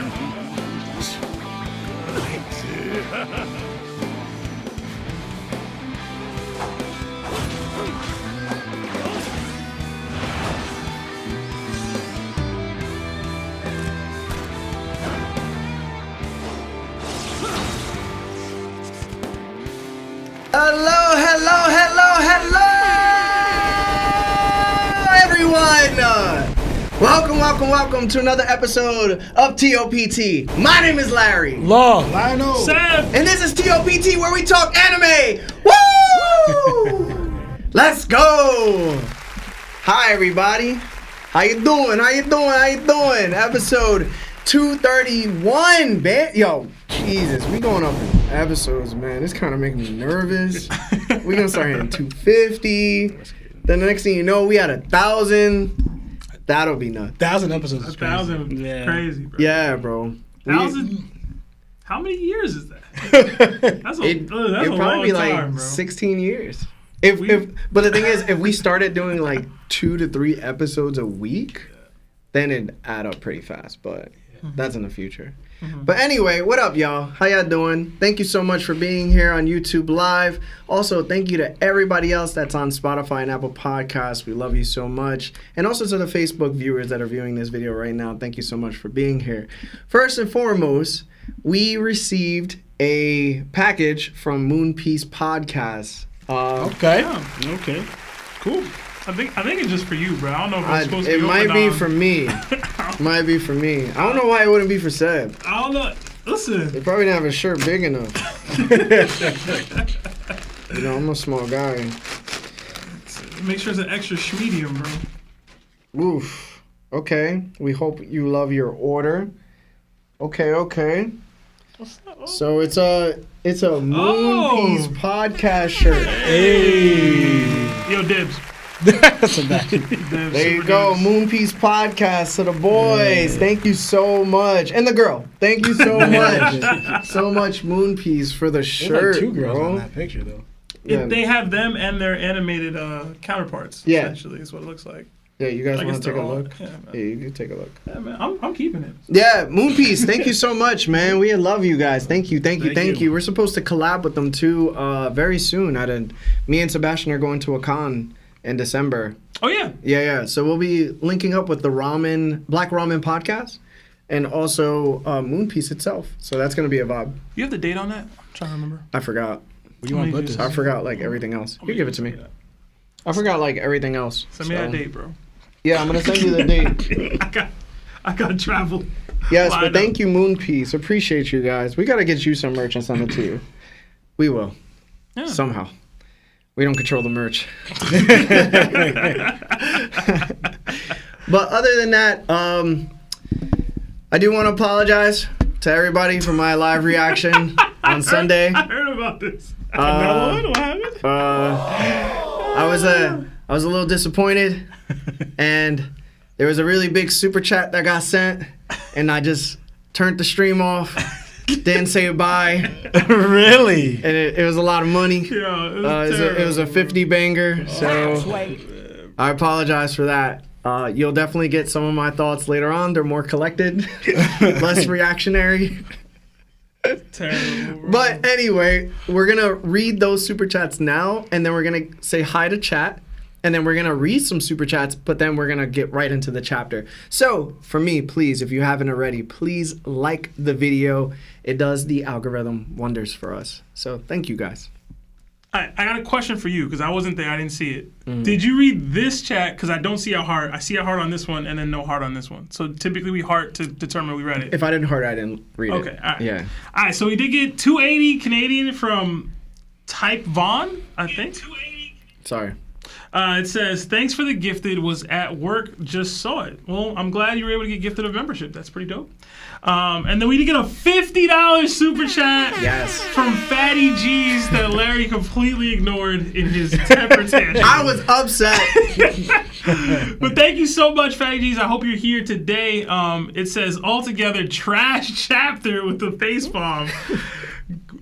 Hello, everyone! Welcome to another episode of TOPT. My name is Larry. Lionel. Seb. And this is TOPT, where we talk anime. Woo! Let's go! Hi, everybody. How you doing? Episode 231, man. Yo, Jesus, we going up in episodes, man. This kind of making me nervous. We gonna start hitting 250. Then the next thing you know, we had 1,000. That'll be nuts. 1,000 episodes is 1,000, crazy. yeah. Crazy, bro. Yeah, bro. 1,000. How many years is that? That's a It'd long probably be like time, bro. 16 years. But the thing is, if we started doing like 2 to 3 episodes a week, then it'd add up pretty fast. But that's in the future. But anyway, what up, y'all? How y'all doing? Thank you so much for being here on YouTube Live. Also, thank you to everybody else that's on Spotify and Apple Podcasts. We love you so much. And also to the Facebook viewers that are viewing this video right now. Thank you so much for being here. First and foremost, we received a package from Moon Piece Podcast. Okay. Yeah. Okay. Cool. I think it's just for you, bro. I don't know if it's supposed to be It might be for me. Might be for me. I don't know why it wouldn't be for Seb. I don't know. Listen. They probably didn't have a shirt big enough. You know, I'm a small guy. Make sure it's an extra medium, bro. Oof. Okay. We hope you love your order. Okay. So it's a Moon Piece Podcast shirt. Hey. Yo, dibs. That's a bad. There you go, Moon Piece Podcast to the boys. Yeah. Thank you so much, and the girl. Thank you so much, so much, Moon Piece for the shirt, Like 2 girls bro. on that picture, though. Yeah. They have them and their animated counterparts. Yeah. Essentially, is what it looks like. Yeah, you guys I want guess to take a they're all- look? yeah, man. Yeah, you can take a look. Yeah, man. I'm keeping it. Yeah, Moon Piece, thank you so much, man. We love you guys. Thank you. Thank you. We're supposed to collab with them too, very soon. Me and Sebastian are going to a con in December. Oh yeah. Yeah. So we'll be linking up with the Black Ramen Podcast, and also Moon Piece itself. So that's gonna be a vibe. You have the date on that? I'm trying to remember. I forgot. What do you want to put this? I forgot like everything else. You give it to me. I forgot like everything else. Send me that date, bro. Yeah, I'm gonna send you the date. I got travel. Yes, but thank you, Moon Piece. Appreciate you guys. We gotta get you some merch and send it to you. We will. Yeah. Somehow. We don't control the merch. But other than that, I do want to apologize to everybody for my live reaction on Sunday. I heard about this. Another one? What happened? I was a little disappointed, and there was a really big super chat that got sent, and I just turned the stream off. Didn't say bye. Really? And it was a lot of money. Yeah, It was a 50 banger. So I apologize for that. You'll definitely get some of my thoughts later on. They're more collected, less reactionary. Terrible, bro. But anyway, we're going to read those super chats now, and then we're going to say hi to chat. And then we're going to read some super chats, but then we're going to get right into the chapter. So, for me, please, if you haven't already, please like the video. It does the algorithm wonders for us. So, thank you, guys. I got a question for you, because I wasn't there. I didn't see it. Did you read this chat? Because I don't see a heart. I see a heart on this one, and then no heart on this one. So, typically, we heart to determine we read it. If I didn't heart, I didn't read it. Okay, all right. Yeah. All right, so we did get 280 Canadian from Type Vaughn, I think. Sorry. It says, thanks for the gifted, was at work, just saw it. Well, I'm glad you were able to get gifted a membership. That's pretty dope. And then we did get a $50 super chat Yes. from Fatty G's that Larry completely ignored in his temper tantrum. I was upset. But thank you so much, Fatty G's. I hope you're here today. It says, altogether trash chapter with the face bomb.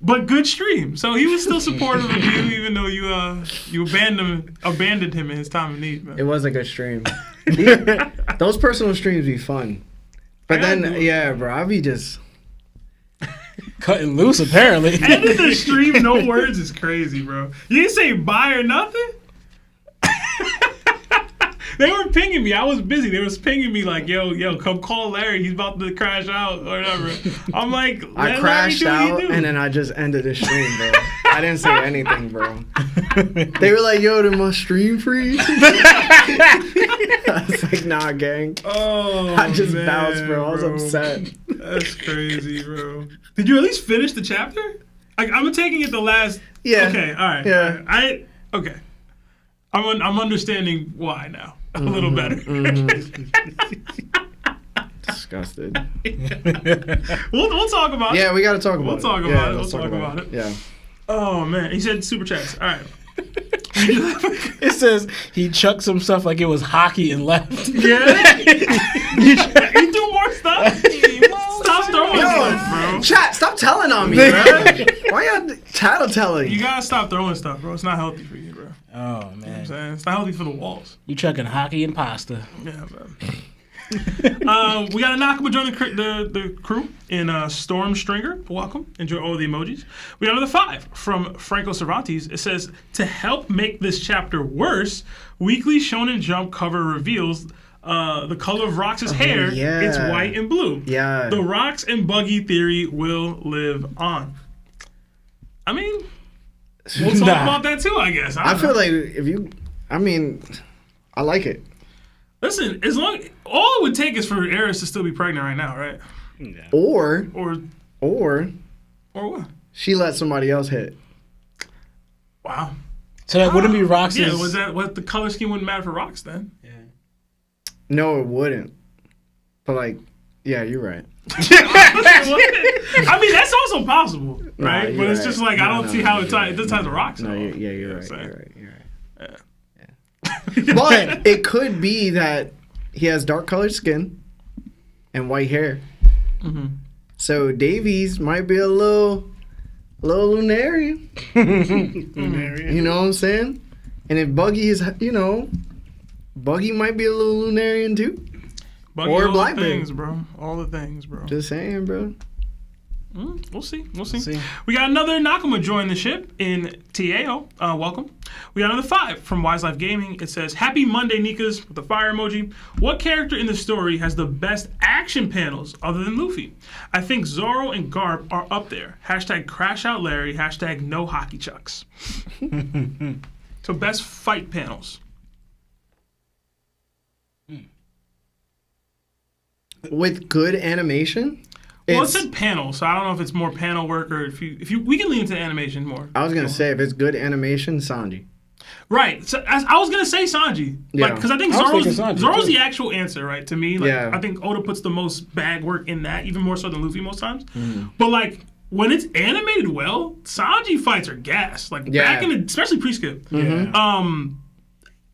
But good stream. So he was still supportive of you, even though you abandoned him in his time of need, man. It was a good stream. Those personal streams be fun. But then, yeah, bro, I'll be just Cutting loose, apparently. Ending the stream, no words is crazy, bro. You didn't say bye or nothing? They were pinging me. I was busy. They was pinging me like, yo, come call Larry. He's about to crash out or whatever. I'm like, I crashed out and then I just ended the stream, bro. I didn't say anything, bro. They were like, yo, did my stream freeze? I was like, nah, gang. Oh, I just man, bounced, bro. I was upset. That's crazy, bro. Did you at least finish the chapter? Like, I'm taking it the last. Yeah. Okay. All right. Yeah. Okay. I'm understanding why now a little better. Disgusted. We'll talk about it. Yeah, we gotta talk about We'll it. talk about Yeah, it. We'll let's talk about it. Yeah. Oh man, he said super chats. All right. It says he chucked some stuff like it was hockey and left. Yeah. You do more stuff. Stop throwing stuff, bro. Chat, stop telling on me, bro. Why y'all tattling? You gotta stop throwing stuff, bro. It's not healthy for you, bro. Oh, You know what I'm man. saying? It's not healthy for the walls. You chucking hockey and pasta. Yeah, man. We got a Nika join the crew in Storm Stringer. Welcome. Enjoy all the emojis. We got another 5 from Franco Cervantes. It says, to help make this chapter worse, Weekly Shonen Jump cover reveals the color of Rox's hair. yeah. It's white and blue. Yeah. The Rox and Buggy theory will live on. I mean, we'll talk about that too, I guess. I feel like if you, I mean, I like it. Listen, as long all it would take is for Eris to still be pregnant right now, right? Yeah. Or Or what? she let somebody else hit. Wow. So that wouldn't be Rox's. Yeah, was that what the color scheme wouldn't matter for Rox then? Yeah. No, it wouldn't. But like, yeah, you're right. I mean, that's also possible, right? Nah, but it's right. just like I don't see how it ties to Rox. No, at all. you're right. So- You're right. But it could be that he has dark colored skin and white hair. Mm-hmm. So Davies might be a little Lunarian. You know what I'm saying? And if Buggy is, Buggy might be a little Lunarian too. Buggy, Or all Blackbeard. the things, bro. All the things, bro. Just saying, bro. We'll see. We got another Nakama join the ship in TAO. Welcome. We got another 5 from Wise Life Gaming. It says, Happy Monday, Nikas, with the fire emoji. What character in the story has the best action panels other than Luffy? I think Zoro and Garp are up there. Hashtag crash out Larry. Hashtag no hockey chucks. So best fight panels. With good animation. Well, it said panel, so I don't know if it's more panel work or if you we can lean into animation more. I was gonna say if it's good animation, Sanji. Right. So I was gonna say Sanji, Yeah. because I think I was thinking Sanji, Zoro's too. the actual answer, right? To me, like Yeah. I think Oda puts the most bag work in that, even more so than Luffy most times. Mm-hmm. But like when it's animated well, Sanji fights are gas. Like Yeah. back in the, especially pre-skip. Mm-hmm.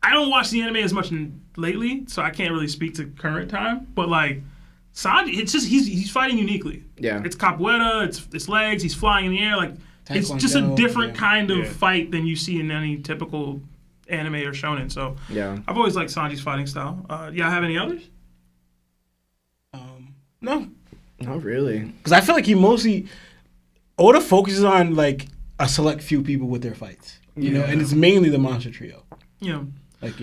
I don't watch the anime as much lately, so I can't really speak to current time. But like Sanji, it's just he's fighting uniquely. Yeah. It's capoeira, it's legs, he's flying in the air, like. It's just a Taekwondo, different kind of yeah. fight than you see in any typical anime or shonen. So Yeah. I've always liked Sanji's fighting style. Y'all have any others? No. Not really. Because I feel like he mostly Oda focuses on like a select few people with their fights, you know, and it's mainly the monster trio. You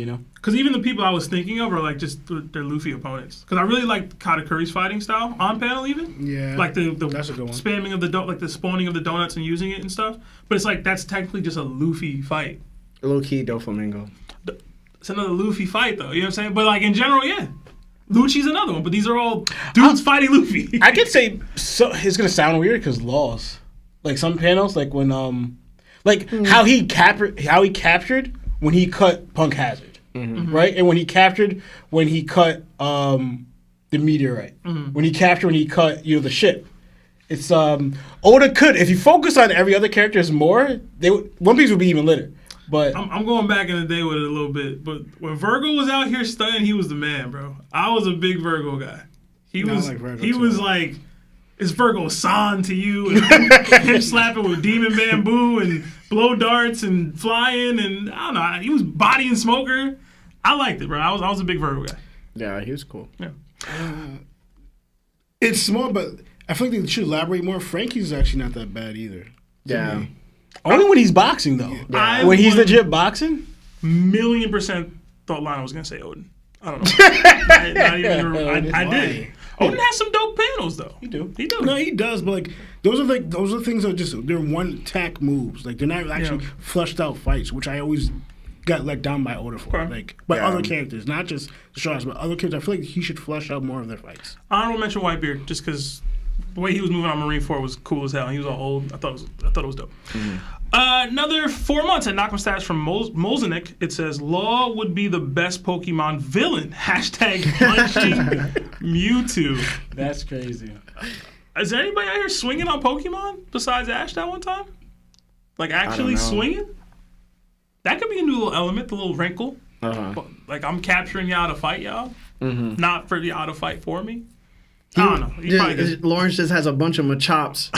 know, because even the people I was thinking of are like just their Luffy opponents. Because I really like Katakuri's fighting style on panel, even. Yeah. Like the That's a good one. spamming of like the spawning of the donuts and using it and stuff. But it's like that's technically just a Luffy fight. Low key Doflamingo. It's another Luffy fight though. You know what I'm saying? But like in general, yeah. Lucci's another one, but these are all dudes fighting Luffy. I could say so. It's gonna sound weird because laws, like some panels, like when how he captured when he cut Punk Hazard, right, and when he cut the meteorite, when he cut the ship. It's Oda could, if you focus on every other characters more, One Piece would be even litter. But I'm going back in the day with it a little bit, but when Virgo was out here stunning, he was the man, bro. I was a big Virgo guy. He was like, it's Virgo San to you, and him slapping with demon bamboo and blow darts and flying, and I don't know, he was bodying Smoker. I liked it, bro. I was a big Virgo guy. Yeah, he was cool. Yeah. It's small, but I feel like they should elaborate more. Frankie's actually not that bad either. Yeah. Only when he's boxing, though. Yeah. When he's legit boxing? $1,000,000% thought Lana was going to say Odin. I don't know. I did. Odin has some dope panels, though. He do. No, he does, but like those are things that they're one tack moves. Like they're not actually flushed out fights, which I always got let down by Oda for. Okay. Like by other characters, not just the Stars, but other characters. I feel like he should flush out more of their fights. Honorable mention Whitebeard, just because the way he was moving on Marine 4 was cool as hell. He was all old. I thought it was dope. Mm-hmm. Another 4 months at Knock'em Stats from Molzenik. It says, Law would be the best Pokemon villain. Hashtag punching Mewtwo. That's crazy. Is there anybody out here swinging on Pokemon besides Ash that one time? Like actually swinging? That could be a new little element, the little wrinkle. Uh-huh. Like I'm capturing y'all to fight y'all, not for y'all to fight for me. I don't know. Lawrence just has a bunch of Machops.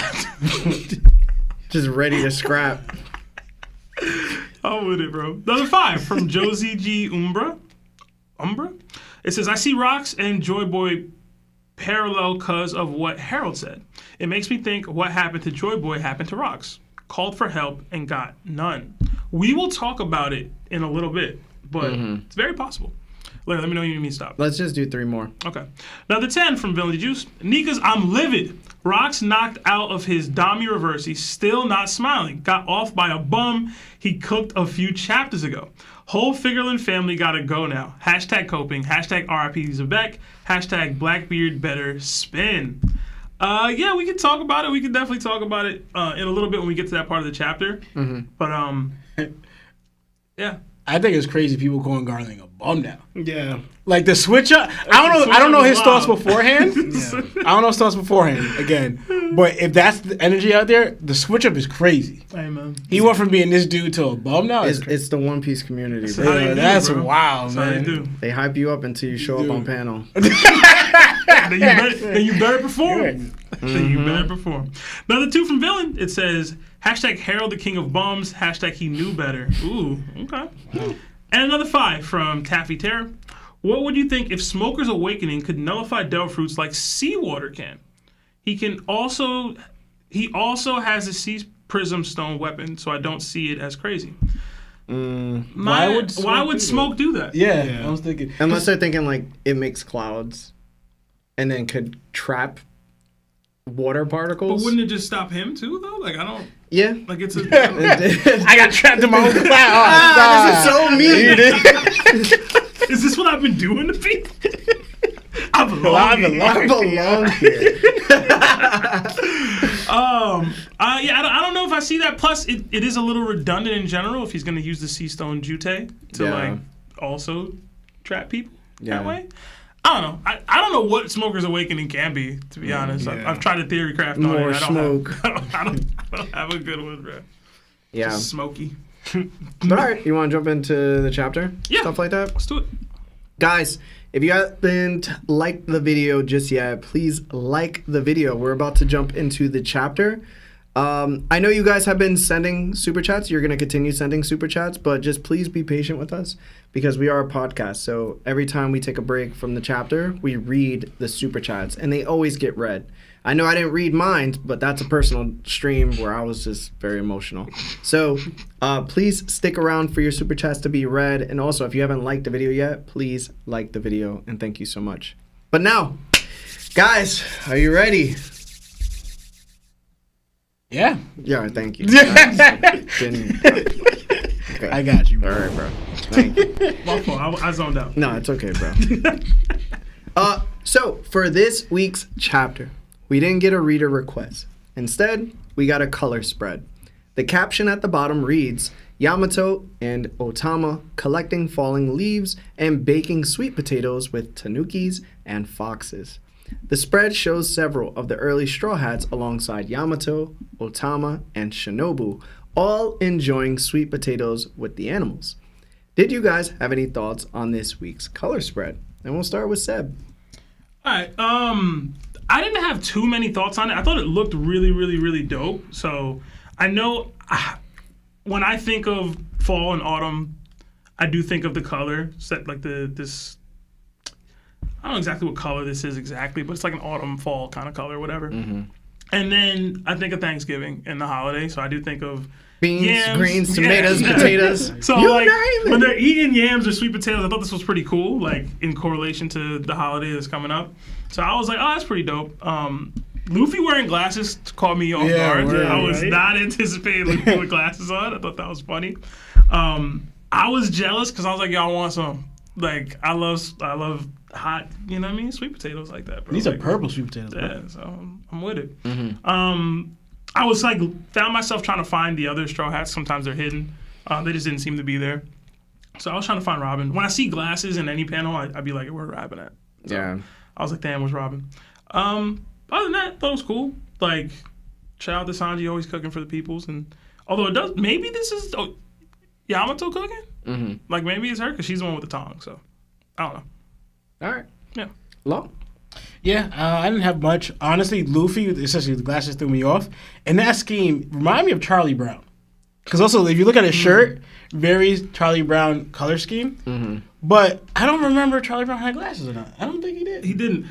Just ready to scrap. I'm with it, bro. Another 5 from Josie G. Umbra. It says, I see Rocks and Joy Boy parallel because of what Harold said. It makes me think what happened to Joy Boy happened to Rocks. Called for help and got none. We will talk about it in a little bit, but it's very possible. Let me know you need me to stop. Let's just do 3 more. Okay. Another 10 from Villainy Juice. Nika's I'm livid. Rocks knocked out of his Dami reverse. He's still not smiling. Got off by a bum he cooked a few chapters ago. Whole Figureland family gotta go now. Hashtag coping. Hashtag RIP Zebek. Hashtag Blackbeard better spin. Yeah, we can talk about it. We can definitely talk about it in a little bit when we get to that part of the chapter. But yeah. I think it's crazy people calling Garling a bum now. Yeah. Like the switch up. I don't know his thoughts beforehand. I don't know his thoughts beforehand again. But if that's the energy out there, the switch up is crazy. Hey, man. He went from being this dude to a bum now. It's the One Piece community, bro. That's wild, man. They hype you up until you show up on panel. then you better perform. Then you better perform. Another 2 from Villain. It says, hashtag Harold the King of Bums. Hashtag he knew better. Ooh, okay. And another 5 from Taffy Terror. What would you think if Smoker's Awakening could nullify Devil Fruits like Seawater can? He also has a Sea Prism Stone weapon, so I don't see it as crazy. Why would Smoke do that? Yeah, I was thinking. Unless they're thinking like it makes clouds and then could trap water particles. But wouldn't it just stop him too, though? Like, I don't... Yeah. Like, it's a... I got trapped in my own cloud. This is so mean. Is this what I've been doing to people? I belong here. I don't know if I see that. Plus, it is a little redundant in general if he's going to use the Sea Stone Jute to like also trap people that way. I don't know. I don't know what Smoker's Awakening can be, to be honest. I've tried to theory craft on more it. smoke. I don't have a good one, bro. Yeah. Just smoky. All right, you want to jump into the chapter? Yeah. Stuff like that? Let's do it. Guys, if you haven't liked the video just yet, please like the video. We're about to jump into the chapter. I know you guys have been sending super chats. You're going to continue sending super chats, but just please be patient with us because we are a podcast. So every time we take a break from the chapter, we read the super chats, and they always get read. I know I didn't read mine, but that's a personal stream where I was just very emotional. So please stick around for your super chats to be read. And also, if you haven't liked the video yet, please like the video, and thank you so much. But now, guys, are you ready? Yeah. Yeah, thank you. Okay. I got you, bro. All right, bro. Thank you. My fault. I zoned out. No, it's okay, bro. So, for this week's chapter, we didn't get a reader request. Instead, we got a color spread. The caption at the bottom reads, Yamato and Otama collecting falling leaves and baking sweet potatoes with tanukis and foxes. The spread shows several of the early Straw Hats alongside Yamato, Otama, and Shinobu, all enjoying sweet potatoes with the animals. Did you guys have any thoughts on this week's color spread? And we'll start with Seb. All right. I didn't have too many thoughts on it. I thought it looked really, really, really dope. So I know when I think of fall and autumn, I do think of the color set like this. I don't know exactly what color this is exactly, but it's like an autumn, fall kind of color, whatever. Mm-hmm. And then I think of Thanksgiving and the holiday, so I do think of Beans, yams, greens, tomatoes, yeah. potatoes. So You like name it. when they're eating yams or sweet potatoes, I thought this was pretty cool, like in correlation to the holiday that's coming up. So I was like, oh, that's pretty dope. Luffy wearing glasses caught me off guard. word, I was right? not anticipating Luffy with glasses on. I thought that was funny. I was jealous because I was like, y'all want some? Like I love hot, you know what I mean, sweet potatoes like that, bro. These are Like, purple sweet potatoes. Bro. yeah, so I'm with it. I was like, found myself trying to find the other Straw Hats. Sometimes they're hidden. They just didn't seem to be there. So I was trying to find Robin. When I see glasses in any panel, I'd be like, where's Robin at? So Yeah. I was like, damn, where's Robin? Other than that, I thought it was cool. Like, shout out to Sanji, always cooking for the peoples. And although it does, maybe this is Yamato cooking? Mm-hmm. Like, maybe it's her because she's the one with the tongs. So, I don't know. All right. Yeah. Law. Yeah, I didn't have much. Honestly, Luffy, especially the glasses, threw me off. And that scheme reminded me of Charlie Brown. Because also, if you look at his shirt, very Charlie Brown color scheme. Mm-hmm. But I don't remember if Charlie Brown had glasses or not. I don't think he did. He didn't.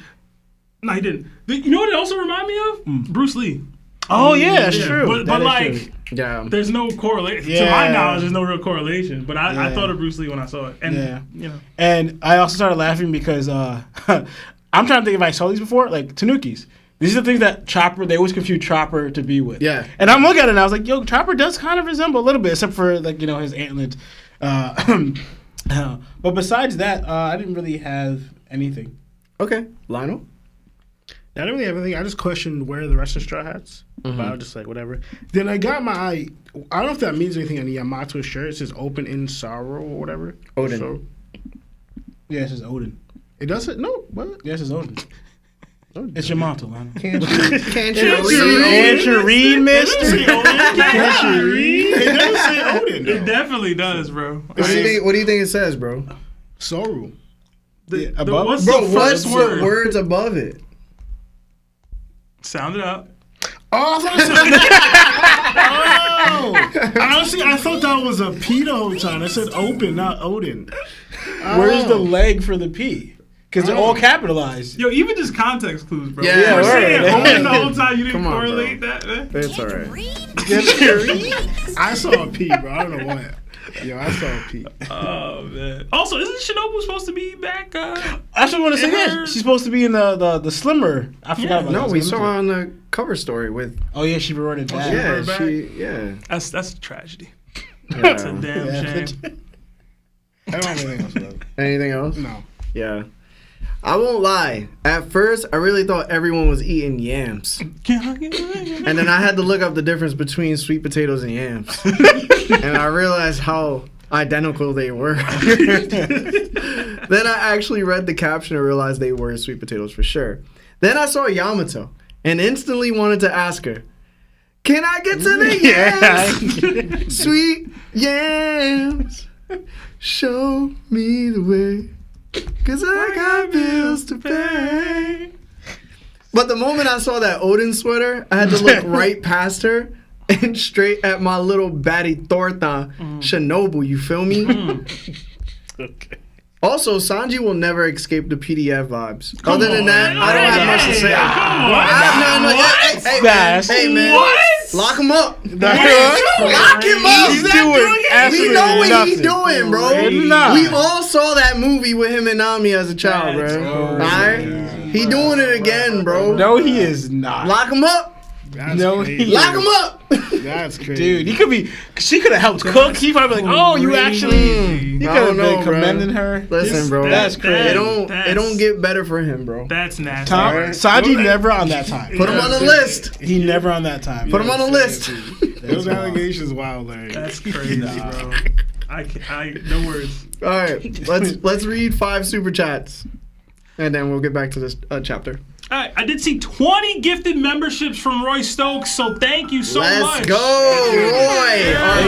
No, he didn't. You know what it also reminded me of? Bruce Lee. Oh, yeah, that's Yeah, true. But That is like, true. Yeah. there's no correlation. To Yeah. my knowledge, there's no real correlation. But I Yeah. thought of Bruce Lee when I saw it. And, Yeah. you know. And I also started laughing because I'm trying to think if I saw these before, like Tanukis. These are the things that Chopper, they always confuse Chopper to be with. Yeah. And I'm looking at it and I was like, yo, Chopper does kind of resemble a little bit, except for, like, you know, his antlers. But besides that, I didn't really have anything. Okay. Lionel? I didn't really have anything. I just questioned where are the rest of Straw Hats. But I was just like, whatever. Then I got my I don't know if that means anything on the Yamato shirt. It says open in sorrow or whatever. Odin. So, Yeah, it's just Odin. it doesn't? No. What? Yeah, it's just Odin. It's Yamato, man. Can't you Can't you read, mister? Can't you read? It doesn't say Odin. It definitely does, bro. What do you think it says, bro? Soru. above? What's Bro, the what's first word? the words above it? Sound it out. Oh, I thought it said. Oh, honestly, I thought that was a P the whole time. I said open, not Odin. Where's the leg for the P? Because they're all capitalized. Yo, even just context clues, bro. Yeah, We're right. saying Owen the whole time you didn't Come on, correlate bro. that, man. It's all right. I saw a P, bro. I don't know what. Yo, I saw a P. Oh, man. Also, isn't Shinobu supposed to be back? That's what I want to say. Yeah, she's supposed to be in the slimmer. I forgot about that. No, we Slimmer saw her too. on the cover story with. Oh yeah, she reverted back. Yeah, back? That's a tragedy. That's a damn Yeah. shame. I don't have anything else about it. Anything else? No. Yeah. I won't lie. At first, I really thought everyone was eating yams. And then I had to look up the difference between sweet potatoes and yams. And I realized how identical they were. Then I actually read the caption and realized they were sweet potatoes for sure. Then I saw Yamato and instantly wanted to ask her, can I get to the yams? Sweet yams. Show me the way. 'Cause I got bills to pay. But the moment I saw that Odin sweater, I had to look right past her and straight at my little baddie Torta Shinobu, you feel me? Okay. Also, Sanji will never escape the PDF vibes. Other than that, I don't have much to say. Hey, man. What? Lock him up. Lock him up. He's doing We absolutely know what nothing. he's doing, bro. Nah. We all saw that movie with him and Nami as a child, bro. Alright? He doing it again, bro. No, he is not. Lock him up. That's No, crazy. he- Lock him up. That's crazy. Dude, he could be. She could have helped cook. He probably be like, oh, you actually. He could I have don't been know, bro. commending her. Listen, bro. That's crazy. It don't get better for him, bro. That's nasty. Tom, Alright. Sanji never on that time. Put him on the list. He never on that time. Put him on the list. Those allegations wild, Larry. That's crazy, bro. No words. All right, let's read 5 super chats, and then we'll get back to this chapter. All right, I did see 20 gifted memberships from Roy Stokes, so thank you so much. Let's go, Roy. Our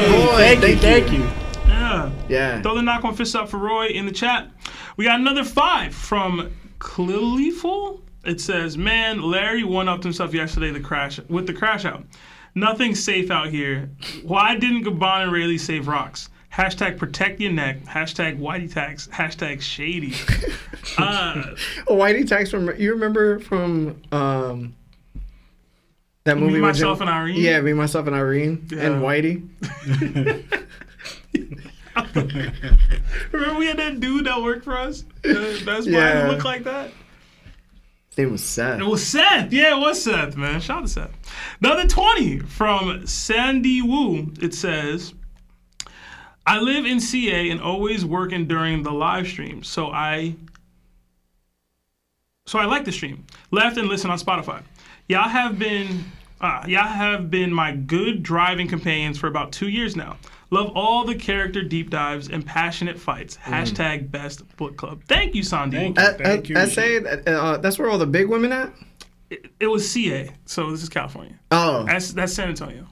boy. Thank you. Yeah. Yeah. Throw the knock on fist up for Roy in the chat. We got another 5 from Clifton. It says, man, Larry one-upped himself yesterday with the crash out. Nothing's safe out here. Why didn't Gabon and Rayleigh save Rocks? Hashtag protect your neck. Hashtag whitey tax. Hashtag shady. Whitey tax from you remember from that movie? Me, with Myself, him? and Irene? Yeah, Me, Myself, and Irene and Whitey. Remember we had that dude that worked for us? That's why he looked like that. His name was Seth. It was Seth. Yeah, it was Seth, man. Shout out to Seth. Another 20 from Sandy Wu. It says, I live in CA and always working during the live stream, so I like the stream. Left and listen on Spotify. Y'all have been my good driving companions for about 2 years now. Love all the character deep dives and passionate fights. Hashtag best book club. Thank you, Sandy. Thank you. SA, that's where all the big women at? It was CA, so this is California. Oh. That's San Antonio.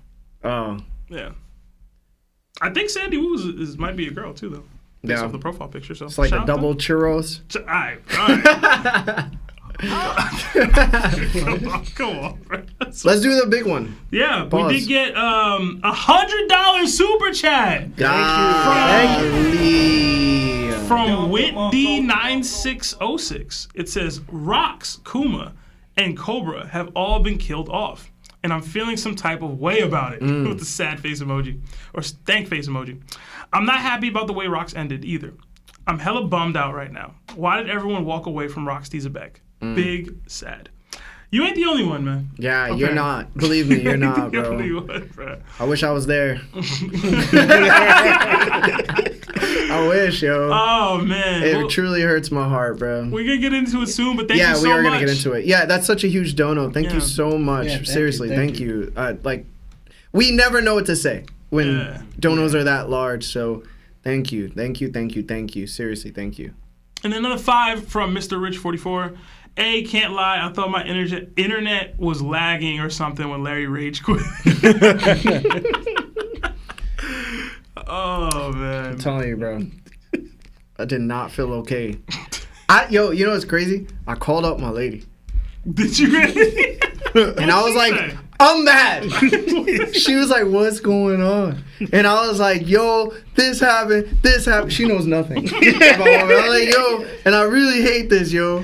Oh. Yeah. I think Sandy Wu might be a girl, too, though. Based off the profile picture. So it's like the double churros. All right. Come on, bro. Let's do the big one. Yeah, Pause. we did get $100 super chat. Thank you. From WhitD9606. It says, Rox, Kuma, and Cobra have all been killed off. And I'm feeling some type of way about it. With the sad face emoji. Or stank face emoji. I'm not happy about the way Rox ended either. I'm hella bummed out right now. Why did everyone walk away from Rox Dieselbeck? Big sad. You ain't the only one, man. Yeah, Okay. you're not. Believe me, you're not, The bro. only one, bro. I wish I was there. I wish, yo. Oh, man. It truly hurts my heart, bro. We're going to get into it soon, but thank you so much. Yeah, we are going to get into it. Yeah, that's such a huge dono. Thank you so much. Yeah, Seriously, thank you. We never know what to say when donos are that large, so thank you. Seriously, thank you. And another 5 from Mr. Rich44. Can't lie, I thought my internet was lagging or something when Larry Rage quit. Oh, man. I'm telling you, bro. I did not feel okay. You know what's crazy? I called up my lady. Did you really? And I was like, I'm mad. She was like, what's going on? And I was like, yo, this happened. She knows nothing. I was like, yo, and I really hate this, yo.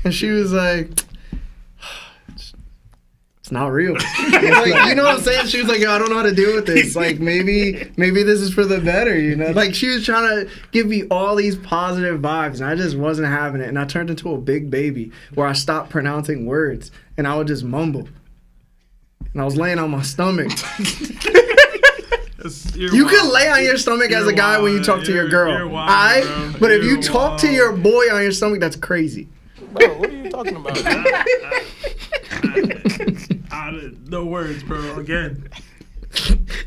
And she was like, it's not real. Like, you know what I'm saying? She was like, yo, I don't know how to deal with this. Like, maybe this is for the better, you know? Like, she was trying to give me all these positive vibes, and I just wasn't having it. And I turned into a big baby where I stopped pronouncing words, and I would just mumble. And I was laying on my stomach. You can lay on your stomach as a guy when you talk to your girl. But if you talk to your boy on your stomach, that's crazy. Bro, what are you talking about? No words, bro. Again.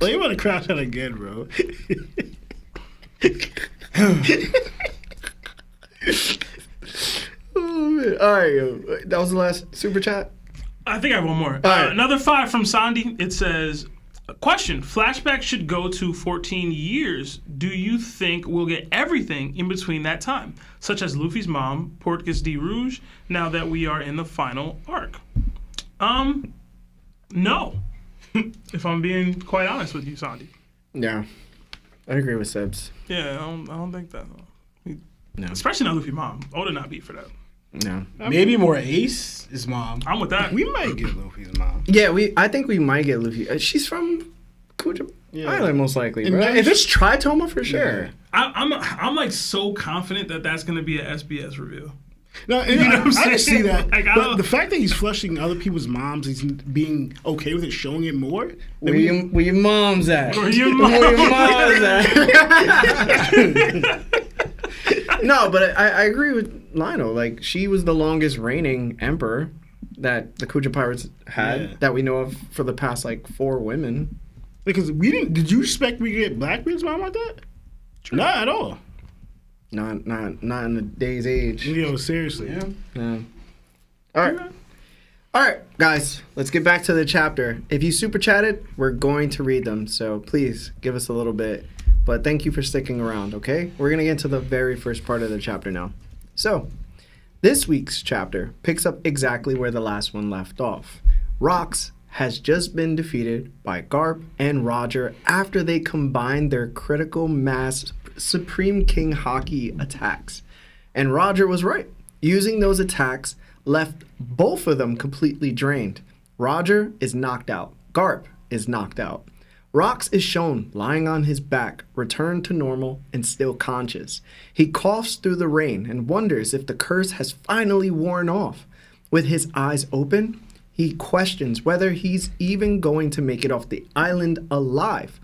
Well, you want to crash out again, bro. Oh, man. All right, yo. That was the last super chat? I think I have one more. right. Another 5 from Sandy. It says, question, flashback should go to 14 years. Do you think we'll get everything in between that time? Such as Luffy's mom, Portgas de Rouge, now that we are in the final arc? No. If I'm being quite honest with you, Sandy. Yeah. I agree with Sebs. Yeah, I don't think that. No. Especially not Luffy's mom. I would not be for that. No. Maybe more Ace, his mom. I'm with that. We might get Luffy's mom. Yeah, I think we might get Luffy. She's from Kuja Island, most likely, bro. Imagine- If it's Tritoma, for sure. I'm like so confident that that's gonna be an SBS review. No, You know what I'm I saying? can see that. Like, I but don't- the fact that he's flushing other people's moms, he's being okay with it, showing it more. Where your mom's at? Where your Where your mom's at? No, but I agree with Lionel. Like, she was the longest reigning emperor that the Kuja Pirates had that we know of for the past, 4 women. Because we didn't. Did you expect we could get Blackbeard's mom like that? True. Not at all. Not in the day's age. Yo, seriously. Yeah. All right, guys, let's get back to the chapter. If you super chatted, we're going to read them, so please give us a little bit. But thank you for sticking around, okay? We're going to get into the very first part of the chapter now. So, this week's chapter picks up exactly where the last one left off. Rox has just been defeated by Garp and Roger after they combined their critical mass Supreme King Hockey attacks. And Roger was right. Using those attacks left both of them completely drained. Roger is knocked out. Garp is knocked out. Rox is shown lying on his back, returned to normal and still conscious. He coughs through the rain and wonders if the curse has finally worn off. With his eyes open, he questions whether he's even going to make it off the island alive.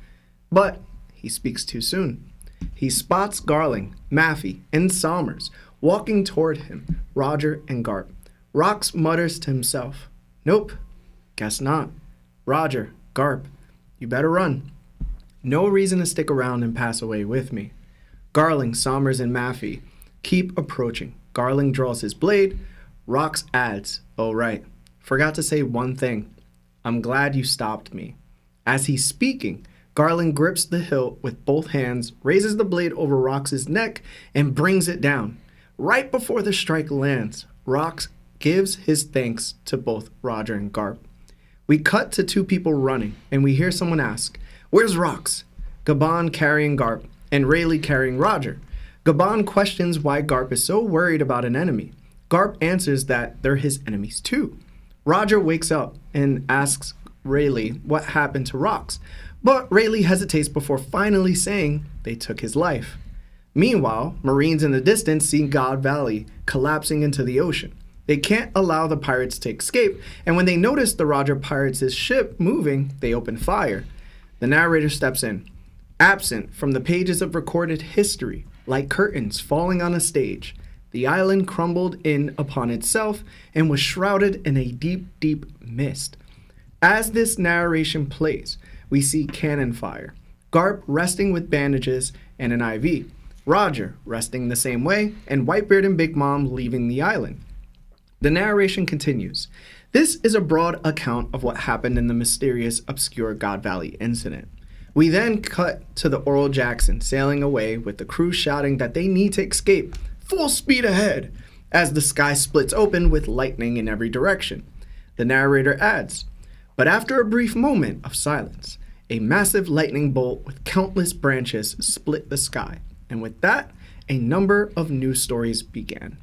But he speaks too soon. He spots Garling, Maffey, and Somers walking toward him, Roger and Garp. Rox mutters to himself, "Nope, guess not. Roger, Garp, you better run. No reason to stick around and pass away with me." Garling, Somers, and Maffey keep approaching. Garling draws his blade. Rox adds, "Oh right, forgot to say one thing. I'm glad you stopped me." As he's speaking, Garling grips the hilt with both hands, raises the blade over Rox's neck, and brings it down. Right before the strike lands, Rox gives his thanks to both Roger and Garp. We cut to two people running, and we hear someone ask, "Where's Rox?" Gabon carrying Garp, and Rayleigh carrying Roger. Gabon questions why Garp is so worried about an enemy. Garp answers that they're his enemies too. Roger wakes up and asks Rayleigh what happened to Rox, but Rayleigh hesitates before finally saying they took his life. Meanwhile, Marines in the distance see God Valley collapsing into the ocean. They can't allow the pirates to escape, and when they notice the Roger pirates' ship moving, they open fire. The narrator steps in. Absent from the pages of recorded history, like curtains falling on a stage, the island crumbled in upon itself and was shrouded in a deep, deep mist. As this narration plays, we see cannon fire, Garp resting with bandages and an IV, Roger resting the same way, and Whitebeard and Big Mom leaving the island. The narration continues. This is a broad account of what happened in the mysterious, obscure God Valley incident. We then cut to the Oral Jackson sailing away with the crew shouting that they need to escape, full speed ahead, as the sky splits open with lightning in every direction. The narrator adds, but after a brief moment of silence, a massive lightning bolt with countless branches split the sky, and with that, a number of new stories began.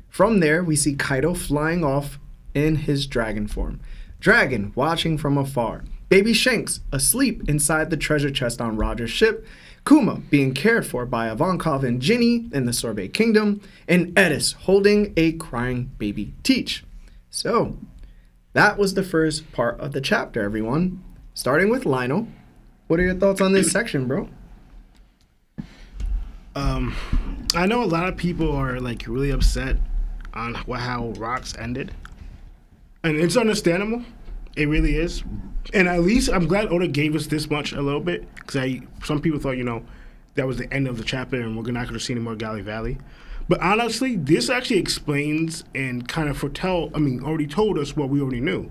From there, we see Kaido flying off in his dragon form, Dragon watching from afar, Baby Shanks asleep inside the treasure chest on Roger's ship, Kuma being cared for by Ivankov and Ginny in the Sorbet Kingdom, and Edis holding a crying baby Teach. So, that was the first part of the chapter, everyone. Starting with Lionel, what are your thoughts on this section, bro? I know a lot of people are like really upset on how Rox ended, and it's understandable. It really is, and at least I'm glad Oda gave us this much a little bit, because some people thought that was the end of the chapter and we're not going to see any more Galley Valley. But honestly, this actually explains and kind of already told us what we already knew.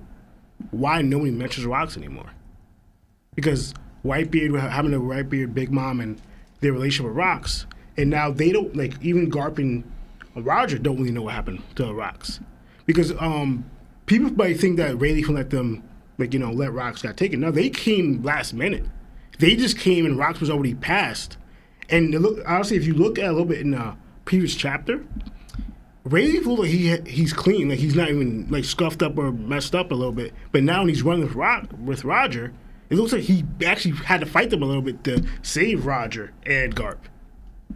Why nobody mentions Rox anymore. Because Whitebeard, having a Whitebeard, Big Mom, and their relationship with Rox, and now they don't, like, even Garp and Roger don't really know what happened to Rox. Because people might think that Rayleigh can let them, let Rox got taken. No, they came last minute. They just came and Rox was already passed. And honestly, if you look at a little bit in the previous chapter, Rayleigh looks like he's clean, like he's not even like scuffed up or messed up a little bit. But now when he's running with Roger, it looks like he actually had to fight them a little bit to save Roger and Garp.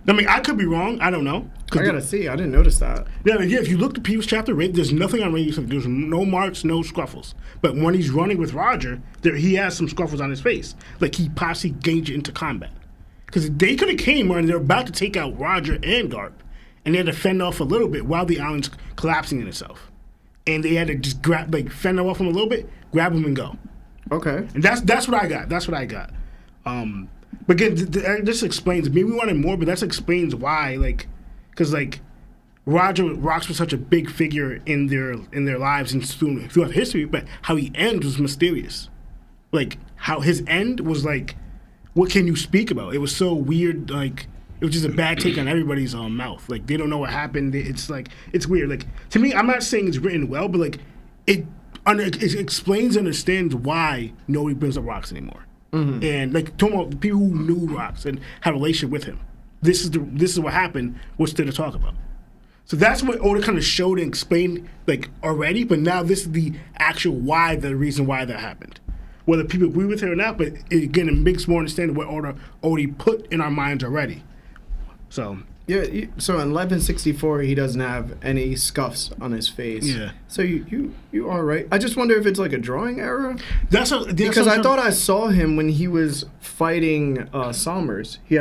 I mean, I could be wrong. I don't know. I gotta see. I didn't notice that. Yeah, if you look at the previous chapter, there's nothing on Rayleigh's face. There's no marks, no scruffles. But when he's running with Roger, he has some scruffles on his face. Like he possibly gauged it into combat. Because they could have came when they're about to take out Roger and Garp, and they had to fend off a little bit while the island's collapsing in itself. And they had to just fend off them a little bit, grab them and go. Okay. And that's what I got. But again, this explains. Maybe we wanted more, but that explains why. Because Rox was such a big figure in their lives and throughout history, but how he ends was mysterious. Like how his end was like, what can you speak about? It was so weird. Like it was just a bad take on everybody's mouth. Like they don't know what happened. It's weird. Like to me, I'm not saying it's written well, but like it explains and understands why nobody brings up Rocks anymore. And like talking about the people who knew Rocks and had a relationship with him. This is what happened. What's there to talk about? So that's what Oda kind of showed and explained like already. But now this is the actual the reason why that happened. Whether people agree with it or not, but it makes more understanding what Oda already put in our minds already. So. Yeah, so in 1164, he doesn't have any scuffs on his face. Yeah. So you are right. I just wonder if it's like a drawing error. Because I thought I saw him when he was fighting Somers. He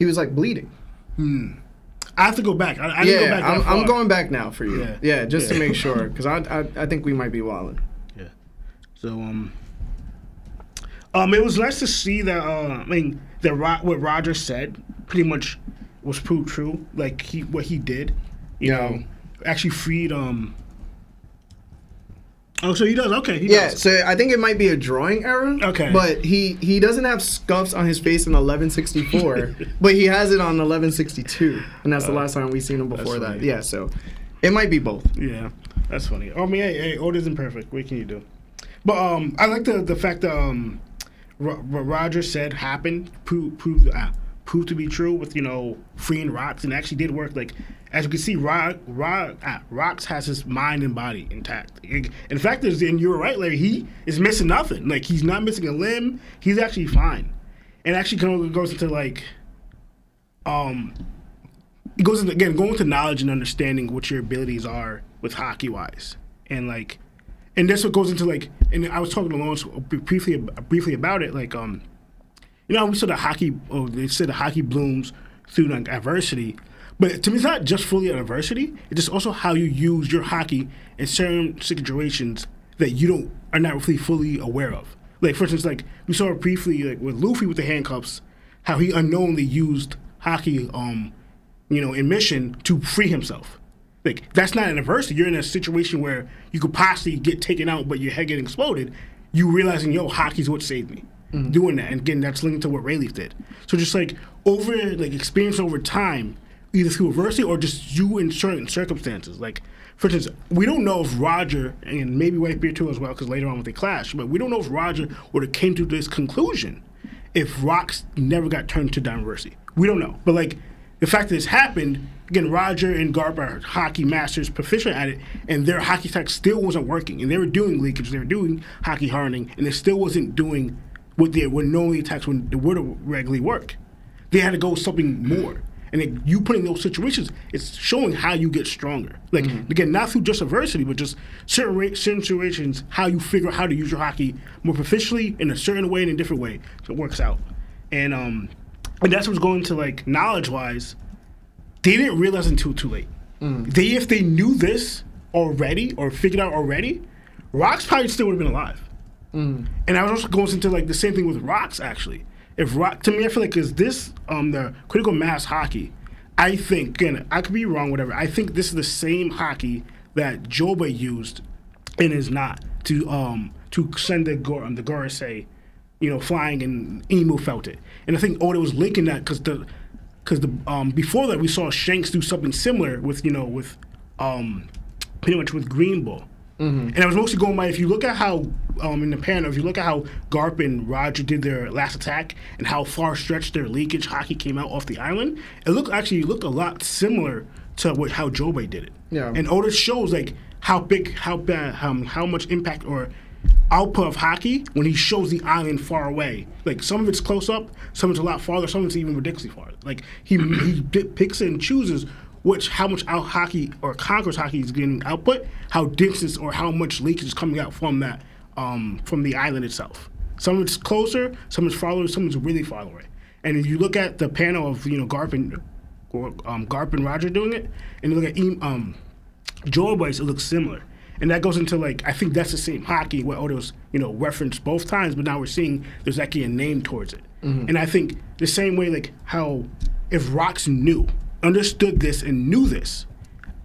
was like bleeding. I have to go back. I didn't go back. I'm going back now for you. Yeah, just to make sure, because I think we might be wilding. Yeah. So it was nice to see that. What Roger said pretty much was proved true. Like what he did, you know, actually freed. Oh, so he does. Okay, he does. So I think it might be a drawing error. Okay, but he doesn't have scuffs on his face in 1164, but he has it on 1162, and that's the last time we seen him before that. Yeah, so it might be both. Yeah, that's funny. I mean, hey, Oda's imperfect. What can you do? But I like the fact that what Roger said happened proved to be true with, you know, freeing Rocks, and it actually did work. Like, as you can see, Rocks has his mind and body intact. In fact, and you were right, Larry, he is missing nothing. Like, he's not missing a limb. He's actually fine. And actually kind of goes into, like, it goes into, again, going to knowledge and understanding what your abilities are with hockey-wise. And, like, and that's what goes into, like, and I was talking to Lawrence briefly about it, like, you know, we said they said the hockey blooms through like adversity, but to me, it's not just fully adversity. It's just also how you use your hockey in certain situations that you are not really fully aware of. Like, for instance, like we saw it briefly, like with Luffy with the handcuffs, how he unknowingly used hockey, you know, in mission to free himself. Like, that's not an adversity. You're in a situation where you could possibly get taken out, but your head getting exploded. You realizing, hockey's what saved me. Doing that, and again, that's linked to what Rayleigh did. So just like experience over time, either through adversity or just you in certain circumstances. Like, for instance, we don't know if Roger, and maybe Whitebeard too as well, because later on when they clash, but we don't know if Roger would have came to this conclusion if Rocks never got turned to diversity. We don't know, but like the fact that this happened, again, Roger and Garp are hockey masters, proficient at it, and their hockey tech still wasn't working, and they were doing leakage, they were doing hockey hardening, and it still wasn't doing what normally attacks when the would regularly work. They had to go something more. And you put in those situations, it's showing how you get stronger. Like, again, not through just adversity, but just certain situations, how you figure out how to use your hockey more proficiently in a certain way and in a different way. So it works out. And that's what's going to, like, knowledge-wise, they didn't realize until too late. If they knew this already or figured out already, Rocks probably still would have been alive. And I was also going into like the same thing with Rocks actually. To me, I feel like because this the critical mass hockey, I think, again, I could be wrong, whatever. I think this is the same hockey that Joba used and is not to send the Gorosei, you know, flying, and Emu felt it. And I think Oda was linking that because before that we saw Shanks do something similar with pretty much with Green Bull. And I was mostly going by, if you look at how, in the panel, if you look at how Garp and Roger did their last attack and how far stretched their leakage hockey came out off the island, it looked a lot similar to how Jobei did it. Yeah. And Oda shows like how big, how bad, how much impact or output of hockey when he shows the island far away. Like, some of it's close up, some of it's a lot farther, some of it's even ridiculously far. Like, he picks and chooses how much out hockey or Conqueror's hockey is getting output, how distance or how much leakage is coming out from that from the island itself. Some of it's closer, some of it's farther, some of it's really far away. And if you look at the panel of Garp and Roger doing it, and you look at Joyboy's, it looks similar. And that goes into, like, I think that's the same hockey what Oda's, referenced both times, but now we're seeing there's actually a name towards it. And I think the same way, like, how if Rocks understood this and knew this,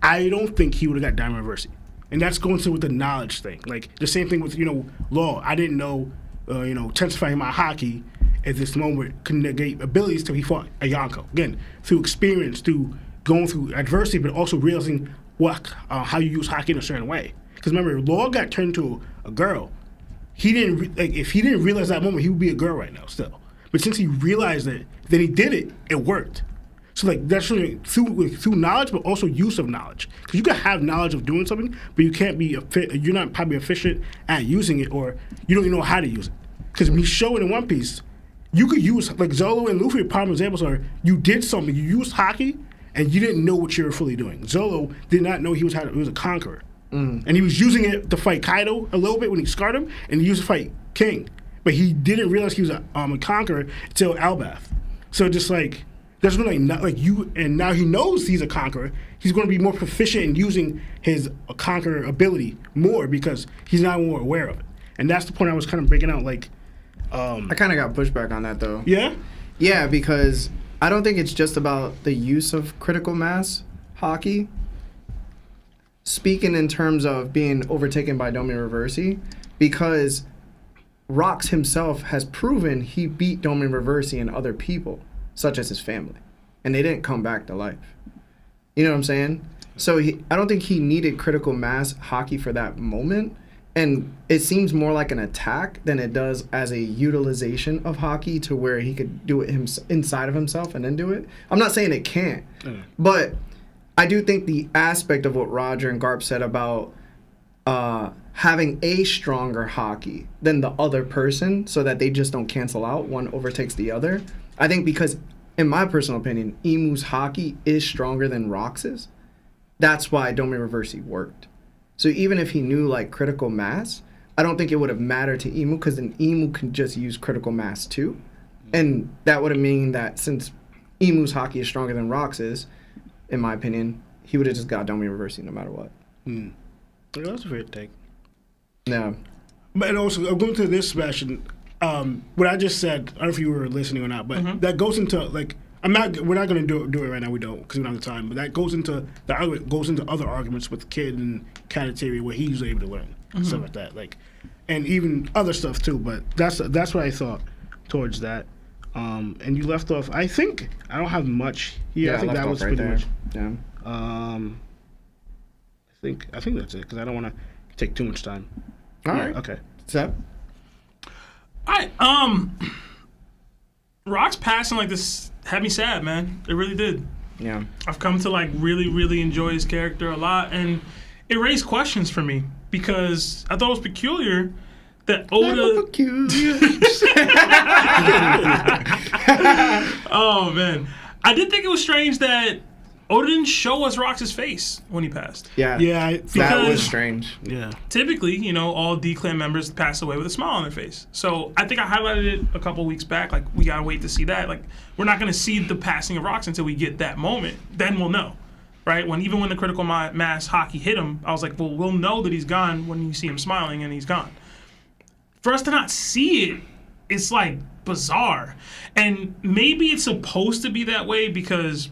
I don't think he would have got Diamond Reversity. And that's going to with the knowledge thing. Like, the same thing with, Law. I didn't know, intensifying my hockey at this moment could negate abilities till he fought a Yonko. Again, through experience, through going through adversity, but also realizing how you use hockey in a certain way. Because remember, Law got turned into a girl. He didn't if he didn't realize that moment, he would be a girl right now still. But since he realized it, then he did it. It worked. So like that's really through knowledge, but also use of knowledge. Because you can have knowledge of doing something, but you can't be you're not probably efficient at using it, or you don't even know how to use it. Because when he's showing in One Piece, you could use like Zolo and Luffy. Prime examples are you did something, you used haki, and you didn't know what you were fully doing. Zolo did not know he was a conqueror, and he was using it to fight Kaido a little bit when he scarred him, and he used to fight King, but he didn't realize he was a conqueror until Albath. So just like. That's when and now he knows he's a conqueror. He's going to be more proficient in using his conqueror ability more because he's now more aware of it. And that's the point I was kind of breaking out. Like, I kind of got pushback on that though. Yeah. Yeah, because I don't think it's just about the use of critical mass hockey. Speaking in terms of being overtaken by Domi Reversi, because Rox himself has proven he beat Domi Reversi and other people, such as his family, and they didn't come back to life. You know what I'm saying? So I don't think he needed critical mass hockey for that moment, and it seems more like an attack than it does as a utilization of hockey to where he could do it inside of himself and then do it. I'm not saying it can't, but I do think the aspect of what Roger and Garp said about having a stronger hockey than the other person so that they just don't cancel out, one overtakes the other. I think because, in my personal opinion, Imu's hockey is stronger than Rox's. That's why Domi Reversi worked. So even if he knew like critical mass, I don't think it would have mattered to Imu because then Imu can just use critical mass too. And that would have mean that since Imu's hockey is stronger than Rox's, in my opinion, he would have just got Domi Reversi no matter what. That's a fair take. No. But also, I'm going to this, Sebastian. What I just said, I don't know if you were listening or not, but that goes into like we're not going to do it right now. We don't because we don't have the time. But that goes into other arguments with Kid and Katatiri where he's able to learn stuff like that, like, and even other stuff too. But that's what I thought towards that. And you left off. I think I don't have much here. Yeah, I think that was right pretty there. much. Yeah. I think that's it because I don't want to take too much time. All right. Okay. Seb? Alright, Rock's passing like this had me sad, man. It really did. Yeah. I've come to like really, really enjoy his character a lot, and it raised questions for me because I thought it was peculiar that Oda. Oh man, I did think it was strange that Oda didn't show us Rox's face when he passed. Yeah. Yeah. That was strange. Yeah. Typically, all D-Clan members pass away with a smile on their face. So I think I highlighted it a couple weeks back. Like, we gotta wait to see that. Like, we're not gonna see the passing of Rox until we get that moment. Then we'll know, right? Even when the critical mass hockey hit him, I was like, well, we'll know that he's gone when you see him smiling and he's gone. For us to not see it, it's like bizarre. And maybe it's supposed to be that way because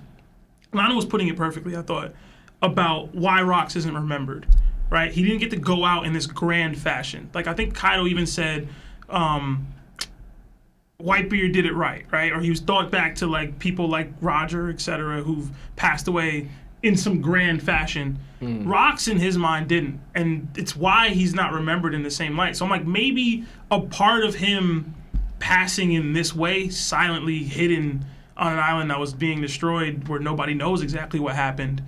Lana was putting it perfectly, I thought, about why Rox isn't remembered, right? He didn't get to go out in this grand fashion. Like, I think Kaido even said Whitebeard did it right? Or he was thought back to, like, people like Roger, etc., who've passed away in some grand fashion. Rox, in his mind, didn't. And it's why he's not remembered in the same light. So I'm like, maybe a part of him passing in this way, silently hidden on an island that was being destroyed where nobody knows exactly what happened.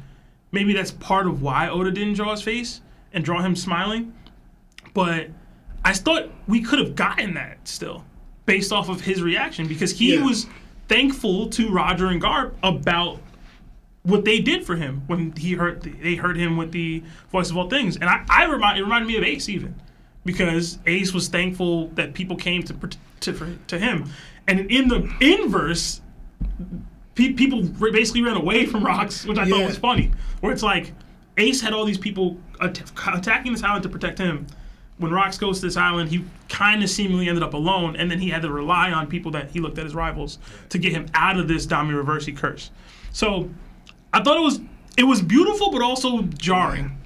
Maybe that's part of why Oda didn't draw his face and draw him smiling. But I thought we could have gotten that still based off of his reaction because he was thankful to Roger and Garp about what they did for him when they heard him with the voice of all things. And it reminded me of Ace even because Ace was thankful that people came to him. And in the inverse, people basically ran away from Rox, which I thought was funny. Where it's like, Ace had all these people attacking this island to protect him. When Rox goes to this island, he kind of seemingly ended up alone, and then he had to rely on people that he looked at as rivals to get him out of this Domi Reversi curse. So I thought it was beautiful, but also jarring.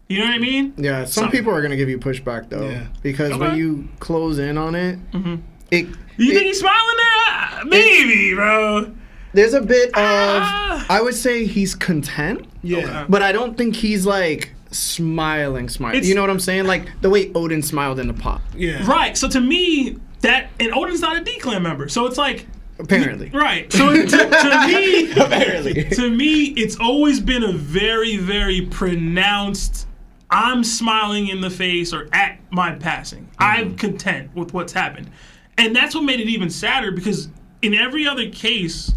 You know what I mean? Yeah, some people are going to give you pushback, though. Because when you close in on it, you think he's smiling there? Maybe, bro. There's a bit of, I would say he's content. Yeah. But I don't think he's like smiling. You know what I'm saying? Like the way Odin smiled in the pot. Yeah. Right. So to me, and Odin's not a D-Clan member. So it's like, Apparently. right. So to me, Apparently. to me, it's always been a very, very pronounced, I'm smiling in the face or at my passing. I'm content with what's happened. And that's what made it even sadder, because in every other case,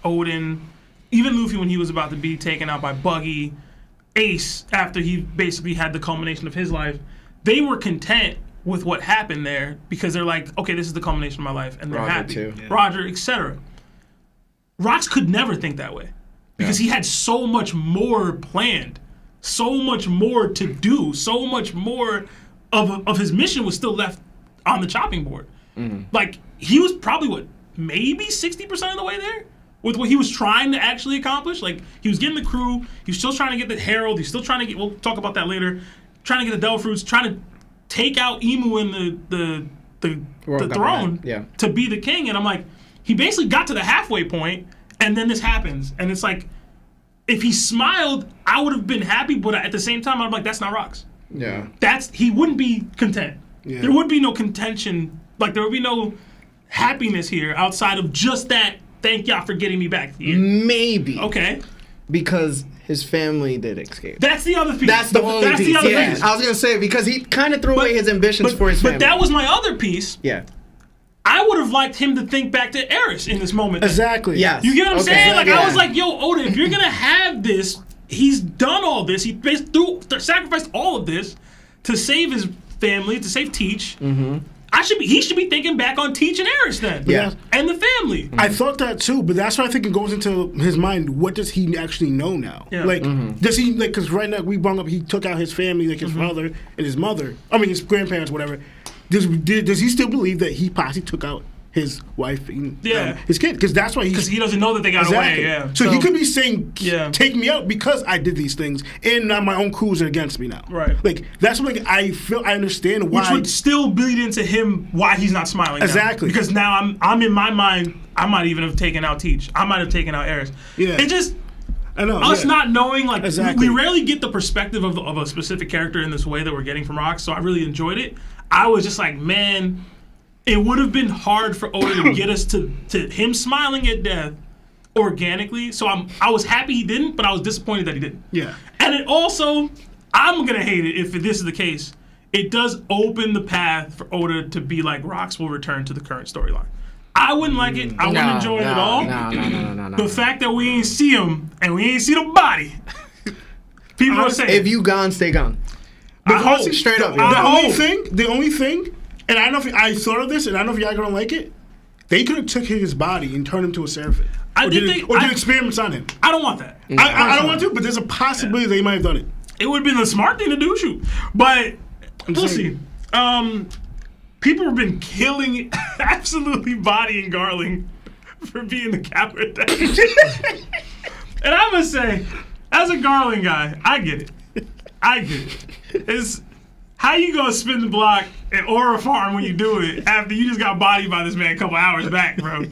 Odin, even Luffy when he was about to be taken out by Buggy, Ace after he basically had the culmination of his life, they were content with what happened there because they're like, okay, this is the culmination of my life, and they're Roger happy. too. Yeah. Roger, etc. Rox could never think that way because he had so much more planned, so much more to do, so much more of his mission was still left on the chopping board. Like, he was probably, maybe 60% of the way there with what he was trying to actually accomplish. Like, he was getting the crew, he was still trying to get the Herald, he's still trying to get, we'll talk about that later, trying to get the Devil Fruits, trying to take out Emu and the throne to be the king. And I'm like, he basically got to the halfway point, and then this happens. And it's like, if he smiled, I would have been happy, but at the same time, I'm like, that's not Rox. Yeah. He wouldn't be content. Yeah. There would be no contention. Like, there would be no happiness here outside of just that, thank y'all for getting me back here. Maybe. Okay. Because his family did escape. That's the other piece. That's the only piece. The other Yeah. piece. I was going to say, because he kind of threw away his ambitions for his family. But that was my other piece. Yeah. I would have liked him to think back to Eris in this moment. Exactly. Yes. You get what I'm saying? Like, Yeah. I was like, yo, Oda, if you're going to have this, he's done all this. He sacrificed all of this to save his family, to save Teach. Mm-hmm. He should be thinking back on Teach and Eris then. Yeah. And the family. I thought that too, but that's why I think it goes into his mind. What does he actually know now? Yeah. Like, does he, like, because right now we brought up, he took out his family, like his father and his mother. I mean, his grandparents, whatever. Does he still believe that he possibly took out his wife and his kid? Because that's why Because he doesn't know that they got away. Yeah. So he could be saying, Yeah. take me out because I did these things, and now my own crews are against me now. Right. Like, that's what, like, I understand why. Which would still bleed into him why he's not smiling now. Exactly. Because now I'm in my mind, I might even have taken out Teach. I might have taken out Eris. Yeah. It just, I know, us not knowing, like, Exactly. we rarely get the perspective of a specific character in this way that we're getting from Rox, so I really enjoyed it. I was just like, man, it would have been hard for Oda to get us to him smiling at death organically. So I was happy he didn't, but I was disappointed that he didn't. Yeah. And it also, I'm going to hate it if this is the case. It does open the path for Oda to be like, Rox will return to the current storyline. I wouldn't like it. I wouldn't enjoy it at all. No. The fact that we ain't see him and we ain't see the body. People are saying, If you gone, stay gone. I hope. Straight up. The only thing, and I don't know if I thought of this, and I don't know if y'all gonna like it. They could have took his body and turned him to a seraphim. Did experiments on him. I don't want that. I don't want to, but there's a possibility they might have done it. It would have been the smart thing to do, shoot. But we'll see. People have been killing, absolutely bodying Garling for being the capper of that. And I must say, as a Garling guy, I get it. It's how you gonna spin the block at Aura Farm when you do it after you just got bodied by this man a couple hours back, bro.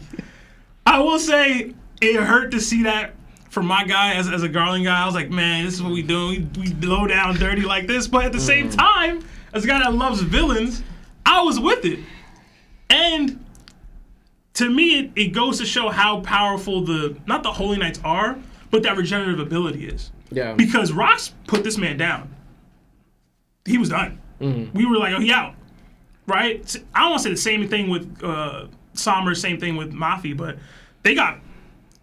I will say it hurt to see that from my guy as a Garling guy. I was like, man, this is what we do. We low down dirty like this. But at the same time, as a guy that loves villains, I was with it. And to me, it goes to show how powerful not the Holy Knights are, but that regenerative ability is. Yeah. Because Rox put this man down. He was done. We were like, oh, he out. Right? I don't want to say the same thing with Sommer, same thing with Mafi, but they got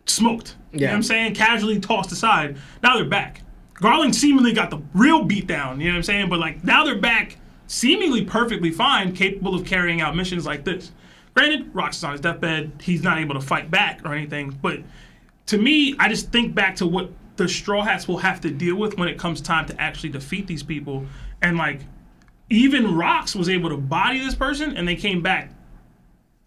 smoked. You know what I'm saying? Casually tossed aside. Now they're back. Garland seemingly got the real beat down, you know what I'm saying? But like now they're back seemingly perfectly fine, capable of carrying out missions like this. Granted, Rox is on his deathbed. He's not able to fight back or anything. But to me, I just think back to what the Straw Hats will have to deal with when it comes time to actually defeat these people. And like, even Rox was able to body this person and they came back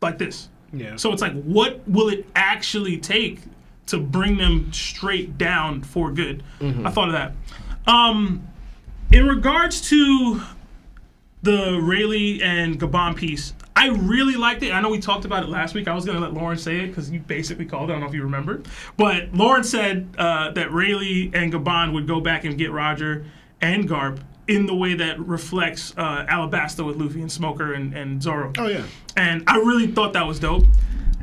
like this. Yeah. So it's like, what will it actually take to bring them straight down for good? I thought of that. In regards to the Rayleigh and Gabon piece, I really liked it. I know we talked about it last week. I was going to let Lauren say it because you basically called it. I don't know if you remember. But Lauren said that Rayleigh and Gabon would go back and get Roger and Garp in the way that reflects Alabasta with Luffy and Smoker and Zoro. Oh, yeah. And I really thought that was dope.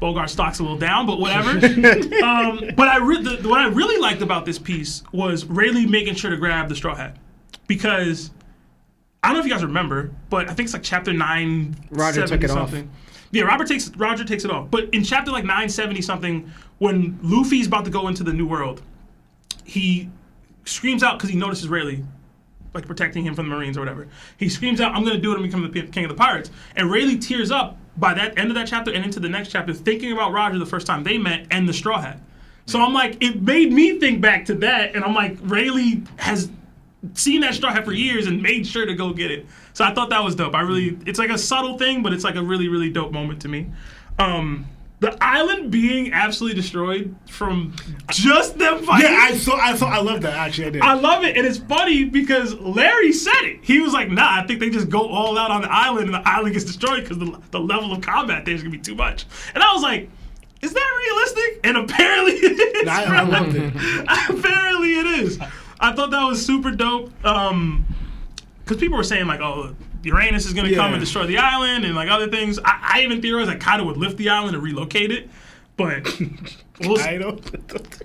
Bogart's stock's a little down, but whatever. But what I really liked about this piece was Rayleigh making sure to grab the Straw Hat. Because, I don't know if you guys remember, but I think it's like chapter 970 something. Yeah, Roger takes it off. But in chapter like 970 something, when Luffy's about to go into the New World, he screams out because he notices Rayleigh, like protecting him from the Marines or whatever. He screams out, "I'm going to do it and become the king of the pirates." And Rayleigh tears up by that end of that chapter and into the next chapter, thinking about Roger the first time they met and the Straw Hat. So I'm like, it made me think back to that, and I'm like, Rayleigh has seen that Straw Hat for years and made sure to go get it. So I thought that was dope. It's like a subtle thing, but it's like a really, really dope moment to me. The island being absolutely destroyed from just them fighting. Yeah, I love that, actually, I did. I love it, and it's funny because Larry said it. He was like, nah, I think they just go all out on the island, and the island gets destroyed because the level of combat there is going to be too much. And I was like, is that realistic? And apparently it is. I loved it. Apparently it is. I thought that was super dope. Because people were saying, like, oh, Uranus is going to come and destroy the island and, like, other things. I even theorized that Kaido would lift the island and relocate it. But we'll see.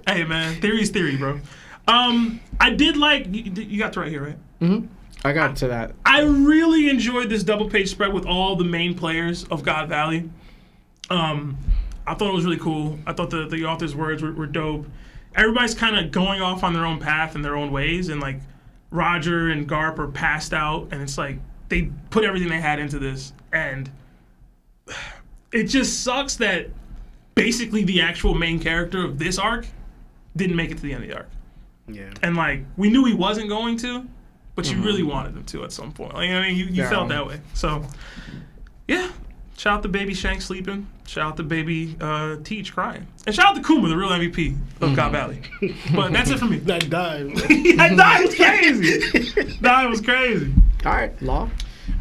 Hey, man, theory's theory, bro. I did like, you got to right here, right? Mm-hmm. I got to that. I really enjoyed this double-page spread with all the main players of God Valley. I thought it was really cool. I thought the author's words were dope. Everybody's kind of going off on their own path and their own ways, and, like, Roger and Garp are passed out, and it's like they put everything they had into this, and it just sucks that basically the actual main character of this arc didn't make it to the end of the arc. Yeah. And, like, we knew he wasn't going to, but you really wanted him to at some point. Like, I mean, you felt that way. So, yeah. Shout out to baby Shanks sleeping. Shout out to baby Teach crying. And shout out to Kuma, the real MVP of God Valley. But that's it for me. That dive. That dive was crazy. That was crazy. All right, Law.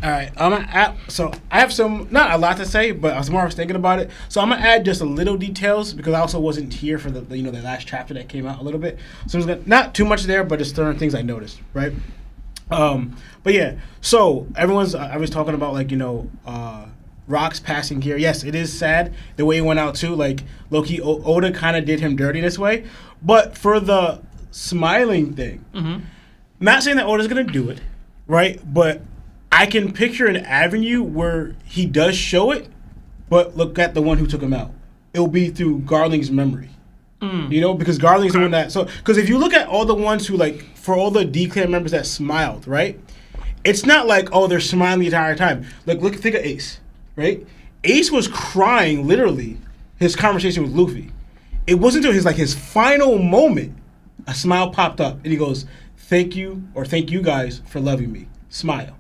All right, so I have not a lot to say, but I was thinking about it. So I'm gonna add just a little details because I also wasn't here for the last chapter that came out a little bit. So there's not too much there, but just certain things I noticed, right? But yeah, so I was talking about Rock's passing here. Yes, it is sad the way he went out too. Like low-key, Oda kind of did him dirty this way. But for the smiling thing, not saying that Oda's gonna do it, right? But I can picture an avenue where he does show it, but look at the one who took him out. It'll be through Garling's memory. Because Garling's the one that... Because if you look at all the ones who, like, for all the D-Clan members that smiled, right? It's not like, oh, they're smiling the entire time. Like, think of Ace, right? Ace was crying, literally, his conversation with Luffy. It wasn't until his final moment, a smile popped up, and he goes, thank you guys for loving me. Smile.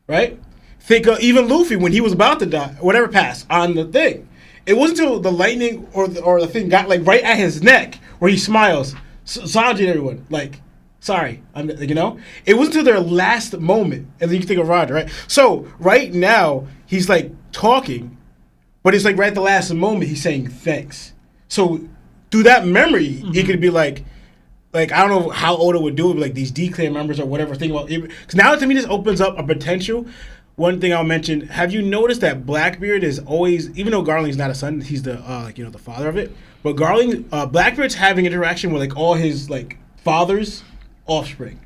Right? Think of even Luffy when he was about to die, whatever passed on the thing. It wasn't until the lightning or the thing got like right at his neck where he smiles. Sanji and everyone like, sorry, It wasn't until their last moment, and then you think of Roger, right? So right now he's like talking, but it's like right at the last moment he's saying thanks. So through that memory, it could be like I don't know how Oda would do it, but like these D-Clan members or whatever. Think about it. Because now to me this opens up a potential. One thing I'll mention: have you noticed that Blackbeard is always, even though Garling's not a son, he's the the father of it. But Blackbeard's having interaction with like all his like father's offspring,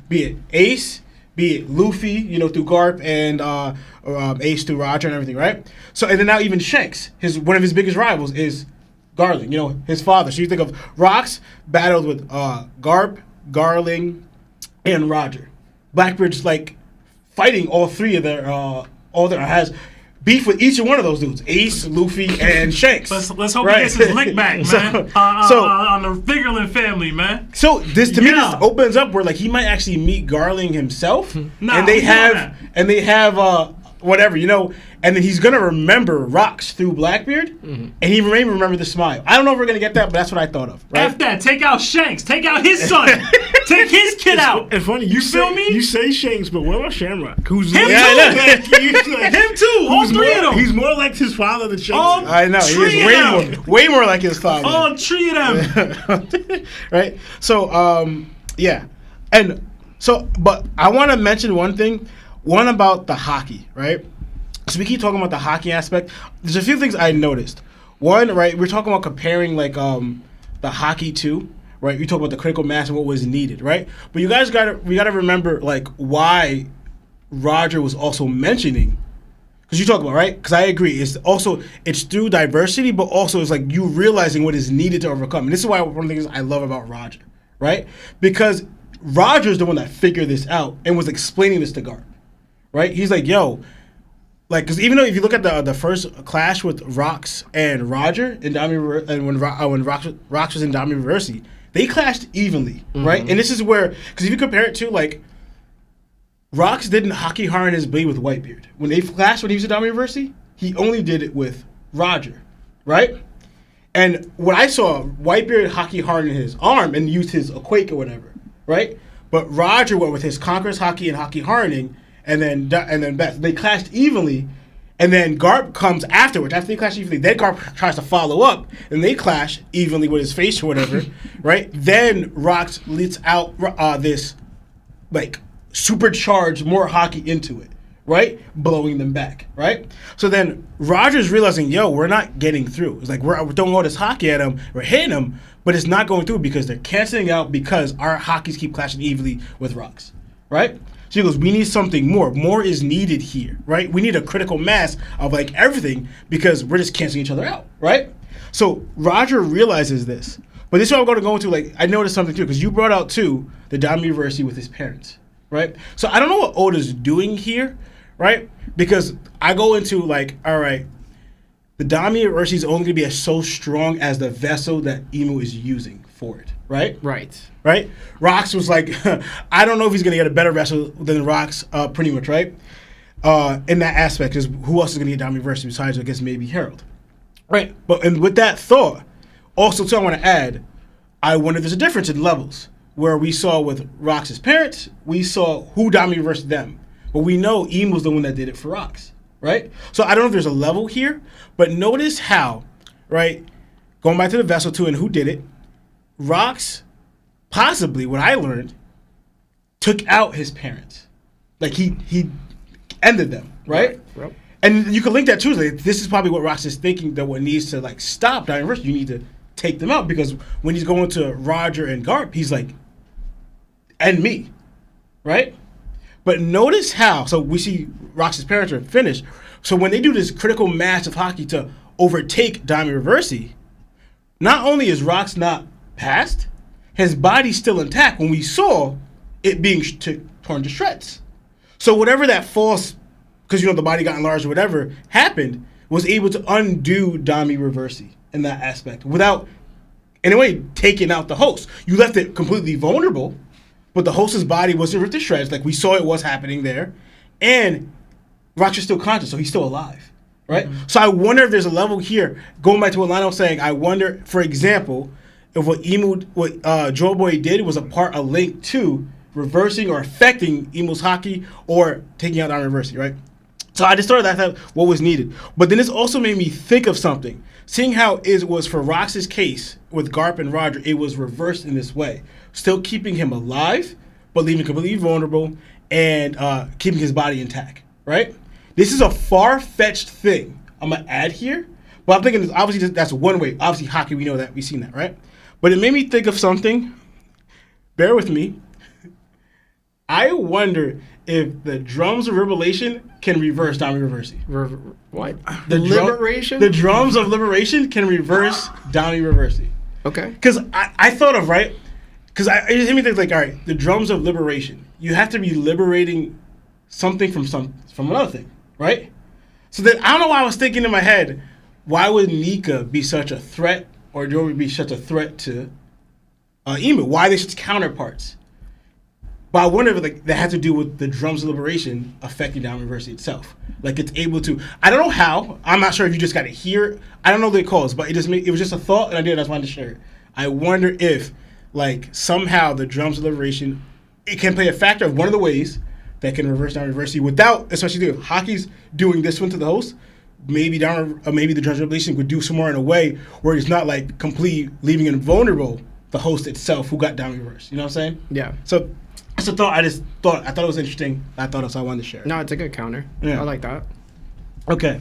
be it Ace, be it Luffy, through Garp and Ace through Roger and everything, right? So and then now even Shanks, one of his biggest rivals is Garling, his father. So you think of Rocks battled with Garp, Garling, and Roger. Blackbeard's like fighting all three of their has beef with each one of those dudes: Ace, Luffy, and Shanks. Let's hope he gets his lick back, man. On the Vigorland family, man. So this to me this opens up where like he might actually meet Garling himself, and they have whatever, and then he's gonna remember Rocks through Blackbeard, and he may remember the smile. I don't know if we're gonna get that, but that's what I thought of. Right? F that. Take out Shanks. Take out his son. Take his kid out. It's funny. You feel me? You say Shanks, but what about Shamrock? Who's him too? Him too. All three of them. He's more like his father than Shanks. I know. He is way more like his father. All three of them. Right. So yeah, and So, but I want to mention one thing. One about the hockey, right? So we keep talking about the hockey aspect. There's a few things I noticed. One, right, we're talking about comparing like the hockey to, right? We talk about the critical mass and what was needed, right? But you guys we gotta remember like why Roger was also mentioning, because you talk about, right? Because I agree, it's through diversity, but also it's like you realizing what is needed to overcome. And this is why one of the things I love about Roger, right? Because Roger's the one that figured this out and was explaining this to Garp, right? He's like, yo, like, because even though if you look at the first clash with Rox and Roger in and when Rox was in Dami Reversi, they clashed evenly, right? And this is where, because if you compare it to like, Rox didn't hockey harden his blade with Whitebeard. When they clashed when he was in Dami Reversi, he only did it with Roger, right? And when I saw Whitebeard hockey harden his arm and used his Quake or whatever, right? But Roger went with his Conqueror's hockey and hockey hardening, and then Beth. They clashed evenly, and then Garp comes afterwards. After they clash evenly, then Garp tries to follow up, and they clash evenly with his face or whatever, right? Then Rox lets out this, like, supercharged more hockey into it, right? Blowing them back, right? So then Roger's realizing, yo, we're not getting through. It's like we're throwing all this hockey at him, we're hitting him, but it's not going through because they're canceling out because our hockeys keep clashing evenly with Rox, right? So he goes, we need something more. More is needed here, right? We need a critical mass of like everything because we're just canceling each other out, right? So Roger realizes this. But this is what I'm going to go into. Like, I noticed something too, because you brought out too the Dami Reversi with his parents, right? So I don't know what Oda's doing here, right? Because I go into like, all right, the Dami Reversi is only going to be so strong as the vessel that Emu is using for it, right? Right? Rox was like, I don't know if he's going to get a better vessel than Rox, pretty much, right? In that aspect, because who else is going to get Dami Reversi besides, I guess, maybe Harold, right? But and with that thought, also too, I want to add, I wonder if there's a difference in levels, where we saw with Rox's parents, we saw who Dami Reversed them. But we know Emu was the one that did it for Rox, right? So I don't know if there's a level here, but notice how, right, going back to the vessel too and who did it, Rox, possibly, what I learned, took out his parents. Like, he ended them, right? Right. And you can link that too. Like, this is probably what Rox is thinking, that what needs to, like, stop Dami Reverse, you need to take them out, because when he's going to Roger and Garp, he's like, and me, right? But notice how, so we see Rox's parents are finished. So when they do this critical mass of hockey to overtake Dami Reversi, not only is Rox not passed, his body's still intact when we saw it being torn to shreds. So whatever that false, because the body got enlarged or whatever happened, was able to undo Dami Reversi in that aspect without, in a way, taking out the host. You left it completely vulnerable, but the host's body wasn't ripped to shreds, like we saw it was happening there, and Rox is still conscious, so he's still alive, right? Mm-hmm. So I wonder if there's a level here, going back to what Lionel was saying, I wonder, for example, if what Joe Boy did was a link to reversing or affecting Emu's hockey or taking out Dami Reversi, right? So I just thought that what was needed. But then this also made me think of something. Seeing how it was for Rox's case with Garp and Roger, it was reversed in this way. Still keeping him alive, but leaving him completely vulnerable and keeping his body intact, right? This is a far-fetched thing I'm going to add here. But I'm thinking, obviously, that's one way. Obviously, hockey, we know that. We've seen that, right? But it made me think of something. Bear with me. I wonder if the drums of Revelation can reverse Dami Reversi. What? Liberation? The drums of Liberation can reverse Dami Reversi. Okay. Because I thought of, right? Because it just made me think, like, all right, the drums of Liberation. You have to be liberating something from another thing, right? So then, I don't know why I was thinking in my head, why would Nika be such a threat, or Joey be such a threat to Emu? Why are they such counterparts? But I wonder if that had to do with the drums of Liberation affecting Dami Reversi itself. Like, it's able to, I don't know how, I'm not sure if you just got to hear, I don't know the cause, but it was just a thought, and I just wanted to share it. I wonder if, like, somehow the drums of Liberation, it can play a factor of one of the ways that can reverse Dami Reversi without, especially if hockey's doing this one to the host, maybe the drums of Liberation would do some more in a way where it's not, like, completely leaving invulnerable the host itself who got Dami Reverse. You know what I'm saying? Yeah. So That's a thought. I thought it was interesting. I thought so. I wanted to share it. No, it's a good counter. Yeah. I like that. Okay.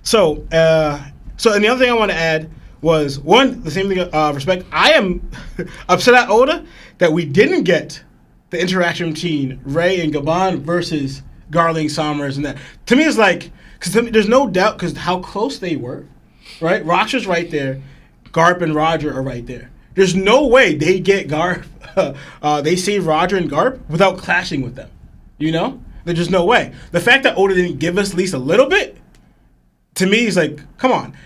So, and the other thing I want to add was, one, the same thing, respect. I am upset at Oda that we didn't get the interaction between Ray and Gabon versus Garling, Sommers, and that. To me, it's like, because there's no doubt, because how close they were, right? Roxa's right there. Garp and Roger are right there. There's no way they get Garp, they save Roger and Garp without clashing with them. You know? There's just no way. The fact that Oda didn't give us at least a little bit, to me, is like, come on.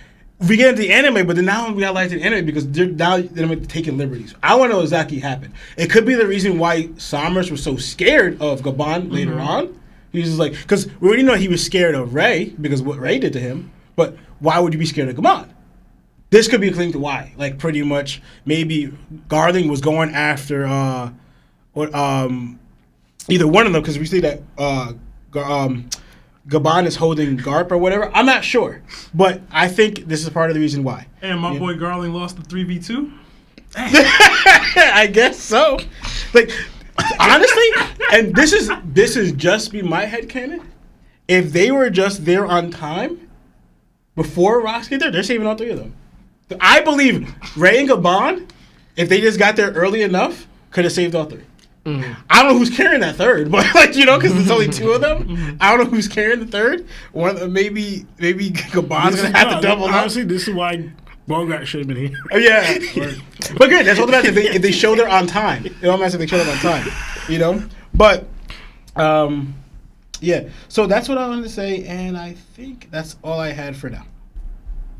We get into the anime, but then now we realize the anime because they're taking liberties. I want to know exactly what happened. It could be the reason why Sommers was so scared of Gabon later on. He was just like, because we already know he was scared of Ray because of what Ray did to him, but why would you be scared of Gabon? This could be a thing to why. Like, pretty much, maybe Garling was going after either one of them, because we see that Gabon is holding Garp or whatever. I'm not sure, but I think this is part of the reason why. And my boy Garling lost the 3v2. I guess so. Like, honestly, and this is just be my headcanon. If they were just there on time before Rocks get there, they're saving all three of them. I believe Ray and Gabon, if they just got there early enough, could have saved all three. I don't know who's carrying that third, but like, you know, because there's only two of them. I don't know who's carrying the third. Maybe Gabon's gonna have to double up. Honestly, this is why Bogart should have been here. Yeah, but good. That's what the matter. If they show there on time, it don't matter if they show there on time. You know, but yeah. So that's what I wanted to say, and I think that's all I had for now.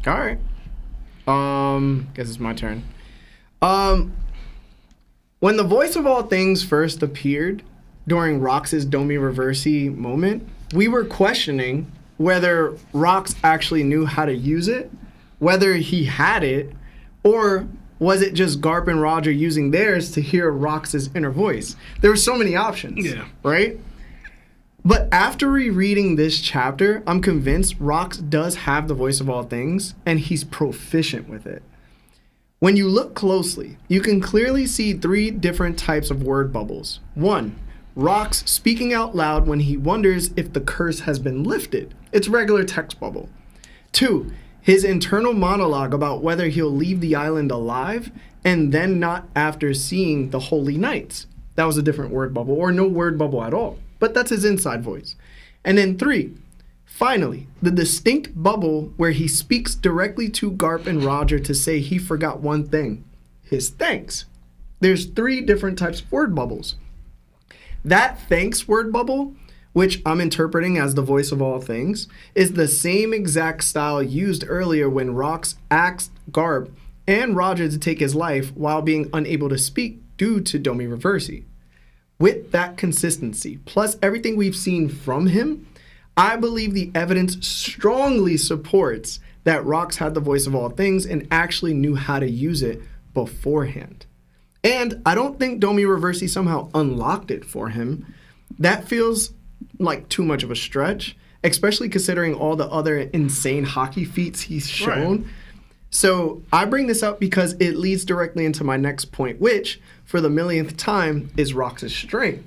All right. Guess it's my turn. When the voice of all things first appeared during Rox's Domi Reversi moment, we were questioning whether Rox actually knew how to use it, whether he had it, or was it just Garp and Roger using theirs to hear Rox's inner voice? There were so many options, right? But after rereading this chapter, I'm convinced Rox does have the voice of all things, and he's proficient with it. When you look closely, you can clearly see three different types of word bubbles. 1, Rox speaking out loud when he wonders if the curse has been lifted. It's regular text bubble. 2, his internal monologue about whether he'll leave the island alive and then not after seeing the Holy Knights. That was a different word bubble, or no word bubble at all. But that's his inside voice. And then 3, finally, the distinct bubble where he speaks directly to Garp and Roger to say he forgot one thing, his thanks. There's 3 different types of word bubbles. That thanks word bubble, which I'm interpreting as the voice of all things, is the same exact style used earlier when Rox asked Garp and Roger to take his life while being unable to speak due to Domi Reversi. With that consistency, plus everything we've seen from him, I believe the evidence strongly supports that Rox had the voice of all things and actually knew how to use it beforehand. And I don't think Domi Reversi somehow unlocked it for him. That feels like too much of a stretch, especially considering all the other insane hockey feats he's shown. Right. So I bring this up because it leads directly into my next point, which, for the millionth time, is Rox's strength.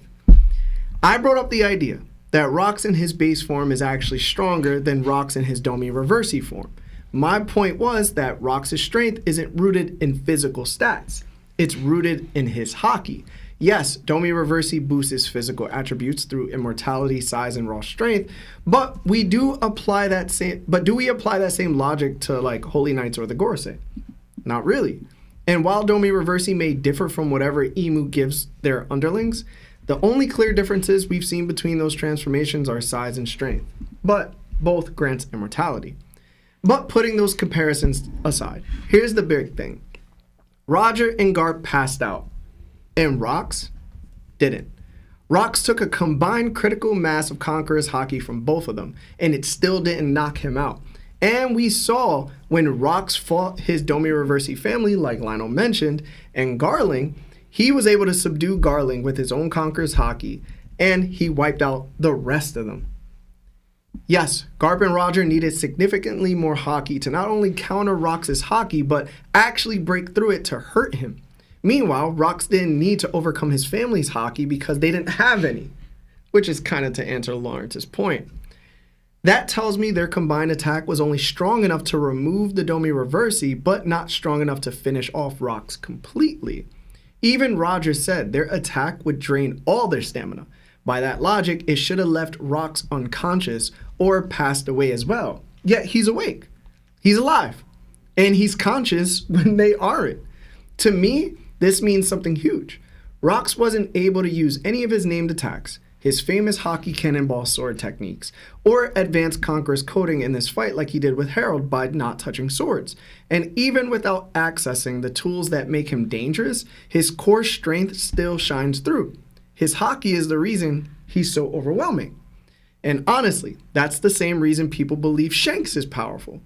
I brought up the idea that Rox in his base form is actually stronger than Rox in his Domi Reversi form. My point was that Rox's strength isn't rooted in physical stats. It's rooted in his hockey. Yes, Domi Reversi boosts his physical attributes through immortality, size, and raw strength, but do we apply that same logic to like Holy Knights or the Gorosei? Not really. And while Domi Reversi may differ from whatever Imu gives their underlings, the only clear differences we've seen between those transformations are size and strength, but both grants immortality. But putting those comparisons aside, here's the big thing. Roger and Garp passed out, and Rox didn't. Rox took a combined critical mass of Conqueror's Haki from both of them, and it still didn't knock him out. And we saw when Rox fought his Domi Reversi family, like Lionel mentioned, and Garling, he was able to subdue Garling with his own Conqueror's Haki, and he wiped out the rest of them. Yes, Garp and Roger needed significantly more Haki to not only counter Rox's Haki, but actually break through it to hurt him. Meanwhile, Rox didn't need to overcome his family's haki because they didn't have any, which is kind of to answer Lawrence's point. That tells me their combined attack was only strong enough to remove the Domi Reversi, but not strong enough to finish off Rox completely. Even Roger said their attack would drain all their stamina. By that logic, it should have left Rox unconscious or passed away as well. Yet he's awake. He's alive. And he's conscious when they aren't. To me, this means something huge. Rox wasn't able to use any of his named attacks, his famous Haki Cannonball sword techniques, or advanced Conqueror's coding in this fight like he did with Harold by not touching swords. And even without accessing the tools that make him dangerous, his core strength still shines through. His Haki is the reason he's so overwhelming. And honestly, that's the same reason people believe Shanks is powerful.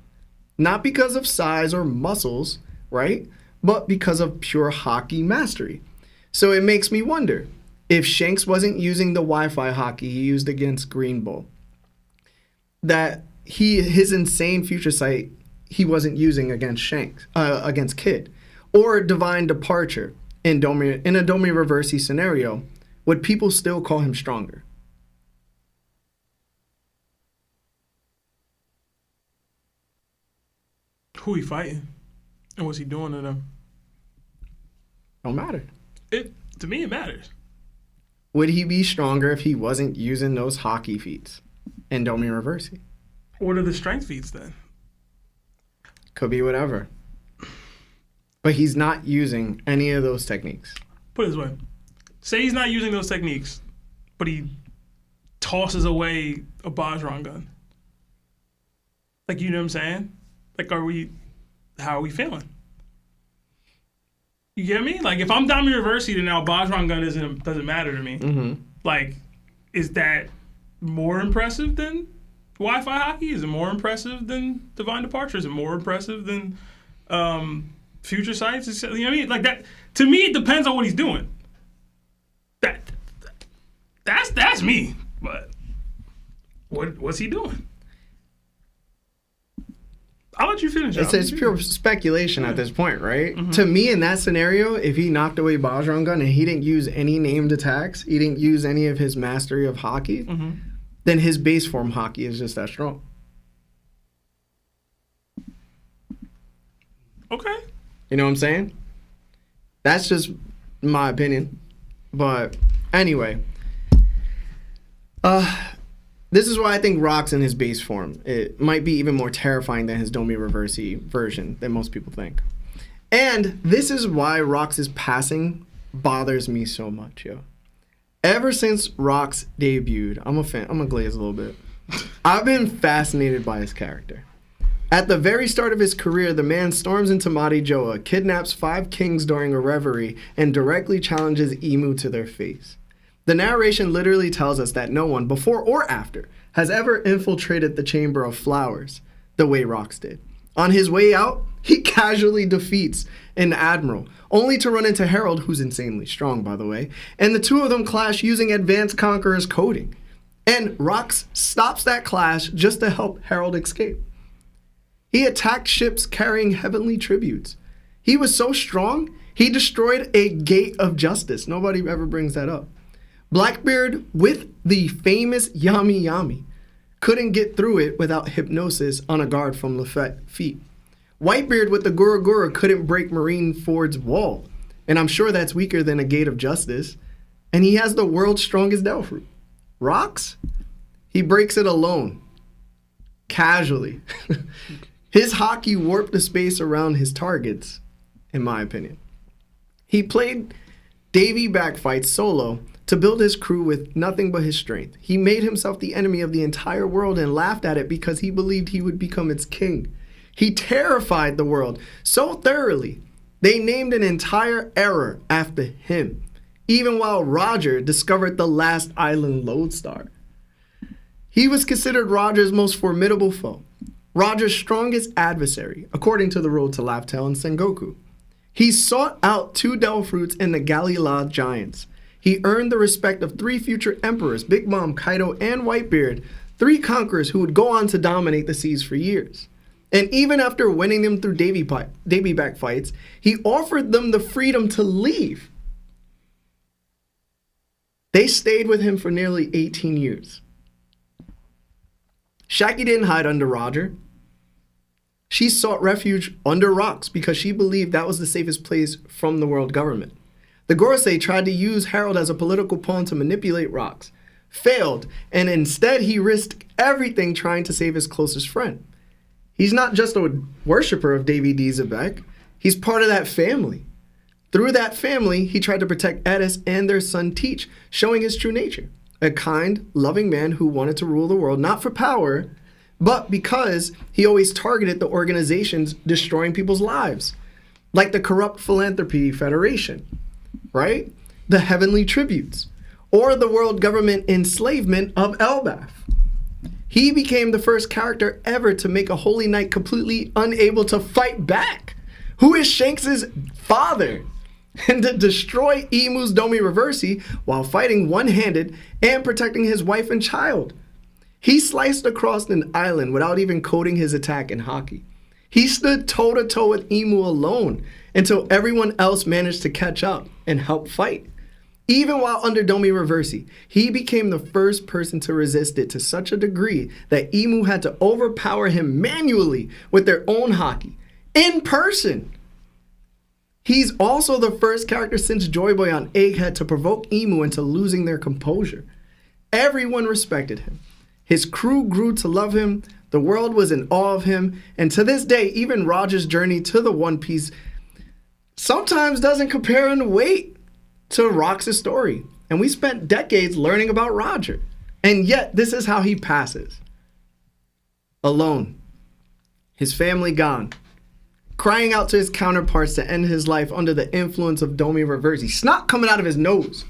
Not because of size or muscles, right? But because of pure Haki mastery. So it makes me wonder, if Shanks wasn't using the Wi-Fi Haki he used against Green Bull, that his insane future sight he wasn't using against Shanks, against Kid, or Divine Departure in a Domi Reversi scenario, would people still call him stronger? Who he fighting? And what's he doing to them? Don't matter. To me, it matters. Would he be stronger if he wasn't using those Haki feats in Domi Reversi? What are the strength feats then? Could be whatever. But he's not using any of those techniques. Put it this way. Say he's not using those techniques, but he tosses away a Bajran gun. Like, you know what I'm saying? Like, how are we feeling? You get me? Like, if I'm Domi Reversi, then now Bajran gun doesn't matter to me. Mm-hmm. Like, is that more impressive than Wi-Fi Haki? Is it more impressive than Divine Departure? Is it more impressive than Future Sights? You know what I mean? Like, that, to me, it depends on what he's doing. That's me. But what's he doing? I'll let you finish. It's pure speculation at this point, right? Mm-hmm. To me, in that scenario, if he knocked away Bajran gun and he didn't use any named attacks, he didn't use any of his mastery of Haki, then his base form Haki is just that strong. Okay. You know what I'm saying? That's just my opinion. But anyway, this is why I think Rox in his base form, it might be even more terrifying than his Domi Reversi version than most people think. And this is why Rox's passing bothers me so much, yo. Ever since Rox debuted, I'm gonna glaze a little bit. I've been fascinated by his character. At the very start of his career, the man storms into Mari Joa, kidnaps 5 kings during a reverie, and directly challenges Emu to their face. The narration literally tells us that no one, before or after, has ever infiltrated the Chamber of Flowers the way Rox did. On his way out, he casually defeats an admiral, only to run into Harold, who's insanely strong, by the way, and the two of them clash using Advanced Conqueror's coding. And Rox stops that clash just to help Harold escape. He attacked ships carrying heavenly tributes. He was so strong, he destroyed a gate of justice. Nobody ever brings that up. Blackbeard, with the famous Yami Yami, couldn't get through it without hypnosis on a guard from Lafette feet. Whitebeard with the Gura Gura couldn't break Marineford's wall, and I'm sure that's weaker than a gate of justice. And he has the world's strongest Delphoot. Rox, he breaks it alone, casually. His Haki warped the space around his targets, in my opinion. He played Davy backfights solo to build his crew with nothing but his strength. He made himself the enemy of the entire world and laughed at it because he believed he would become its king. He terrified the world so thoroughly, they named an entire era after him, even while Roger discovered the last island lodestar. He was considered Roger's most formidable foe, Roger's strongest adversary, according to the Road to Laugh-Tale and Sengoku. He sought out 2 Delphroots and the Galila giants. He earned the respect of 3 future emperors, Big Mom, Kaido, and Whitebeard, 3 conquerors who would go on to dominate the seas for years. And even after winning them through Davy back fights, he offered them the freedom to leave. They stayed with him for nearly 18 years. Shaggy didn't hide under Roger. She sought refuge under rocks because she believed that was the safest place from the world government. The Gorosei tried to use Harold as a political pawn to manipulate rocks, failed, and instead he risked everything trying to save his closest friend. He's not just a worshiper of Davy D. Zebek, he's part of that family. Through that family, he tried to protect Edis and their son Teach, showing his true nature. A kind, loving man who wanted to rule the world, not for power, but because he always targeted the organizations destroying people's lives, like the Corrupt Philanthropy Federation, right? The Heavenly Tributes, or the world government enslavement of Elbaf. He became the first character ever to make a Holy Knight completely unable to fight back, who is Shanks' father, and to destroy Emu's Domi Reversi while fighting one-handed and protecting his wife and child. He sliced across an island without even coding his attack in hockey. He stood toe-to-toe with Emu alone until everyone else managed to catch up and help fight. Even while under Domi Reversi, he became the first person to resist it to such a degree that Emu had to overpower him manually with their own hockey, in person. He's also the first character since Joy Boy on Egghead to provoke Emu into losing their composure. Everyone respected him. His crew grew to love him, the world was in awe of him, and to this day, even Roger's journey to the One Piece sometimes doesn't compare in weight to Rox's story. And we spent decades learning about Roger. And yet, this is how he passes. Alone. His family gone. Crying out to his counterparts to end his life under the influence of Domi Reversi. Snot coming out of his nose.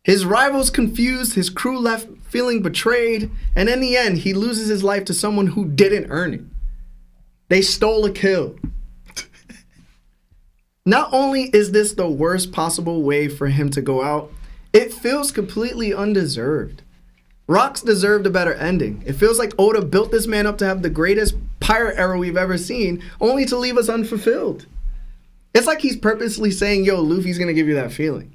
His rivals confused, his crew left feeling betrayed, and in the end, he loses his life to someone who didn't earn it. They stole a kill. Not only is this the worst possible way for him to go out, it feels completely undeserved. Rox deserved a better ending. It feels like Oda built this man up to have the greatest pirate era we've ever seen, only to leave us unfulfilled. It's like he's purposely saying, yo, Luffy's gonna give you that feeling.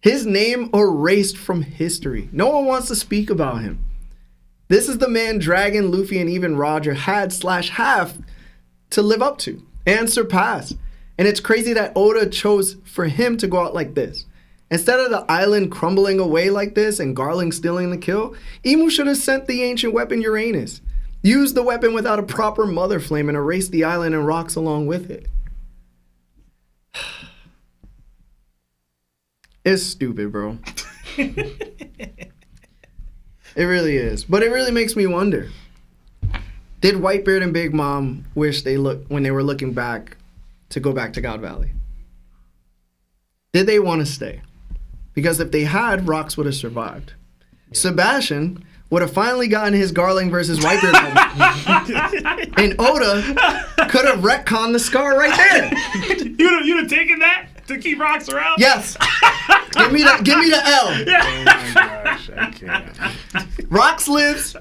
His name erased from history. No one wants to speak about him. This is the man Dragon, Luffy, and even Roger had/have to live up to and surpass. And it's crazy that Oda chose for him to go out like this. Instead of the island crumbling away like this and Garling stealing the kill, Emu should have sent the ancient weapon Uranus, used the weapon without a proper mother flame, and erased the island and rocks along with it. It's stupid, bro. It really is. But it really makes me wonder. Did Whitebeard and Big Mom wish when they were looking back to go back to God Valley? Did they want to stay? Because if they had, Rox would have survived. Yeah. Sebastian would have finally gotten his Garling versus Whitebeard moment. And Oda could have retconned the scar right there. You'd have taken that to keep Rox around? Yes. Give me the L. Yeah. Oh my gosh, I can't. Rox lives,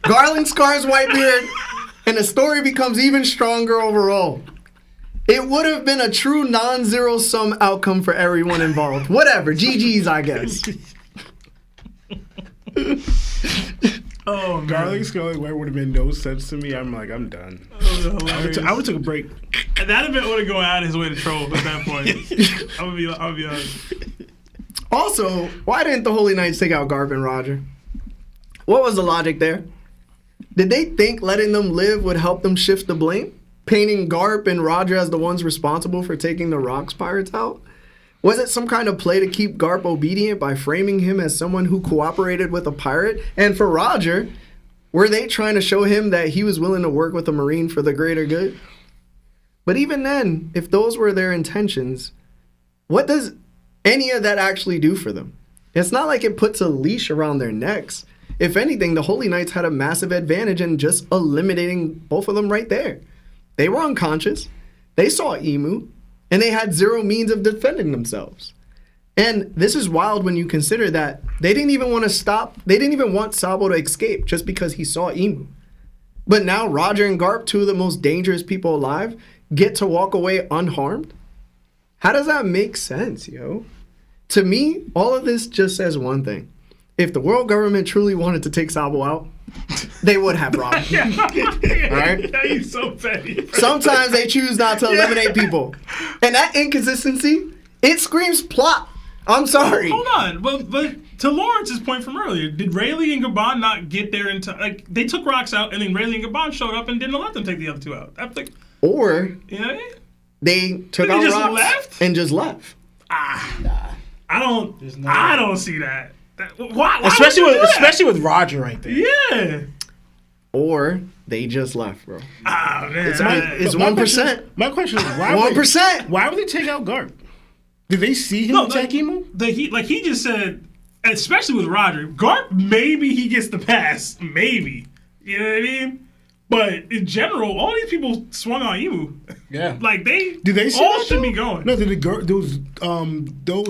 Garling scars Whitebeard, and the story becomes even stronger overall. It would have been a true non-zero sum outcome for everyone involved. Whatever, GG's, I guess. Oh, man. Garling Scully where would have been no sense to me. I'm like, I'm done. I would took a break. And that'd have been Oda going out of his way to troll at that point. I'm gonna be honest. Also, why didn't the Holy Knights take out Garp and Roger? What was the logic there? Did they think letting them live would help them shift the blame? Painting Garp and Roger as the ones responsible for taking the Rocks pirates out? Was it some kind of play to keep Garp obedient by framing him as someone who cooperated with a pirate? And for Roger, were they trying to show him that he was willing to work with a Marine for the greater good? But even then, if those were their intentions, what does any of that actually do for them? It's not like it puts a leash around their necks. If anything, the Holy Knights had a massive advantage in just eliminating both of them right there. They were unconscious, they saw Emu, and they had zero means of defending themselves. And this is wild when you consider that they didn't even want Sabo to escape just because he saw Emu. But now Roger and Garp, two of the most dangerous people alive, get to walk away unharmed? How does that make sense, yo? To me, all of this just says one thing. If the world government truly wanted to take Sabo out, they would have Rob. All right? He's so petty. Bro. Sometimes they choose not to eliminate people. And that inconsistency, it screams plot. I'm sorry. Hold on. But to Lawrence's point from earlier, did Rayleigh and Gabon not get there in time? Like, they took Rocks out, and then Rayleigh and Gabon showed up and didn't let them take the other two out. I'm like, Or you know, they took out just Rocks left? and just left. I don't see that. Why especially with Roger right there. Yeah. Or they just left, bro. Ah, man. It's 1%. My question is, why 1%. Why would they take out Garp? Did they see him attack Emo? He just said, especially with Roger, Garp, maybe he gets the pass. Maybe. You know what I mean? But in general, all these people swung on Emu. Yeah. Like, Did they see all that, should though? be going. No, those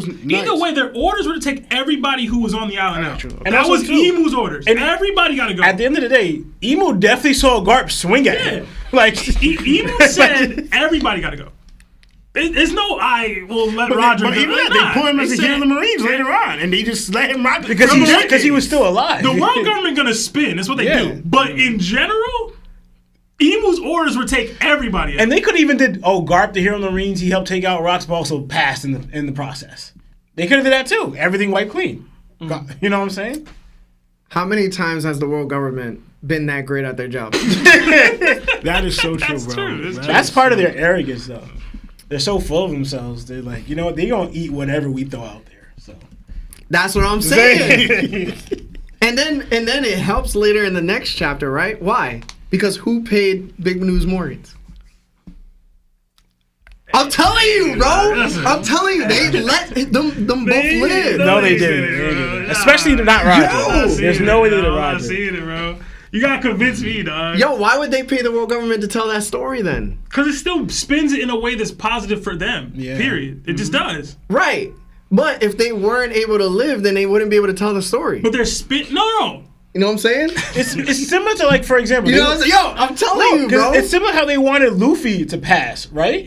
Either way, their orders were to take everybody who was on the island out. True. And that was Emu's orders. And everybody got to go. At the end of the day, Emu definitely saw Garp swing at him. Like, Emu said everybody got to go. It's no I will let Roger go. They put him as a hero of the Marines later on, and they just let him rock because he was still alive. The world government gonna spin. That's what they do. But in general, Emu's orders were take everybody out. And they could even did Garp, the hero of the Marines, he helped take out Rocks, but also passed in the process. They could have did that too. Everything wiped clean. You know what I'm saying? How many times has the world government been that great at their job? That is so true, bro. True. That's part of their arrogance, though. They're so full of themselves. They're like, you know what? They're going to eat whatever we throw out there. So that's what I'm saying. and then it helps later in the next chapter, right? Why? Because who paid Big News Morgans? I'm telling you, bro. I'm telling you, they let them both live. No, they didn't. Especially not Roger. There's no way they did Roger. I'm not seeing it, bro. You gotta convince me, dog. Yo, why would they pay the world government to tell that story then? Because it still spins it in a way that's positive for them. Yeah. Period. It just does. Right. But if they weren't able to live, then they wouldn't be able to tell the story. But they're No. You know what I'm saying? It's similar to, like, for example. You know what I'm saying? Yo, I'm telling you, bro. It's similar how they wanted Luffy to pass, right?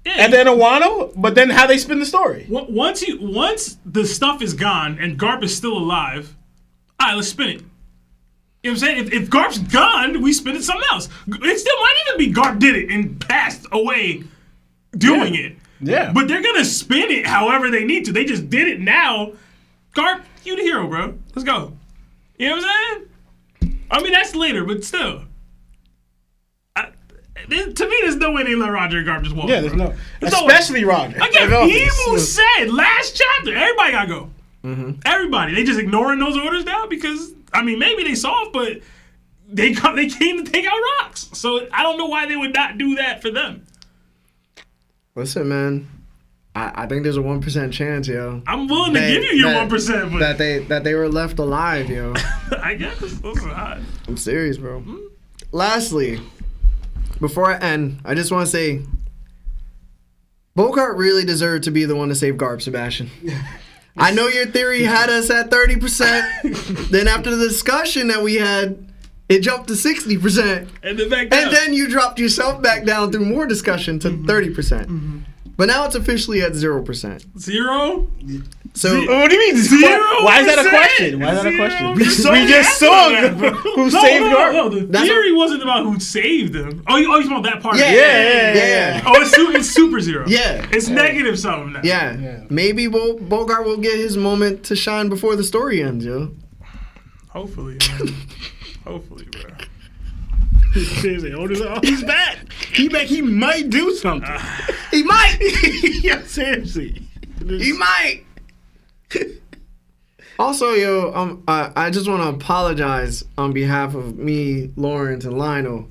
Yeah. And then Wano, but then how they spin the story. Once the stuff is gone and Garp is still alive, all right, let's spin it. You know what I'm saying? If Garp's gone, we spin it something else. It still might even be Garp did it and passed away doing it. Yeah. But they're going to spin it however they need to. They just did it now. Garp, you the hero, bro. Let's go. You know what I'm saying? I mean, that's later, but still. To me, there's no way they let Roger and Garp just walk. Yeah, there's no. Especially Roger. Again, Emu said last chapter, everybody got to go. Mm-hmm. Everybody. They just ignoring those orders now because, I mean, maybe they saw it, but they came to take out Rocks. So I don't know why they would not do that for them. Listen, man. I think there's a 1% chance, yo. I'm willing to give you your 1%, but that they were left alive, yo. I guess those are hot. I'm serious, bro. Mm-hmm. Lastly, before I end, I just want to say, Bogart really deserved to be the one to save Garp, Sebastian. I know your theory had us at 30%. Then after the discussion that we had, it jumped to 60%. And then back down. And then you dropped yourself back down through more discussion to 30%. Mm-hmm. But now it's officially at 0%. Zero? So what do you mean 0%? Why is that a question? Why is that a question? We just saw who saved Garp. No, the theory wasn't about who saved them. Oh, you talking about that part? Yeah. Oh, it's super zero. Yeah. It's negative something now. Yeah. Maybe Bogart will get his moment to shine before the story ends, yo. Hopefully, man. Hopefully, bro. He's back. He might do something. He might. Yeah, seriously. He might. Also, yo, I just want to apologize on behalf of me, Lawrence, and Lionel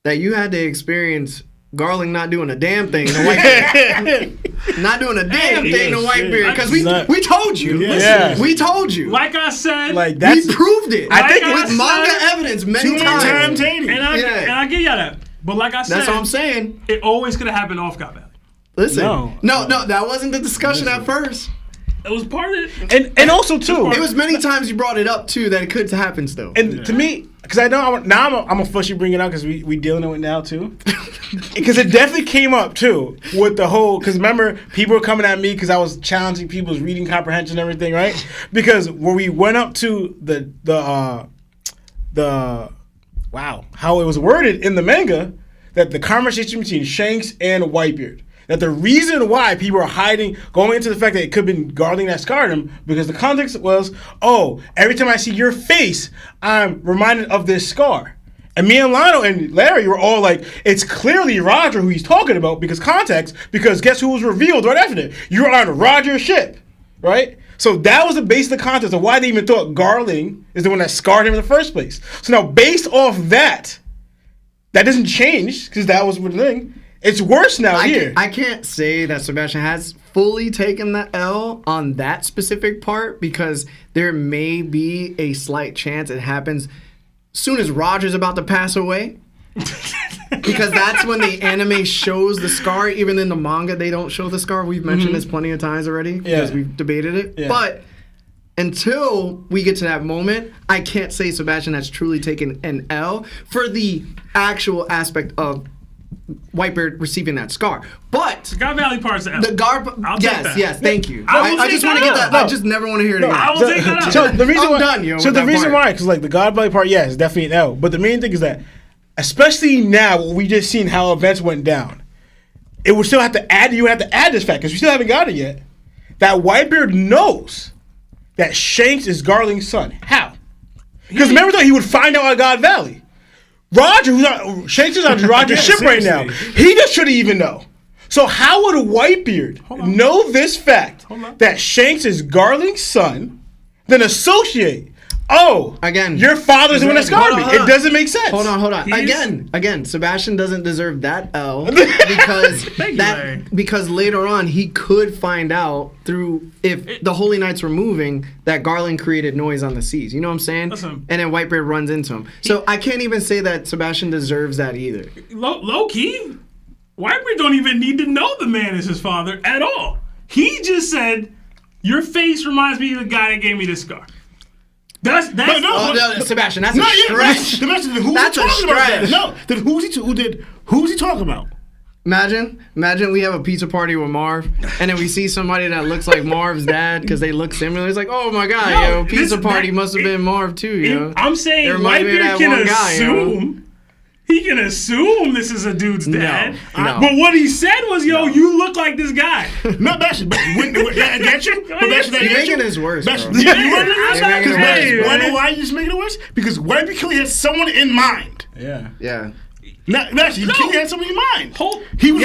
that you had to experience Garling not doing a damn thing in a white beard. Not doing a damn thing in a white beard. Because we told you. Yeah. We told you. Like I said. Like that's, we proved it. I think with manga evidence many times. And I give y'all that. But like I said. That's what I'm saying. It always could have happened off God Valley. Listen. No, that wasn't the discussion at first. It was part of it. And also too, It was many times you brought it up too that it could happen still. and to me, because I know I'm a fussy bring it out because we dealing with it now too. Because it definitely came up too with the whole. Because remember, people were coming at me because I was challenging people's reading comprehension and everything, right? Because when we went up to the how it was worded in the manga, that the conversation between Shanks and Whitebeard. That the reason why people are hiding, going into the fact that it could have been Garling that scarred him, because the context was, every time I see your face, I'm reminded of this scar. And me and Lionel and Larry were all like, it's clearly Roger who he's talking about because guess who was revealed right after that? You're on Roger's ship, right? So that was the base of the context of why they even thought Garling is the one that scarred him in the first place. So now, based off that doesn't change because that was the thing. It's worse now here. I can't say that Sebastian has fully taken the L on that specific part because there may be a slight chance it happens soon as Roger's about to pass away. Because that's when the anime shows the scar. Even in the manga, they don't show the scar. We've mentioned this plenty of times already because we've debated it. Yeah. But until we get to that moment, I can't say Sebastian has truly taken an L for the actual aspect of Whitebeard receiving that scar. But the God Valley part's the L. The Gar. I'll take that. Yes, thank you. I just want to get that. I just never want to hear it again. I will take that out. So the reason I'm why, done, yo. So the reason why, because like the God Valley part, it's definitely an L. But the main thing is that, especially now, when we just seen how events went down, it would still have to add. You would have to add this fact because we still haven't got it yet. That Whitebeard knows that Shanks is Garling's son. How? Because remember though, he would find out at God Valley. Roger, Shanks is on Roger's ship right now. He just shouldn't even know. So how would Whitebeard know this fact that Shanks is Garling's son, then associate? Again, your father's the one that scarred me. It doesn't make sense. Hold on. Again, Sebastian doesn't deserve that L because later on he could find out through if the Holy Knights were moving that Garling created noise on the seas. You know what I'm saying? Listen, and then Whitebeard runs into him. So I can't even say that Sebastian deserves that either. Low key, Whitebeard don't even need to know the man is his father at all. He just said, "Your face reminds me of the guy that gave me this scar." That's Sebastian, that's a stretch. Sebastian, that's a stretch. No, then who's he talking about? Imagine we have a pizza party with Marv, and then we see somebody that looks like Marv's dad because they look similar. It's like, oh my god, pizza party must have been Marv too, yo. I'm saying Whitebeard can assume. He can assume this is a dude's dad. No. But what he said was, you look like this guy. No, that's get you. But you're making this worse, bro. You know why you're just making it worse? Because Whitebeard clearly has someone in mind. Yeah. He clearly had someone in mind. He's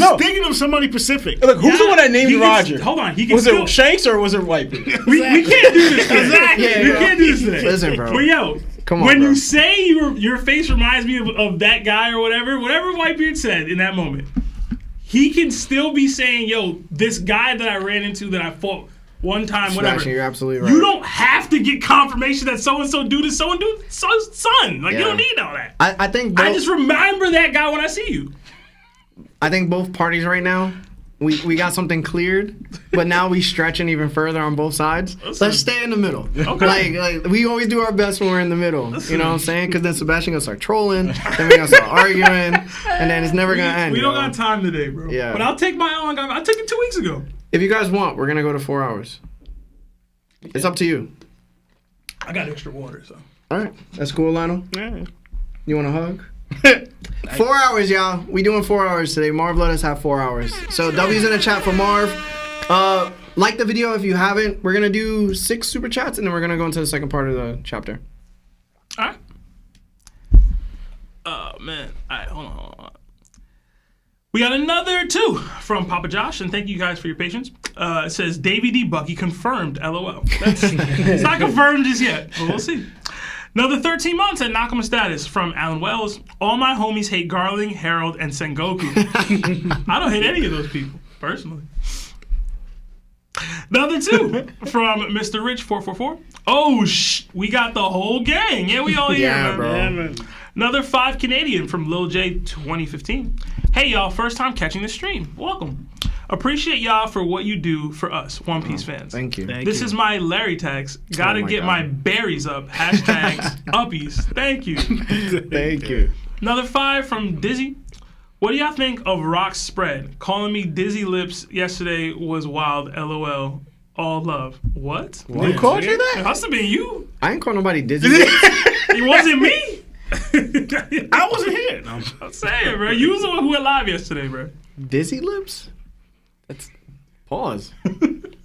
thinking of somebody specific. Look, who's the one that named Roger? Hold on. Was it Shanks or was it Whitebeard? We can't do this thing. Exactly. We can't do this thing. Listen, bro. But come on, when bro. you say your face reminds me of that guy or whatever Whitebeard said in that moment, he can still be saying, this guy that I ran into that I fought one time, whatever. You're absolutely right. You don't have to get confirmation that so-and-so dude is so-and-so son. Like, you don't need all that. I think I just remember that guy when I see you. I think both parties right now, we got something cleared, but now we stretching even further on both sides. Let's stay in the middle. Okay. Like we always do our best when we're in the middle. You know what I'm saying? Because then Sebastian gonna start trolling, then we gonna start arguing, and then it's never gonna end. We don't got time today, bro. Yeah. But I'll take my own. I took it 2 weeks ago. If you guys want, we're gonna go to 4 hours. It's up to you. I got extra water, so. All right, that's cool, Lionel. Yeah. You want a hug? 4 hours, y'all. We doing 4 hours today. Marv let us have 4 hours. So W's in the chat for Marv. Like the video if you haven't. We're gonna do 6 super chats and then we're gonna go into the second part of the chapter. All right. Oh man. All right. Hold on. We got another 2 from Papa Josh, and thank you guys for your patience. It says Davey D. Bucky confirmed. LOL. It's not confirmed just yet, but we'll see. Another 13 months at Nakama status from Alan Wells. All my homies hate Garling, Harold, and Sengoku. I don't hate any of those people, personally. Another 2 from Mr. Rich 444. Oh, we got the whole gang. Yeah, we all here, man. Bro. Yeah, man. Another 5 Canadian from Lil J 2015. Hey, y'all, first time catching the stream. Welcome. Appreciate y'all for what you do for us, One Piece fans. Thank you. This is my Larry tax. Gotta get God. my berries up. Hashtag uppies. Thank you. Thank you. Another 5 from Dizzy. What do y'all think of Rock's spread? Calling me Dizzy Lips yesterday was wild. LOL. All love. What? Who called you that? It must have been you. I ain't call nobody Dizzy. It wasn't me. I wasn't here. No. I'm saying, bro. You was the one who went live yesterday, bro. Dizzy lips? That's pause. When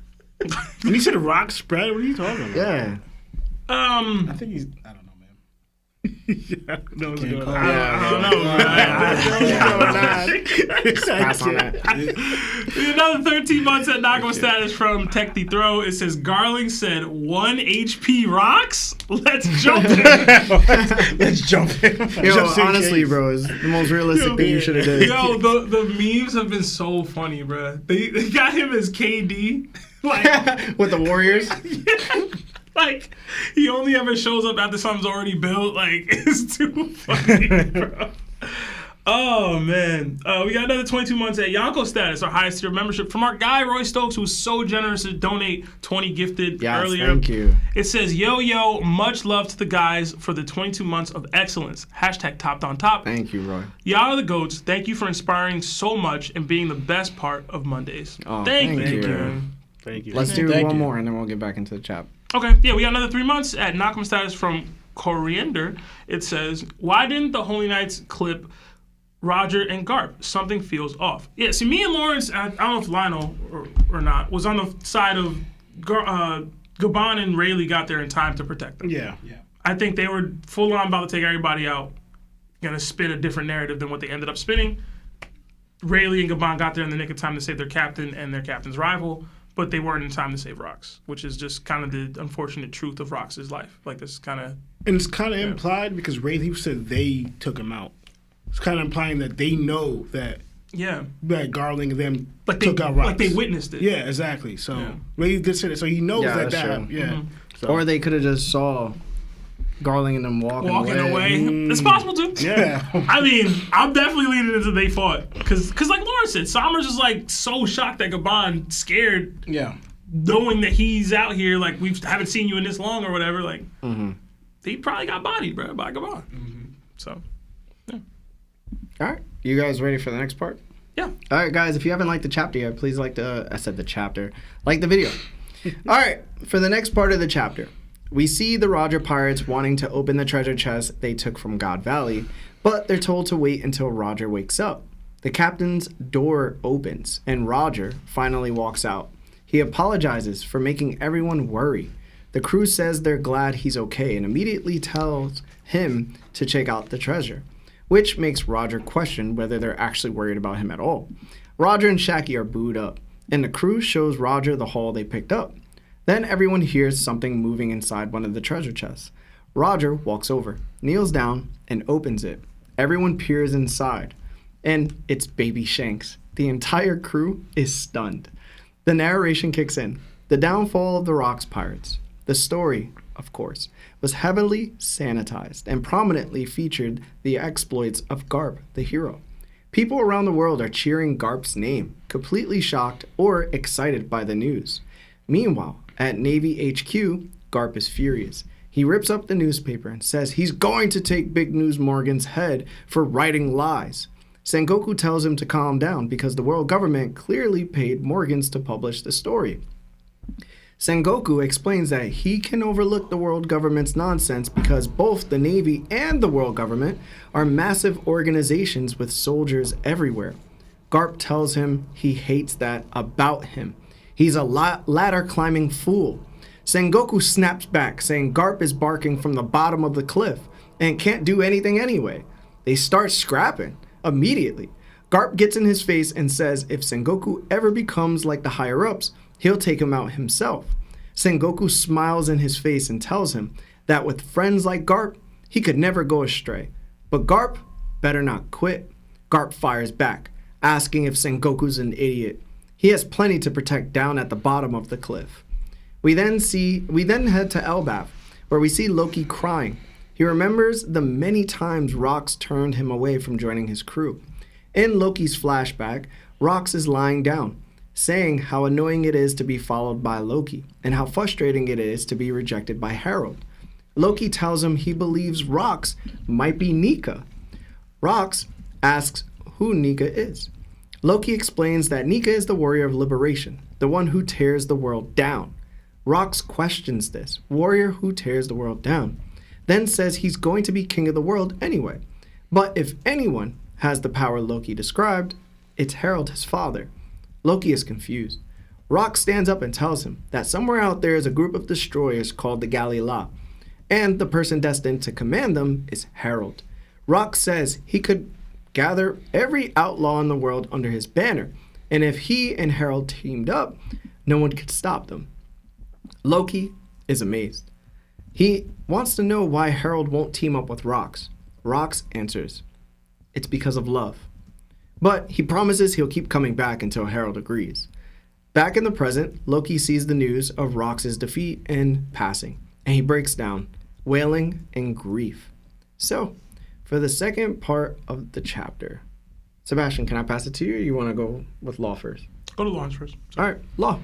you said Rock spread, what are you talking about? Yeah. I think he's. I don't know, man. I don't know what's going on. I don't know. Pass on that. Another 13 months at Knockout status from Tech the Throw. It says Garling said 1 HP rocks. Let's jump in. Let's jump in. Yo, Just in honestly, case. bro, it's the most realistic thing you should have done. Yo, the memes have been so funny, bro. They got him as KD. Like, With the Warriors. like he only ever shows up after something's already built. Like, it's too funny, bro. Oh, man. We got another 22 months at Yonko status, our highest tier membership, from our guy, Roy Stokes, who was so generous to donate 20 gifted Yes, earlier. thank you. It says, yo, much love to the guys for the 22 months of excellence. Hashtag topped on top. Thank you, Roy. Y'all are the GOATs. Thank you for inspiring so much and being the best part of Mondays. Oh, thank thank you. you. Thank you. Let's do Thank one you. more, and then we'll get back into the chat. Okay, yeah, we got another 3 months at Knockem status from Coriander. It says, why didn't the Holy Knights clip Roger and Garp? Something feels off. Yeah, see, me and Lawrence, I don't know if Lionel or not, was on the side of Gabon and Rayleigh got there in time to protect them. Yeah. I think they were full on about to take everybody out, gonna spin a different narrative than what they ended up spinning. Rayleigh and Gabon got there in the nick of time to save their captain and their captain's rival, but they weren't in time to save Rox, which is just kind of the unfortunate truth of Rox's life. Like, this kind of... And it's kind of implied because Rayleigh said they took him out. It's kind of implying that they know that Yeah. that Garling and them Like took they, out Rox. like they witnessed it. Yeah, exactly. So Yeah. Rayleigh did say that. So he knows Yeah, that that's that true. happened. Yeah. So, Or they could have just saw Garling and them walking Away. It's possible, too. yeah. I mean, I'm definitely leaning into they fought. Because like Lawrence said, Somers is like so shocked that Gabon scared, Yeah. knowing that he's out here, like, we haven't seen you in this long or whatever. Like, he probably got bodied, bro, by Gabon. So, All right, you guys ready for the next part? yeah. All right, guys, if you haven't liked the chapter yet, please like the chapter. Like the video. All right, for the next part of the chapter, we see the Roger pirates wanting to open the treasure chest they took from God Valley, but they're told to wait until Roger wakes up. The captain's door opens, and Roger finally walks out. He apologizes for making everyone worry. The crew says they're glad he's okay and immediately tells him to check out the treasure, which makes Roger question whether they're actually worried about him at all. Roger and Shaggy are booed up, and the crew shows Roger the haul they picked up. Then everyone hears something moving inside one of the treasure chests. Roger walks over, kneels down, and opens it. Everyone peers inside, and it's baby Shanks. The entire crew is stunned. The narration kicks in. The downfall of the Rocks Pirates. The story, of course, was heavily sanitized and prominently featured the exploits of Garp, the hero. People around the world are cheering Garp's name, completely shocked or excited by the news. Meanwhile, at Navy HQ, Garp is furious. He rips up the newspaper and says he's going to take Big News Morgan's head for writing lies. Sengoku tells him to calm down because the world government clearly paid Morgans to publish the story. Sengoku explains that he can overlook the world government's nonsense because both the Navy and the world government are massive organizations with soldiers everywhere. Garp tells him he hates that about him. He's a ladder-climbing fool. Sengoku snaps back, saying Garp is barking from the bottom of the cliff and can't do anything anyway. They start scrapping immediately. Garp gets in his face and says if Sengoku ever becomes like the higher-ups, he'll take him out himself. Sengoku smiles in his face and tells him that with friends like Garp, he could never go astray. But Garp better not quit. Garp fires back, asking if Sengoku's an idiot. He has plenty to protect down at the bottom of the cliff. We then head to Elbaf, where we see Loki crying. He remembers the many times Rox turned him away from joining his crew. In Loki's flashback, Rox is lying down. saying how annoying it is to be followed by Loki and how frustrating it is to be rejected by Harold. Loki tells him he believes Rox might be Nika. Rox asks who Nika is. Loki explains that Nika is the warrior of liberation, the one who tears the world down. Rox questions this, warrior who tears the world down, then says he's going to be king of the world anyway. But if anyone has the power Loki described, it's Harold, his father. Loki is confused. Rox stands up and tells him that somewhere out there is a group of destroyers called the Galila, and the person destined to command them is Harold. Rox says he could gather every outlaw in the world under his banner, and if he and Harold teamed up, no one could stop them. Loki is amazed. He wants to know why Harold won't team up with Rox. Rox answers, it's because of love. But he promises he'll keep coming back until Harold agrees. Back in the present, Loki sees the news of Rox's defeat and passing, and he breaks down, wailing in grief. So, for the second part of the chapter, Sebastian, can I pass it to you, or you want to go with Law first? Go to Lawrence first. All right, Law.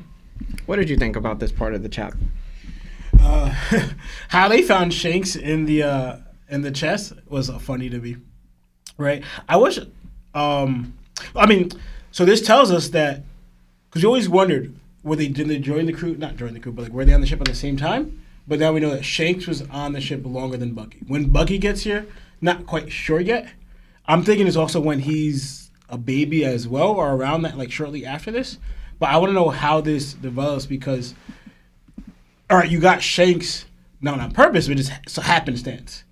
What did you think about this part of the chapter? How they found Shanks in the chest was funny to me, right? I wish, so this tells us that, because we always wondered, did they join the crew? Not join the crew, but like were they on the ship at the same time? But now we know that Shanks was on the ship longer than Bucky. When Bucky gets here, not quite sure yet. I'm thinking it's also when he's a baby as well, or around that, like shortly after this. But I want to know how this develops because, all right, you got Shanks, not on purpose, but it's a happenstance.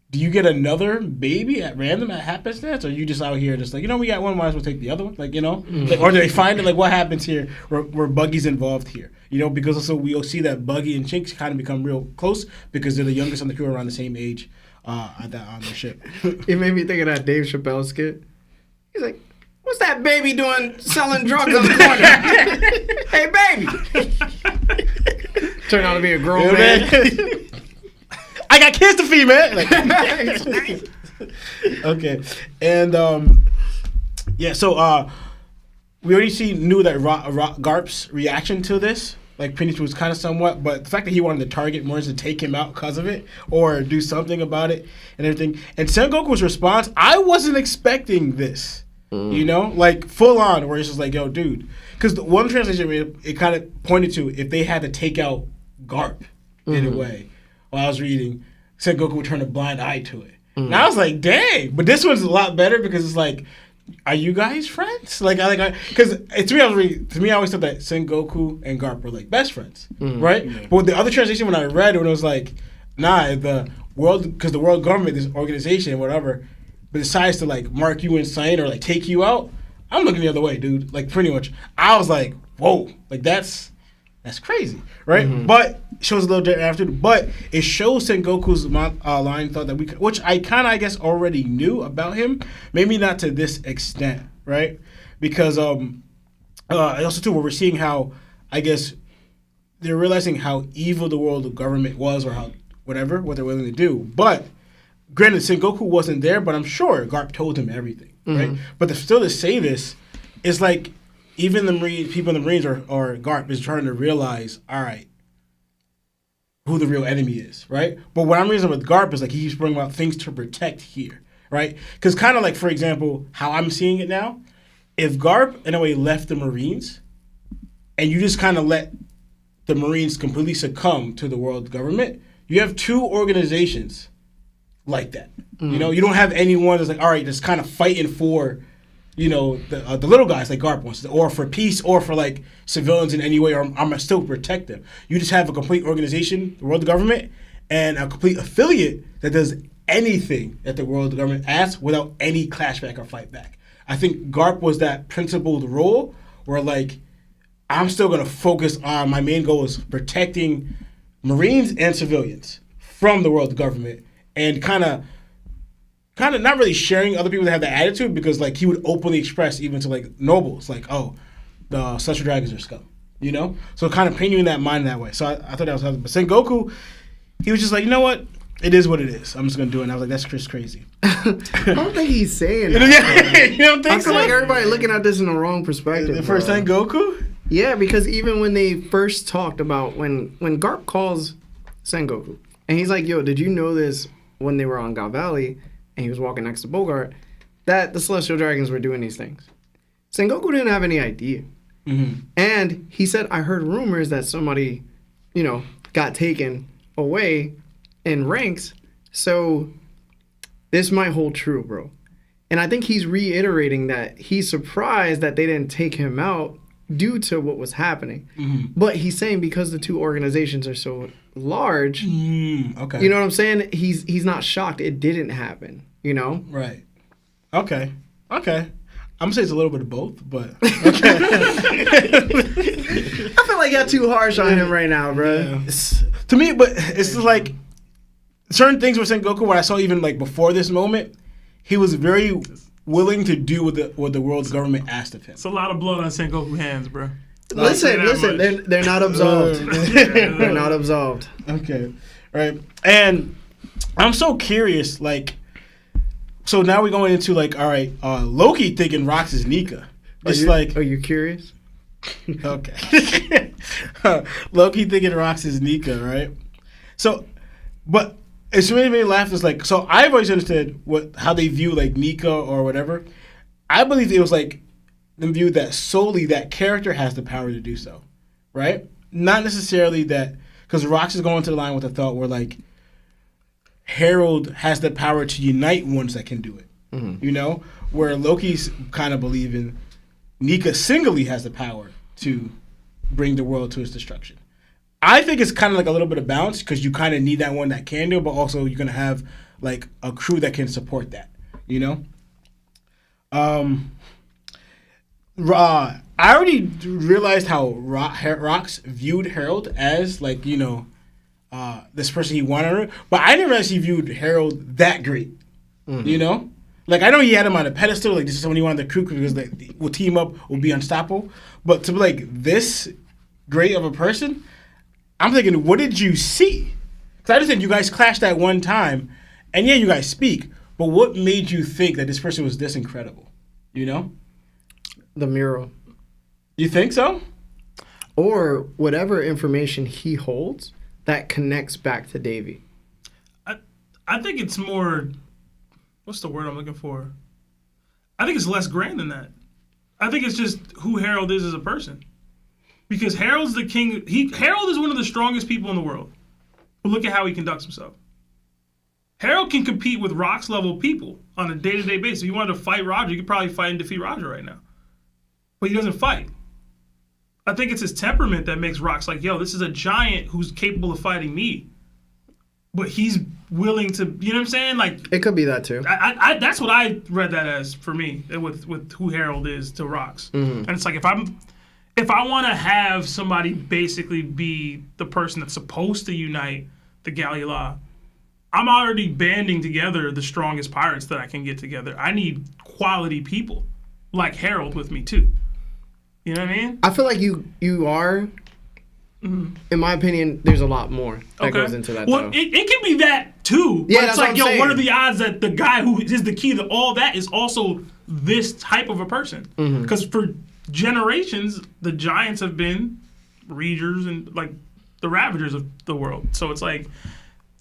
Do you get another baby at random at happenstance, or you just out here just like, we got one, might as well take the other one, like, like, or do they find it, like, what happens here where Buggy's involved here, because also we'll see that Buggy and Shanks kind of become real close because they're the youngest on the crew around the same age on the ship. It made me think of that Dave Chappelle skit. He's like, what's that baby doing selling drugs on the corner? Hey, baby. Turned out to be a grown man. I got kids to feed, man. Okay. And, so we already knew that Garp's reaction to this, like, Phoenix was kind of somewhat, but the fact that he wanted to target Morris to take him out because of it or do something about it and everything. And Sengoku's response, I wasn't expecting this. Like full on, where it's just like, yo, dude. Because the one translation, it kind of pointed to if they had to take out Garp in a way. While I was reading, Sengoku would turn a blind eye to it. And I was like, dang. But this one's a lot better because it's like, are you guys friends? Because to me, I always thought that Sengoku and Garp were like best friends, right? Yeah. But with the other translation, when I read it, when it was like, nah, the world government, this organization, whatever, but decides to like mark you insane or like take you out, I'm looking the other way, dude. Like pretty much, I was like, whoa, like that's crazy, right? But it shows a little different after, but it shows Sengoku's line of thought that which I kind of I guess already knew about him, maybe not to this extent, right? Because also too, where we're seeing how I guess they're realizing how evil the world of government was, or how what they're willing to do, but. Granted, Sengoku wasn't there, but I'm sure Garp told him everything, right? But still to say this, it's like even the people in the Marines or Garp is trying to realize, all right, who the real enemy is, right? But what I'm reasoning with Garp is like he keeps bringing about things to protect here, right? Because kind of like, for example, how I'm seeing it now, if Garp in a way left the Marines and you just kind of let the Marines completely succumb to the world government, you have two organizations like that. You don't have anyone that's like, all right, just kind of fighting for, the little guys like Garp wants to, or for peace, or for like civilians in any way, or I'm gonna still protect them. You just have a complete organization, the world government, and a complete affiliate that does anything that the world government asks without any clashback or fight back. I think Garp was that principled role where like, I'm still gonna focus on my main goal is protecting Marines and civilians from the world government. And kind of not really sharing other people that have that attitude because like he would openly express even to like nobles like, oh, the Celestial Dragons are scum, So kind of painting that mind that way. So I thought that was awesome. But Sengoku, he was just like, you know what? It is what it is. I'm just gonna do it. And I was like, that's just crazy. I don't think he's saying that. You don't think I feel like everybody looking at this in the wrong perspective. For Sengoku? Yeah, because even when they first talked about when Garp calls Sengoku, and he's like, yo, did you know this when they were on God Valley, and he was walking next to Bogart, that the Celestial Dragons were doing these things? Sengoku didn't have any idea. Mm-hmm. And he said, I heard rumors that somebody, got taken away in ranks, so this might hold true, bro. And I think he's reiterating that he's surprised that they didn't take him out due to what was happening. Mm-hmm. But he's saying because the two organizations are so large, okay. you know what I'm saying? He's not shocked it didn't happen, Right. Okay. I'm gonna say it's a little bit of both, but okay. I feel like you're too harsh on him right now, bro. Yeah. To me, but it's just like certain things with Sengoku, what I saw even like before this moment, he was very willing to do what the world's government asked of him. It's a lot of blood on Sengoku's hands, bro. Listen, they're not absolved. They're not absolved. Okay, right. And I'm so curious, like, so now we're going into like, all right, Loki thinking Rox is Nika. Are you curious? Okay. Loki thinking Rox is Nika, right? So, but it's really made me laugh. Is like, so I've always understood how they view like Nika or whatever. I believe it was like them viewed that solely that character has the power to do so, right? Not necessarily that, because Rox is going to the line with the thought where like Harold has the power to unite ones that can do it, where Loki's kind of believing Nika singly has the power to bring the world to its destruction. I think it's kind of like a little bit of balance because you kind of need that one that can do it, but also you're going to have like a crew that can support that, I already realized how Rox viewed Harold as like, this person he wanted, but I didn't realize he viewed Harold that great, Like, I know he had him on a pedestal, like, this is someone he wanted the crew because they will team up, will be unstoppable. But to be, like, this great of a person, I'm thinking, what did you see? Because I just said you guys clashed at one time, and yeah, you guys speak, but what made you think that this person was this incredible? The mural. You think so? Or whatever information he holds that connects back to Davy. I think it's more... What's the word I'm looking for? I think it's less grand than that. I think it's just who Harold is as a person. Because Harold's the king. Harold is one of the strongest people in the world. But look at how he conducts himself. Harold can compete with Rox level people on a day-to-day basis. If you wanted to fight Roger, you could probably fight and defeat Roger right now. But he doesn't fight. I think it's his temperament that makes Rox like, yo, this is a giant who's capable of fighting me. But he's willing to, you know what I'm saying? Like, it could be that too. I that's what I read that as for me with who Harold is to Rox. And it's like if I want to have somebody basically be the person that's supposed to unite the Galila, I'm already banding together the strongest pirates that I can get together. I need quality people like Harold with me too. You know what I mean? I feel like you are. In my opinion, there's a lot more that goes into that. Well, it can be that too. Yeah, but that's it's like, what I'm what are the odds that the guy who is the key to all that is also this type of a person? Because for generations, the Giants have been Reagers and like the Ravagers of the world. So it's like,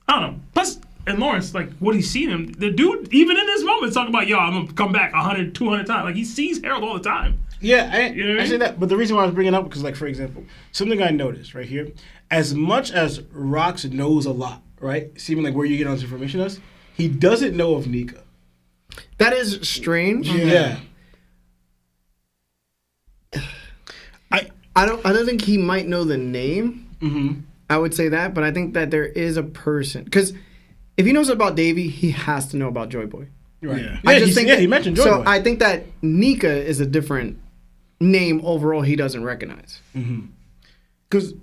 I don't know. Plus, and Lawrence, like what he's seen him, the dude, even in this moment, is talking about, yo, I'm going to come back 100, 200 times. Like he sees Harold all the time. Yeah, I say that. But the reason why I was bringing it up, because, like, for example, something I noticed right here, as much as Rox knows a lot, right? Seeming like where you get all this information is, he doesn't know of Nika. That is strange. Yeah. I don't think he might know the name. I would say that, but I think that there is a person, because if he knows about Davy, he has to know about Joy Boy. Right. Yeah, he mentioned Joy So Boy. I think that Nika is a different name overall he doesn't recognize. Because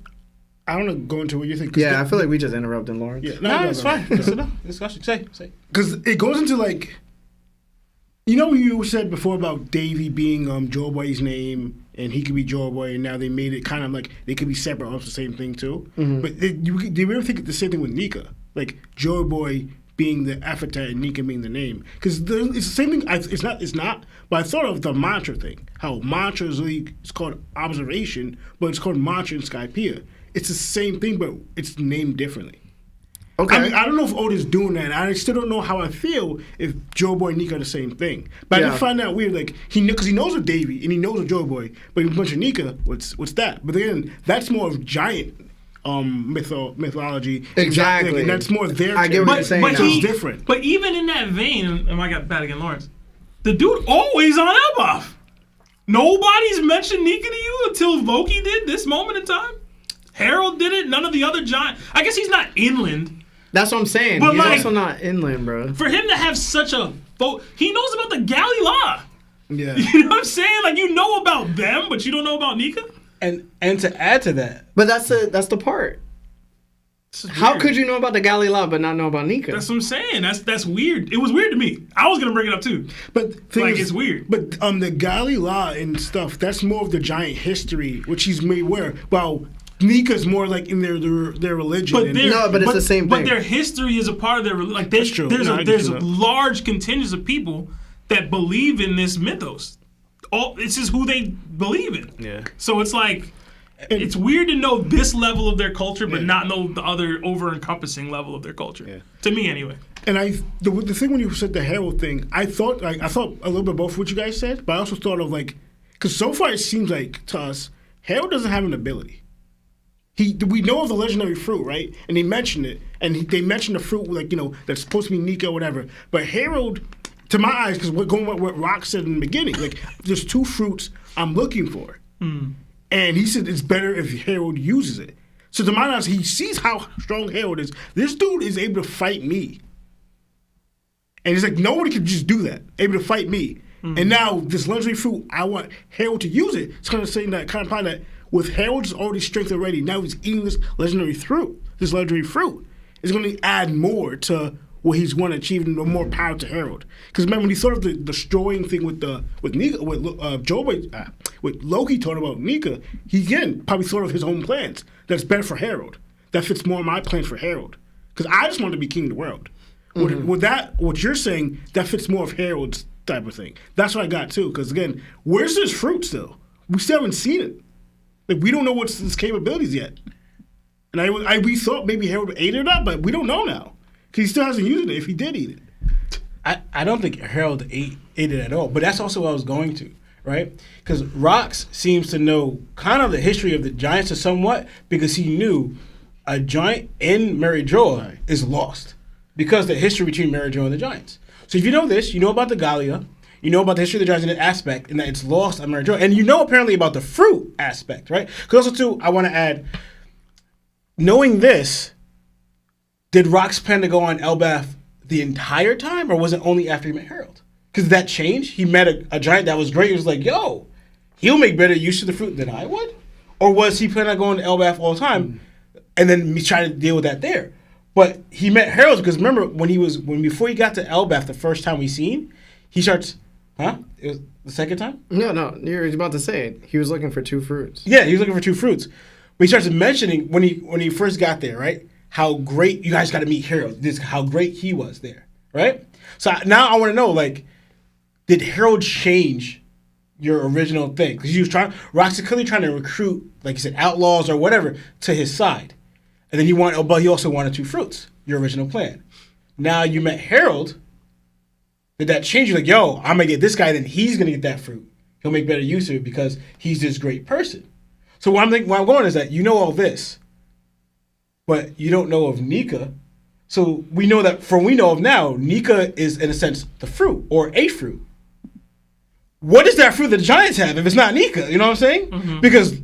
I don't know, go into what you think. Yeah, I feel like we just interrupted Lawrence. Yeah, no, it's fine. That's enough. Discussion. Say. Because it goes into like, you know, you said before about Davy being Joe Boy's name, and he could be Joe Boy, and now they made it kind of like they could be separate, almost the same thing too. But do you ever think the same thing with Nika? Like Joe Boy being the epithet and Nika being the name. Because it's the same thing. It's not. But I thought of the mantra thing. How mantra is really, it's called observation, but it's called mantra in Skypiea. It's the same thing, but it's named differently. Okay. I mean, I don't know if Oda's doing that. I still don't know how I feel if Joe Boy and Nika are the same thing. But I did find that weird. Like because he knows of Davy and he knows of Joe Boy, but he mentioned Nika. What's that? But then that's more of giant mythology. Exactly. And that's more their. I get what you're saying. But It's different. But even in that vein, and I got bad again, Lawrence. The dude always on Elbaf. Nobody's mentioned Nika to you until Loki did this moment in time. Harold did it. None of the other giant. I guess he's not inland. That's what I'm saying. But he's like, also not inland, bro. For him to have such a he knows about the Galila. Yeah. You know what I'm saying? Like, you know about them, but you don't know about Nika? And to add to that. But that's the part. How could you know about the Galila but not know about Nika? That's what I'm saying. That's weird. It was weird to me. I was gonna bring it up too. But it's weird. But the Galila and stuff, that's more of the giant history, which he's made aware. Well, Nika's more like in their religion. But it's the same thing. But their history is a part of their like. There's a large contingent of people that believe in this mythos. This is who they believe in. Yeah. So it's like. It's weird to know this level of their culture, but not know the other over-encompassing level of their culture. Yeah. To me, anyway. And the thing when you said the Harold thing, I thought a little bit both what you guys said, but I also thought of because so far it seems like to us, Harold doesn't have an ability. We know of the legendary fruit, right? And they mentioned it, and they mentioned the fruit that's supposed to be Nika or whatever. But Harold, to my eyes, because we're going with what Rock said in the beginning, there's two fruits I'm looking for. And he said it's better if Harold uses it. So to my eyes, he sees how strong Harold is. This dude is able to fight me. And he's like, nobody can just do that. Able to fight me. And now this legendary fruit, I want Harold to use it. It's kind of saying that, kind of implying that with Harold's already strength already, now he's eating this legendary fruit. This legendary fruit is going to add more to what he's going to achieve and more power to Harold. Because remember when he thought of the destroying thing with Nika, with Loki talking about Nika, he again probably thought of his own plans. That's better for Harold. That fits more my plans for Harold. Because I just want to be king of the world. With that, what you're saying, that fits more of Harold's type of thing. That's what I got too. Because again, where's this fruit still? We still haven't seen it. We don't know what's his capabilities yet. And we thought maybe Harold ate it up, but we don't know now. Because he still hasn't used it if he did eat it. I don't think Harold ate it at all, but that's also what I was going to, right? Because Rox seems to know kind of the history of the Giants or somewhat because he knew a giant in Mary Joa is lost because the history between Mary Joa and the Giants. So if you know this, you know about the Gallia, you know about the history of the Giants in that aspect, and that it's lost on Mary Joa, and you know apparently about the fruit aspect, right? Because also too, I want to add, knowing this, did Rox plan to go on Elbaf the entire time, or was it only after he met Harold? Because that changed. He met a giant that was great. He was like, yo, he'll make better use of the fruit than I would. Or was he planning on going to Elbaf all the time and then me trying to deal with that there? But he met Harold because remember before he got to Elbaf the first time we seen, he starts, it was the second time? No, you're about to say it. He was looking for two fruits. Yeah, he was looking for two fruits. But he starts mentioning when he first got there, right? How great you guys got to meet Harold. How great he was there, right? So now I want to know, did Harold change your original thing? Because Rox is clearly trying to recruit, like you said, outlaws or whatever to his side, and then but he also wanted two fruits. Your original plan. Now you met Harold. Did that change? You're like, yo, I'm gonna get this guy, then he's gonna get that fruit. He'll make better use of it because he's this great person. So where I'm going is that you know all this. But you don't know of Nika. So we know that from we know of now, Nika is, in a sense, the fruit or a fruit. What is that fruit that the Giants have if it's not Nika? You know what I'm saying? Mm-hmm. Because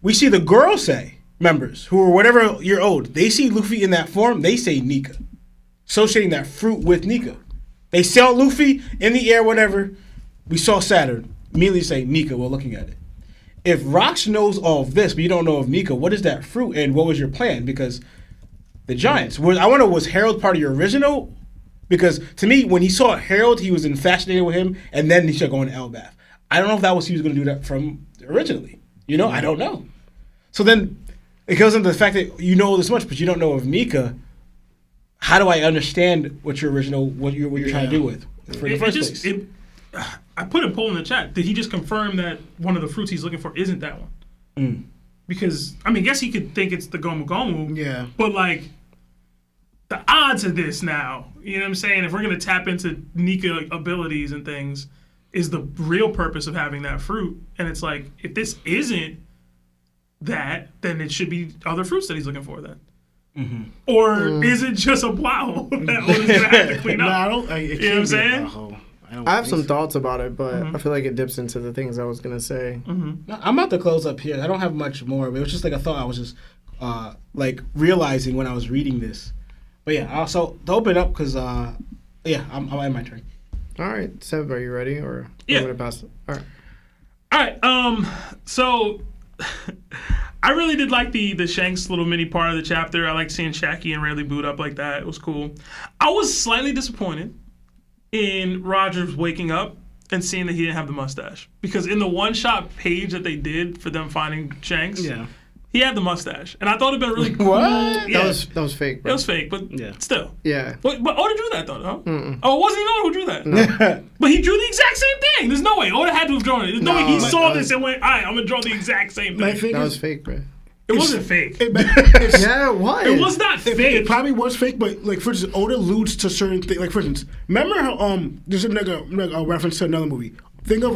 we see the Gorosei members who are whatever year old. They see Luffy in that form. They say Nika. Associating that fruit with Nika. They saw Luffy in the air, whatever. We saw Saturn. Immediately say Nika while looking at it. If Rox knows all of this, but you don't know of Nika, what is that fruit and what was your plan? Because the Giants, I want to know, was Harold part of your original? Because to me, when he saw Harold, he was fascinated with him, and then he started going to Elbaf. I don't know if that was he was going to do that from originally. I don't know. So then it goes into the fact that you know this much, but you don't know of Nika. how do I understand what you're trying to do with for the first place? I put a poll in the chat. Did he just confirm that one of the fruits he's looking for isn't that one? Because I guess he could think it's the Gomu Gomu. Yeah. But like, the odds of this now, you know what I'm saying? If we're gonna tap into Nika abilities and things, is the real purpose of having that fruit. And it's like, if this isn't that, then it should be other fruits that he's looking for then. Or is it just a plow that Oda's gonna have to clean up? No, I don't. You know what I'm saying? I have some thoughts about it, but I feel like it dips into the things I was gonna say. No, I'm about to close up here. I don't have much more, but it was just like a thought I was just like realizing when I was reading this. But yeah, also to open up because I'm at my turn. All right, Seb, are you ready or Yeah. I'm gonna pass it? All right. So I really did like the Shanks little mini part of the chapter. I like seeing Shaggy and Rayleigh boot up like that. It was cool. I was slightly disappointed in Rogers waking up and seeing that he didn't have the mustache. Because in the one-shot page that they did for them finding Shanks, he had the mustache. And I thought it'd been really cool. What? Yeah. That was fake, bro. It was fake, but still. Yeah. But Oda drew that, though, no? Oh, it wasn't even Oda who drew that. No. But he drew the exact same thing. There's no way. Oda had to have drawn it. There's no way he saw this and went, all right, I'm going to draw the exact same thing. That was fake, bro. It wasn't fake. Yeah, it was. It was not fake. It probably was fake, but like for instance, Oda alludes to certain things. Like for instance, remember how there's a reference to another movie. Think of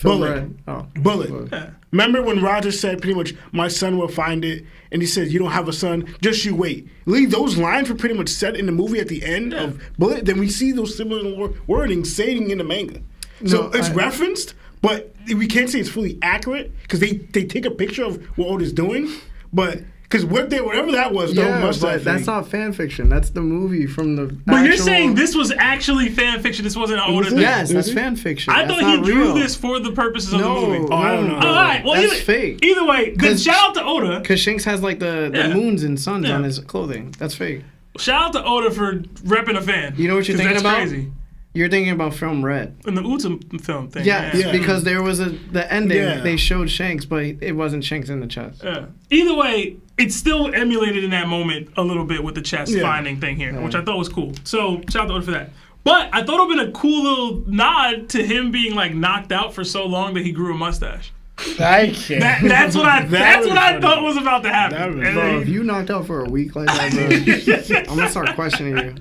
Bullet. Bullet. Yeah. Remember when Roger said pretty much, "My son will find it," and he said, "You don't have a son, just you wait." Leave those lines were pretty much said in the movie at the end of Bullet. Then we see those similar wording saying in the manga. So it's referenced. But we can't say it's fully accurate because they take a picture of what Oda's doing, but because whatever that was, but that's not fan fiction. That's the movie from the. But you're saying this was actually fan fiction. This wasn't an Oda thing. Yes, that's fan fiction. I thought he drew this for the purposes of the movie. Oh, I don't know. All right, well, that's fake. Either way, good. Shout out to Oda. Because Shanks has like the moons and suns on his clothing. That's fake. Shout out to Oda for repping a fan. You know what you're thinking about? Crazy. You're thinking about Film Red. In the Uta film thing. Yeah, because there was the ending. They showed Shanks, but it wasn't Shanks in the chest. Yeah. Either way, it's still emulated in that moment a little bit with the chest finding thing here, which I thought was cool. So shout out to Oda for that. But I thought it would have been a cool little nod to him being like knocked out for so long that he grew a mustache. I can't. That's what I thought was about to happen. Bro, if you knocked out for a week like that, bro, I'm gonna start questioning you.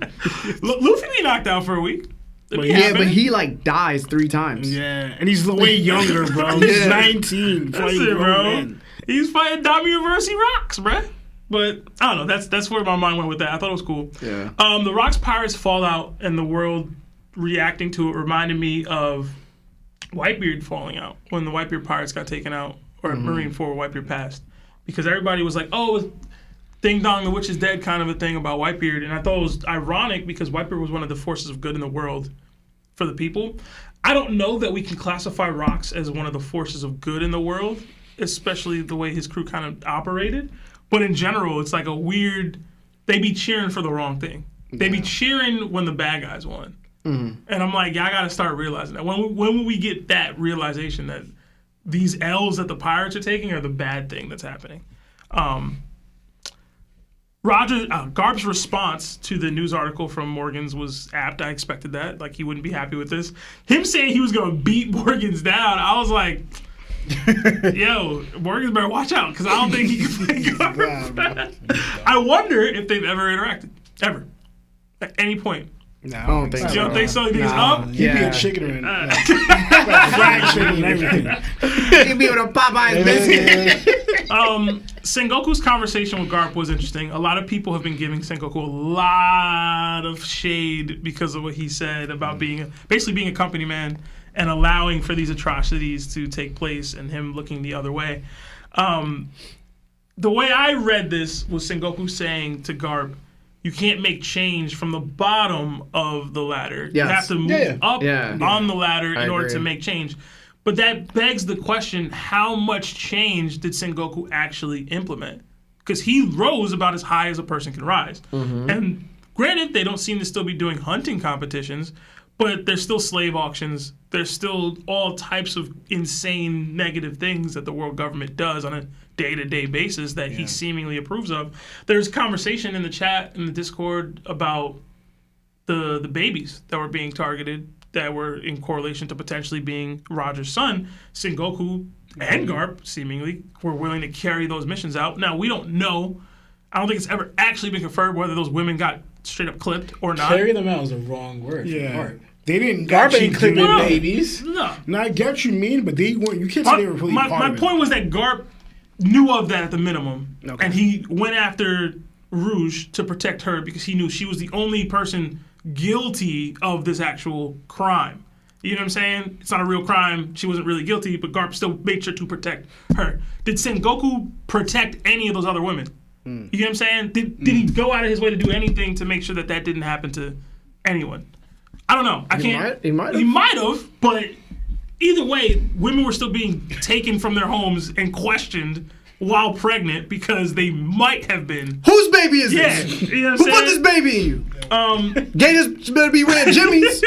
Luffy be knocked out for a week. But he like dies 3 times. Yeah, and he's way younger, bro. He's 19. That's it, bro. He's fighting Dami Rocks, bro. But I don't know. That's where my mind went with that. I thought it was cool. Yeah. The Rocks Pirates fallout and the world reacting to it reminded me of Whitebeard falling out when the Whitebeard Pirates got taken out, or Marine 4 Whitebeard passed, because everybody was like, "Oh, it's Ding Dong, the witch is dead," kind of a thing about Whitebeard, and I thought it was ironic because Whitebeard was one of the forces of good in the world for the people. I don't know that we can classify Rocks as one of the forces of good in the world, especially the way his crew kind of operated. But in general, it's like a weird. They be cheering for the wrong thing. They be cheering when the bad guys won. And I'm like, I gotta start realizing that. When will we get that realization that these L's that the pirates are taking are the bad thing that's happening? Garp's response to the news article from Morgan's was apt. I expected that. Like, he wouldn't be happy with this. Him saying he was going to beat Morgan's down, I was like, yo, Morgan's better watch out, because I don't think he can play Garp. I wonder if they've ever interacted. Ever. At any point. No, I don't think so. You don't think so? You think it's up? He'd be a chicken and fried chicken and everything. He'd be with a Popeyes biscuit. Sengoku's conversation with Garp was interesting. A lot of people have been giving Sengoku a lot of shade because of what he said about basically being a company man and allowing for these atrocities to take place and him looking the other way. The way I read this was Sengoku saying to Garp, you can't make change from the bottom of the ladder. Yes. You have to move up on the ladder in order agree. to make change. But that begs the question, how much change did Sengoku actually implement? Because he rose about as high as a person can rise. And granted, they don't seem to still be doing hunting competitions, But there's still slave auctions. There's still all types of insane negative things that the world government does on a day-to-day basis that he seemingly approves of. There's conversation in the chat, in the Discord, about the babies that were being targeted that were in correlation to potentially being Roger's son. Sengoku and Garp, seemingly, were willing to carry those missions out. Now, we don't know. I don't think it's ever actually been confirmed whether those women got straight up clipped or not. Carry them out is a wrong word. Yeah. They didn't. Garp ain't clipping No. babies. No. No, I get what you mean, but they weren't. You can't say they were really My part of it. point was that Garp knew of that at the minimum, Okay. and he went after Rouge to protect her because he knew she was the only person guilty of this actual crime. You know what I'm saying? It's not a real crime. She wasn't really guilty, but Garp still made sure to protect her. Did Sengoku protect any of those other women? You know what I'm saying? Did he go out of his way to do anything to make sure that didn't happen to anyone? I don't know. He might have. He might have, but either way, women were still being taken from their homes and questioned while pregnant because they might have been. Whose baby is Yeah, this? you know what Who I'm put saying? this baby in you? Gators better be wearing Jimmy's.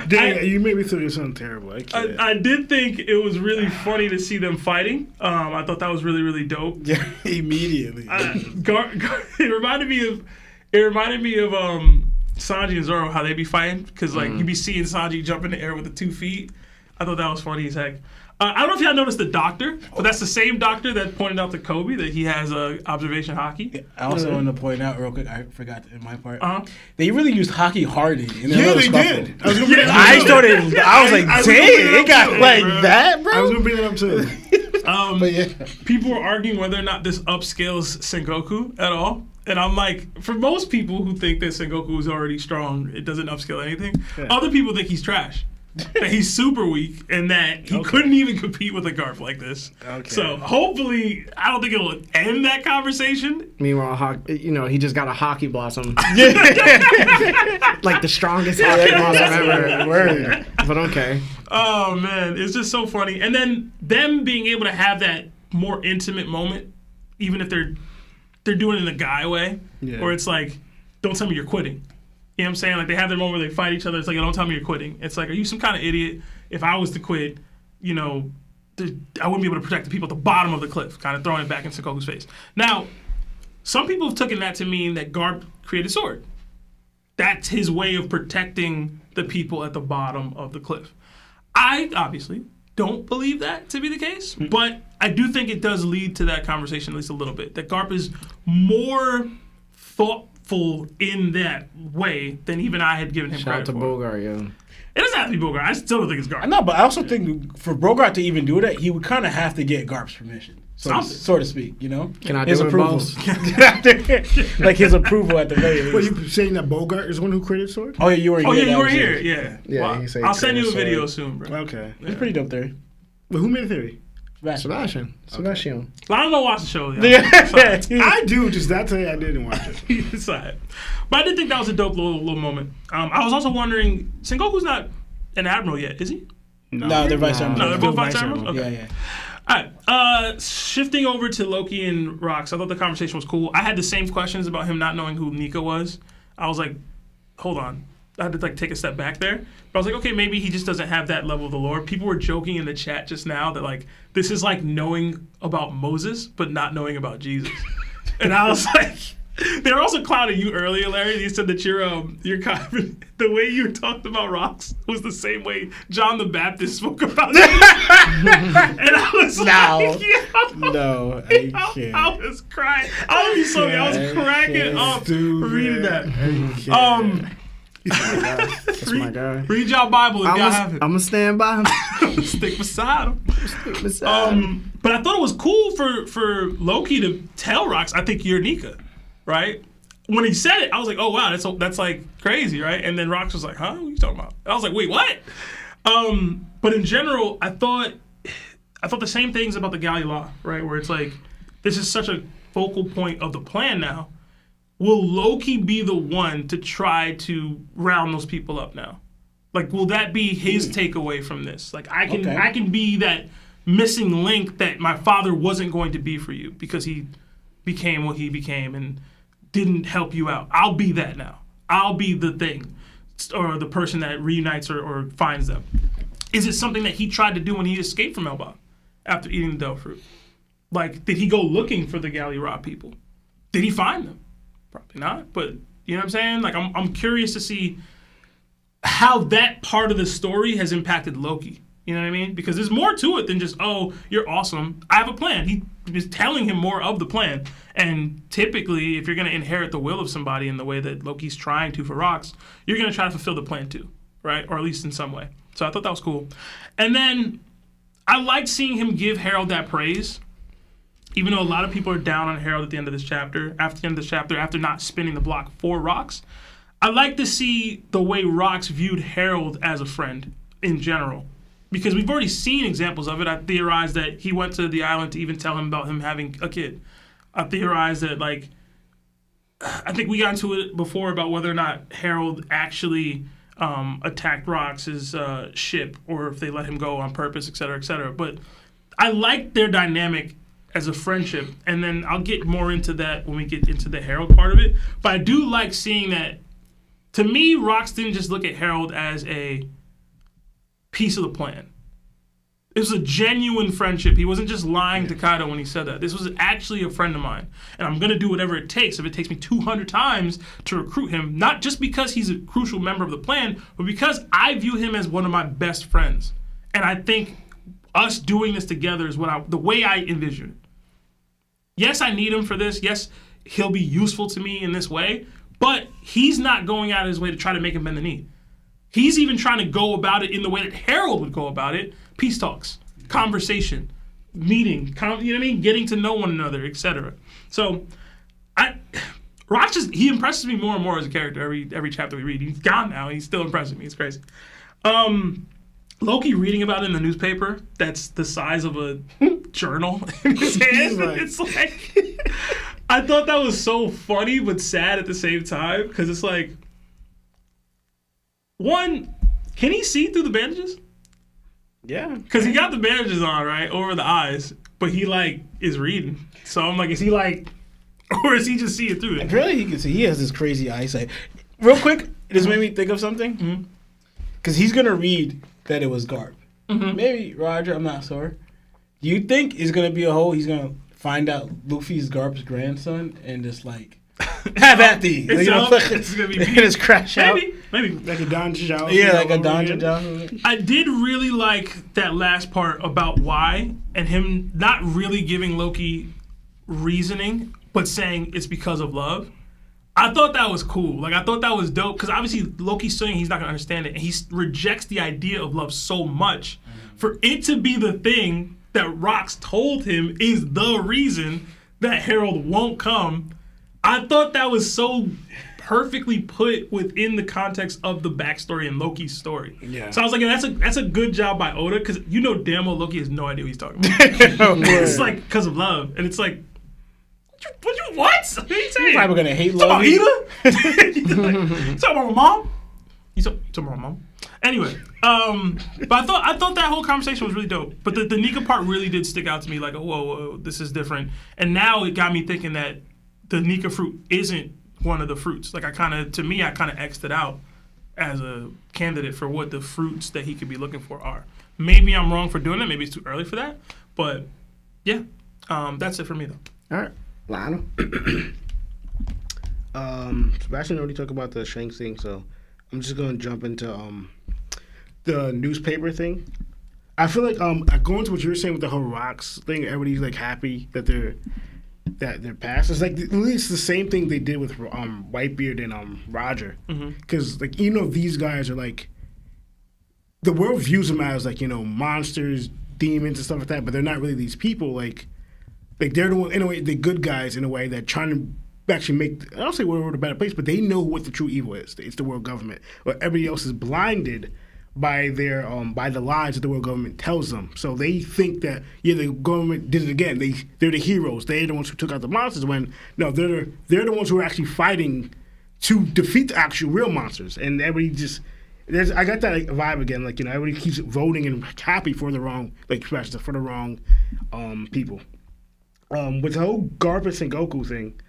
Dang, you made me feel something terrible. I can't. I did think it was really funny to see them fighting. I thought that was really, really dope. Yeah, immediately. It reminded me of Sanji and Zoro, how they be fighting, because like you be seeing Sanji jump in the air with the 2 feet. I thought that was funny as heck. I don't know if y'all noticed the doctor, but that's the same doctor that pointed out to Kobe that he has observation hockey. I also want to point out real quick, I forgot in my part. Uh-huh. They really used hockey hardy. In their Yeah, little they scuffle. did. I was gonna bring that I up. started. I was like, I was dang, gonna bring it it got up like too, bro. that, bro. I was gonna bring it up too. But yeah, People were arguing whether or not this upscales Sengoku at all. And I'm like, for most people who think that Sengoku is already strong, it doesn't upscale anything. Yeah. Other people think he's trash. That he's super weak and that he couldn't even compete with a Garp like this. Okay. So hopefully, I don't think it'll end that conversation. Meanwhile, he just got a hockey blossom. Like the strongest hockey blossom ever. Word. But okay. Oh man, it's just so funny. And then them being able to have that more intimate moment, even if they're doing it in a guy way, where it's like, don't tell me you're quitting. You know what I'm saying? Like they have their moment where they fight each other. It's like, don't tell me you're quitting. It's like, are you some kind of idiot? If I was to quit, I wouldn't be able to protect the people at the bottom of the cliff, kind of throwing it back in Sengoku's face. Now, some people have taken that to mean that Garp created Sword. That's his way of protecting the people at the bottom of the cliff. I obviously don't believe that to be the case, but I do think it does lead to that conversation at least a little bit. That Garp is more thoughtful in that way than even I had given him Shout out credit to for. Bogart, yo. It doesn't have to be Bogart. I still don't think it's Garp. no, but I also think for Bogart to even do that, he would kind of have to get Garp's permission, so to speak. You know, Can I his do it approval, both? like his approval at the very least. What, you saying that Bogart is the one who created Sword? Oh yeah, you were here. Oh yeah, that you were was here. it. Yeah. Yeah, Well, he said I'll send you a created video Sword. soon, bro. Okay. It's pretty dope theory. But who made the theory? Sebastian. I don't know watch the show. Y'all. Yeah. I do, just that day I didn't watch it. It's all right. But I did think that was a dope little moment. I was also wondering, Sengoku's not an admiral yet, is he? No, they're vice admirals. No, they're both Vice vice admirals? admiral. Okay. Yeah, yeah. All right. Shifting over to Loki and Rox, I thought the conversation was cool. I had the same questions about him not knowing who Nika was. I was like, hold on. I had to take a step back there. But I was like, okay, maybe he just doesn't have that level of the lore. People were joking in the chat just now that like this is like knowing about Moses but not knowing about Jesus. And I was like, they were also clowning you earlier, Larry. You said that your confident, the way you talked about Rox was the same way John the Baptist spoke about it. And I was like, No, I can't. I was crying. I was so I was cracking up reading that. That's my guy. Read y'all Bible if y'all have it. I'm gonna stand by him. Stick beside him. Beside him. But I thought it was cool for Loki to tell Rox, I think you're Nika, right? When he said it, I was like, oh wow, that's like crazy, right? And then Rox was like, huh? What are you talking about? I was like, wait, what? But in general, I thought the same things about the Galilei, right? Where it's like, this is such a focal point of the plan now. Will Loki be the one to try to round those people up now? Like, will that be his takeaway from this? Like, I can be that missing link that my father wasn't going to be for you because he became what he became and didn't help you out. I'll be that now. I'll be the thing. or the person that reunites or finds them? Is it something that he tried to do when he escaped from Elbaf after eating the Del Fruit? Like, did he go looking for the Galley Ra people? Did he find them? Probably not, but you know what I'm saying? Like, I'm curious to see how that part of the story has impacted Loki. You know what I mean? Because there's more to it than just, oh, you're awesome. I have a plan. He is telling him more of the plan. And typically, if you're going to inherit the will of somebody in the way that Loki's trying to for Rox, you're going to try to fulfill the plan too, right? Or at least in some way. So I thought that was cool. And then I liked seeing him give Harold that praise. Even though a lot of people are down on Harold at the end of this chapter, after not spinning the block for Rox, I like to see the way Rox viewed Harold as a friend in general. Because we've already seen examples of it. I theorized that he went to the island to even tell him about him having a kid. I theorized that, like, I think we got into it before about whether or not Harold actually attacked Rox's ship or if they let him go on purpose, et cetera, et cetera. But I like their dynamic as a friendship, and then I'll get more into that when we get into the Harold part of it. But I do like seeing that, to me, Rox didn't just look at Harold as a piece of the plan. It was a genuine friendship. He wasn't just lying to Kaido when he said that. This was actually a friend of mine, and I'm going to do whatever it takes. If it takes me 200 times to recruit him, not just because he's a crucial member of the plan, but because I view him as one of my best friends. And I think us doing this together is the way I envision it. Yes, I need him for this. Yes, he'll be useful to me in this way, but he's not going out of his way to try to make him bend the knee. He's even trying to go about it in the way that Harold would go about it. Peace talks, conversation, meeting, you know what I mean? Getting to know one another, etc. So, Rox he impresses me more and more as a character every chapter we read. He's gone now. He's still impressing me. It's crazy. Loki reading about it in the newspaper, that's the size of a journal in his hand. It's like, I thought that was so funny but sad at the same time, because it's like, one, can he see through the bandages? Yeah. Because he got the bandages on, right, over the eyes, but he, like, is reading. So I'm like, is he, like, or is he just seeing through it? Apparently he can see. He has this crazy eyesight. Real quick, this made me think of something. Because he's going to read that it was Garp. Maybe Roger, I'm not sure. Do you think it's going to be a whole, he's going to find out Luffy's Garp's grandson and just, like, have at thee. It's going to be just crash out. Maybe. Like a Don Chao. Yeah, like a Don Chao. I did really like that last part about why, and him not really giving Loki reasoning, but saying it's because of love. I thought that was cool. Like, I thought that was dope, because obviously Loki's saying he's not going to understand it, and he rejects the idea of love so much. For it to be the thing that Rox told him is the reason that Harold won't come, I thought that was so perfectly put within the context of the backstory and Loki's story. Yeah. So I was like, that's a good job by Oda, because you know damn well Loki has no idea what he's talking about. It's like, because of love. And it's like, what? What are you saying? You're probably going to hate love. Loki. You talking about my mom? You talking about my mom? Anyway, but I thought that whole conversation was really dope. But the Nika part really did stick out to me, like, whoa, this is different. And now it got me thinking that the Nika fruit isn't one of the fruits. Like, I kind of X'd it out as a candidate for what the fruits that he could be looking for are. Maybe I'm wrong for doing it. Maybe it's too early for that. But yeah, that's it for me though. All right, Lionel. Sebastian already talked about the Shanks thing, so I'm just gonna jump into the newspaper thing. I feel like going to what you were saying with the whole Rox thing, everybody's like happy that they're past. It's like at least the same thing they did with Whitebeard and Roger, because like, you know, these guys are like, the world views them as like, you know, monsters, demons and stuff like that, but they're not really these people. Like they're the one, in a way, the good guys in a way that trying to actually make, I don't say we're a better place, but they know what the true evil is. It's the world government. But everybody else is blinded by their by the lies that the world government tells them. So they think that, yeah, the government did it again. They're the heroes. They're the ones who took out the monsters, when no, they're the ones who are actually fighting to defeat the actual real monsters. And everybody just, I got that vibe again. Like, you know, everybody keeps voting and happy for the wrong, like, for the wrong people. With the whole Garp and Sengoku thing,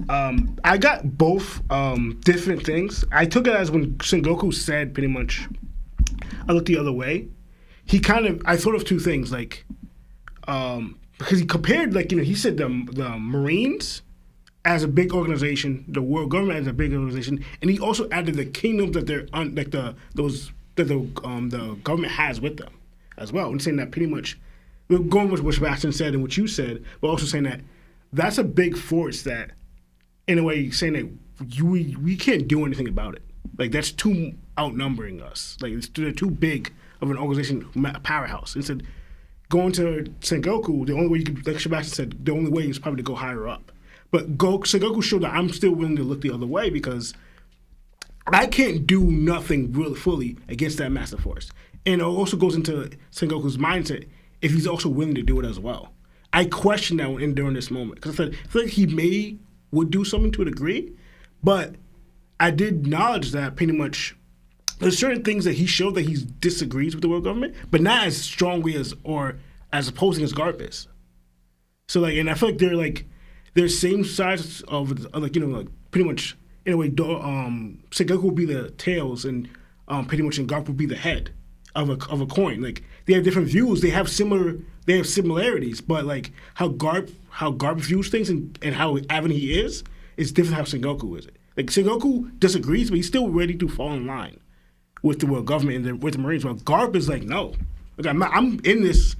I got both different things. I took it as when Sengoku said pretty much, I look the other way. I thought of two things, like, because he compared, like, he said the Marines as a big organization, the world government as a big organization, and he also added the kingdoms that they're the government has with them as well, and saying that pretty much, going with what Sebastian said and what you said, but also saying that that's a big force that, in a way, saying that we can't do anything about it. Like, that's too outnumbering us. Like, they're too big of an organization, powerhouse. Instead, going to Sengoku, the only way you could, like Sebastian said, the only way is probably to go higher up. But Sengoku showed that I'm still willing to look the other way because I can't do nothing really fully against that massive force. And it also goes into Sengoku's mindset if he's also willing to do it as well. I question that during this moment because I feel like he would do something to a degree, but I did acknowledge that pretty much there's certain things that he showed that he disagrees with the world government, but not as strongly as opposing as Garp is. So and I feel like they're same size of pretty much in a way. Sengoku will be the tails, and pretty much, and Garp will be the head of a coin. Like, they have different views. They have similarities, but like how Garp views things and how avid he is different how Sengoku is. Like, Sengoku disagrees, but he's still ready to fall in line with the world government and with the Marines. While Garp is like, no, like, I'm in this,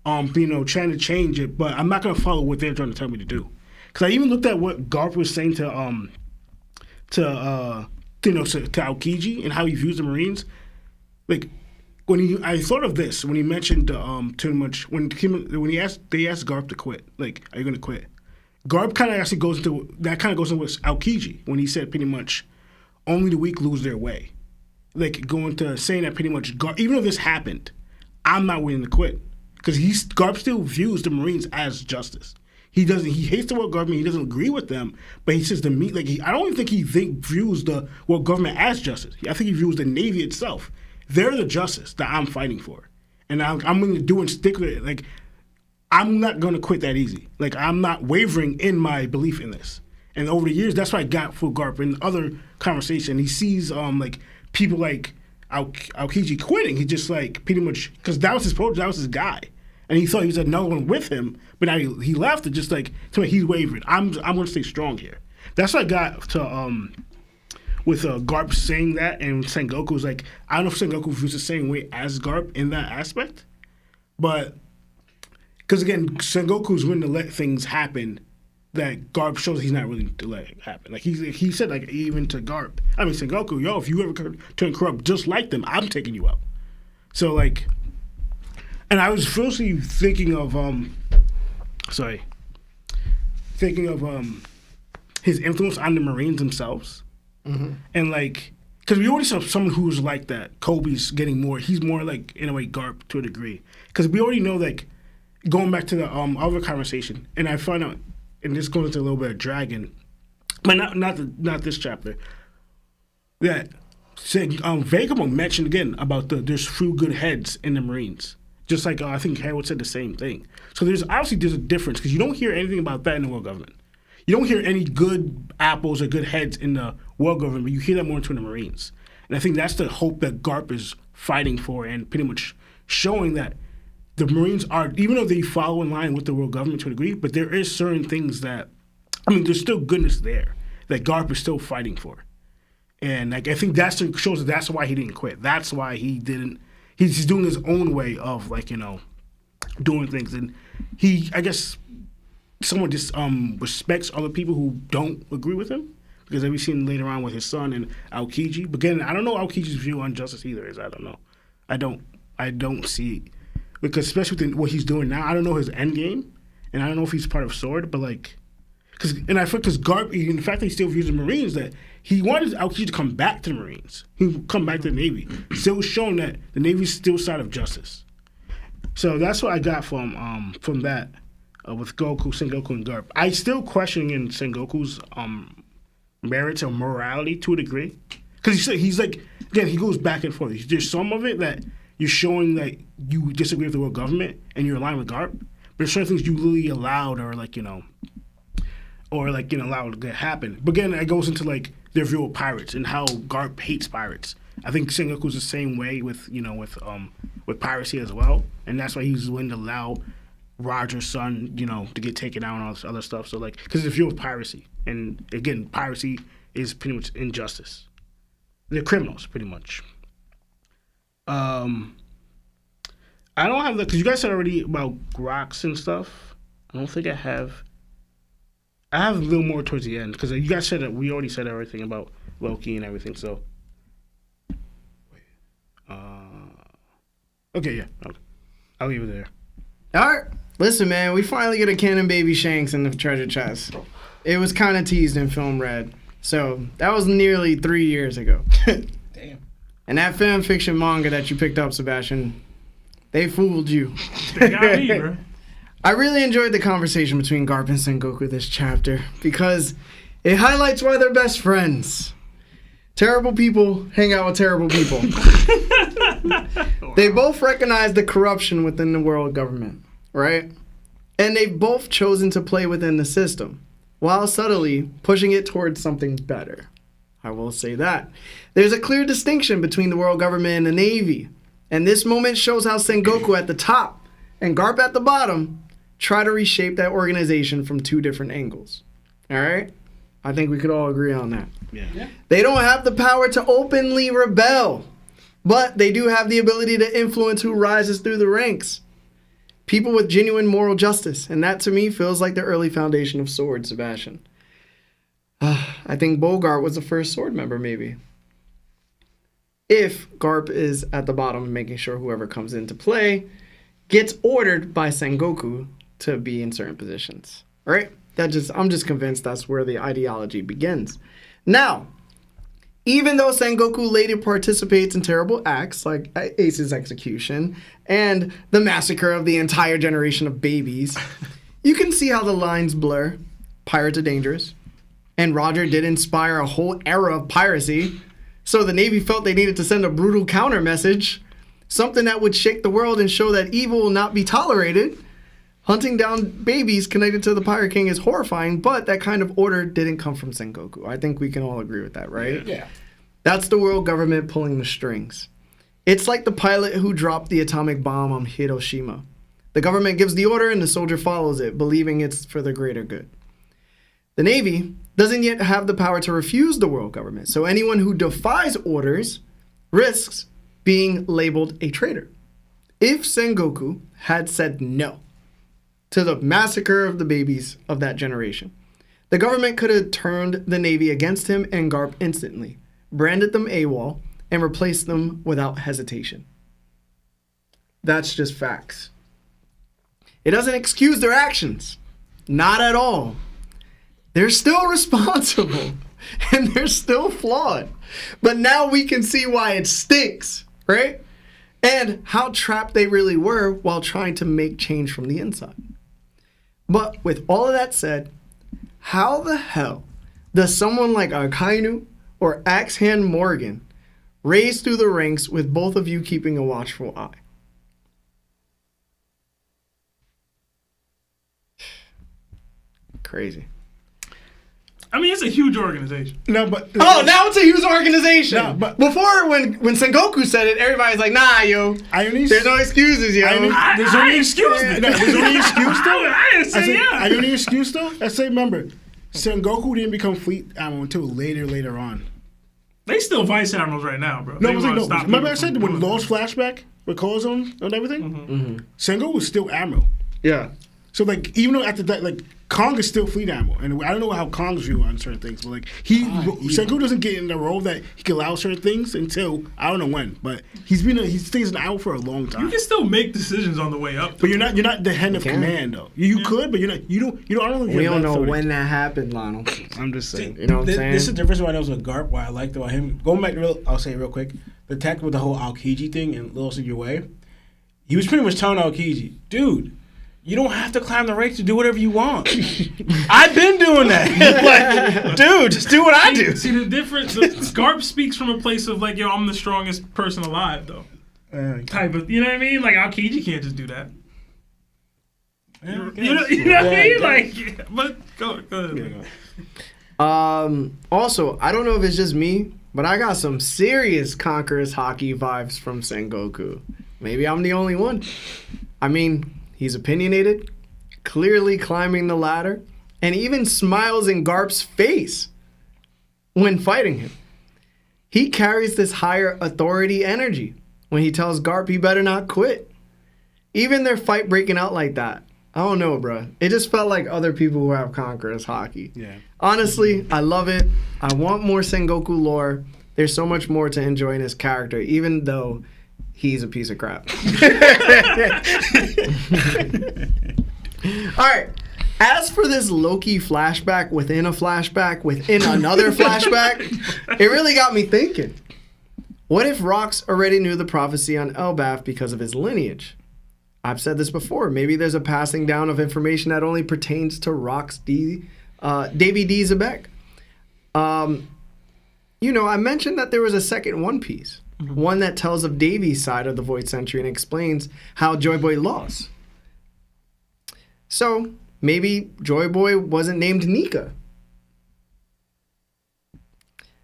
trying to change it, but I'm not gonna follow what they're trying to tell me to do. Because I even looked at what Garp was saying to Aokiji and how he views the Marines. Like, I thought of this when he mentioned too much when they asked Garp to quit. Like, are you going to quit? Garp kind of actually goes into with Aokiji when he said pretty much only the weak lose their way. Like, going to saying that pretty much even though this happened, I'm not willing to quit because Garp still views the Marines as justice. He hates the world government. He doesn't agree with them, but he says to me, like, I don't even think he views the world government as justice. I think he views the Navy itself. They're the justice that I'm fighting for, and I'm going to do and stick with it. Like, I'm not going to quit that easy. Like, I'm not wavering in my belief in this. And over the years, that's what I got for Garp. In other conversation, he sees like people like Aokiji quitting. He just like pretty much because that was his project, that was his guy. And he thought he was another one with him, but now he left it just like to me he's wavering. I'm going to stay strong here. That's what I got to with Garp saying that, and Sengoku was like, I don't know if Sengoku views the same way as Garp in that aspect, but because again, Sengoku's willing to let things happen that Garp shows he's not willing to let it happen. Like he said, like even to Sengoku, if you ever turn corrupt just like them, I'm taking you out. So like. And I was firstly thinking of his influence on the Marines themselves, and like because we already saw someone who's like that. Kobe's getting more. He's more like in a way Garp to a degree because we already know like going back to the other conversation, and I find out, and this goes into a little bit of Dragon, but not this chapter. That Vegapunk mentioned again about there's few good heads in the Marines. Just like I think Harold said the same thing. So there's a difference because you don't hear anything about that in the world government. You don't hear any good apples or good heads in the world government, but you hear that more into the Marines. And I think that's the hope that Garp is fighting for and pretty much showing that the Marines are, even though they follow in line with the world government to a degree, but there is certain things that, there's still goodness there that Garp is still fighting for. And like I think that shows that that's why he didn't quit. That's why he didn't. He's doing his own way of doing things, and I guess someone just respects other people who don't agree with him because we've seen later on with his son and Aokiji. But again, I don't know Aokiji's view on justice either. I don't know. I don't see it because especially with what he's doing now, I don't know his end game, and I don't know if he's part of Sword. But like, because Garp, in fact, that he still views the Marines that. He wanted Aokiji to come back to the Marines. He would come back to the Navy. Still showing that the Navy's still side of justice. So that's what I got from that with Goku, Sengoku, and Garp. I still question in Sengoku's merits or morality to a degree. Because he's like, again, he goes back and forth. There's some of it that you're showing that you disagree with the world government and you're aligned with Garp. But there's certain things you really allowed or like, or like allow it to happen. But again, it goes into like their view of pirates and how Garp hates pirates. I think Sengoku's the same way with piracy as well, and that's why he's willing to allow Roger's son, to get taken out and all this other stuff. So like, because it's fueled piracy, and again, piracy is pretty much injustice. They're criminals, pretty much. I don't have because you guys said already about Grox and stuff. I don't think I have. I have a little more towards the end because you guys said that we already said everything about Loki and everything. So, okay, yeah, okay. I'll leave it there. All right. Listen, man, we finally get a canon baby Shanks in the treasure chest. It was kind of teased in Film Red. So that was nearly 3 years ago. Damn. And that fan fiction manga that you picked up, Sebastian, they fooled you. They got me, bro. I really enjoyed the conversation between Garp and Sengoku this chapter because it highlights why they're best friends. Terrible people hang out with terrible people. They both recognize the corruption within the world government, right? And they've both chosen to play within the system while subtly pushing it towards something better. I will say that. There's a clear distinction between the world government and the Navy. And this moment shows how Sengoku at the top and Garp at the bottom try to reshape that organization from two different angles. All right? I think we could all agree on that. Yeah. They don't have the power to openly rebel, but they do have the ability to influence who rises through the ranks. People with genuine moral justice. And that to me feels like the early foundation of Sword, Sebastian. I think Bogart was the first Sword member, maybe. If Garp is at the bottom, making sure whoever comes into play gets ordered by Sengoku to be in certain positions. All right? I'm just convinced that's where the ideology begins. Now, even though Sengoku later participates in terrible acts like Ace's execution and the massacre of the entire generation of babies, you can see how the lines blur. Pirates are dangerous. And Roger did inspire a whole era of piracy. So the Navy felt they needed to send a brutal counter message, something that would shake the world and show that evil will not be tolerated. Hunting down babies connected to the Pirate King is horrifying, but that kind of order didn't come from Sengoku. I think we can all agree with that, right? Yeah. That's the world government pulling the strings. It's like the pilot who dropped the atomic bomb on Hiroshima. The government gives the order and the soldier follows it, believing it's for the greater good. The Navy doesn't yet have the power to refuse the world government, so anyone who defies orders risks being labeled a traitor. If Sengoku had said no to the massacre of the babies of that generation, the government could have turned the Navy against him and Garp instantly, branded them AWOL, and replaced them without hesitation. That's just facts. It doesn't excuse their actions. Not at all. They're still responsible, and they're still flawed. But now we can see why it stinks, right? And how trapped they really were while trying to make change from the inside. But with all of that said, how the hell does someone like Akainu or Axe Hand Morgan raise through the ranks with both of you keeping a watchful eye? Crazy. I mean, it's a huge organization. No, but now it's a huge organization. No, but before, when Sengoku said it, everybody's like, "Nah, yo, there's no excuses, yo." There's only excuse. There's only excuse though. I didn't say yeah. I only excuse though. I say, remember, Sengoku didn't become fleet admiral until later on. They still vice admirals right now, bro. No, They I was wanna like, no. stop Remember I people said from when doing Law's flashback with Corazon and everything, Mm-hmm. Sengoku was still admiral. Yeah. So like, even though after that, like Kong is still fleet admiral, and I don't know how Kong's view on certain things, but like Sengoku doesn't get in the role that he can allow certain things until I don't know when, but he stays an admiral for a long time. You can still make decisions on the way up. But you're not the head of command though. You could, but you're not. You don't. I don't think We you're don't that know sort of- when that happened, Lionel. I'm just saying. You know what I'm saying? This is the difference what I know with Garp, what I liked about him. Going back to I'll say it real quick. The attack with the whole Aokiji thing and Little Secret Way. He was pretty much telling Aokiji, dude, you don't have to climb the ranks to do whatever you want. I've been doing that. Like, dude, just do what I do. See the difference. Garp speaks from a place of like, yo, I'm the strongest person alive, though. Type of, you know what I mean? Like Aokiji can't just do that. You know what I mean? Like, but Go ahead. Yeah, go. Also, I don't know if it's just me, but I got some serious Conqueror's Hockey vibes from Sengoku. Maybe I'm the only one. I mean, he's opinionated, clearly climbing the ladder, and even smiles in Garp's face when fighting him. He carries this higher authority energy when he tells Garp he better not quit. Even their fight breaking out like that, I don't know, bro. It just felt like other people who have Conqueror's Hockey. Yeah. Honestly, I love it. I want more Sengoku lore. There's so much more to enjoy in his character, even though he's a piece of crap. All right. As for this Loki flashback within a flashback within another flashback, it really got me thinking. What if Rox already knew the prophecy on Elbaf because of his lineage? I've said this before. Maybe there's a passing down of information that only pertains to Davy D. Zabek. I mentioned that there was a second One Piece. One that tells of Davy's side of the Void Century and explains how Joy Boy lost. So, maybe Joy Boy wasn't named Nika.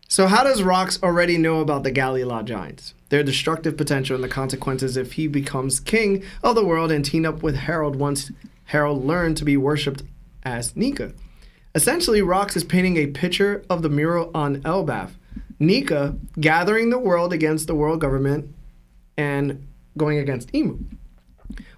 So how does Rox already know about the Galila Giants? Their destructive potential and the consequences if he becomes king of the world and team up with Harold once Harold learned to be worshipped as Nika. Essentially, Rox is painting a picture of the mural on Elbaf. Nika gathering the world against the world government and going against Emu.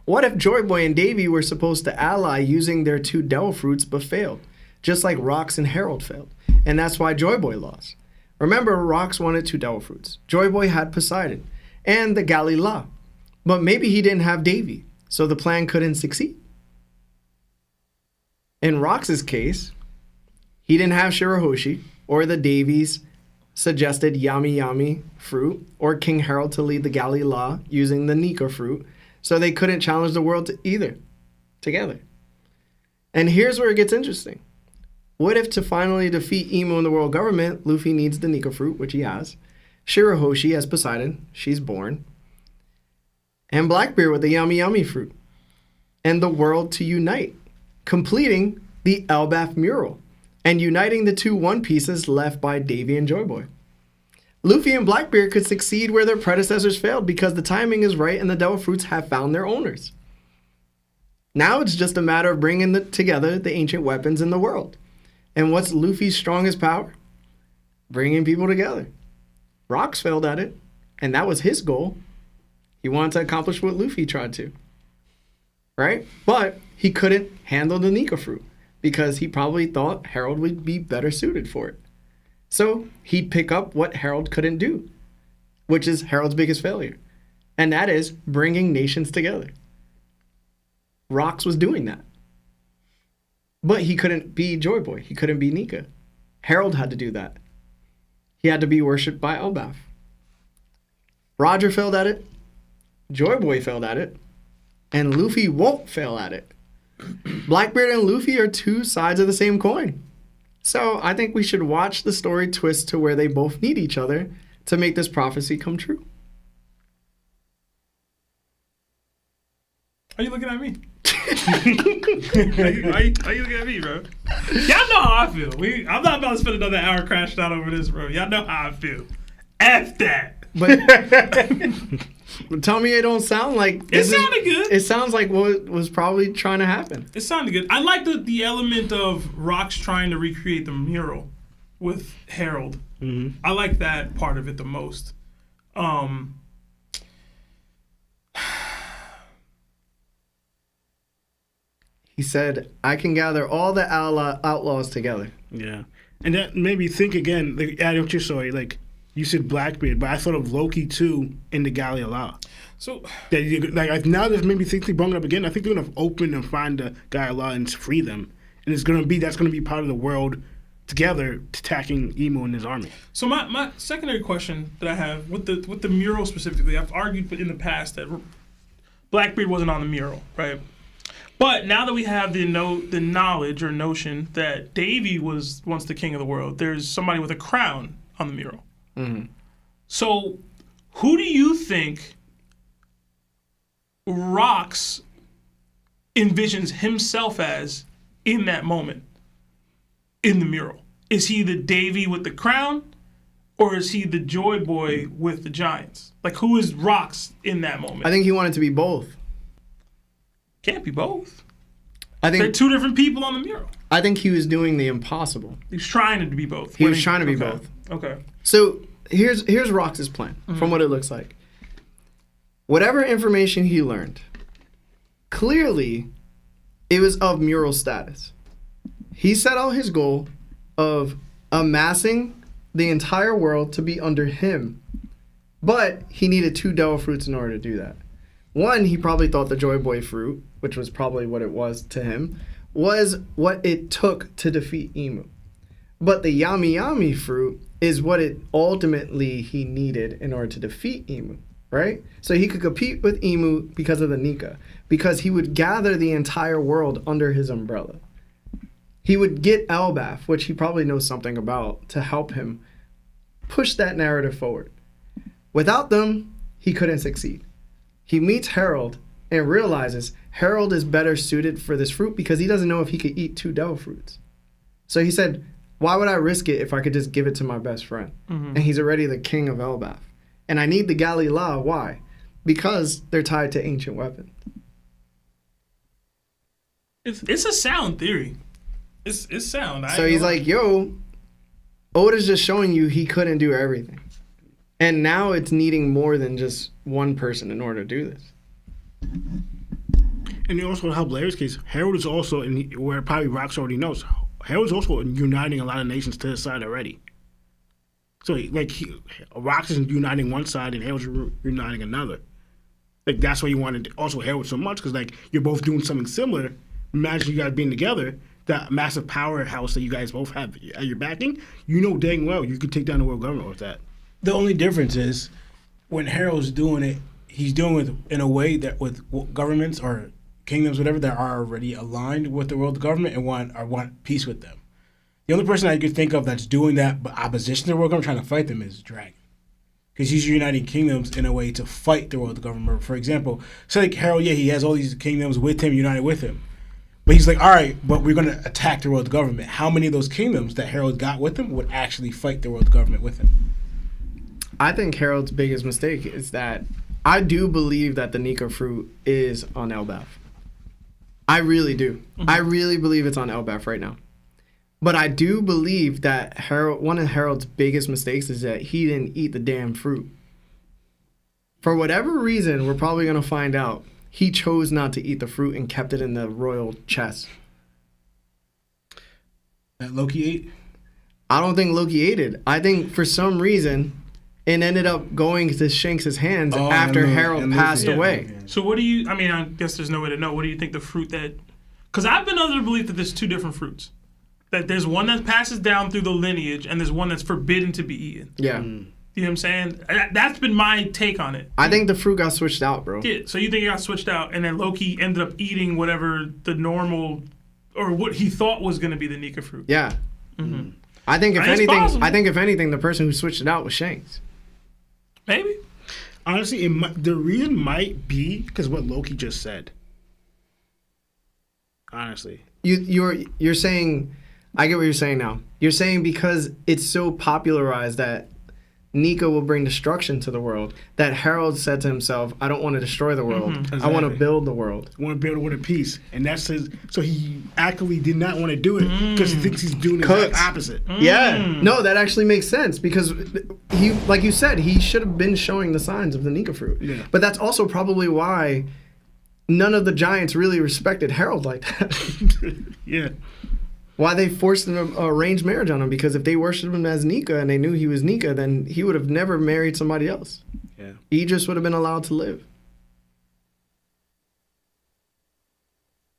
What if Joy Boy and Davy were supposed to ally using their 2 Devil Fruits but failed? Just like Rox and Harold failed. And that's why Joy Boy lost. Remember, Rox wanted 2 Devil Fruits. Joy Boy had Poseidon and the Galila. But maybe he didn't have Davy, so the plan couldn't succeed. In Rox's case, he didn't have Shirahoshi or the Davies suggested Yami Yami fruit or King Harold to lead the Galila using the Nika fruit, so they couldn't challenge the world together. And here's where it gets interesting. What if to finally defeat Emu in the world government, Luffy needs the Nika fruit, which he has, Shirahoshi has Poseidon, she's born, and Blackbeard with the Yami Yami fruit, and the world to unite, completing the Elbaf mural, and uniting the 2 One Pieces left by Davy and Joy Boy. Luffy and Blackbeard could succeed where their predecessors failed because the timing is right and the Devil Fruits have found their owners. Now it's just a matter of bringing together the ancient weapons in the world. And what's Luffy's strongest power? Bringing people together. Rox failed at it, and that was his goal. He wanted to accomplish what Luffy tried to. Right? But he couldn't handle the Nika fruit because he probably thought Harold would be better suited for it. So he'd pick up what Harold couldn't do, which is Harold's biggest failure. And that is bringing nations together. Rox was doing that. But he couldn't be Joy Boy. He couldn't be Nika. Harold had to do that. He had to be worshipped by Elbaf. Roger failed at it. Joy Boy failed at it. And Luffy won't fail at it. Blackbeard and Luffy are 2 sides of the same coin. So I think we should watch the story twist to where they both need each other to make this prophecy come true. Are you looking at me? Are you looking at me, bro? Y'all know how I feel. I'm not about to spend another hour crashing out over this, bro. Y'all know how I feel. F that. But tell me it don't sound like... It sounded good. It sounds like what was probably trying to happen. It sounded good. I like the element of Rox trying to recreate the mural with Harold. Mm-hmm. I like that part of it the most. He said, I can gather all the outlaws together. Yeah. And that made me think again, like, adding to your story, like, you said Blackbeard, but I thought of Loki too in the Galila. So now that made me think they brought it up again. I think they're gonna open and find the Galila and free them, and that's gonna be part of the world together attacking Emu and his army. So my secondary question that I have with the mural specifically, I've argued in the past that Blackbeard wasn't on the mural, right? But now that we have the knowledge or notion that Davy was once the king of the world, there's somebody with a crown on the mural. Mm-hmm. So who do you think Rox envisions himself as in that moment? in the mural? Is he the Davy with the crown, or is he the Joy Boy with the giants? Like, who is Rox in that moment? I think he wanted to be both. Can't be both. I think They're two different people on the mural. I think he was doing the impossible. He was trying to be both. He was trying to be both. Okay. So here's Rox's plan from what it looks like. Whatever information he learned, clearly it was of mural status. He set out his goal of amassing the entire world to be under him, but he needed 2 devil fruits in order to do that. One, he probably thought the Joy Boy fruit, which was probably what it was to him, was what it took to defeat Emu. But the Yami Yami fruit is what it ultimately he needed in order to defeat Emu, right? So he could compete with Emu because of the Nika, because he would gather the entire world under his umbrella. He would get Elbaf, which he probably knows something about, to help him push that narrative forward. Without them, he couldn't succeed. He meets Harold and realizes Harold is better suited for this fruit because he doesn't know if he could eat 2 devil fruits. So he said, why would I risk it if I could just give it to my best friend? And he's already the king of Elbaf. And I need the Galila. Why? Because they're tied to ancient weapons. It's a sound theory. It's sound. So he's like, yo, Oda's just showing you he couldn't do everything. And now it's needing more than just one person in order to do this. And also to help Larry's case, Harold is also, where probably Rox already knows, Harold's also uniting a lot of nations to his side already. So, Rox is uniting one side and Harold's uniting another. Like, that's why you wanted also Harold so much, because, you're both doing something similar. Imagine you guys being together, that massive powerhouse that you guys both have at your backing, you know dang well you could take down the world government with that. The only difference is when Harold's doing it, he's doing it in a way that with governments or kingdoms, whatever, that are already aligned with the world government and want peace with them. The only person I could think of that's doing that but opposition to the world government, trying to fight them, is Dragon. Because he's uniting kingdoms in a way to fight the world government. For example, say Harold, he has all these kingdoms with him, united with him. But he's like, all right, but we're going to attack the world government. How many of those kingdoms that Harold got with him would actually fight the world government with him? I think Harold's biggest mistake is that I do believe that the Nika fruit is on Elbaf. I really do. I really believe it's on Elbaf right now. But I do believe that one of Harold's biggest mistakes is that he didn't eat the damn fruit. For whatever reason, we're probably going to find out, he chose not to eat the fruit and kept it in the royal chest. That Loki ate? I don't think Loki ate it. I think for some reason it ended up going to Shanks' hands after Harold passed away. So what do you, I guess there's no way to know. What do you think the fruit that, because I've been under the belief that there's 2 different fruits. That there's one that passes down through the lineage and there's one that's forbidden to be eaten. Yeah. You know what I'm saying? That's been my take on it. I think the fruit got switched out, bro. Yeah, so you think it got switched out and then Loki ended up eating whatever the normal, or what he thought was going to be the Nika fruit. Yeah. Mm-hmm. I think if anything, the person who switched it out was Shanks. Maybe. Honestly, the reason might be because what Loki just said. Honestly, you're saying, I get what you're saying now. You're saying because it's so popularized that Nika will bring destruction to the world, that Harold said to himself, I don't want to destroy the world. Exactly. I want to build the world. I want to build it with a peace. And that's his, so he actively did not want to do it because he thinks he's doing the exact opposite. Yeah. No, that actually makes sense because he, like you said, he should have been showing the signs of the Nika fruit. Yeah. But that's also probably why none of the giants really respected Harold like that. Yeah. Why they forced an arranged marriage on him, because if they worshipped him as Nika and they knew he was Nika, then he would have never married somebody else. Yeah. Idris would have been allowed to live.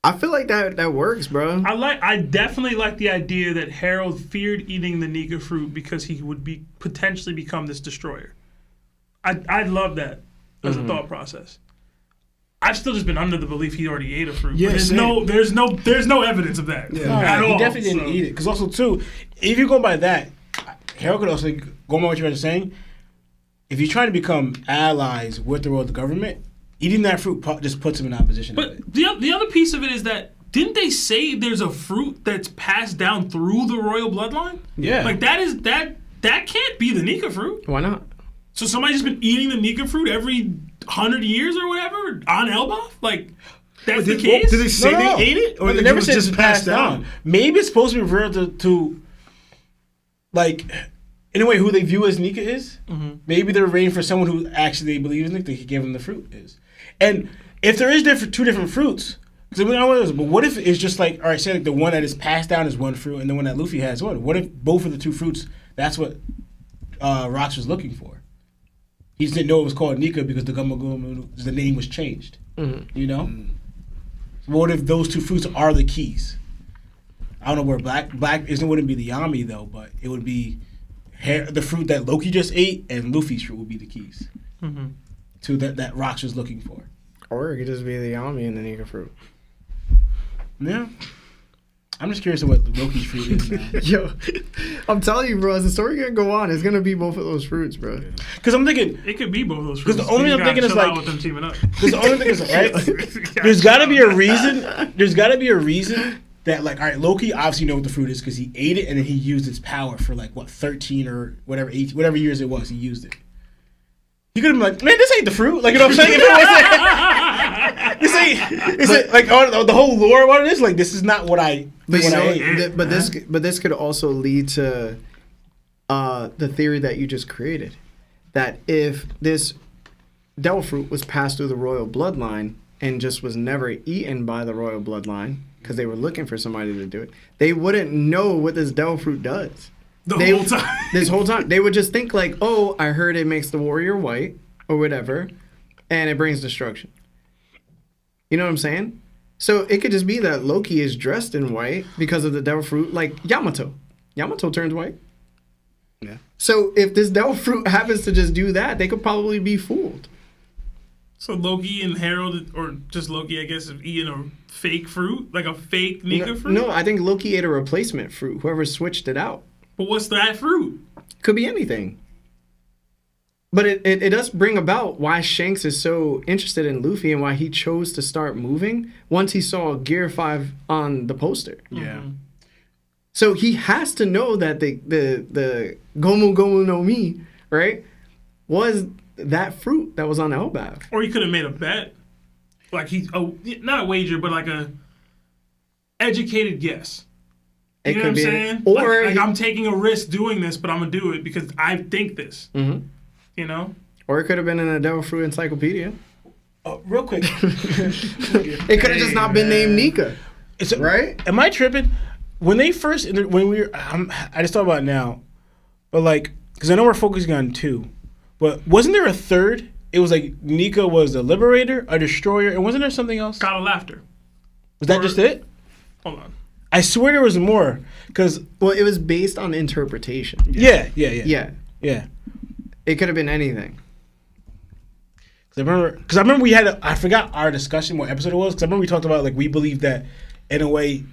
I feel like that works, bro. I definitely like the idea that Harold feared eating the Nika fruit because he would potentially become this destroyer. I love that as a thought process. I've still just been under the belief he already ate a fruit. Yeah, but there's no evidence of that at all. He definitely didn't eat it. Because also, too, if you go by that, Harold could also, going by what you were saying, if you're trying to become allies with the world government, eating that fruit just puts him in opposition. But the other piece of it is that didn't they say there's a fruit that's passed down through the royal bloodline? Yeah. Like that can't be the Nika fruit. Why not? So somebody's been eating the Nika fruit every 100 years or whatever on Elbaf? Like, that's the case? Did they say they ate it? Or they never said it's passed down. Maybe it's supposed to be referred to like, in a way, who they view as Nika is. Mm-hmm. Maybe they're waiting for someone who actually they believe in Nika that he gave them the fruit is. And if there is two different fruits, because we don't know what it is, but what if it's just like, all right, say like the one that is passed down is one fruit and the one that Luffy has one? What if both of the two fruits, that's what Rox was looking for? He just didn't know it was called Nika because the name was changed. Mm-hmm. You know? Mm-hmm. What if those two fruits are the keys? I don't know where black wouldn't be the Yami though, but it would be the fruit that Loki just ate, and Luffy's fruit would be the keys to that Rox was looking for. Or it could just be the Yami and the Nika fruit. Yeah. I'm just curious what Loki's fruit is now. Yo, I'm telling you, bro, as the story gonna go on, it's gonna be both of those fruits, bro. Because I'm thinking it could be both of those fruits. Because the only thing I'm thinking is like, with them teaming up. Because the only thing is right. There's got to be a reason. There's got to be a reason that like, all right, Loki obviously knows what the fruit is because he ate it and then he used its power for like what 13 or whatever 18, whatever years it was. He used it. He could have been like, man, this ain't the fruit. Like, you know what I'm saying? If it wasn't, this ain't. Is it like the whole lore? What it is? Like, this is not what I. But this could also lead to the theory that you just created, that if this devil fruit was passed through the royal bloodline and just was never eaten by the royal bloodline because they were looking for somebody to do it, they wouldn't know what this devil fruit does. This whole time. They would just think like, oh, I heard it makes the warrior white or whatever, and it brings destruction. You know what I'm saying? So it could just be that Loki is dressed in white because of the devil fruit, like Yamato. Yamato turns white. Yeah. So if this devil fruit happens to just do that, they could probably be fooled. So Loki and Harold, or just Loki, I guess, have eaten a fake fruit? Like a fake Nika fruit? No, I think Loki ate a replacement fruit, whoever switched it out. But what's that fruit? Could be anything. But it does bring about why Shanks is so interested in Luffy and why he chose to start moving once he saw Gear 5 on the poster. Yeah. Mm-hmm. So he has to know that the Gomu Gomu no Mi, right, was that fruit that was on Elbaf. Or he could have made a bet. Like not a wager, but like a educated guess. You know what I'm saying? Or like I'm taking a risk doing this, but I'm going to do it because I think this. Mm-hmm. You know? Or it could have been in a devil fruit encyclopedia. Real quick. It could have just not been named Nika. Right? Am I tripping? When they first, I just thought about it now, but like, because I know we're focusing on 2, but wasn't there a third? It was like Nika was a liberator, a destroyer, and wasn't there something else? God of Laughter. Was that just it? Hold on. I swear there was more, because it was based on interpretation. Yeah. It could have been anything. Because I remember we had I forgot our discussion, what episode it was, because I remember we talked about like we believe that in a way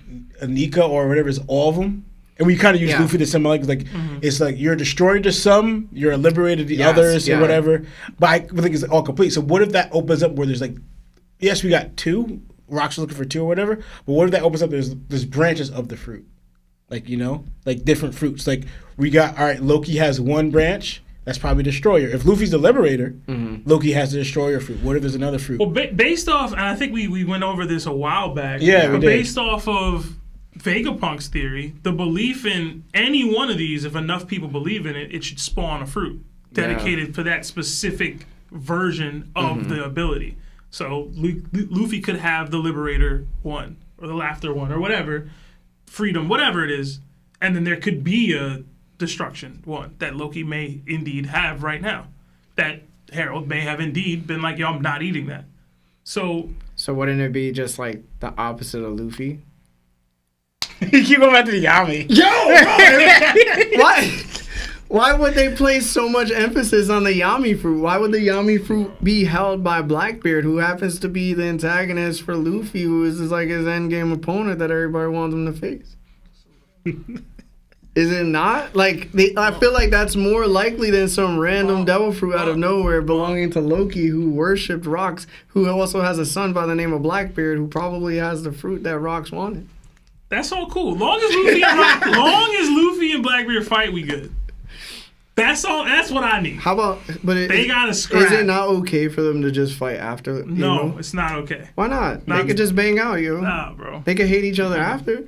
Nika or whatever is all of them, and we kind of use Luffy to symbolize like it's like you're a destroyer to some, you're a liberator to the others or whatever. But I think it's all complete. So what if that opens up where there's like, yes, we got 2. Rock's looking for 2 or whatever, but what if that opens up? There's branches of the fruit, like, you know, like different fruits. Like we got, all right, Loki has one branch. That's probably Destroyer. If Luffy's the Liberator, Loki has the Destroyer fruit. What if there's another fruit? Well, based off, and I think we went over this a while back. Yeah, we did. Based off of Vegapunk's theory, the belief in any one of these, if enough people believe in it, it should spawn a fruit dedicated for that specific version of the ability. So Luffy could have the Liberator one, or the Laughter one, or whatever, Freedom, whatever it is, and then there could be a Destruction one that Loki may indeed have right now. That Harold may have indeed been like, yo, I'm not eating that. So wouldn't it be just like the opposite of Luffy? You keep going back to the Yami. Yo! Why would they place so much emphasis on the Yami fruit? Why would the Yami fruit be held by Blackbeard, who happens to be the antagonist for Luffy, who is like his endgame opponent that everybody wants him to face? Is it not? Like, I feel like that's more likely than some random devil fruit out of nowhere belonging to Loki, who worshipped Rox, who also has a son by the name of Blackbeard, who probably has the fruit that Rox wanted. That's all cool. Long as Luffy and Blackbeard fight, we good. That's all. That's what I need. How about? But they gotta scrap. Is it not okay for them to just fight after? No, it's not okay. Why not? They could just bang out, yo. Nah, bro. They could hate each other after.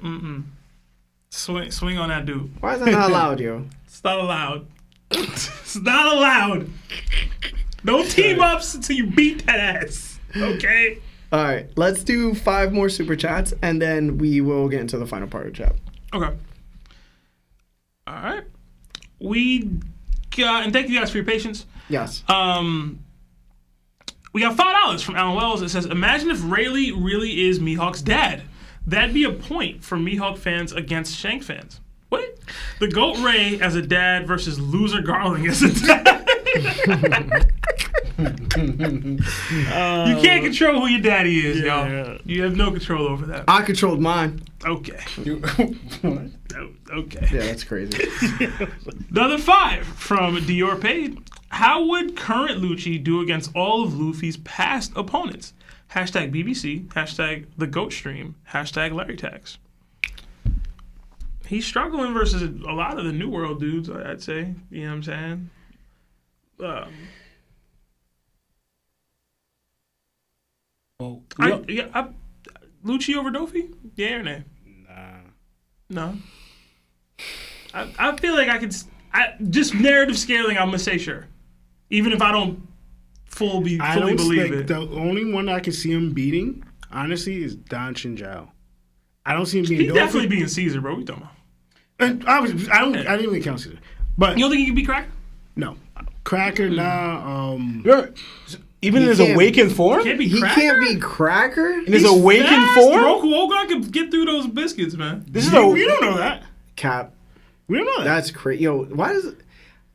Swing on that dude. Why is that not allowed, yo? It's not allowed. It's not allowed. No team ups until you beat that ass. Okay. All right, let's do 5 more super chats, and then we will get into the final part of the chat. Okay. All right. We got, and thank you guys for your patience. Yes. We got $5 from Alan Wells. It says, imagine if Rayleigh really is Mihawk's dad. That'd be a point for Mihawk fans against Shank fans. What? The GOAT Ray as a dad versus loser Garling as a dad. You can't control who your daddy is, y'all. Yeah. You have no control over that. I controlled mine. Okay. What? Okay. Yeah, that's crazy. Another 5 from Dior Paid. How would current Lucci do against all of Luffy's past opponents? Hashtag BBC, hashtag the GOAT stream, hashtag Larry Tax. He's struggling versus a lot of the New World dudes, I'd say. You know what I'm saying? Lucci over Doffy? Yeah or nay? No. I feel like I could... just narrative scaling, I'm going to say sure. Even if I don't fully believe it. The only one I can see him beating, honestly, is Don Shinjao. I don't see him beating Doffy. He's definitely beating Caesar, bro. What you talking about? I didn't even count Caesar. But you don't think he can beat Cracker? No. Cracker, nah. Even in his awakened form? He can't be Cracker? In his awakened form? Roku Ogon can get through those biscuits, man. We don't know that. Cap. We don't know that. That's crazy. Yo, why does it...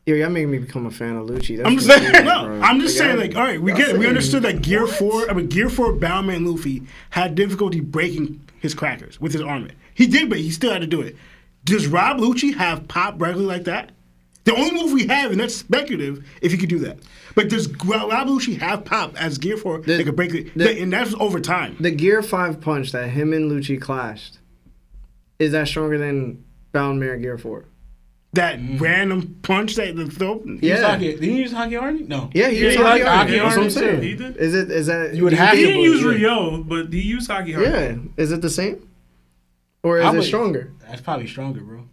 Yo, y'all making me become a fan of Lucci. That's I'm just saying, I'm just saying, like, all right, we get it. We understood that Gear 4 Boundman Luffy had difficulty breaking his crackers with his armament. He did, but he still had to do it. Does Rob Lucci have pop regularly like that? The only move we have, and that's speculative, if he could do that. But does Rob Lucci have pop as Gear 4 that could break it? And that's over time. The Gear 5 punch that him and Lucci clashed, is that stronger than Boundman Gear 4? That random punch that the throw? Yeah. Did he use Haki Arnie? No. Yeah, he used Haki Arnie. That's what I'm saying. He did? Is that... You would have to. He didn't use Ryo, but he used Haki Arnie. Yeah. Is it the same? Or is it stronger? That's probably stronger, bro.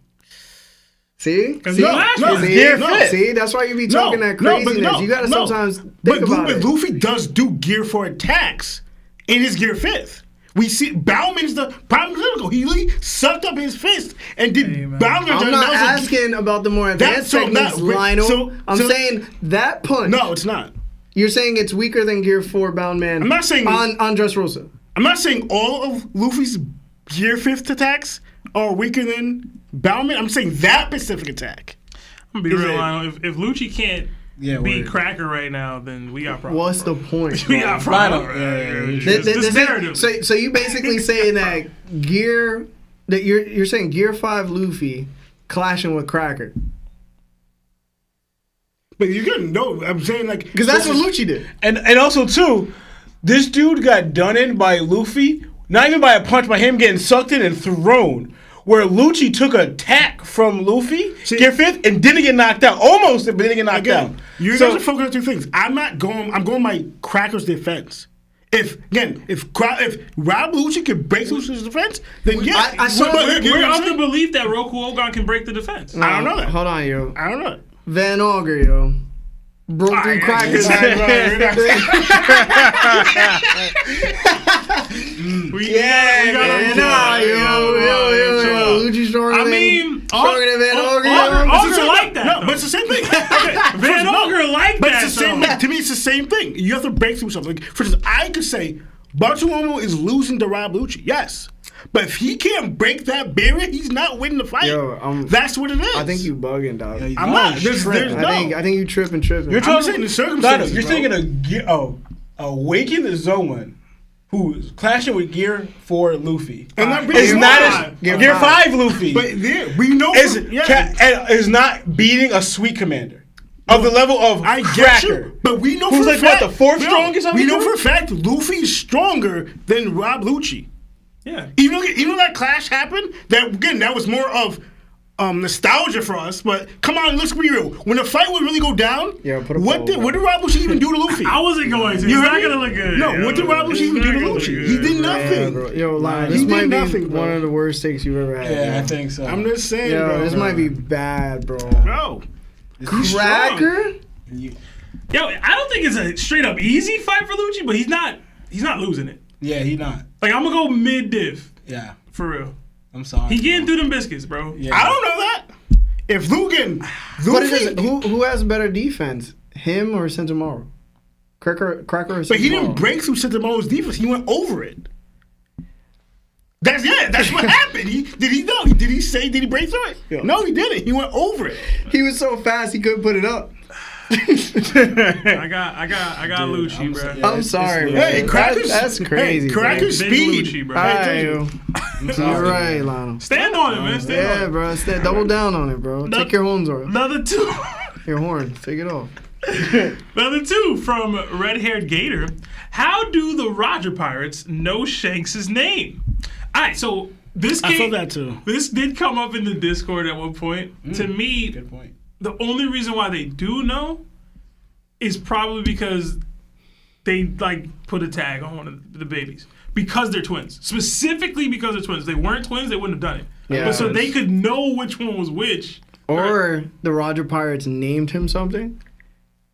See? See, that's why you be talking that craziness. You gotta sometimes think about it. But Luffy does do Gear 4 attacks in his Gear 5th. We see Bowman's the prime example. He sucked up his fist and did Bowman. I'm not asking about the more advanced techniques, Lionel. I'm saying that punch. No, it's not. You're saying it's weaker than Gear 4 Boundman. I'm not saying on Dressrosa. I'm not saying all of Luffy's Gear 5th attacks are weaker than Bowman. I'm saying that specific attack. I'm gonna be real, Lionel. If Lucci can't beat Cracker right now, then we got problems. What's the point? We got problems. This narrative. So you basically saying that you're saying Gear 5 Luffy clashing with Cracker. But you couldn't know. I'm saying like because that's what Lucci did. And also too, this dude got done in by Luffy, not even by a punch, by him getting sucked in and thrown. Where Lucci took an attack from Luffy, Gear 5th, and didn't get knocked out. Almost, but didn't get knocked out. You guys are focusing on two things. I'm going by Cracker's defense. If Rob Lucci can break Lucci's defense, then we're of the belief that Roku Ogon can break the defense. I don't know that. Hold on, yo. I don't know that. Van Auger, yo. Broke through Crackers. Lucci stronger than Van Auger. Auger like that. No, but it's the same thing. Van Auger like but that. It's the same thing. To me, it's the same thing. You have to break through something. Like, for instance, I could say Bartolomeo is losing to Rob Lucci. Yes. But if he can't break that barrier, he's not winning the fight. That's what it is. I think you bugging, dog. Yeah, I'm not. I think you tripping. You're saying the circumstances. You're thinking a Awaken the Zoan who's clashing with Gear 4 Luffy. And not It's beating not Gear 5 Luffy. But we know is not beating a Sweet Commander of the level of I Cracker. get you, but we know who's for like a fact, what, the fourth strongest? We know for a fact Luffy's stronger than Rob Lucci. Yeah. Even though that clash happened, that was more of nostalgia for us. But come on, let's be real. When the fight would really go down, what did Rob Lucci even do to Luffy? I wasn't going to. It's not gonna look good. No, what did Rob Lucci even do to Lucci? He did nothing. Bro. Yo, this might be one of the worst takes you've ever had. Yeah, I think so. I'm just saying, Yo, bro. this might be bad, bro. Bro, Cracker? Yo, I don't think it's a straight up easy fight for Lucci, but he's not losing it. Yeah, he not. Like, I'm gonna go mid div. Yeah. For real. I'm sorry. He getting through them biscuits, bro. Yeah. I don't know that. If Luffy, who has better defense, him or Sentomaru? Cracker or Sentomaru? But he didn't break through Sentomaru's defense. He went over it. That's what happened. Did he break through it? Yeah. No, he didn't. He went over it. He was so fast he couldn't put it up. I got Lucci, bro. Yeah, I'm sorry, it's- bro. Hey, Cracker's That's crazy. Hey, Cracker's Big speed. Lucci, bro. You're right, Lionel. Stand on it, man. Stand on Yeah, it. bro. Double down on it, bro. No- Take your horns off. Another two. Your horn. Take it off. Another two from Red Haired Gator. How do the Roger Pirates know Shanks' name? All right, so this I felt that too. This did come up in the Discord at one point. To me, Good point. the only reason why they do know is probably because they put a tag on one of the babies because they're twins. Specifically because they're twins. If they weren't twins, they wouldn't have done it. Yeah. But so they could know which one was which. Or the Roger Pirates named him something,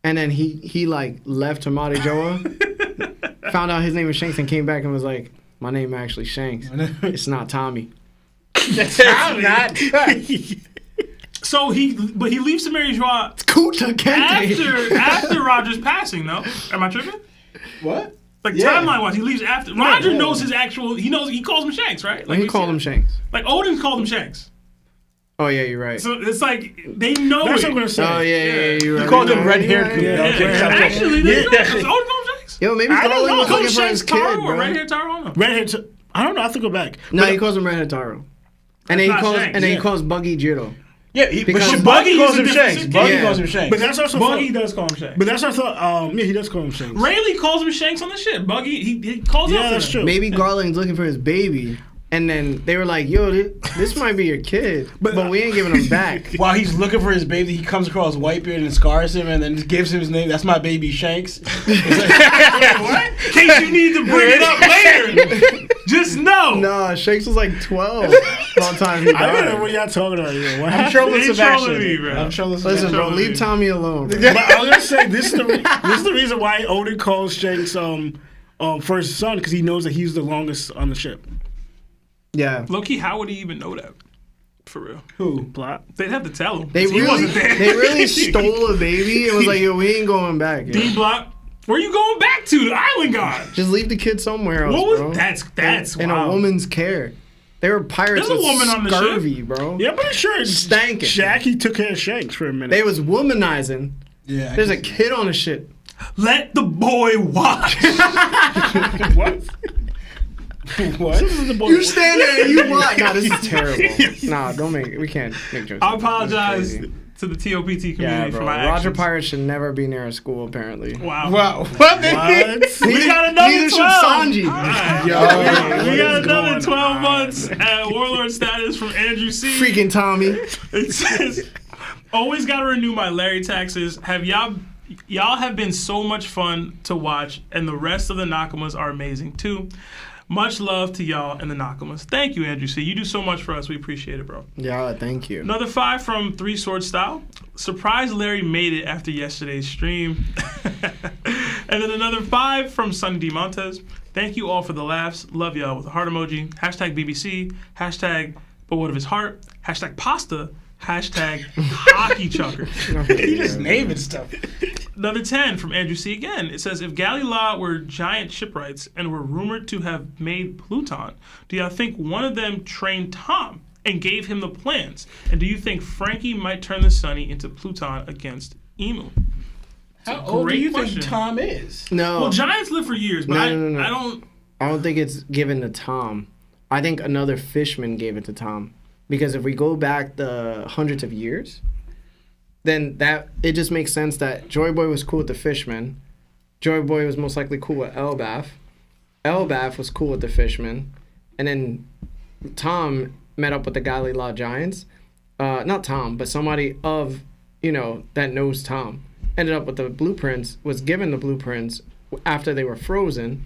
and then he left Tamati Joa, found out his name was Shanks, and came back and was like, "My name actually Shanks. It's not Tommy." That's not. So he leaves Samari Joa Kuta Kente. after Roger's passing, though. Am I tripping? What? Like Yeah. timeline wise, he leaves after. Roger yeah. knows his actual. He calls him Shanks, right? He called him Shanks. Like Odin called him Shanks. Oh yeah, you're right. So it's like they know That's it. what I'm gonna say. Oh yeah, you're right. He called him You're red-haired right. Kuta. Yeah. Okay. Actually, they know. Does Odin call him Shanks? Yo, maybe I don't Garland know. was Call looking him for Shanks his kid, Taro or bro. Red Hair Taro? I don't know. Redhead. I don't know. I have to go back. No, he calls him Redhead Taro. And then not Shanks, and then he yeah. calls Buggy Jiro. Yeah, Because but Buggy Buggy calls is a him different Shanks. kid. Buggy Yeah. calls him Shanks. But that's also Buggy does call him Shanks. But that's our thought. Yeah, he does call him Shanks. Rayleigh calls him Shanks on the shit. Buggy, he calls Yeah, out that's to true. him. Maybe Garland's looking for his baby. And then they were like, yo, this might be your kid. But we ain't giving him back. While he's looking for his baby, he comes across Whitebeard and scars him, and then gives him his name. That's my baby, Shanks. What? In case you need to bring it up later, just know. Nah, Shanks was like 12 by the time he I don't know died. what y'all talking about here. What I'm happened? trolling They Sebastian. trolling me, bro. I'm trolling Listen, Sebastian. bro, leave Tommy alone. Bro. But I was gonna say this is the reason why Odin calls Shanks first son, because he knows that he's the longest on the ship. Yeah. Low-key, how would he even know that? For real. Who? Plot. They'd have to tell him. They 'cause he really, wasn't there. they really stole a baby and was like, yo, we ain't going back. Yo. D-Block. Where you going back to? The Island God. Just leave the kid somewhere else, What was bro. that's in wild. a woman's care. They were pirates There's a with woman on the scurvy, bro. Yeah, but sure. Stankin'. Jackie took care of Shanks for a minute. They was womanizing. Yeah. There's a kid on the ship. Let the boy watch. What? What? You stand there and you watch. Nah, this is terrible. Nah, don't make it. We can't make jokes. I This is apologize crazy. to the TOPT community Yeah, for bro. my Roger actions. Pirates should never be near a school, apparently. Wow. Wow. What? What? We got another Neither should 12. Sanji. We got is another going 12 months at Warlord status from Andrew C. Freaking Tommy. It says, always got to renew my Larry taxes. Y'all have been so much fun to watch, and the rest of the Nakamas are amazing too. Much love to y'all and the Nakamas. Thank you, Andrew C. You do so much for us. We appreciate it, bro. Yeah, thank you. Another 5 from 3 Sword Style. Surprised Larry made it after yesterday's stream. And then another 5 from Sunny D. Montez. Thank you all for the laughs. Love y'all with a heart emoji. Hashtag BBC. Hashtag but what of his heart. Hashtag pasta. Hashtag hockey chucker. He just naming stuff. Another 10 from Andrew C. again. It says, if Galila were giant shipwrights and were rumored to have made Pluton, do y'all think one of them trained Tom and gave him the plans? And do you think Frankie might turn the Sunny into Pluton against Emu? How old do great you question. think Tom is? No. Well, giants live for years, but No. I don't... I don't think it's given to Tom. I think another fishman gave it to Tom. Because if we go back the hundreds of years, then it just makes sense that Joy Boy was cool with the fishman. Joy Boy was most likely cool with Elbaf. Elbaf was cool with the fishman. And then Tom met up with the Galilea Giants. Not Tom, but somebody of, that knows Tom. Ended up with the blueprints, was given the blueprints after they were frozen.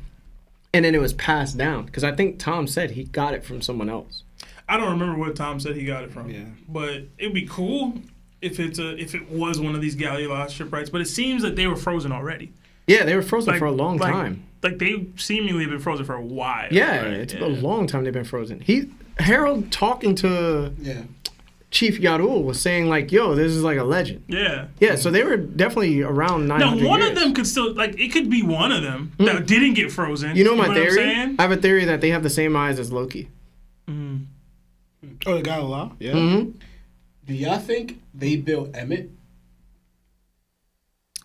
And then it was passed down. Because I think Tom said he got it from someone else. I don't remember what Tom said he got it from. Yeah. But it'd be cool if it was one of these Galilea shipwrights. But it seems that they were frozen already. Yeah, they were frozen for a long time. Like they seemingly have been frozen for a while. Yeah, right? it's a long time they've been frozen. Harold talking to Chief Yarul was saying like, yo, this is like a legend. Yeah. Yeah, so they were definitely around 900 Now, one years. of them could still, it could be one of them that didn't get frozen. You know my what theory? I'm saying? I have a theory that they have the same eyes as Loki. Oh, the Galilea? Yeah. Mm-hmm. Do y'all think they built Emmett?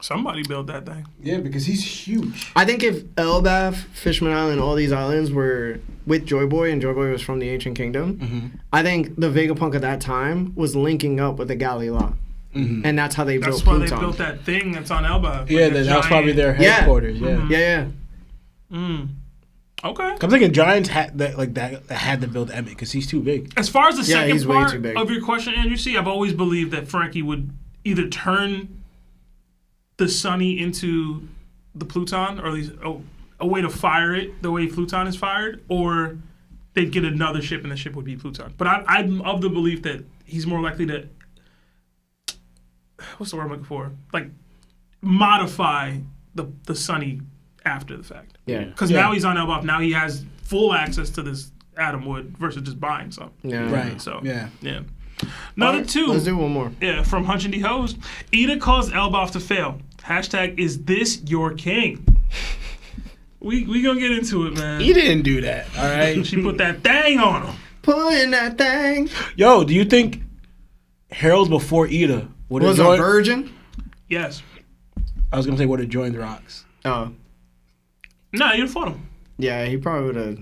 Somebody built that thing. Yeah, because he's huge. I think if Elbaf, Fishman Island, all these islands were with Joy Boy, and Joy Boy was from the Ancient Kingdom, I think the Vegapunk at that time was linking up with the Galilea. And that's how they built That's why Pluton. they built that thing that's on Elba. Yeah, that was probably their headquarters. Yeah. Okay. I'm thinking Giants had had to build Emmett because he's too big. As far as the second he's way part too big. of your question, Andrew C., I've always believed that Frankie would either turn the Sunny into the Pluton, or at least a way to fire it the way Pluton is fired, or they'd get another ship and the ship would be Pluton. But I'm of the belief that he's more likely to, what's the word I'm looking for? Like, modify the Sunny after the fact. Yeah. Because now he's on Elbaf. Now he has full access to this atom wood versus just buying some. Yeah. Right. So, Yeah. Another two. Let's do one more. Yeah, from Hunch and D Host. Ida caused Elbaf to fail. Hashtag is this your king? We gonna get into it, man. He didn't do that. All right. She put that thing on him. Putting that thing. Yo, do you think Harold before Ida would have Was a joined? virgin? Yes. I was gonna say would have joined Rocks. Oh. Nah, you'd have fought him. Yeah, he probably would have.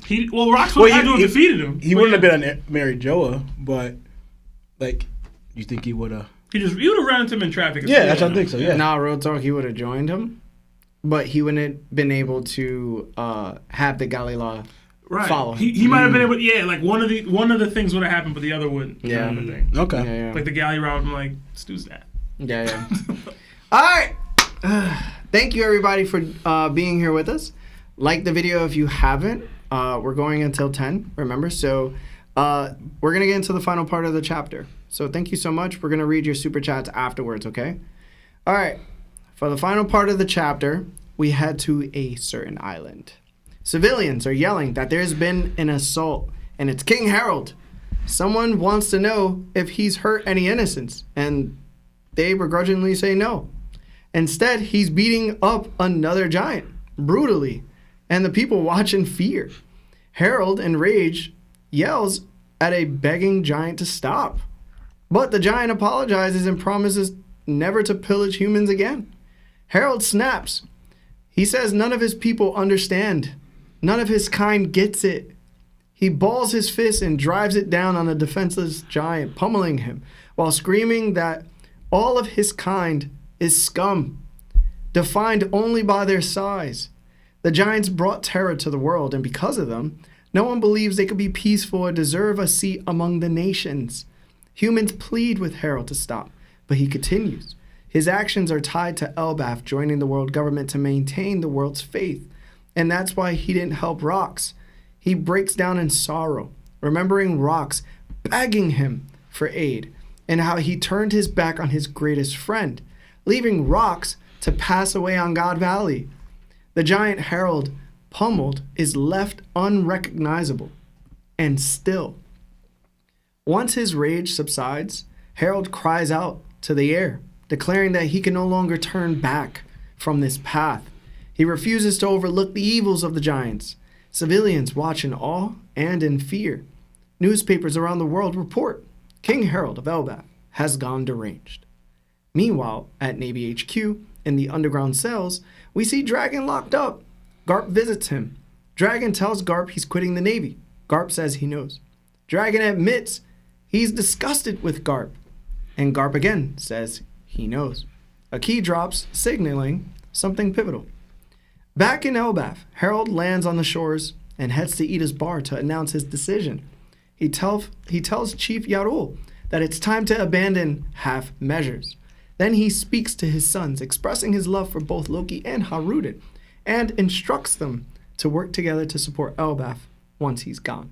Rocks would have had to have defeated him. He wouldn't have been married Joa, but you think he would have? You would have ran into him in traffic. Yeah, that's what I think so. Yeah. Nah, real talk, he would have joined him, but he wouldn't have been able to have the Galilea follow him. He might have been able. Yeah, like one of the things would have happened, but the other wouldn't. Yeah. Kind of thing. Okay. Yeah. Like the galley route. I'm like, let's do that. Yeah. All right. Thank you, everybody, for being here with us. Like the video if you haven't. We're going until 10, remember? So we're going to get into the final part of the chapter. So thank you so much. We're going to read your super chats afterwards, okay? All right. For the final part of the chapter, we head to a certain island. Civilians are yelling that there's been an assault, and it's King Harold. Someone wants to know if he's hurt any innocents, and they begrudgingly say no. Instead, he's beating up another giant, brutally, and the people watch in fear. Harold, enraged, yells at a begging giant to stop. But the giant apologizes and promises never to pillage humans again. Harold snaps. He says none of his people understand. None of his kind gets it. He balls his fist and drives it down on the defenseless giant, pummeling him, while screaming that all of his kind is scum, defined only by their size. The giants brought terror to the world, and because of them, no one believes they could be peaceful or deserve a seat among the nations. Humans plead with Harold to stop, but he continues. His actions are tied to Elbaf joining the world government to maintain the world's faith, and that's why he didn't help Rox. He breaks down in sorrow, remembering Rox begging him for aid, and how he turned his back on his greatest friend, leaving Rox to pass away on God Valley. The giant Harold, pummeled, is left unrecognizable and still. Once his rage subsides, Harold cries out to the air, declaring that he can no longer turn back from this path. He refuses to overlook the evils of the giants. Civilians watch in awe and in fear. Newspapers around the world report King Harold of Elbaf has gone deranged. Meanwhile, at Navy HQ, in the underground cells, we see Dragon locked up. Garp visits him. Dragon tells Garp he's quitting the Navy. Garp says he knows. Dragon admits he's disgusted with Garp. And Garp again says he knows. A key drops, signaling something pivotal. Back in Elbaf, Harold lands on the shores and heads to Ida's bar to announce his decision. He tells Chief Yarul that it's time to abandon half measures. Then he speaks to his sons, expressing his love for both Loki and Haruden, and instructs them to work together to support Elbaf once he's gone.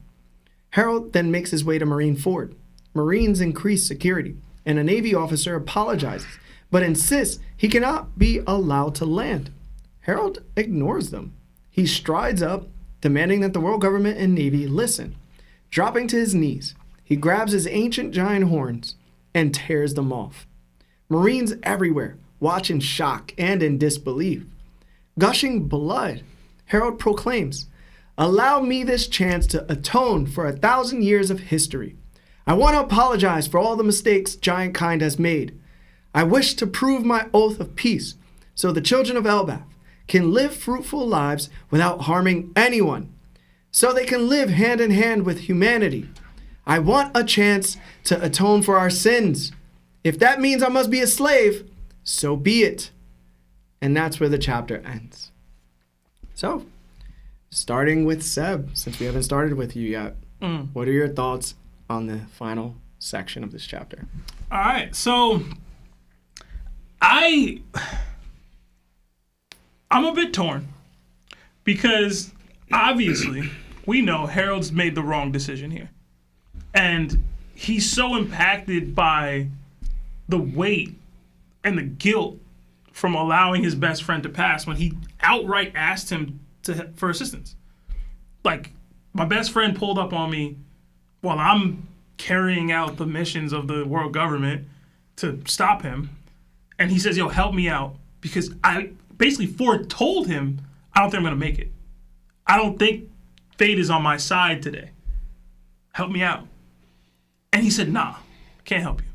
Harold then makes his way to Marineford. Marines increase security, and a Navy officer apologizes, but insists he cannot be allowed to land. Harold ignores them. He strides up, demanding that the world government and Navy listen. Dropping to his knees, he grabs his ancient giant horns and tears them off. Marines everywhere watch in shock and in disbelief. Gushing blood, Harold proclaims, "Allow me this chance to atone for 1,000 years of history. I want to apologize for all the mistakes giant kind has made. I wish to prove my oath of peace so the children of Elbaf can live fruitful lives without harming anyone, so they can live hand in hand with humanity. I want a chance to atone for our sins. If that means I must be a slave, so be it." And that's where the chapter ends. So, starting with Seb, since we haven't started with you yet, what are your thoughts on the final section of this chapter? All right, so I'm a bit torn because obviously we know Harold's made the wrong decision here. And he's so impacted by the weight and the guilt from allowing his best friend to pass when he outright asked him for assistance. Like, my best friend pulled up on me while I'm carrying out the missions of the world government to stop him. And he says, "Yo, help me out," because I basically foretold him, I don't think I'm going to make it. I don't think fate is on my side today. Help me out. And he said, "Nah, can't help you.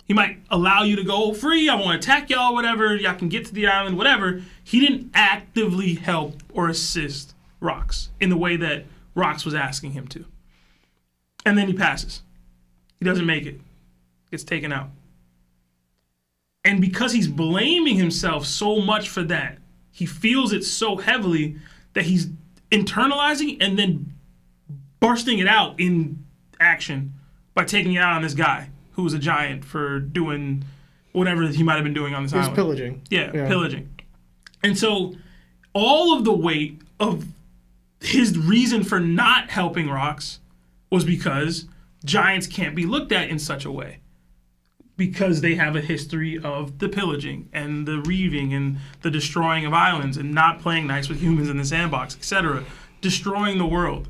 He might allow you to go free. I won't attack y'all, whatever. Y'all can get to the island, whatever." He didn't actively help or assist Rox in the way that Rox was asking him to. And then he passes. He doesn't make it. Gets taken out. And because he's blaming himself so much for that, he feels it so heavily that he's internalizing and then bursting it out in action by taking it out on this guy who was a giant for doing whatever he might have been doing on this island. He was pillaging. Yeah, pillaging. And so all of the weight of his reason for not helping Rox was because giants can't be looked at in such a way, because they have a history of the pillaging and the reaving and the destroying of islands and not playing nice with humans in the sandbox, etc., destroying the world.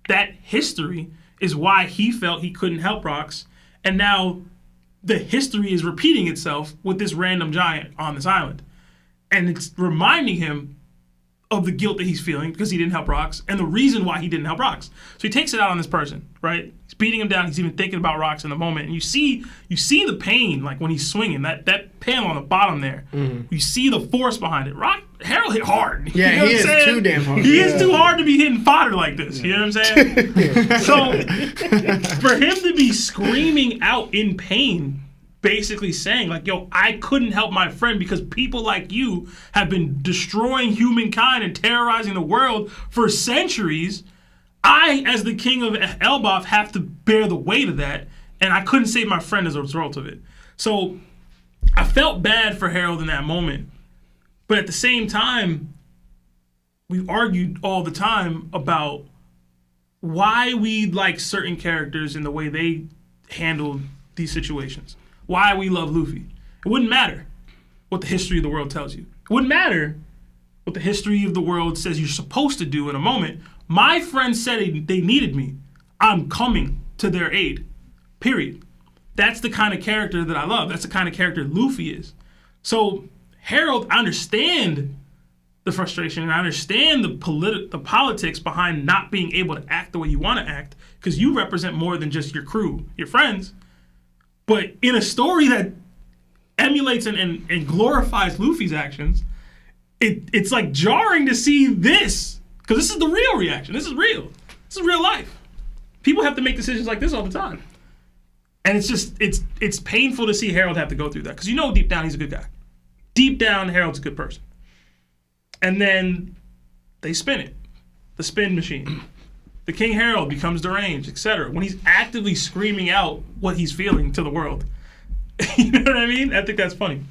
That history is why he felt he couldn't help Rox, and now the history is repeating itself with this random giant on this island. And it's reminding him of the guilt that he's feeling because he didn't help Rox and the reason why he didn't help Rox. So he takes it out on this person, right? He's beating him down. He's even thinking about Rox in the moment. And you see the pain, like when he's swinging, that panel on the bottom there. Mm-hmm. You see the force behind it. Harold hit hard. Yeah, he is too damn hard. He is too hard to be hitting fodder like this. You know what I'm saying? So for him to be screaming out in pain, basically saying like, "Yo, I couldn't help my friend because people like you have been destroying humankind and terrorizing the world for centuries. I, as the king of Elbaf, have to bear the weight of that, and I couldn't save my friend as a result of it." So I felt bad for Harold in that moment. But at the same time, we've argued all the time about why we like certain characters and the way they handle these situations. Why we love Luffy. It wouldn't matter what the history of the world tells you. It wouldn't matter what the history of the world says you're supposed to do in a moment. My friends said they needed me. I'm coming to their aid. Period. That's the kind of character that I love. That's the kind of character Luffy is. So Harold, I understand the frustration and I understand the politics behind not being able to act the way you want to act, because you represent more than just your crew, your friends. But in a story that emulates and glorifies Luffy's actions, it's like jarring to see this Because this is the real reaction. This is real. This is real life. People have to make decisions like this all the time. And it's just, it's painful to see Harold have to go through that. Because deep down he's a good guy. Deep down, Harold's a good person. And then they spin it. The spin machine. The King Harold becomes deranged, etc. When he's actively screaming out what he's feeling to the world. You know what I mean? I think that's funny.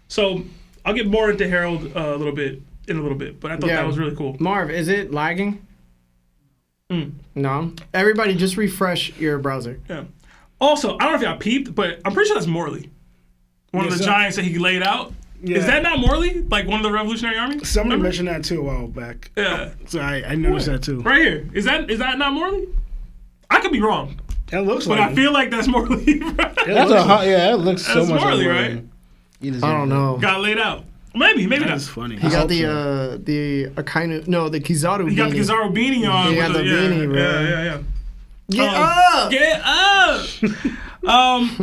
So I'll get more into Harold in a little bit, but I thought that was really cool. Marv, is it lagging? No. Everybody just refresh your browser. Yeah. Also, I don't know if y'all peeped, but I'm pretty sure that's Morley. One of the giants that he laid out. Yeah. Is that not Morley? Like one of the Revolutionary Army? Somebody mentioned that too a while back. Yeah. So I noticed that too. Right here. Is that not Morley? I could be wrong. It looks but like I feel like that's Morley. It looks so much Morley, like right? I don't know. Got laid out. Maybe that's funny. He got the Kizaru. He got the Kizaru beanie on. He got the beanie, bro. Yeah. Get up!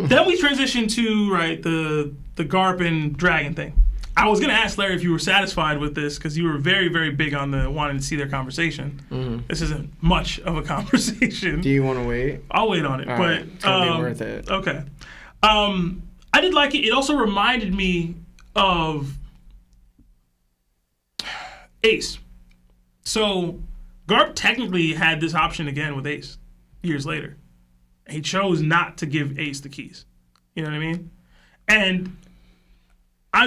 Then we transition to the Garp and Dragon thing. I was gonna ask Larry if you were satisfied with this because you were very, very big on the wanting to see their conversation. Mm-hmm. This isn't much of a conversation. Do you want to wait? I'll wait on it, all but right. It's gonna be worth it. Okay. I did like it. It also reminded me of Ace. So Garp technically had this option again with Ace years later. He chose not to give Ace the keys. You know what I mean? And I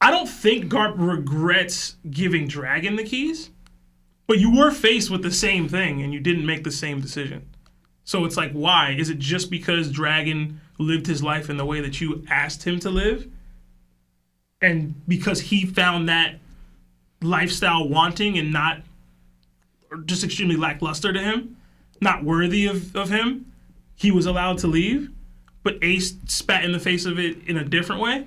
don't think Garp regrets giving Dragon the keys, but you were faced with the same thing and you didn't make the same decision. So it's like, why? Is it just because Dragon lived his life in the way that you asked him to live? And because he found that lifestyle wanting and not, or just extremely lackluster to him, not worthy of him, he was allowed to leave, but Ace spat in the face of it in a different way,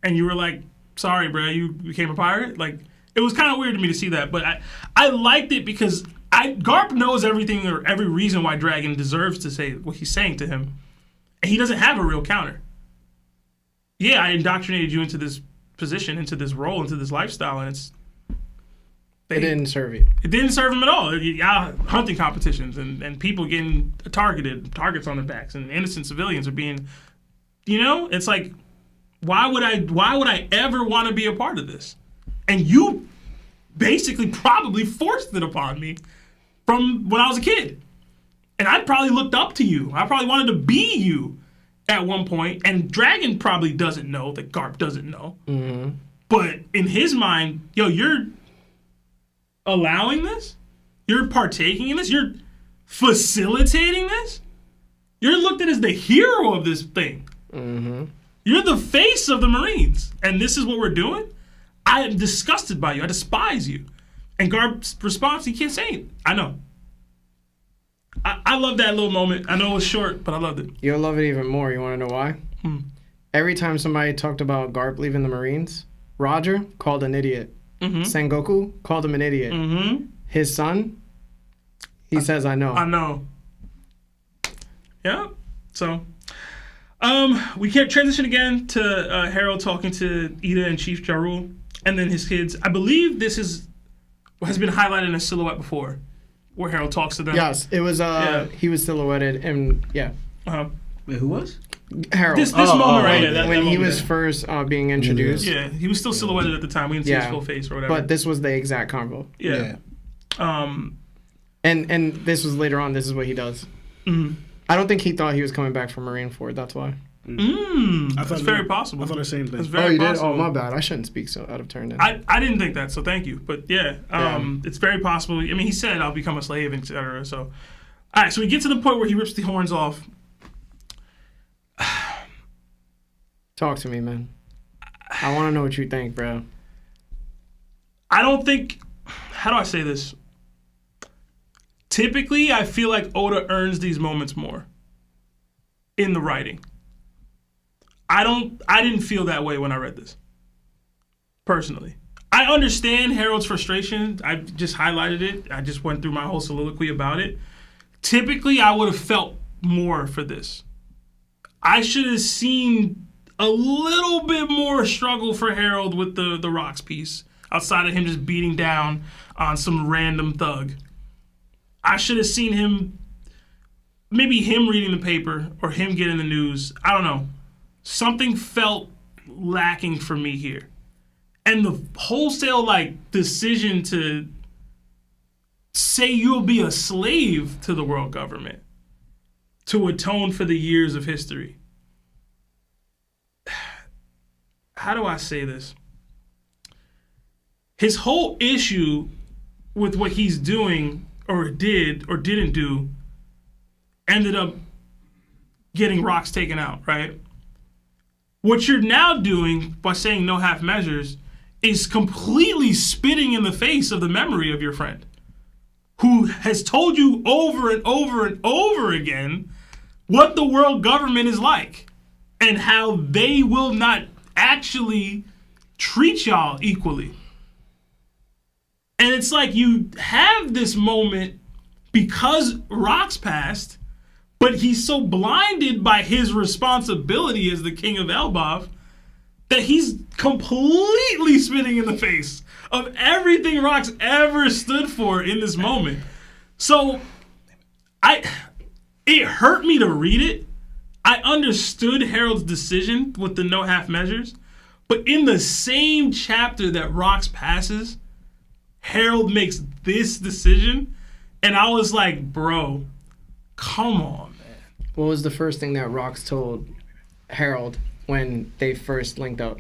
and you were like, sorry, bro, you became a pirate? Like, it was kind of weird to me to see that, but I liked it because Garp knows everything or every reason why Dragon deserves to say what he's saying to him, and he doesn't have a real counter. Yeah, I indoctrinated you into this position, into this role, into this lifestyle, and it didn't serve you. It didn't serve him at all. Hunting competitions and people getting targets on their backs, and innocent civilians are being, it's like, why would I ever want to be a part of this? And you basically probably forced it upon me from when I was a kid. And I probably looked up to you. I probably wanted to be you at one point, and Dragon probably doesn't know that Garp doesn't know. Mm-hmm. But in his mind, you're allowing this? You're partaking in this? You're facilitating this? You're looked at as the hero of this thing. Mm-hmm. You're the face of the Marines, and this is what we're doing? I am disgusted by you. I despise you. And Garp's response, he can't say it. I know. I love that little moment. I know it was short, but I loved it. You'll love it even more. You want to know why? Every time somebody talked about Garp leaving the Marines, Roger called an idiot. Mm-hmm. Sengoku called him an idiot. Mm-hmm. His son, he says, I know. I know. Yeah. So, we can't transition again to Harold talking to Ida and Chief Jarul, and then his kids. I believe this has been highlighted in a silhouette before, where Harold talks to them. Yes, it was. He was silhouetted, and yeah. Wait, who was? Harold. This moment right here. When he was first being introduced. Yeah, he was still silhouetted at the time. We didn't see his full face or whatever. But this was the exact convo. Yeah. And this was later on. This is what he does. Mm-hmm. I don't think he thought he was coming back from Marineford. That's why. That's very possible. I thought the same thing. That's very possible. Oh, my bad. I shouldn't speak so out of turn then. I didn't think that, so thank you. But it's very possible. I mean, he said, I'll become a slave, etc. So, all right, so we get to the point where he rips the horns off. Talk to me, man. I want to know what you think, bro. I don't think... How do I say this? Typically, I feel like Oda earns these moments more in the writing. I didn't feel that way when I read this. Personally. I understand Harold's frustration. I just highlighted it. I just went through my whole soliloquy about it. Typically, I would have felt more for this. I should have seen a little bit more struggle for Harold with the rocks piece. outside of him just beating down on some random thug. I should have seen him, maybe him reading the paper or him getting the news. I don't know. Something felt lacking for me here. And the wholesale, decision to say you'll be a slave to the world government to atone for the years of history. How do I say this? His whole issue with what he's doing or did or didn't do ended up getting rocks taken out, right? What you're now doing by saying no half measures is completely spitting in the face of the memory of your friend who has told you over and over and over again what the world government is like and how they will not actually treat y'all equally. And it's like you have this moment because Rock's passed, but he's so blinded by his responsibility as the king of Elbaf that he's completely spitting in the face of everything Rock's ever stood for in this moment. So it hurt me to read it. I understood Harold's decision with the no half measures, but in the same chapter that Rock's passes, Harold makes this decision, and I was like, bro, come on, man. What was the first thing that Rox told Harold when they first linked up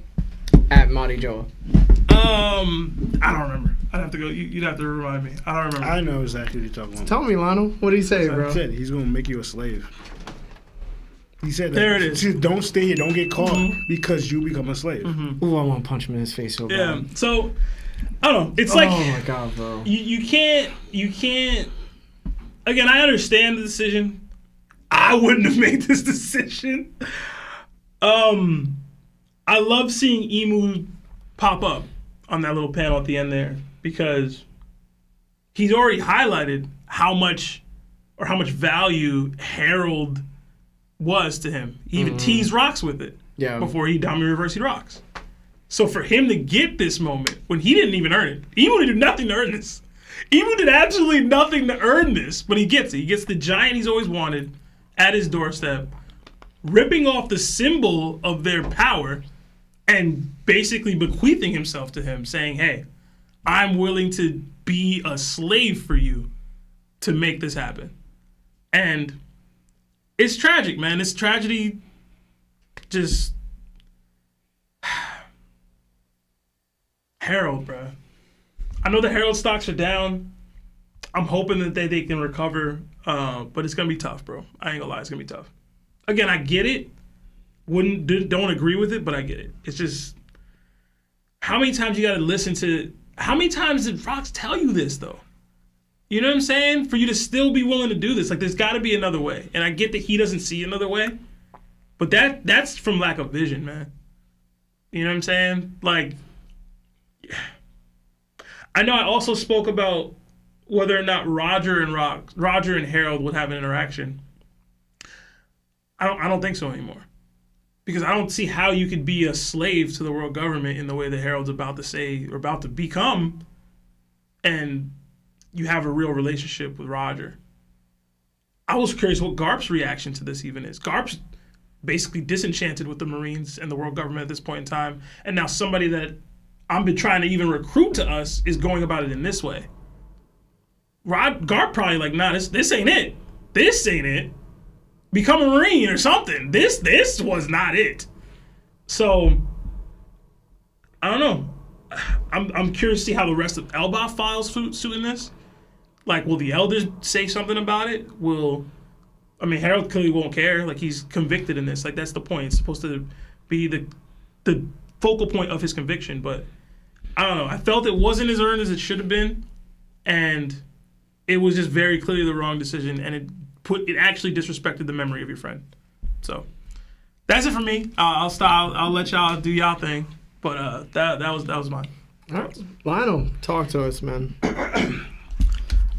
at Mari Joa? I don't remember. I'd have to go. You'd have to remind me. I don't remember. I know exactly what you're talking about. Tell me, Lionel. What did he say, bro? He said he's going to make you a slave. He said that. There it is. Don't stay here. Don't get caught because you become a slave. Ooh, I want to punch him in his face so bad. Yeah. So, I don't know. It's like... Oh, my God, bro. You can't... Again, I understand the decision. I wouldn't have made this decision. I love seeing Emu pop up on that little panel at the end there because he's already highlighted how much value Harold was to him. He even teased Rocks with it before he Dami reversed Rocks. So for him to get this moment when he didn't even earn it, Emu did nothing to earn this. Emu did absolutely nothing to earn this, but he gets it. He gets the giant he's always wanted at his doorstep, ripping off the symbol of their power and basically bequeathing himself to him, saying, hey, I'm willing to be a slave for you to make this happen. And it's tragic, man. It's tragedy. Just Harold, bro. I know the Harold stocks are down. I'm hoping that they can recover, but it's gonna be tough, bro. I ain't gonna lie, it's gonna be tough. Again, I get it. Don't agree with it, but I get it. It's just how many times you gotta listen to. How many times did Fox tell you this though? You know what I'm saying? For you to still be willing to do this, like there's got to be another way. And I get that he doesn't see another way, but that's from lack of vision, man. You know what I'm saying? Like, I know I also spoke about whether or not Roger and Harold would have an interaction. I don't think so anymore, because I don't see how you could be a slave to the world government in the way that Harold's about to say or about to become, and you have a real relationship with Roger. I was curious what Garp's reaction to this even is. Garp's basically disenchanted with the Marines and the world government at this point in time, and now somebody that I've been trying to even recruit to us is going about it in this way. Garp probably like, nah, this ain't it. This ain't it. Become a Marine or something. This was not it. So, I don't know. I'm curious to see how the rest of Elbaf files suit in this. Like, will the elders say something about it? Harold clearly won't care. Like, he's convicted in this. Like, that's the point. It's supposed to be the focal point of his conviction. But, I don't know. I felt it wasn't as earned as it should have been. And it was just very clearly the wrong decision. And it actually disrespected the memory of your friend. So, that's it for me. I'll stop. I'll let y'all do y'all thing. But that was mine. All right. Lionel, talk to us, man.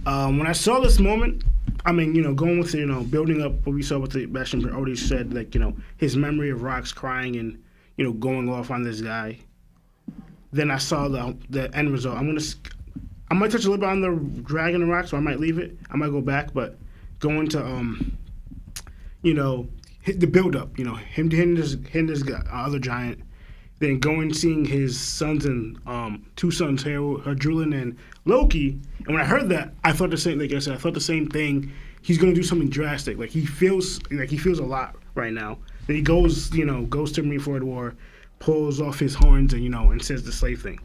When I saw this moment, going with, building up what we saw with Sebastian already said, his memory of Rocks crying and, going off on this guy. then I saw the end result. I might touch a little bit on the Dragon and Rock, so I might leave it. I might go back, but going to the build up, him this other giant, then going seeing his sons and two sons, Julian and Loki. And when I heard that, I thought the same. Like I said, I thought the same thing. He's gonna do something drastic. Like he feels a lot right now. Then he goes to Marine Ford War, pulls off his horns and says the slave thing.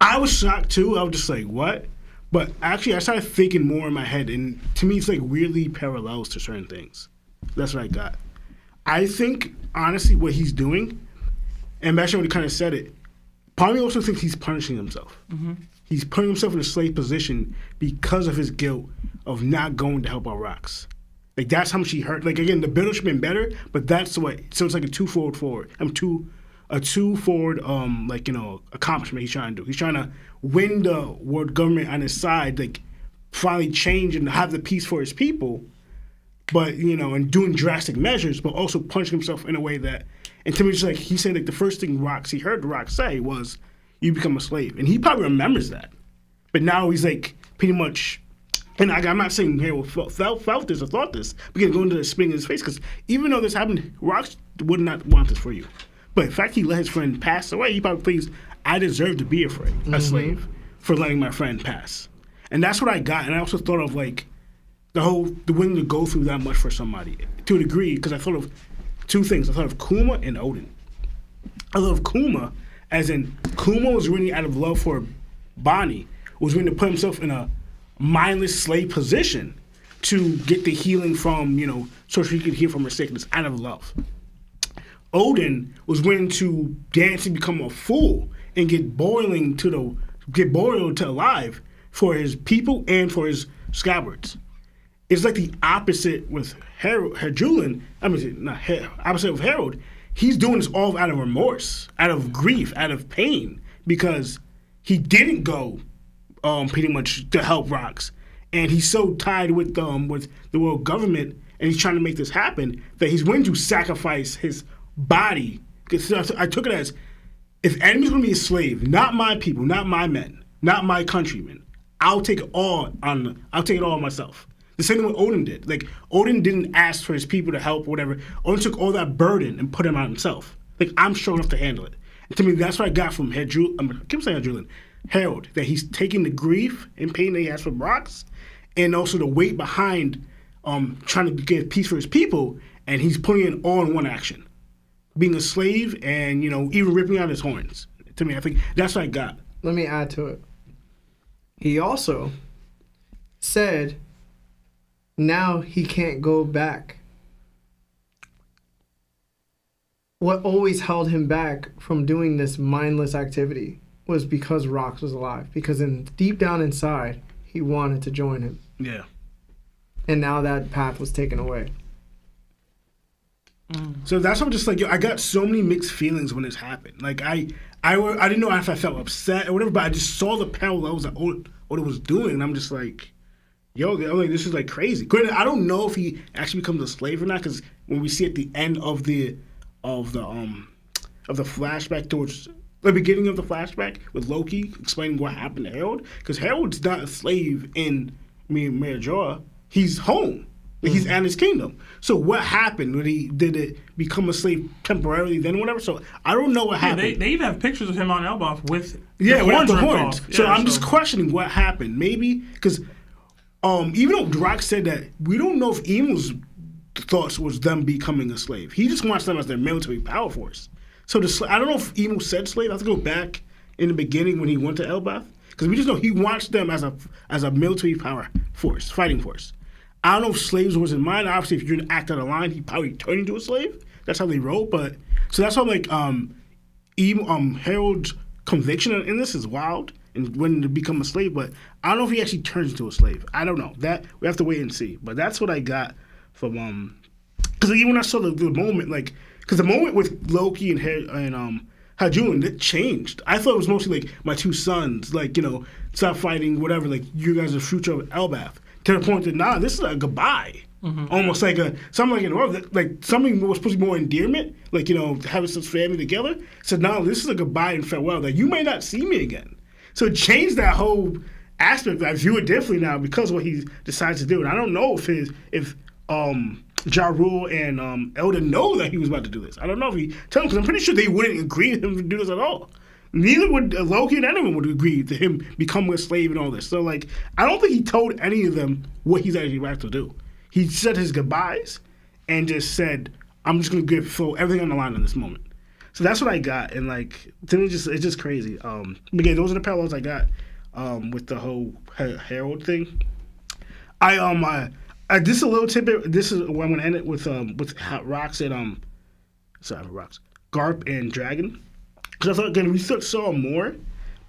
I was shocked too. I was just like, what? But actually, I started thinking more in my head, and to me, it's like weirdly parallels to certain things. That's what I got. I think honestly, what he's doing, and Sebastian already kind of said it. Part of me also thinks he's punishing himself. Mm-hmm. He's putting himself in a slave position because of his guilt of not going to help out Rocks. Like that's how much he hurt. Like again, the build should have been better, but that's what. So it's like a twofold accomplishment he's trying to do. He's trying to win the world government on his side, like finally change and have the peace for his people, but and doing drastic measures, but also punishing himself in a way that. And to me, it's like he said, like the first thing he heard Rock say was, "You become a slave," and he probably remembers that. But now he's like pretty much. And I'm not saying Harold felt this or thought this, but again, going to spitting in his face, because even though this happened, Rock would not want this for you. But the fact he let his friend pass away, he probably thinks, I deserve to be a slave for letting my friend pass. And that's what I got. And I also thought of like the willing to go through that much for somebody to a degree, because I thought of two things. I thought of Kuma and Odin. I thought of Kuma as in Kuma was really out of love for Bonnie, was willing to put himself in a mindless slave position to get the healing from, so she could heal from her sickness out of love. Odin was willing to dance and become a fool and get boiled to alive for his people and for his scabbards. It's like the opposite with Julian. Opposite with Harold. He's doing this all out of remorse, out of grief, out of pain, because he didn't go pretty much to help Rocks, and he's so tied with the world government, and he's trying to make this happen that he's willing to sacrifice his body. Because I took it as, if enemy's going to be a slave, not my people, not my men, not my countrymen, I'll take it all on myself. The same thing what Odin did. Like Odin didn't ask for his people to help or whatever. Odin took all that burden and put him on himself. Like I'm strong enough to handle it. And to me, that's what I got from Harold, that he's taking the grief and pain that he has from Rocks, and also the weight behind trying to get peace for his people, and he's putting it all in one action. Being a slave and, even ripping out his horns. To me, I think that's what I got. Let me add to it. He also said now he can't go back. What always held him back from doing this mindless activity was because Rocks was alive. Because deep down inside, he wanted to join him. Yeah. And now that path was taken away. So that's what I'm just like, I got so many mixed feelings when this happened. Like, I didn't know if I felt upset or whatever, but I just saw the parallels that Oda was doing, and I'm just like, this is like crazy. Granted, I don't know if he actually becomes a slave or not, because when we see at the end of the flashback towards the beginning of the flashback with Loki explaining what happened to Harold, because Harold's not a slave in Mirajoa, he's home. He's at his kingdom. So what happened? Did it become a slave temporarily then whatever? So I don't know what happened. They even have pictures of him on Elbaf with the horns. So I'm just questioning what happened. Maybe because even though Rock said that, we don't know if Emo's thoughts was them becoming a slave. He just wants them as their military power force. So I don't know if Emo said slave. I have to go back in the beginning when he went to Elbaf, because we just know he wants them as a military power force, fighting force. I don't know if slaves was in mind. Obviously, if you're going to act out of line, he'd probably turn into a slave. That's how they wrote. But so that's why I'm like, Harold's conviction in this is wild and when to become a slave. But I don't know if he actually turns into a slave. I don't know. That we have to wait and see. But that's what I got from because even when I saw the moment, like, because the moment with Loki and Hajuin, it changed. I thought it was mostly like my two sons, like, stop fighting, whatever. Like, you guys are the future of Elbaf. To the point that, this is a goodbye. Almost like something like in the world, like something was supposed to be more endearment, like, having some family together. So now this is a goodbye and farewell that you may not see me again. So it changed that whole aspect. I view it differently now because of what he decides to do. And I don't know if Ja Rule and Elder know that he was about to do this. I don't know if he tell them, because I'm pretty sure they wouldn't agree to him to do this at all. Neither would Loki and anyone would agree to him becoming a slave and all this. So, like, I don't think he told any of them what he's actually about to do. He said his goodbyes and just said, I'm just going to throw everything on the line in this moment. So that's what I got. And, like, to me, it's just crazy. Again, those are the parallels I got with the whole Harold thing. This is a little tidbit. This is where I'm going to end it with Rox and, Rox, Garp and Dragon. Because I thought, again, we saw more.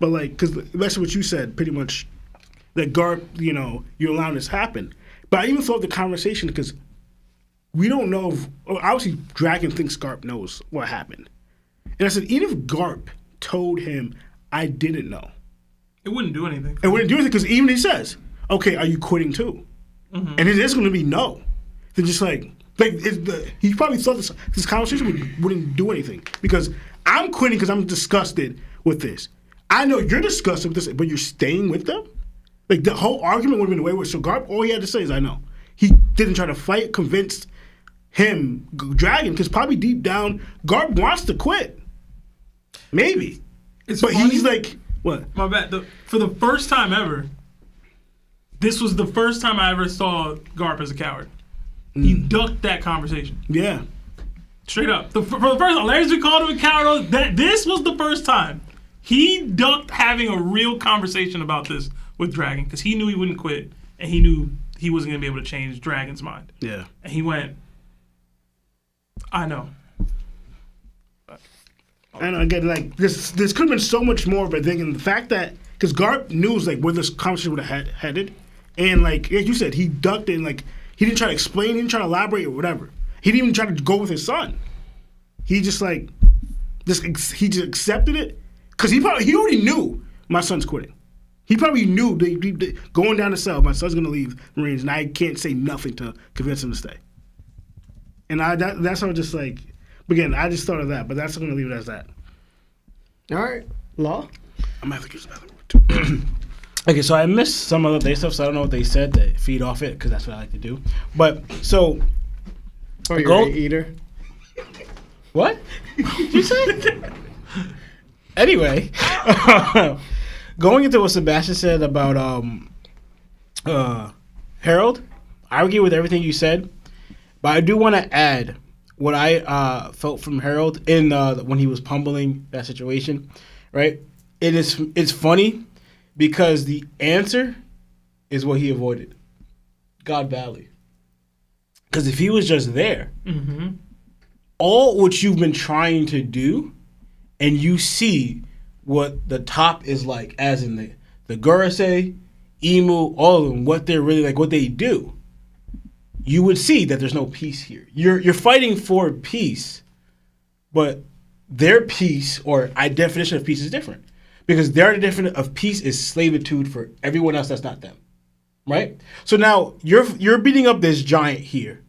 But, like, because that's what you said, pretty much, that Garp, you're allowing this to happen. But I even thought the conversation, because we don't know obviously Dragon thinks Garp knows what happened. And I said, even if Garp told him, I didn't know. It wouldn't do anything. It wouldn't do anything, because even he says, okay, are you quitting too? Mm-hmm. And it is going to be no. They're just he probably thought this conversation wouldn't do anything. Because I'm quitting because I'm disgusted with this. I know you're disgusted with this, but you're staying with them? Like, the whole argument would have been away with. So Garp, all he had to say is, I know. He didn't try to fight, convince him, Dragon, because probably deep down, Garp wants to quit. Maybe. But funny. He's like, what? My bad. For the first time ever, this was the first time I ever saw Garp as a coward. He ducked that conversation. Yeah. Straight up. For the first time, Larry's been called him a coward. This was the first time. He ducked having a real conversation about this with Dragon, because he knew he wouldn't quit, and he knew he wasn't going to be able to change Dragon's mind. Yeah. And he went, I know. And again, like, this could have been so much more, but then the fact that, because Garp knew, like, where this conversation would have headed, and, like you said, he ducked it, and, like, he didn't try to explain, he didn't try to elaborate or whatever. He didn't even try to go with his son. He just, like, he just accepted it, because he already knew my son's quitting. He probably knew going down the cell, my son's going to leave the Marines, and I can't say nothing to convince him to stay. And that's how just like, again, I just thought of that, but that's going to leave it as that. All right. Law? I'm going to have to use another one too. Okay, so I missed some of their stuff, so I don't know what they said to feed off it, because that's what I like to do. But, so... Oh, you're an eater? What? Did you say? Anyway... Going into what Sebastian said about Harold, I agree with everything you said, but I do want to add what I felt from Harold in when he was pummeling that situation. Right? It's funny because the answer is what he avoided, God Valley. Because if he was just there, all what you've been trying to do, and you see what the top is like, as in the Gurusei, Emu, all of them, what they're really like, what they do, you would see that there's no peace here. You're fighting for peace, but their peace, or definition of peace, is different. Because their definition of peace is slavitude for everyone else that's not them. Right? So now you're beating up this giant here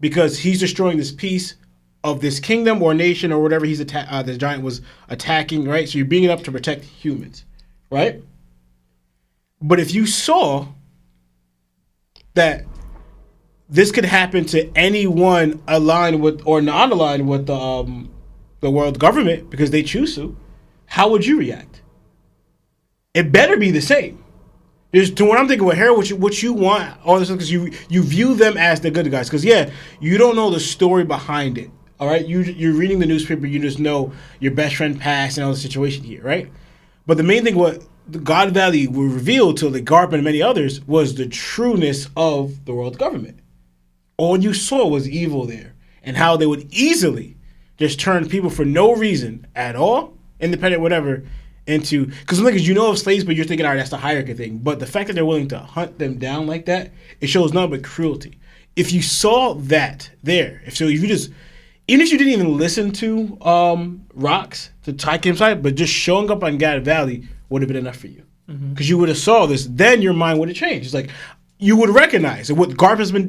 because he's destroying this peace of this kingdom or nation or whatever this giant was attacking, right? So you're beating it up to protect humans, right? But if you saw that this could happen to anyone aligned with or not aligned with the world government because they choose to, how would you react? It better be the same. To what I'm thinking with Harold, what you want, all this, because you view them as the good guys. Because you don't know the story behind it. All right, you're reading the newspaper. You just know your best friend passed and all the situation here, right? But the main thing, what the God Valley will reveal to the Garp and many others, was the trueness of the world government. All you saw was evil there, and how they would easily just turn people for no reason at all, independent, whatever, into, because you know of slaves, but you're thinking, all right, that's the hierarchy thing. But the fact that they're willing to hunt them down like that, it shows nothing but cruelty. If you saw that there, if you just. Even if you didn't even listen to Rox to take him side, but just showing up on God Valley would have been enough for you. Because you would have saw this, then your mind would have changed. It's like, you would recognize what Garp has been,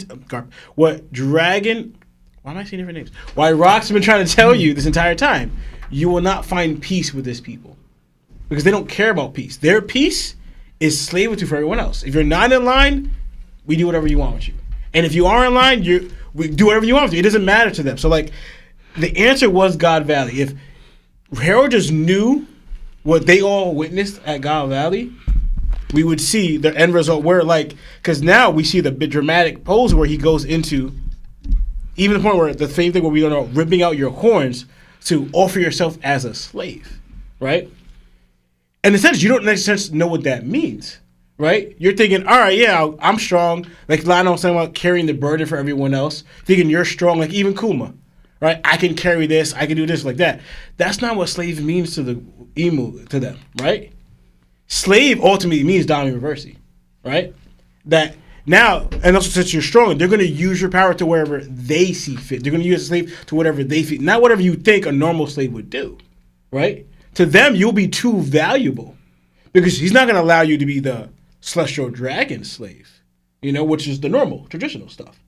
what Dragon, why am I saying different names? Why Rock's been trying to tell you this entire time, you will not find peace with this people. Because they don't care about peace. Their peace is slavery for everyone else. If you're not in line, we do whatever you want with you. And if you are in line, we do whatever you want with you. It doesn't matter to them. So like, the answer was God Valley. If Harold just knew what they all witnessed at God Valley, we would see the end result where like, because now we see the dramatic pose where he goes into, even the point where the same thing where we don't know, ripping out your horns to offer yourself as a slave, right? In a sense, you don't necessarily know what that means, right? You're thinking, all right, yeah, I'm strong. Like Lionel was saying about carrying the burden for everyone else, thinking you're strong, like even Kuma, right? I can carry this, I can do this, like that. That's not what slave means to the emu, to them, right? Slave ultimately means Dami Reversi, right? That now, and also since you're strong, they're going to use your power to wherever they see fit. They're going to use a slave to whatever they fit, not whatever you think a normal slave would do, right? To them, you'll be too valuable because he's not going to allow you to be the celestial dragon slave, which is the normal, traditional stuff.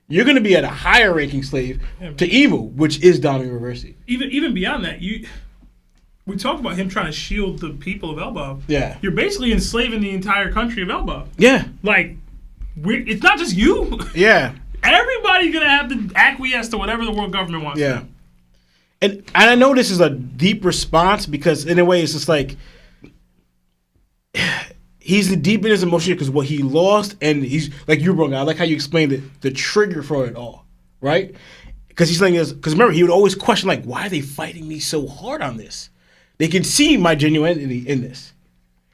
You're going to be at a higher ranking slave to Emu, which is Dami Reversi. Even beyond that, we talked about him trying to shield the people of Elbaf. Yeah. You're basically enslaving the entire country of Elbaf. Yeah. Like, it's not just you. Yeah. Everybody's going to have to acquiesce to whatever the world government wants. Yeah. And I know this is a deep response because in a way it's just like he's deep in his emotion because what he lost and he's like you brought. I like how you explained it, the trigger for it all, right? Because he's saying this because remember he would always question like why are they fighting me so hard on this? They can see my genuinity in this,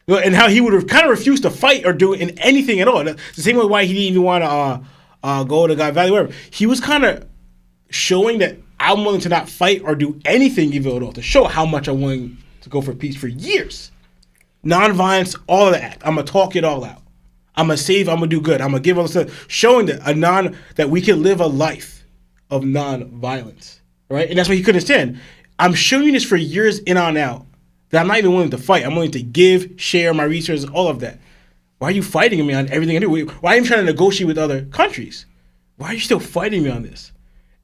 and how he would have kind of refused to fight or do in anything at all. The same way why he didn't even want to go to God Valley, whatever. He was kind of showing that I'm willing to not fight or do anything evil at all to show how much I'm willing to go for peace for years. Non-violence, all of that. I'm going to talk it all out. I'm going to save, I'm going to do good. I'm going to give all this stuff. Showing that we can live a life of non-violence, right? And that's what he couldn't stand. I'm showing you this for years in on out that I'm not even willing to fight. I'm willing to give, share my resources, all of that. Why are you fighting me on everything I do? Why are you trying to negotiate with other countries? Why are you still fighting me on this?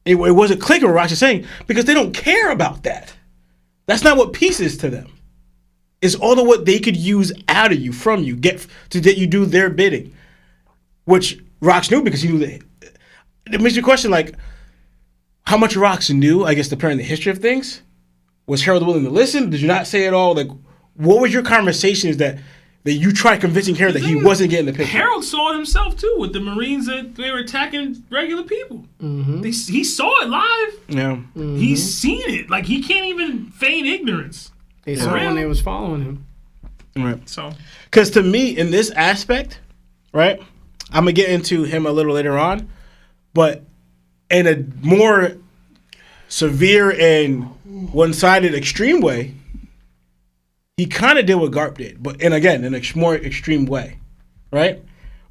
It wasn't clicking what Rox is saying because they don't care about that. That's not what peace is to them. It's all of what they could use out of you, from you, get you do their bidding, which Rox knew because he knew that. It makes you question like how much Rox knew. I guess depending on the history of things, was Harold willing to listen? Did you not say it all? Like, what was your conversations that you tried convincing Harold that he wasn't getting the picture? Harold saw it himself too with the Marines that they were attacking regular people. Mm-hmm. He saw it live. Yeah, mm-hmm. He's seen it. Like he can't even feign ignorance. They saw when they was following him. Right. So, because to me, in this aspect, right, I'm gonna get into him a little later on, but in a more severe and one-sided, extreme way. He kind of did what Garp did, but in a more extreme way, right?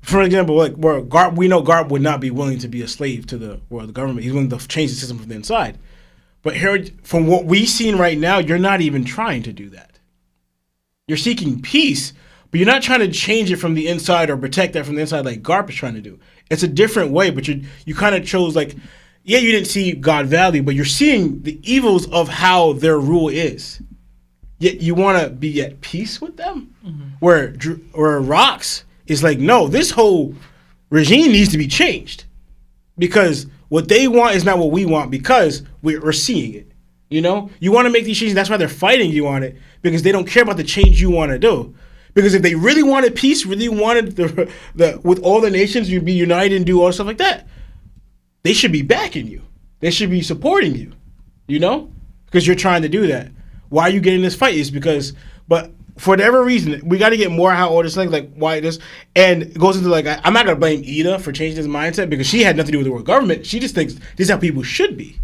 For example, like where Garp, we know Garp would not be willing to be a slave to the world government. He's willing to change the system from the inside. But Harold, from what we've seen right now, you're not even trying to do that. You're seeking peace, but you're not trying to change it from the inside or protect that from the inside like Garp is trying to do. It's a different way, but you kind of chose like, yeah, you didn't see God Valley, but you're seeing the evils of how their rule is. Yet you want to be at peace with them, where Rox is like, no, this whole regime needs to be changed because what they want is not what we want because we're seeing it. You want to make these changes. That's why they're fighting you on it because they don't care about the change you want to do. Because if they really wanted peace, really wanted the with all the nations, you'd be united and do all stuff like that. They should be backing you. They should be supporting you. Because you're trying to do that. Why are you getting this fight? Is because, but for whatever reason, we got to get more how all this thing, like why this, and it goes into like, I'm not going to blame Ida for changing his mindset because she had nothing to do with the world government. She just thinks this is how people should be.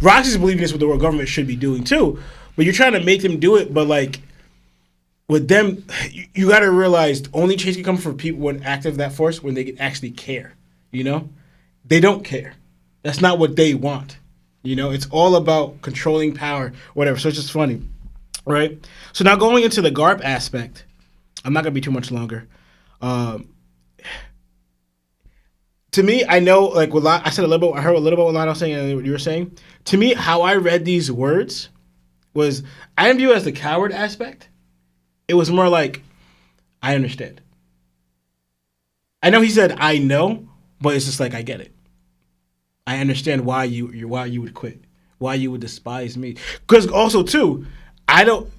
Roxy's believing this is what the world government should be doing too, but you're trying to make them do it, but like, with them, you got to realize the only change can come from people when active that force when they can actually care, They don't care. That's not what they want. It's all about controlling power, whatever. So it's just funny, right? So now going into the Garp aspect, I'm not going to be too much longer. to me, I know, like, I said a little bit, I heard a little bit what Lionel was saying and what you were saying. To me, how I read these words was, I didn't view it as the coward aspect. It was more like, I understand. I know he said, I know, but it's just like, I get it. I understand why you would quit, why you would despise me. Because also, too, I don't,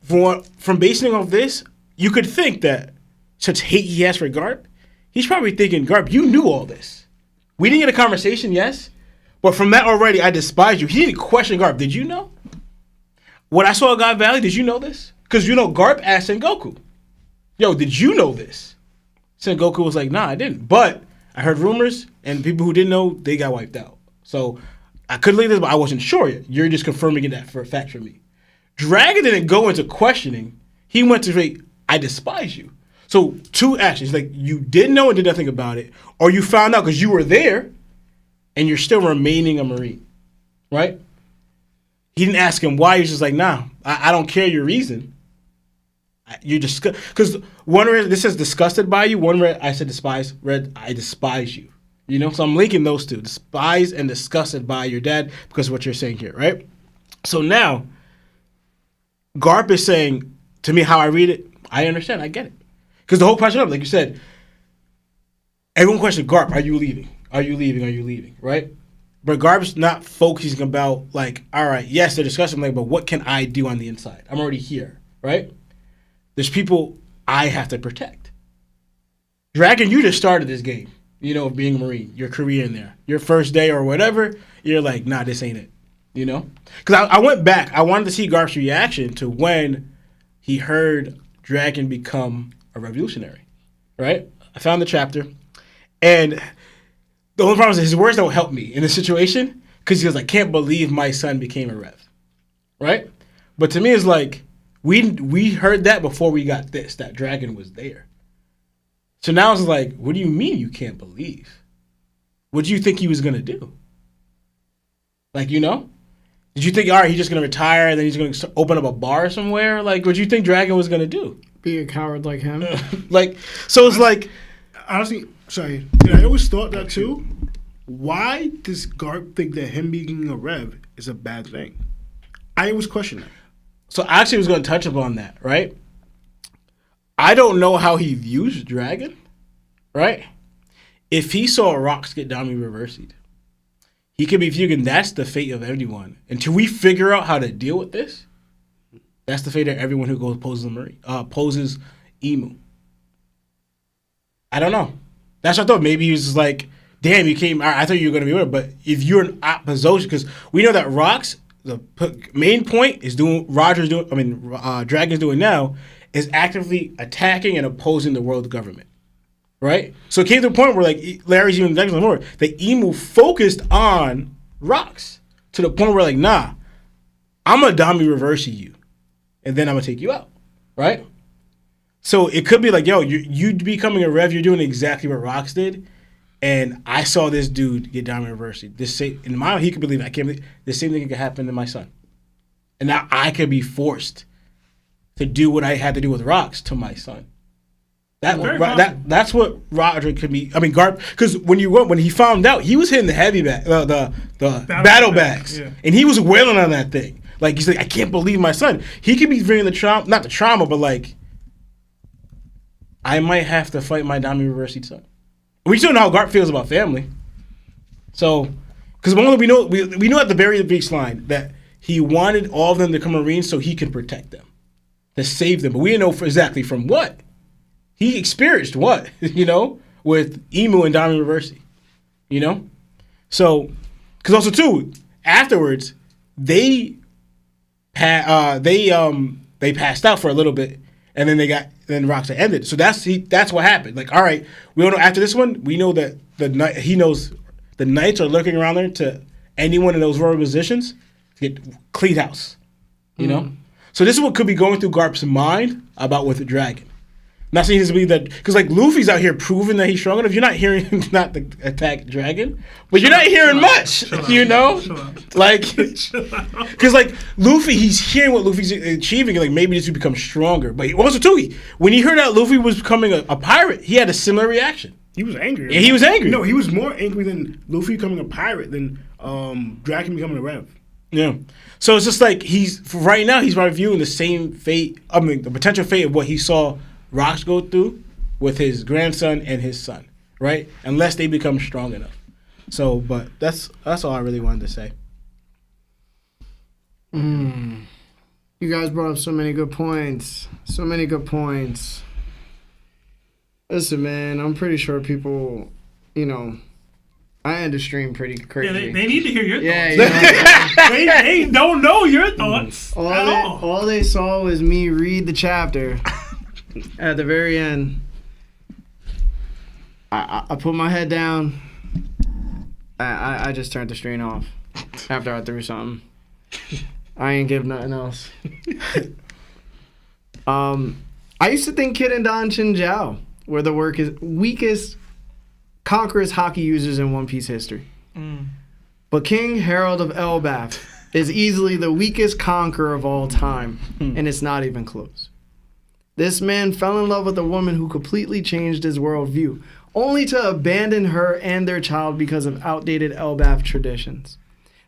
from basing off this, you could think that such hate he has for Garp, he's probably thinking, Garp, you knew all this. We didn't get a conversation, yes, but from that already, I despise you. He didn't question Garp. Did you know? When I saw God Valley, did you know this? Because, Garp asked Sengoku, yo, did you know this? Sengoku was like, nah, I didn't. But I heard rumors, and people who didn't know, they got wiped out. So I could leave this, but I wasn't sure yet. You're just confirming that for a fact for me. Dragon didn't go into questioning. He went to say, I despise you. So 2 actions, like you didn't know and did nothing about it, or you found out because you were there and you're still remaining a Marine, right? He didn't ask him why. He was just like, nah, I don't care your reason. You just, because one read, this says disgusted by you, one read, I said despise, read, I despise you. So I'm linking those two, despise and disgusted by your dad because of what you're saying here, right? So now, Garp is saying, to me, how I read it, I understand, I get it. Because the whole question of, like you said, everyone questioned Garp, are you leaving? Are you leaving? Are you leaving? Right? But Garp's not focusing about, like, all right, yes, they're discussing, like, but what can I do on the inside? I'm already here, right? There's people I have to protect. Dragon, you just started this game, being a Marine, your career in there. Your first day or whatever, you're like, nah, this ain't it, Because I went back. I wanted to see Garp's reaction to when he heard Dragon become a revolutionary, right? I found the chapter, and the only problem is his words don't help me in this situation because he goes, I can't believe my son became a rev, right? But to me, it's like, we heard that before we got this, that Dragon was there. So now it's like, what do you mean you can't believe? What do you think he was going to do? Like, Did you think, all right, he's just going to retire and then he's going to open up a bar somewhere? Like, what do you think Dragon was going to do? Be a coward like him. So it's like... Honestly, sorry. I always thought that too. Why does Garp think that him being a rev is a bad thing? I always question that. So I actually was going to touch upon that, right? I don't know how he views Dragon, right? If he saw Rocks get Dami reversied, he could be viewing that's the fate of everyone. Until we figure out how to deal with this, that's the fate of everyone who goes poses Emu. I don't know. That's what I thought. Maybe he was just like, damn, you came. I thought you were going to be with it. But if you're in opposition, because we know that Rocks, the main point is Dragon's doing now, is actively attacking and opposing the world government. Right? So it came to a point where, like, Larry's even more, the Emu focused on Rocks to the point where, like, nah, I'm going to Dami reverse you, and then I'm going to take you out. Right? So it could be like, yo, you becoming a rev, you're doing exactly what Rocks did, and I saw this dude get Dami reversed. In my mind, he could believe it. I can't believe the same thing could happen to my son. And now I could be forced to do what I had to do with Rocks to my son. That's what Roger could be. I mean, Garp, because when he found out, he was hitting the heavy the battle bags, yeah. And he was wailing on that thing. Like, he's like, I can't believe my son. He could be bringing the trauma, not the trauma, but like, I might have to fight my Dami reversed son. We still know how Garp feels about family. So, because we know at the very baseline that he wanted all of them to become Marines so he can protect them, to save them. But we didn't know exactly from what. He experienced what, with Emu and Dami reversing, So, because also too, afterwards, they passed out for a little bit, and then Roxa ended. So that's what happened. Like, all right, we don't know after this one. We know that he knows the Knights are looking around there to anyone in those royal positions to get clean house, So this is what could be going through Garp's mind about with the Dragon. Not saying this to be that, because like Luffy's out here proving that he's strong enough. You're not hearing him not to attack Dragon, but you're not hearing much, like, because like Luffy, he's hearing what Luffy's achieving, and like maybe this would become stronger. But also too, when he heard that Luffy was becoming a pirate, he had a similar reaction. He was angry. Yeah, he was angry. No, he was more angry than Luffy becoming a pirate than Draken becoming a Rev. Yeah. So it's just like right now he's probably viewing the same fate. I mean, the potential fate of what he saw Rocks go through with his grandson and his son, right? Unless they become strong enough. So, but that's all I really wanted to say. You guys brought up so many good points. So many good points. Listen, man, I'm pretty sure people, I end the stream pretty crazy. Yeah, they need to hear your thoughts. Yeah, They don't know your thoughts at all. All they saw was me read the chapter. At the very end, I put my head down. I just turned the stream off after I threw something. I ain't give nothing else. I used to think Kid and Don Chinjiao were the weakest conquerors hockey users in One Piece history. But King Harold of Elbaf is easily the weakest conqueror of all time, and it's not even close. This man fell in love with a woman who completely changed his worldview, only to abandon her and their child because of outdated Elbaf traditions.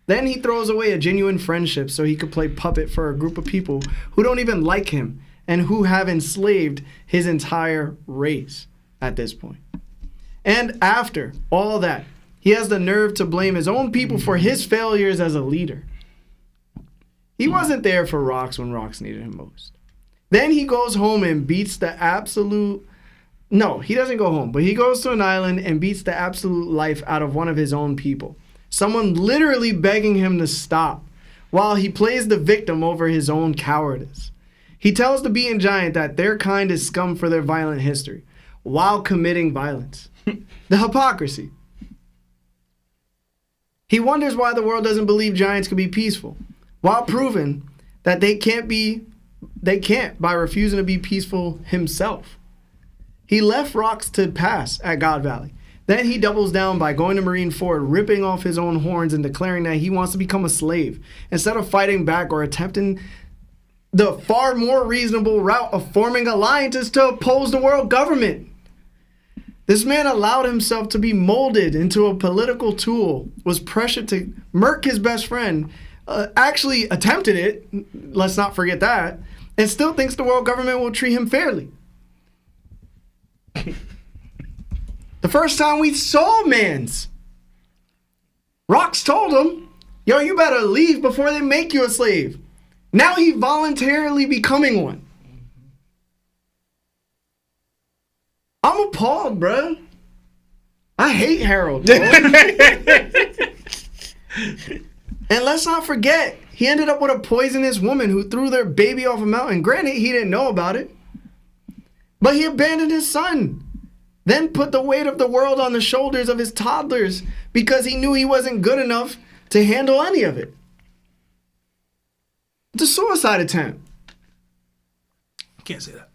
Then he throws away a genuine friendship so he could play puppet for a group of people who don't even like him and who have enslaved his entire race at this point. And after all that, he has the nerve to blame his own people for his failures as a leader. He wasn't there for Rocks when Rocks needed him most. Then he goes home and beats the absolute... No, he doesn't go home, but he goes to an island and beats the absolute life out of one of his own people. Someone literally begging him to stop, while he plays the victim over his own cowardice. He tells the Beaten Giant that their kind is scum for their violent history, while committing violence. The hypocrisy. He wonders why the world doesn't believe giants can be peaceful, while proving that they can't by refusing to be peaceful himself. He left Rocks to pass at God Valley. Then he doubles down by going to Marineford, ripping off his own horns and declaring that he wants to become a slave, instead of fighting back or attempting the far more reasonable route of forming alliances to oppose the world government. This man allowed himself to be molded into a political tool, was pressured to murk his best friend, actually attempted it, let's not forget that, and still thinks the world government will treat him fairly. The first time we saw Mans, Rocks told him, yo, you better leave before they make you a slave. Now he voluntarily becoming one. I'm appalled, bruh. I hate Harold, bro. And let's not forget, he ended up with a poisonous woman who threw their baby off a mountain. Granted, he didn't know about it. But he abandoned his son. Then put the weight of the world on the shoulders of his toddlers because he knew he wasn't good enough to handle any of it. It's a suicide attempt. Can't say that.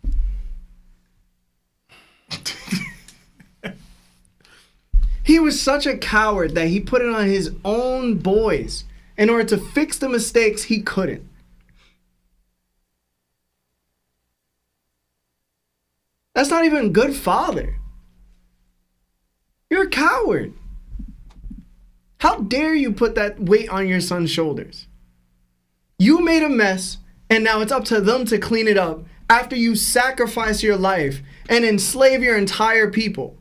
He was such a coward that he put it on his own boys in order to fix the mistakes he couldn't. That's not even a good father. You're a coward. How dare you put that weight on your son's shoulders? You made a mess, and now it's up to them to clean it up after you sacrifice your life and enslave your entire people.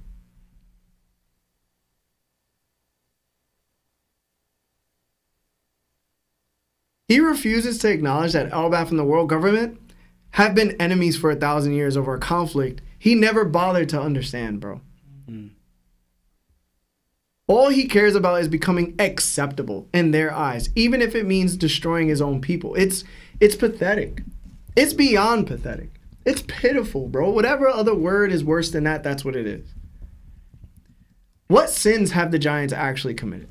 He refuses to acknowledge that Elbaf and the world government have been enemies for 1,000 years over a conflict he never bothered to understand, bro. All he cares about is becoming acceptable in their eyes, even if it means destroying his own people. It's pathetic. It's beyond pathetic. It's pitiful, bro. Whatever other word is worse than that, that's what it is. What sins have the Giants actually committed?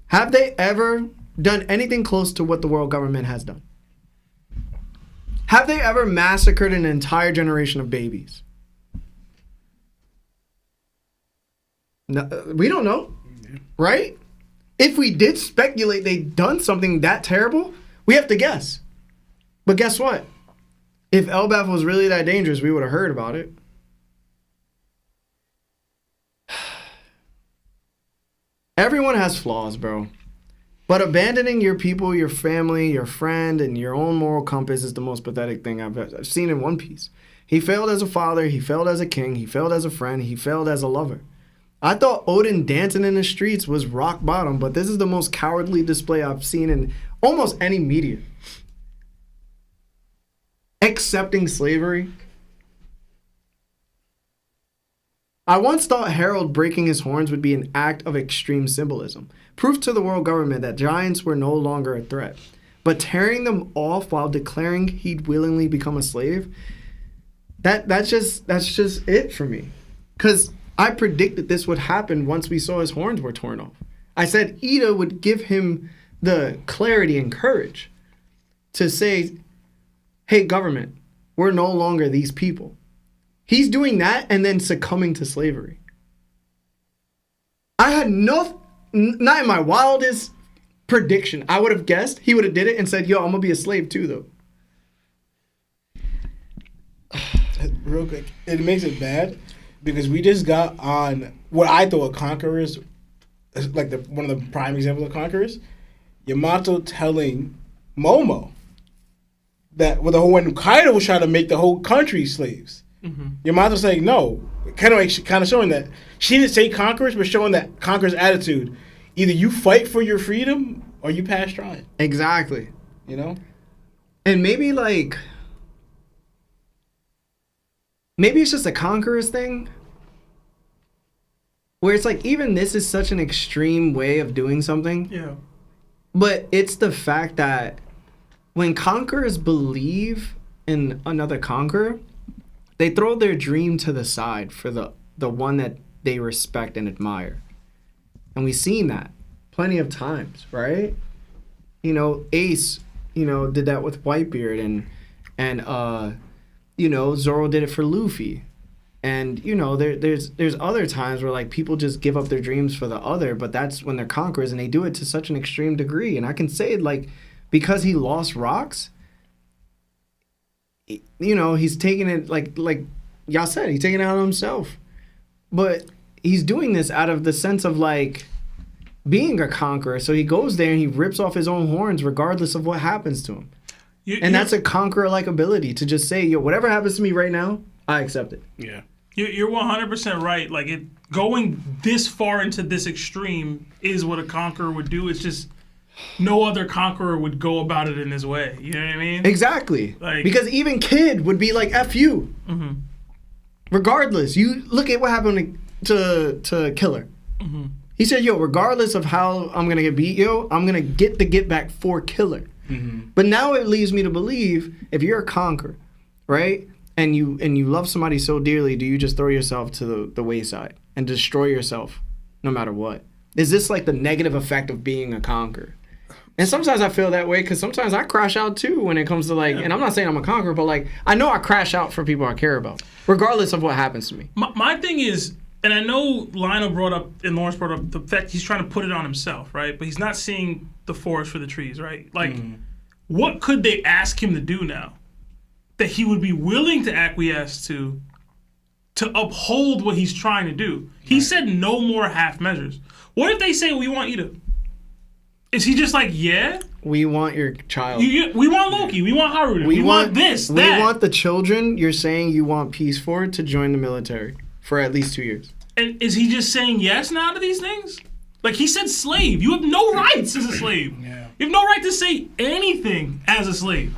Have they ever done anything close to what the world government has done? Have they ever massacred an entire generation of babies? No, we don't know, right? If we did speculate they'd done something that terrible, we have to guess. But guess what? If Elbaf was really that dangerous, we would have heard about it. Everyone has flaws, bro. But abandoning your people, your family, your friend, and your own moral compass is the most pathetic thing I've seen in One Piece. He failed as a father, he failed as a king, he failed as a friend, he failed as a lover. I thought Odin dancing in the streets was rock bottom, but this is the most cowardly display I've seen in almost any media. Accepting slavery. I once thought Harold breaking his horns would be an act of extreme symbolism, proof to the world government that giants were no longer a threat. But tearing them off while declaring he'd willingly become a slave, that's just it for me. Because I predicted this would happen once we saw his horns were torn off. I said Ida would give him the clarity and courage to say, hey, government, we're no longer these people. He's doing that and then succumbing to slavery. I had not in my wildest prediction, I would have guessed he would have did it and said, yo, I'm going to be a slave too, though. Real quick, it makes it bad because we just got on what I thought conquerors, like one of the prime examples of conquerors, Yamato telling Momo that when Kaido was trying to make the whole country slaves. Mm-hmm. Yamato's saying no, kind of showing that she didn't say conquerors, but showing that conquerors' attitude. Either you fight for your freedom or you pass trying. Exactly. You know, and maybe it's just a conquerors thing, where it's like even this is such an extreme way of doing something. Yeah. But it's the fact that when conquerors believe in another conqueror, they throw their dream to the side for the one that they respect and admire. And we've seen that plenty of times, right? You know, Ace, did that with Whitebeard and Zoro did it for Luffy. And, there's other times where, like, people just give up their dreams for the other, but that's when they're conquerors, and they do it to such an extreme degree. And I can say, like, because he lost rocks, he's taking it, like y'all said, he's taking it out on himself. But he's doing this out of the sense of, like, being a conqueror. So he goes there and he rips off his own horns regardless of what happens to him. And that's a conqueror-like ability to just say, yo, whatever happens to me right now, I accept it. Yeah. You're 100% right. Like, going this far into this extreme is what a conqueror would do. It's just no other conqueror would go about it in this way. You know what I mean? Exactly. Like, because even Kid would be like, F you. Mm-hmm. Regardless. You look at what happened to Killer. Mm-hmm. He said, yo, regardless of how I'm going to get beat, yo, I'm going to get the get back for Killer. Mm-hmm. But now it leads me to believe if you're a conqueror, right, and you love somebody so dearly, do you just throw yourself to the wayside and destroy yourself no matter what? Is this like the negative effect of being a conqueror? And sometimes I feel that way because sometimes I crash out too when it comes to like, and I'm not saying I'm a conqueror, but like I know I crash out for people I care about, regardless of what happens to me. My thing is, and I know Lionel brought up and Lawrence brought up the fact he's trying to put it on himself, right? But he's not seeing the forest for the trees, right? Like, what could they ask him to do now that he would be willing to acquiesce to uphold what he's trying to do? He said no more half measures. What if they say, we want you to... Is he just like, yeah? We want your child. We want Loki. We want Haruto. We want this, that. We want the children you're saying you want peace for to join the military for at least 2 years. And is he just saying yes now to these things? Like, he said slave. You have no rights as a slave. Yeah. You have no right to say anything as a slave.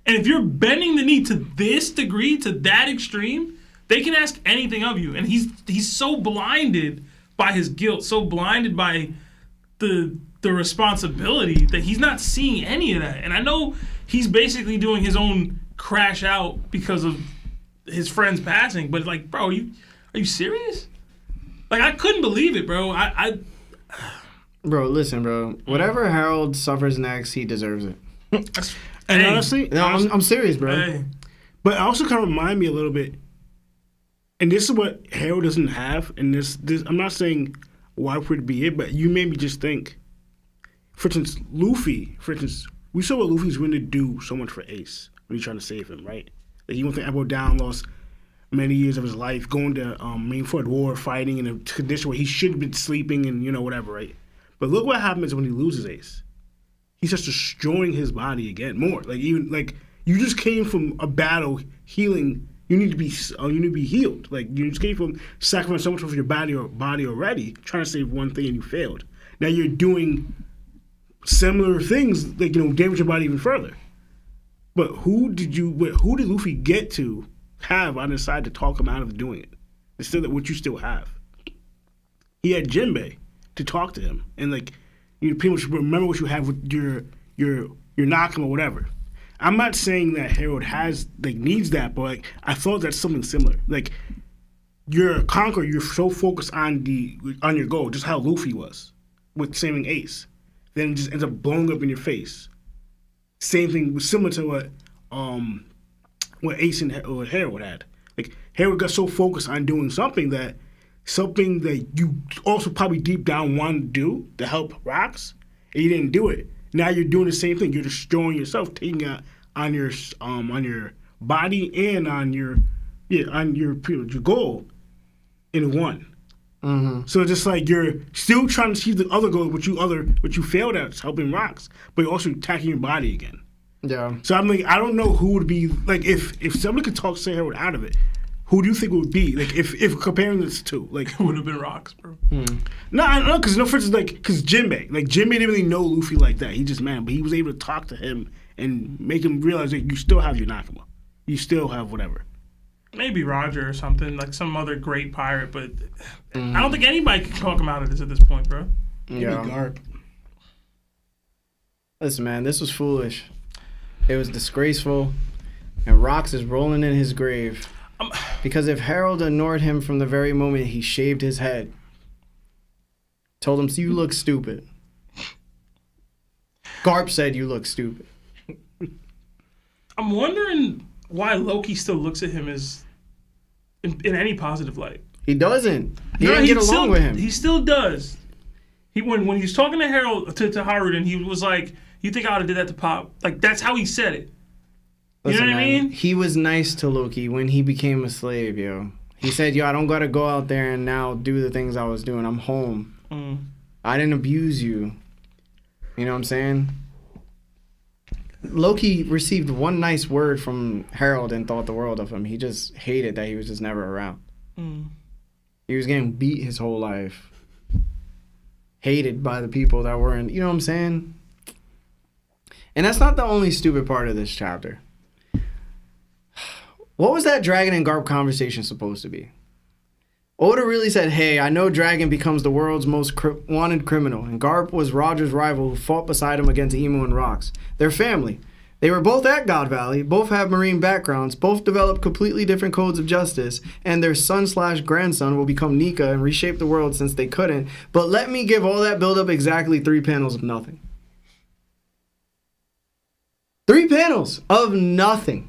And if you're bending the knee to this degree, to that extreme, they can ask anything of you. And he's so blinded by his guilt, so blinded by the responsibility that he's not seeing any of that. And I know he's basically doing his own crash out because of his friend's passing, but like, bro, are you serious? Like, I couldn't believe it, bro. Bro, listen, bro. Whatever Harold suffers next, he deserves it. And honestly, no, I'm serious, bro. Hey. But it also kind of remind me a little bit, and this is what Harold doesn't have, and this I'm not saying why would be it, but you made me just think. For instance, Luffy, we saw what Luffy's willing to do so much for Ace when he's trying to save him, right? Like, he went to Apple Down, lost many years of his life, going to Marineford War, fighting in a condition where he should have been sleeping and, whatever, right? But look what happens when he loses Ace. He starts destroying his body again more. Like even like you just came from a battle healing. You need to be healed. Like you just came from sacrificing so much of your body already, trying to save one thing and you failed. Now you're doing similar things, like damage your body even further. But who did Luffy get to have on his side to talk him out of doing it? Instead of what you still have. He had Jinbei to talk to him, and like you pretty much remember what you have with your Nakama or whatever. I'm not saying that Harold needs that, but like I thought that's something similar. Like you're a conqueror, you're so focused on your goal, just how Luffy was with saving Ace. Then it just ends up blowing up in your face. Same thing, similar to what Ace and Harold had. Like Harold got so focused on doing something that you also probably deep down wanted to do to help Rocks, and you didn't do it. Now you're doing the same thing. You're destroying yourself, taking out on your body and on your goal in one. Mm-hmm. So just like you're still trying to achieve the other goal, which you failed at, helping Rocks, but you're also attacking your body again. Yeah. So I'm like, I don't know who would be like if somebody could talk Harold out of it. Who do you think it would be? Like if comparing this to like It would have been Rocks, bro. No, I don't know, because for instance, because Jinbei didn't really know Luffy like that. He just but he was able to talk to him and make him realize that you still have your Nakama, you still have whatever. Maybe Roger or something, like some other great pirate, but I don't think anybody can talk him out of this at this point, bro. Maybe Garp. Listen, man, this was foolish. It was disgraceful, and Rocks is rolling in his grave. Because if Harold ignored him from the very moment he shaved his head, told him, "You look stupid." Garp said, "You look stupid." I'm wondering why Loki still looks at him as in any positive light. He doesn't. He didn't get along with him. He still does. When he was talking to Harold to Haruden, he was like, "You think I would have did that to Pop?" Like that's how he said it. Listen, you know what I mean? He was nice to Loki when he became a slave, yo. He said, "Yo, I don't gotta go out there and now do the things I was doing. I'm home. I didn't abuse you." You know what I'm saying? Loki received one nice word from Harold and thought the world of him. He just hated that he was just never around. He was getting beat his whole life. Hated by the people that were in, you know what I'm saying? And that's not the only stupid part of this chapter. What was that Dragon and Garp conversation supposed to be? Oda really said, "Hey, I know Dragon becomes the world's most wanted criminal, and Garp was Roger's rival who fought beside him against Emo and Rocks. They're family. They were both at God Valley, both have marine backgrounds, both developed completely different codes of justice, and their son/grandson will become Nika and reshape the world since they couldn't. But let me give all that build-up exactly 3 panels of nothing." 3 panels of nothing.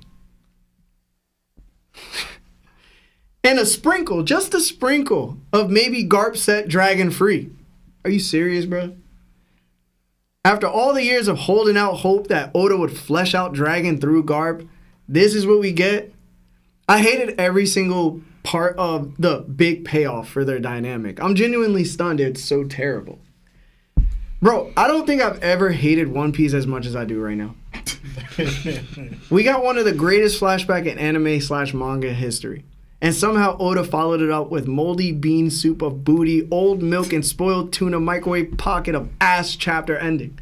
And just a sprinkle of maybe Garp set Dragon free. Are you serious, bro? After all the years of holding out hope that Oda would flesh out Dragon through Garp, this is what we get? I hated every single part of the big payoff for their dynamic. I'm genuinely stunned. It's so terrible. Bro, I don't think I've ever hated One Piece as much as I do right now. We got one of the greatest flashback in anime/manga history. And somehow Oda followed it up with moldy bean soup of booty, old milk, and spoiled tuna microwave pocket of ass chapter ending.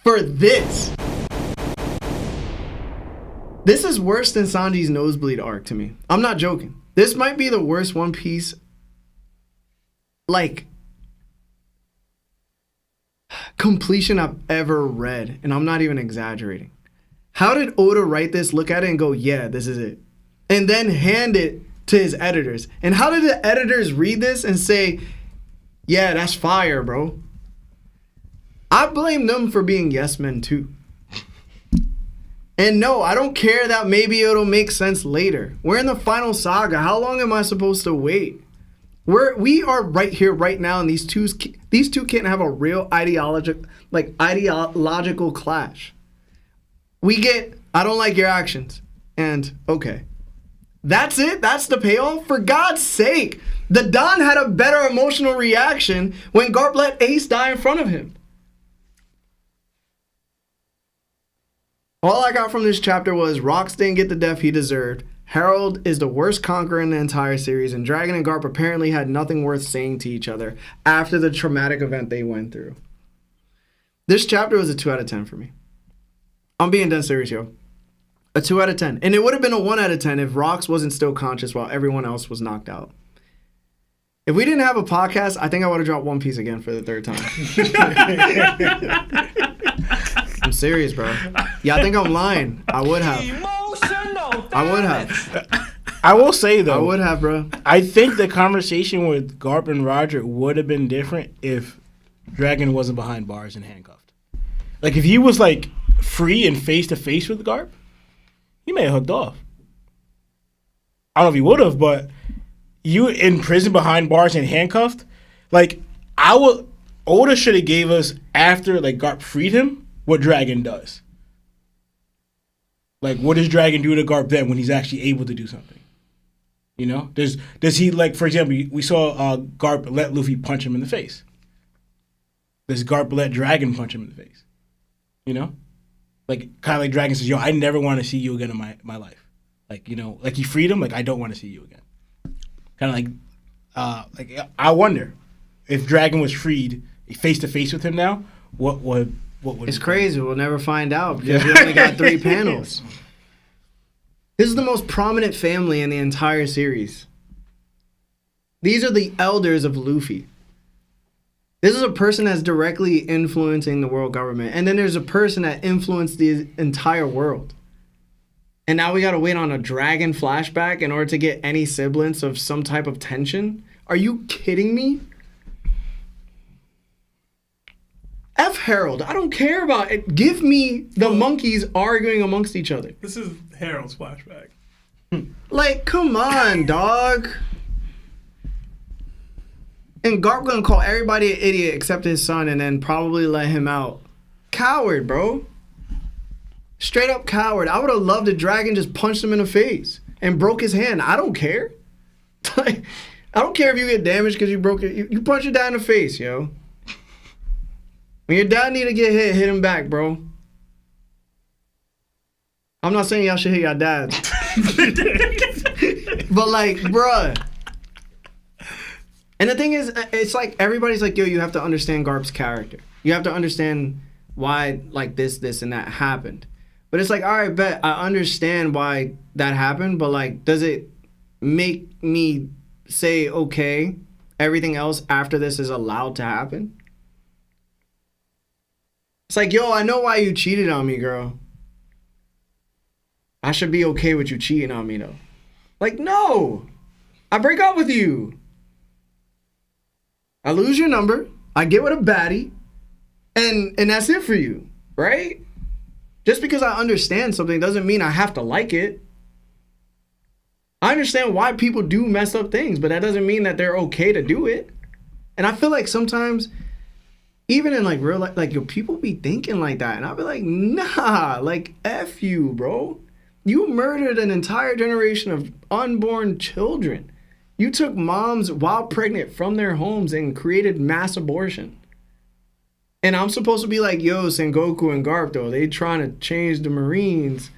For this. This is worse than Sanji's nosebleed arc to me. I'm not joking. This might be the worst One Piece, completion I've ever read. And I'm not even exaggerating. How did Oda write this, look at it, and go, "Yeah, this is it"? And then hand it to his editors. And how did the editors read this and say, "Yeah, that's fire, bro"? I blame them for being yes men too. And no, I don't care that maybe it'll make sense later. We're in the final saga. How long am I supposed to wait? We are right here, right now, and these two can't have a real ideological clash. We get, "I don't like your actions," and okay. That's it? That's the payoff? For God's sake. The Don had a better emotional reaction when Garp let Ace die in front of him. All I got from this chapter was Rox didn't get the death he deserved. Harold is the worst conqueror in the entire series, and Dragon and Garp apparently had nothing worth saying to each other after the traumatic event they went through. This chapter was a 2 out of 10 for me. I'm being dead serious, yo. A 2 out of 10. And it would have been a 1 out of 10 if Rox wasn't still conscious while everyone else was knocked out. If we didn't have a podcast, I think I would have dropped One Piece again for the 3rd time. I'm serious, bro. Yeah, I think I'm lying. I would have. I would have. I will say, though. I would have, bro. I think the conversation with Garp and Roger would have been different if Dragon wasn't behind bars and handcuffed. Like, if he was, like, free and face-to-face with Garp, he may have hooked off. I don't know if he would have, but you in prison behind bars and handcuffed, like, Oda should have gave us, after, like, Garp freed him, what Dragon does. Like, what does Dragon do to Garp then when he's actually able to do something? You know? Does he, like, for example, we saw Garp let Luffy punch him in the face. Does Garp let Dragon punch him in the face? You know? Like, kind of like Dragon says, yo, I never want to see you again in my life. Like, you know, like he freed him, like, I don't want to see you again. Kind of like I wonder if Dragon was freed face-to-face with him now, what would it's crazy. We'll never find out because we only got 3 panels. This is the most prominent family in the entire series. These are the elders of Luffy. This is a person that's directly influencing the world government. And then there's a person that influenced the entire world. And now we got to wait on a Dragon flashback in order to get any semblance of some type of tension? Are you kidding me? F Harold, I don't care about it. Give me the monkeys arguing amongst each other. This is Harold's flashback. Like, come on, dog. And Garp gonna call everybody an idiot except his son and then probably let him out. Coward, bro. Straight up coward. I would have loved if Dragon just punched him in the face and broke his hand. I don't care. I don't care if you get damaged because you broke it. You punch your dad in the face, yo. When your dad need to get hit him back, bro. I'm not saying y'all should hit your dads. But like, bruh. And the thing is, it's like everybody's like, yo, you have to understand Garp's character. You have to understand why like this, and that happened. But it's like, all right, bet I understand why that happened, but like, does it make me say, okay, everything else after this is allowed to happen? It's like, yo, I know why you cheated on me, girl. I should be okay with you cheating on me, though. Like, no. I break up with you. I lose your number. I get with a baddie. And that's it for you, right? Just because I understand something doesn't mean I have to like it. I understand why people do mess up things, but that doesn't mean that they're okay to do it. And I feel like sometimes, even in like real life, like, yo, people be thinking like that. And I'll be like, nah, like, F you, bro. You murdered an entire generation of unborn children. You took moms while pregnant from their homes and created mass abortion. And I'm supposed to be like, yo, Sengoku and Garp, though, they trying to change the Marines.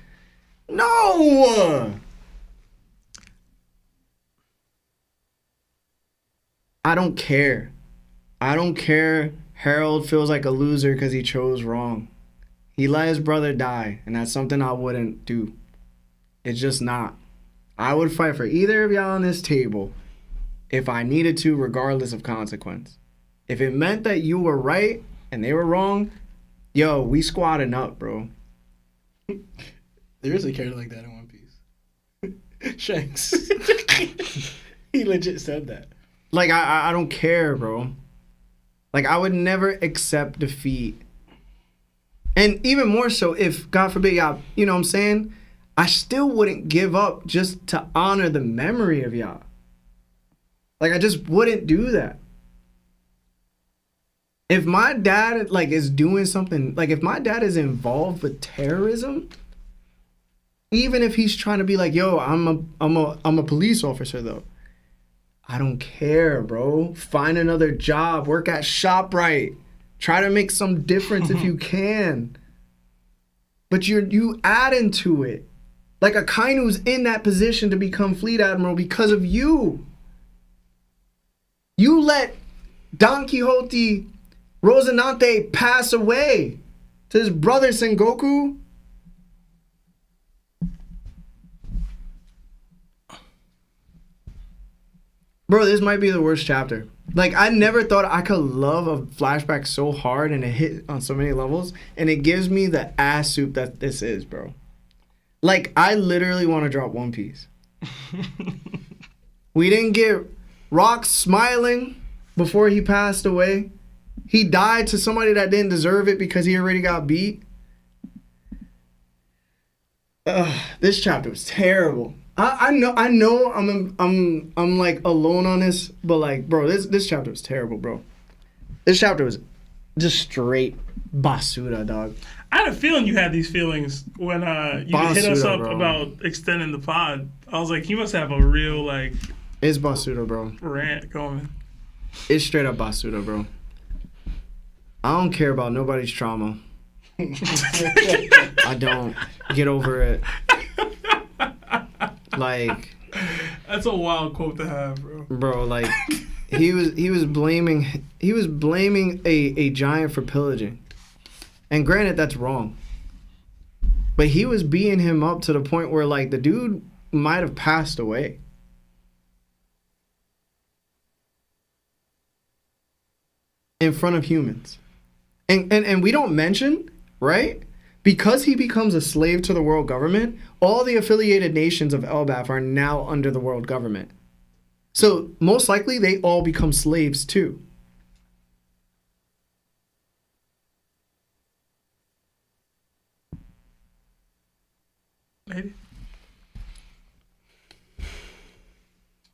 No! I don't care. I don't care. Harold feels like a loser because he chose wrong. He let his brother die, and that's something I wouldn't do. It's just not. I would fight for either of y'all on this table if I needed to, regardless of consequence. If it meant that you were right and they were wrong, yo, we squatting up, bro. There is a character like that in One Piece. Shanks. He legit said that. Like, I don't care, bro. Like, I would never accept defeat. And even more so if, God forbid, y'all, you know what I'm saying? I still wouldn't give up just to honor the memory of y'all. Like, I just wouldn't do that. If my dad, like, is doing something, like, if my dad is involved with terrorism, Even if he's trying to be like, yo, I'm a police officer though. I don't care, bro. Find another job. Work at ShopRite. Try to make some difference if you can. But you add into it. Like Akainu's in that position to become Fleet Admiral because of you. You let Don Quixote Rocinante pass away to his brother Sengoku. Bro, this might be the worst chapter. Like, I never thought I could love a flashback so hard and it hit on so many levels. And it gives me the ass soup that this is, bro. Like, I literally want to drop One Piece. We didn't get Rock smiling before he passed away. He died to somebody that didn't deserve it because he already got beat. This chapter was terrible. I know I'm like alone on this, but like, bro, this chapter was terrible, bro. This chapter was just straight basura, dog. I had a feeling you had these feelings when you hit us up about extending the pod. I was like, he must have a real like. It's basura, bro. Rant going. It's straight up basura, bro. I don't care about nobody's trauma. I don't. Get over it. Like, that's a wild quote to have, bro. Bro, like he was blaming a giant for pillaging. And granted, that's wrong. But he was beating him up to the point where like the dude might have passed away. In front of humans. And we don't mention, right? Because he becomes a slave to the world government, all the affiliated nations of Elbaf are now under the world government. So most likely they all become slaves too. Maybe.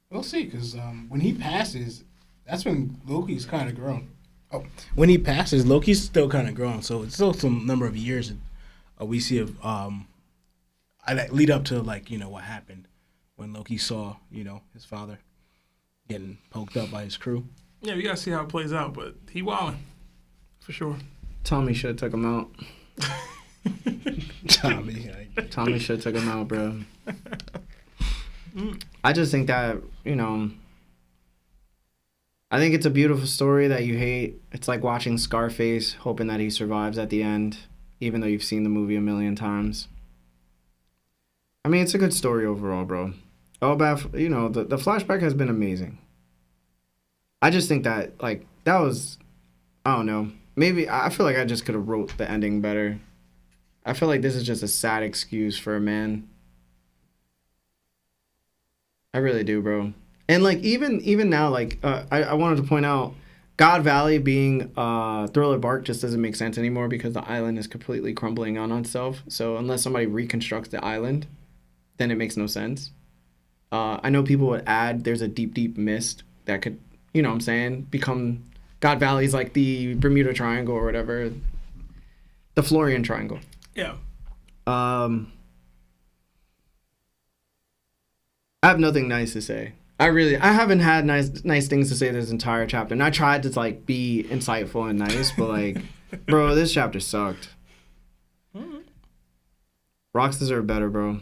We'll see, because when he passes, that's when Loki's kind of grown. Oh, when he passes, Loki's still kind of grown, so it's still some number of years we see of lead up to like what happened when Loki saw his father getting poked up by his crew. Yeah, we gotta see how it plays out, but he wildin' for sure. Tommy should have took him out. Tommy should have took him out, bro. I just think that I think it's a beautiful story that you hate. It's like watching Scarface, hoping that he survives at the end, even though you've seen the movie a million times. I mean, it's a good story overall, bro. Elbaf, the flashback has been amazing. I just think that, like, that was, I don't know. Maybe, I feel like I just could have wrote the ending better. I feel like this is just a sad excuse for a man. I really do, bro. And like even now, like I wanted to point out, God Valley being Thriller Bark just doesn't make sense anymore because the island is completely crumbling on itself. So unless somebody reconstructs the island, then it makes no sense. I know people would add there's a deep mist that could, become God Valley's like the Bermuda Triangle or whatever, the Florian Triangle. Yeah. I have nothing nice to say. I haven't had nice things to say this entire chapter. And I tried to like be insightful and nice, but like, bro, this chapter sucked. Rocks deserve better, bro.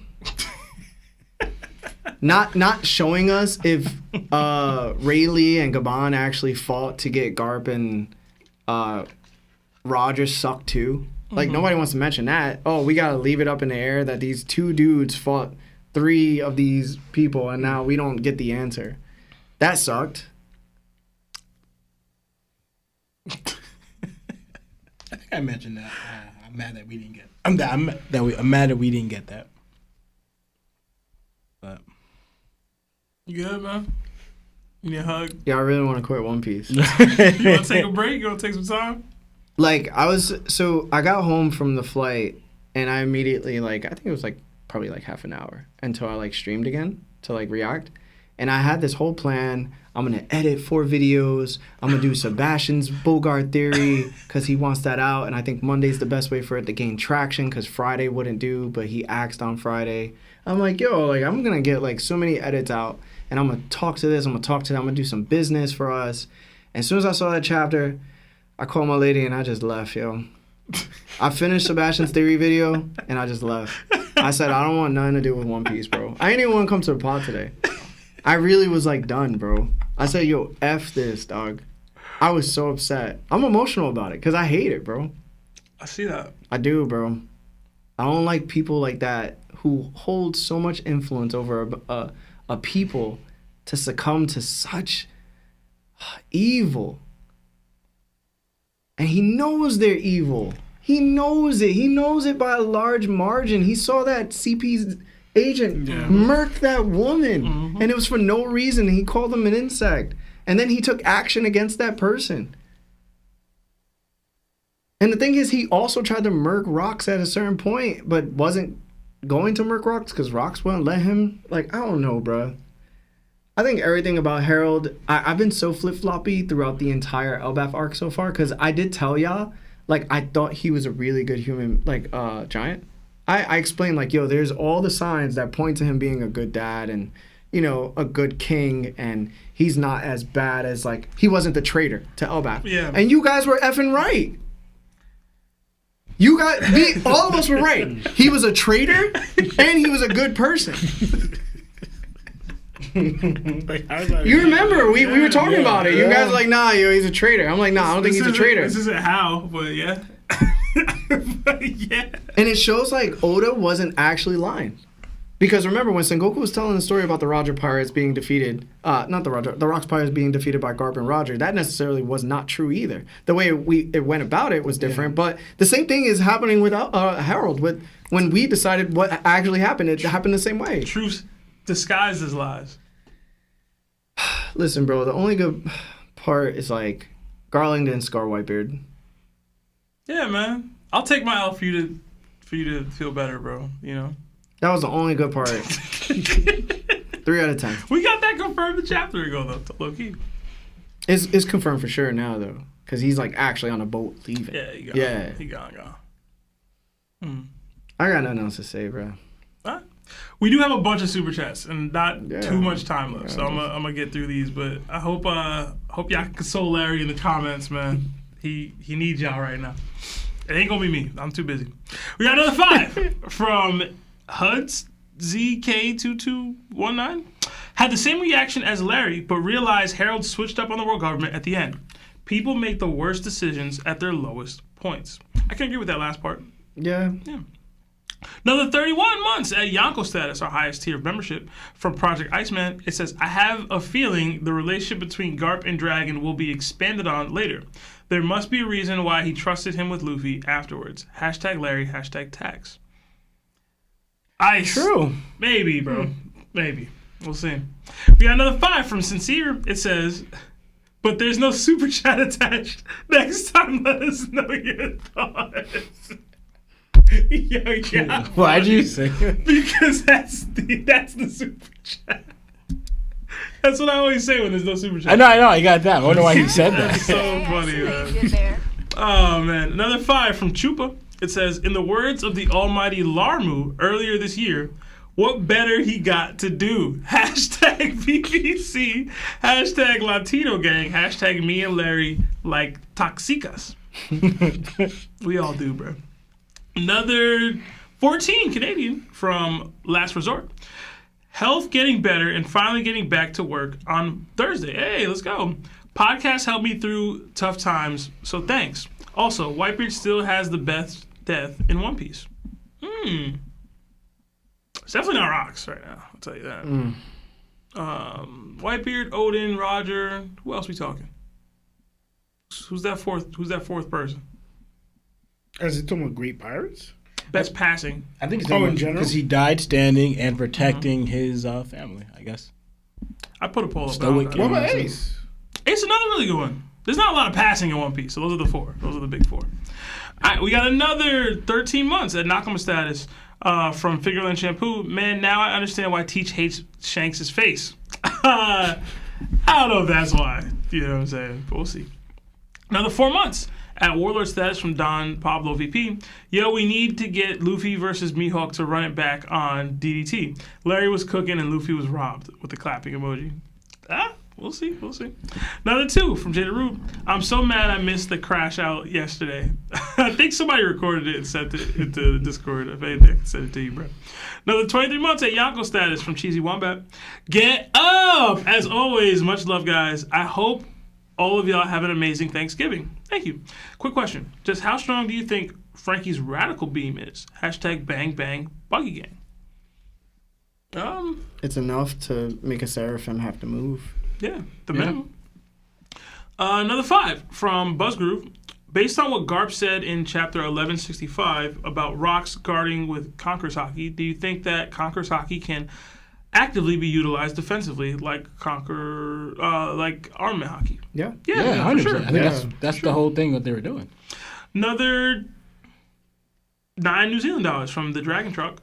Not showing us if Rayleigh and Gabon actually fought to get Garp and Roger sucked too. Like nobody wants to mention that. Oh, we gotta leave it up in the air that these two dudes fought 3 of these people, and now we don't get the answer. That sucked. I think I mentioned that. I'm mad that we didn't get. I'm mad that we didn't get that. But you good, man? You need a hug? Yeah, I really want to quit One Piece. You want to take a break? You want to take some time? Like I got home from the flight, and I immediately I think it was probably half an hour until I streamed again to react, And I had this whole plan. I'm going to edit 4 videos. I'm going to do Sebastian's Bogart theory because he wants that out. And I think Monday's the best way for it to gain traction because Friday wouldn't do, but he axed on Friday. I'm like, yo, like, I'm going to get, like, so many edits out. And I'm going to talk to this. I'm going to talk to that. I'm going to do some business for us. And as soon as I saw that chapter, I called my lady and I just left, yo. I finished Sebastian's theory video and I just left. I said, I don't want nothing to do with One Piece, bro. I ain't even want to come to the pod today. I really was, like, done, bro. I said, yo, F this, dog. I was so upset. I'm emotional about it because I hate it, bro. I see that. I do, bro. I don't like people like that who hold so much influence over a people to succumb to such evil. And he knows they're evil. He knows it. He knows it by a large margin. He saw that CP's agent murk that woman. And it was for no reason. He called him an insect. And then he took action against that person. And the thing is, he also tried to murk Rox at a certain point, but wasn't going to murk Rox because Rox wouldn't let him. Like, I don't know, bro. I think everything about Harold, I've been so flip-floppy throughout the entire Elbaf arc so far because I did tell y'all, like, I thought he was a really good human, like, giant. I explained, like, yo, there's all the signs that point to him being a good dad and, you know, a good king, and he's not as bad as, like, he wasn't the traitor to Elbaf. Yeah. And you guys were effing right. You guys, all of us were right. He was a traitor, and he was a good person. You remember, we were talking about it. You guys were like, nah, yo, he's a traitor. I'm like, nah, I don't think he's a traitor. This isn't how, but yeah. Yeah. And it shows like Oda wasn't actually lying. Because remember, when Sengoku was telling the story about the Roger Pirates being defeated, the Rocks Pirates being defeated by Garp and Roger, that necessarily was not true either. The way it went about it was different, but the same thing is happening with Harold. When we decided what actually happened, it happened the same way. Truth disguised as lies. Listen, bro, the only good part is like Garland and Scar Whitebeard. Yeah, man. I'll take my L for you to feel better, bro. You know? That was the only good part. 3 out of 10. We got that confirmed a chapter ago, though, low-key. It's confirmed for sure now, though. Because he's, like, actually on a boat leaving. Yeah, he gone. Yeah. He gone. I got nothing else to say, bro. All right. We do have a bunch of super chats and not too much time left, so I'm gonna get through these. But I hope y'all can console Larry in the comments, man. He needs y'all right now. It ain't gonna be me. I'm too busy. We got another 5 from Huds ZK2219. Had the same reaction as Larry, but realized Harold switched up on the world government at the end. People make the worst decisions at their lowest points. I can agree with that last part. Yeah. Another 31 months at Yonko status, our highest tier of membership, from Project Iceman. It says, I have a feeling the relationship between Garp and Dragon will be expanded on later. There must be a reason why he trusted him with Luffy afterwards. #Larry, #Tax. Ice. True. Maybe, bro. Maybe. We'll see. We got another 5 from Sincere. It says, but there's no super chat attached. Next time, let us know your thoughts. Yeah. Why'd you say it? Because that's the super chat. That's what I always say when there's no super chat. I know. I got that. I wonder why he said that. That's so funny, man. Oh, man. Another 5 from Chupa. It says, in the words of the almighty Larmu earlier this year, what better he got to do? #BBC, #Latino Gang, #me and Larry like Toxicas. We all do, bro. Another 14 Canadian from Last Resort. Health getting better and finally getting back to work on Thursday. Hey, let's go. Podcast helped me through tough times, so thanks. Also, Whitebeard still has the best death in One Piece. It's definitely not Rocks right now, I'll tell you that. Whitebeard, Odin, Roger. Who else we talking? Who's that fourth person? As it talking about Great Pirates? Best passing. I think it's in general? because he died standing and protecting his family, I guess. I put a poll up. Stoic. What about Ace? Ace, another really good one. There's not a lot of passing in One Piece, so those are the 4. Those are the big 4. All right, we got another 13 months at Nakama status from Figureland Shampoo. Man, now I understand why Teach hates Shanks' face. I don't know if that's why. You know what I'm saying? But we'll see. Another 4 months. At Warlord status from Don Pablo VP. Yo, we need to get Luffy versus Mihawk to run it back on DDT. Larry was cooking and Luffy was robbed with the clapping emoji. We'll see. Another 2 from Jada Rube. I'm so mad I missed the crash out yesterday. I think somebody recorded it and sent it into Discord. If anything, I can send it to you, bro. Another 23 months at Yonko status from Cheesy Wombat. Get up! As always, much love, guys. I hope all of y'all have an amazing Thanksgiving. Thank you. Quick question. Just how strong do you think Frankie's radical beam is? Hashtag bang bang buggy gang. It's enough to make a Seraphim have to move. Yeah, the minimum. Another 5 from Buzzgroove. Based on what Garp said in chapter 1165 about rocks guarding with Conqueror's Haki, do you think that Conqueror's Haki can actively be utilized defensively like armament hockey? Yeah, 100%. Sure. I think that's the whole thing that they were doing. Another 9 New Zealand dollars from the Dragon Truck.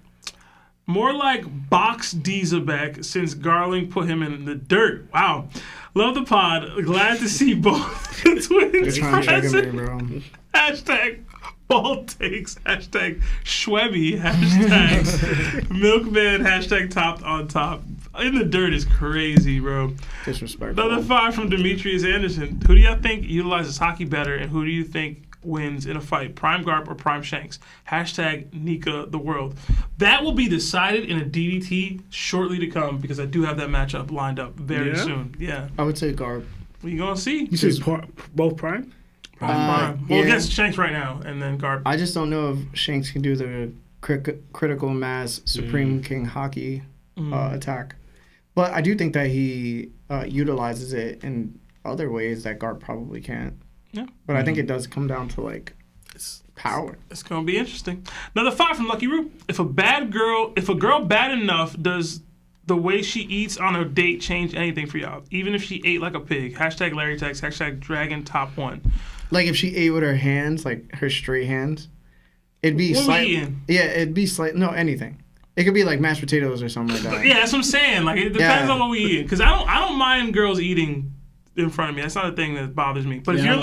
More like Box Dizabek since Garling put him in the dirt. Wow. Love the pod. Glad to see both twins present. Bro. Hashtag ball takes. Hashtag Schwebby. Hashtag Milkman. Hashtag topped on top. In the dirt is crazy, bro. Disrespectful. Another 5 from Demetrius Anderson. Who do y'all think utilizes hockey better, and who do you think wins in a fight, Prime Garp or Prime Shanks? Hashtag Nika the world. That will be decided in a DDT shortly to come because I do have that matchup lined up very soon. Yeah. I would say Garp. We gonna see. You say both Prime? Prime. Well, against Shanks right now, and then Garp. I just don't know if Shanks can do the critical mass Supreme King hockey attack. But I do think that he utilizes it in other ways that Garp probably can't. Yeah. But I think it does come down to like power. It's gonna be interesting. Another 5 from Lucky Root. If a girl bad enough, does the way she eats on a date change anything for y'all? Even if she ate like a pig. Hashtag Larry Text. Hashtag Dragon Top 1. Like if she ate with her hands, like her straight hands, it'd be slightly. Yeah, it'd be slight. No, anything. It could be like mashed potatoes or something like that. Yeah, that's what I'm saying. Like it depends on what we eat. Because I don't mind girls eating in front of me. That's not a thing that bothers me. But if you're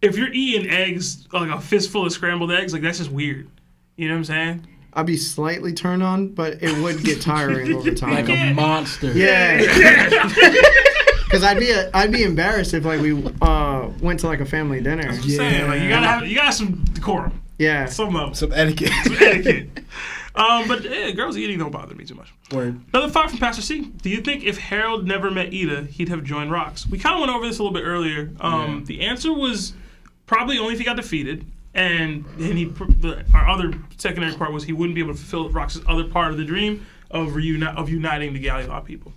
if you're eating eggs, like a fistful of scrambled eggs, like that's just weird. You know what I'm saying? I'd be slightly turned on, but it would get tiring over time. Like a monster. Yeah. Because I'd be embarrassed if like we went to like a family dinner. That's what I'm saying. Like you gotta have some decorum. Yeah. Some etiquette. But girls eating don't bother me too much. Word. Another 5 from Pastor C. Do you think if Harold never met Ida, he'd have joined Rocks? We kind of went over this a little bit earlier. The answer was probably only if he got defeated, and our other secondary part was he wouldn't be able to fulfill Rocks' other part of the dream of uniting the Gallilaw people.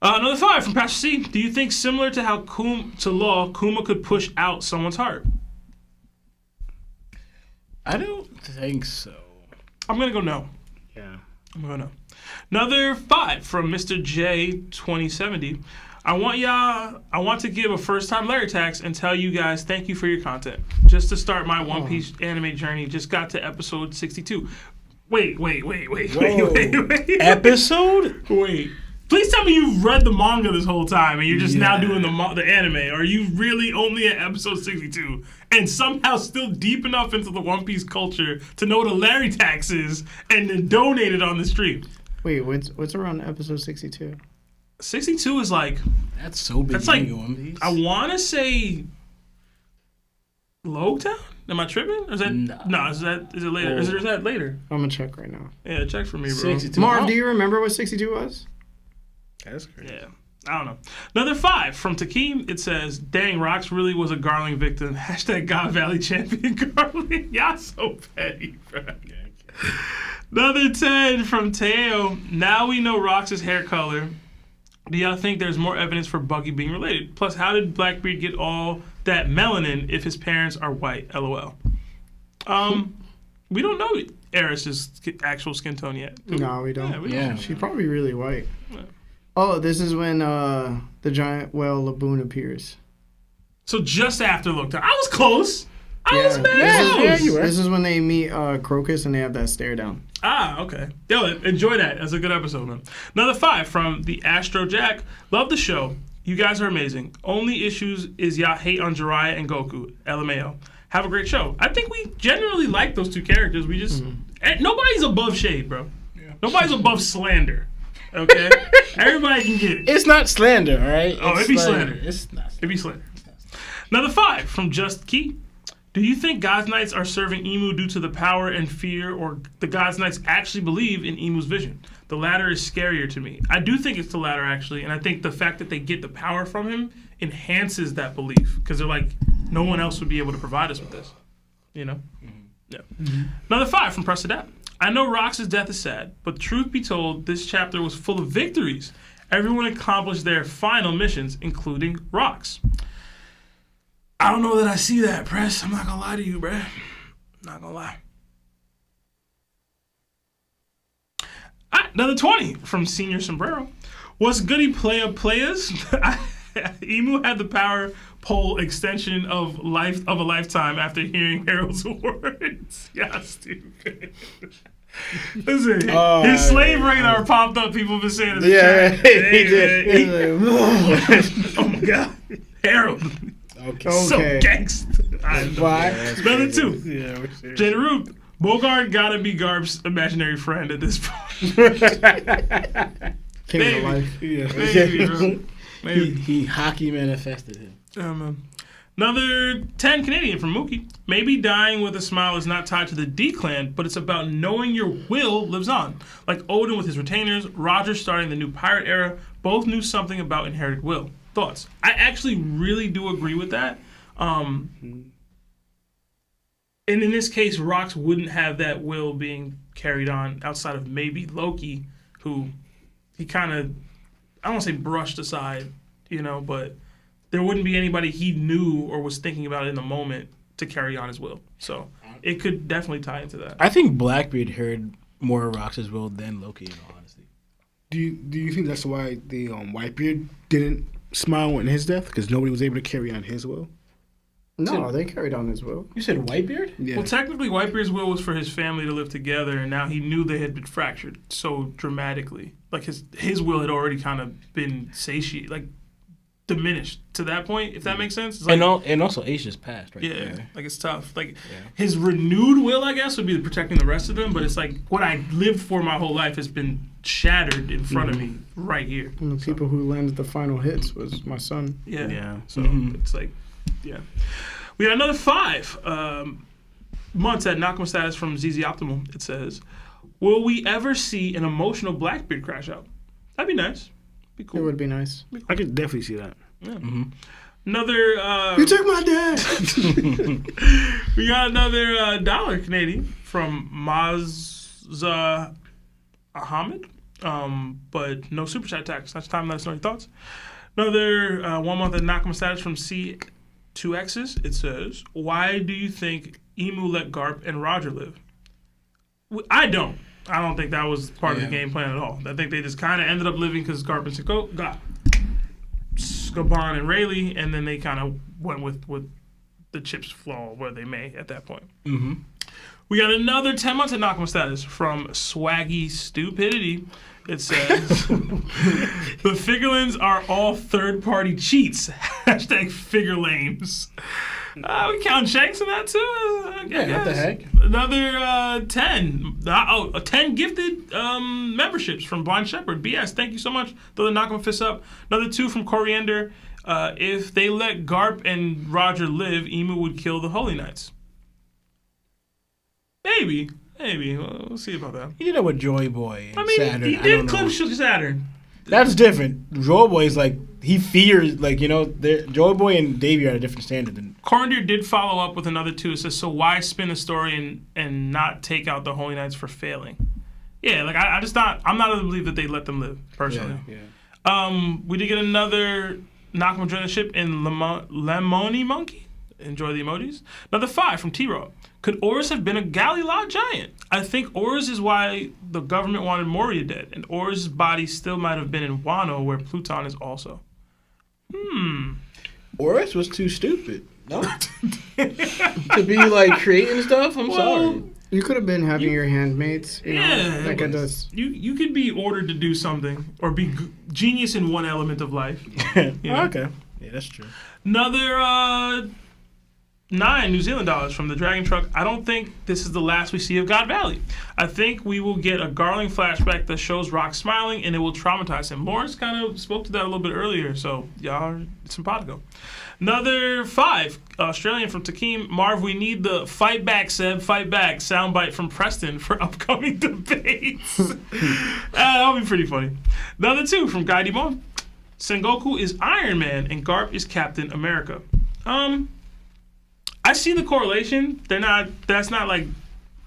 Another 5 from Pastor C. Do you think similar to how Kuma could push out someone's heart? I don't think so. I'm gonna go no. Yeah. I'm gonna go no. Another 5 from Mr. J 2070. I want to give a first-time Larry Tax and tell you guys thank you for your content. Just to start my One Piece anime journey, just got to episode 62. Wait. Episode? Wait. Please tell me you've read the manga this whole time and you're just now doing the anime. Are you really only at episode 62 and somehow still deep enough into the One Piece culture to know what a Larry Tax is and then donate it on the stream? Wait, what's around episode 62? 62 is like... That's so big. That's like... I want to say... Logtown? Am I tripping? Or is that... No, is it later? Is that later? I'm going to check right now. Yeah, check for me, bro. 62. Marv, do you remember what 62 was? That's crazy. Yeah. I don't know. Another 5 from Takeem. It says, dang, Rocks really was a Garling victim. Hashtag God Valley champion Garling. Y'all so petty, bro. Another 10 from Teo. Now we know Rocks' hair color. Do y'all think there's more evidence for Buggy being related? Plus, how did Blackbeard get all that melanin if his parents are white? LOL. We don't know Eris's actual skin tone yet. No, we don't. Yeah, She's probably really white. Yeah. Oh, this is when the giant whale Laboon appears. So just after Lookdown. I was close. I was mad. This is when they meet Crocus and they have that stare down. Ah, okay. Yo, enjoy that. That's a good episode, man. Another 5 from the Astro Jack. Love the show. You guys are amazing. Only issues is y'all hate on Jiraiya and Goku. LMAO. Have a great show. I think we generally like those 2 characters. We just... Nobody's above shade, bro. Yeah. Nobody's above slander. Okay? Everybody can get it. It's not slander, all right? Oh, it'd be slander. It's not slander. It'd be slander. Another 5 from Just Key. Do you think God's Knights are serving Emu due to the power and fear, or the God's Knights actually believe in Emu's vision? The latter is scarier to me. I do think it's the latter, actually, and I think the fact that they get the power from him enhances that belief, because they're like, no one else would be able to provide us with this. You know? Yeah. Another 5 from Press Adapt. I know Rox's death is sad, but truth be told, this chapter was full of victories. Everyone accomplished their final missions, including Rox. I don't know that I see that, Press. I'm not gonna lie to you, bruh. Not gonna lie. Another 20 from Senior Sombrero. What's goody players? Emu had the power pole extension of a lifetime after hearing Harold's words. Yeah, stupid. Listen, his slave radar popped up. People have been saying it. Yeah, he did. Oh my God, Harold. Okay. So gangsta. Why? Another 2. Yeah, Jada Root. Bogart gotta be Garb's imaginary friend at this point. Came to life. Yeah. Maybe, bro. Maybe. He hockey manifested him. Another 10 Canadian from Mookie. Maybe dying with a smile is not tied to the D-Clan, but it's about knowing your will lives on. Like Odin with his retainers, Roger starting the new pirate era, both knew something about inherited will. Thoughts? I actually really do agree with that. And in this case, Rox wouldn't have that will being carried on outside of maybe Loki, who he kind of, I don't want to say brushed aside, but there wouldn't be anybody he knew or was thinking about in the moment to carry on his will. So it could definitely tie into that. I think Blackbeard heard more of Rox's will than Loki, in all honesty. Do you think that's why the Whitebeard didn't smile in his death? Because nobody was able to carry on his will? No, they carried on his will. You said Whitebeard? Yeah. Well, technically, Whitebeard's will was for his family to live together, and now he knew they had been fractured so dramatically. Like his will had already kind of been diminished to that point, if that makes sense. It's like, and also Ace just passed, right? Yeah, like it's tough. Like his renewed will, I guess, would be protecting the rest of them, but it's like what I lived for my whole life has been shattered in front of me right here. And the people who landed the final hits was my son. Yeah. So it's like, yeah. We got another 5 months at Nakama status from ZZ Optimal. It says, will we ever see an emotional Blackbeard crash out? That'd be nice. Be cool. It would be nice. I could definitely see that. Yeah. Another. You took my dad. We got another $1 Canadian from Mazza Ahmed, but no super chat tax. That's time. Let us know your thoughts. Another 1 month at Nakama status from C2X's. It says, why do you think Emu let Garp and Roger live? I don't think that was part of the game plan at all. I think they just kind of ended up living because Garp and Siko got Scaban and Rayleigh, and then they kind of went with the chips fall where they may at that point. Mm-hmm. We got another 10 months at Nakama status from Swaggy Stupidity. It says, the Figurlins are all third-party cheats. Hashtag figure lames. We count Shanks in that too. I guess. What the heck? Another 10. 10 gifted memberships from Blind Shepherd. BS, thank you so much. Throw the Nakama fist up. Another 2 from Coriander. If they let Garp and Roger live, Emu would kill the Holy Knights. Maybe. We'll see about that. He did it with Joy Boy and Saturn. He did clip Saturn. That's different. Joy Boy is like, he fears, Joy Boy and Davey are at a different standard than. Coriander did follow up with another 2. It says, so why spin the story and not take out the Holy Knights for failing? Yeah, I'm not of the belief that they let them live, personally. Yeah. We did get another Nakama join the ship in Lemony Monkey. Enjoy the emojis. Another 5 from T-Raw. Could Horus have been a galley lot giant? I think Horus is why the government wanted Moria dead, and Horus' body still might have been in Wano, where Pluton is also. Horus was too stupid. No? To be like creating stuff? I'm sorry. You could have been having your handmaids. You know, like it does. You could be ordered to do something or be genius in one element of life. You know? Okay. Yeah, that's true. Another 9 New Zealand dollars from the Dragon Truck. I don't think this is the last we see of God Valley. I think we will get a Garling flashback that shows Rock smiling and it will traumatize him. Lawrence kind of spoke to that a little bit earlier, so y'all, it's simpatico. Another 5, Australian from Takeem. Marv, we need the fight back, Seb, fight back soundbite from Preston for upcoming debates. That'll be pretty funny. Another 2 from Guy Dimon. Sengoku is Iron Man and Garp is Captain America. I see the correlation. That's not like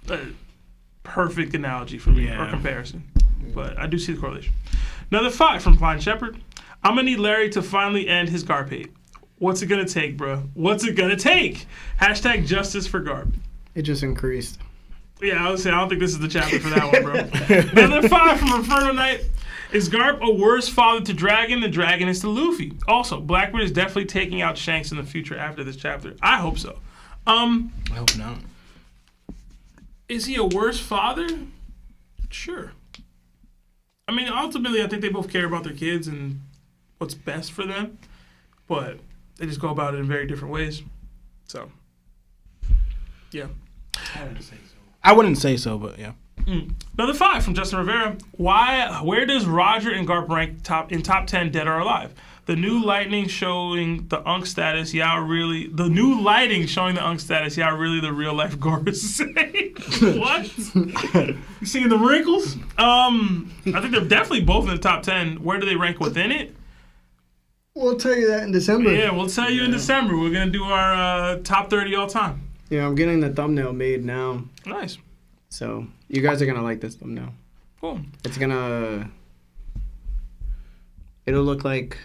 a perfect analogy for me or comparison, but I do see the correlation. Another 5 from Fine Shepherd. I'm gonna need Larry to finally end his Garp hate. What's it gonna take, bro? What's it gonna take? Hashtag justice for Garp. It just increased. Yeah, I would say I don't think this is the chapter for that one, bro. Another 5 from Inferno Knight. Is Garp a worse father to Dragon than Dragon is to Luffy? Also, Blackbeard is definitely taking out Shanks in the future after this chapter. I hope so. I hope not. Is he a worse father? Sure. I mean, ultimately, I think they both care about their kids and what's best for them, but they just go about it in very different ways. So, yeah. I wouldn't say so, but yeah. Another 5 from Justin Rivera. Where does Roger and Garp rank in top 10 dead or alive? The new lighting showing the Unk status. Really the real life Garp say. What? You seeing the wrinkles? I think they're definitely both in the top 10. Where do they rank within it? We'll tell you that in December. Yeah, we'll tell you in December. We're gonna do our top 30 all time. Yeah, I'm getting the thumbnail made now. Nice. So you guys are gonna like this thumbnail. Cool. It'll look like.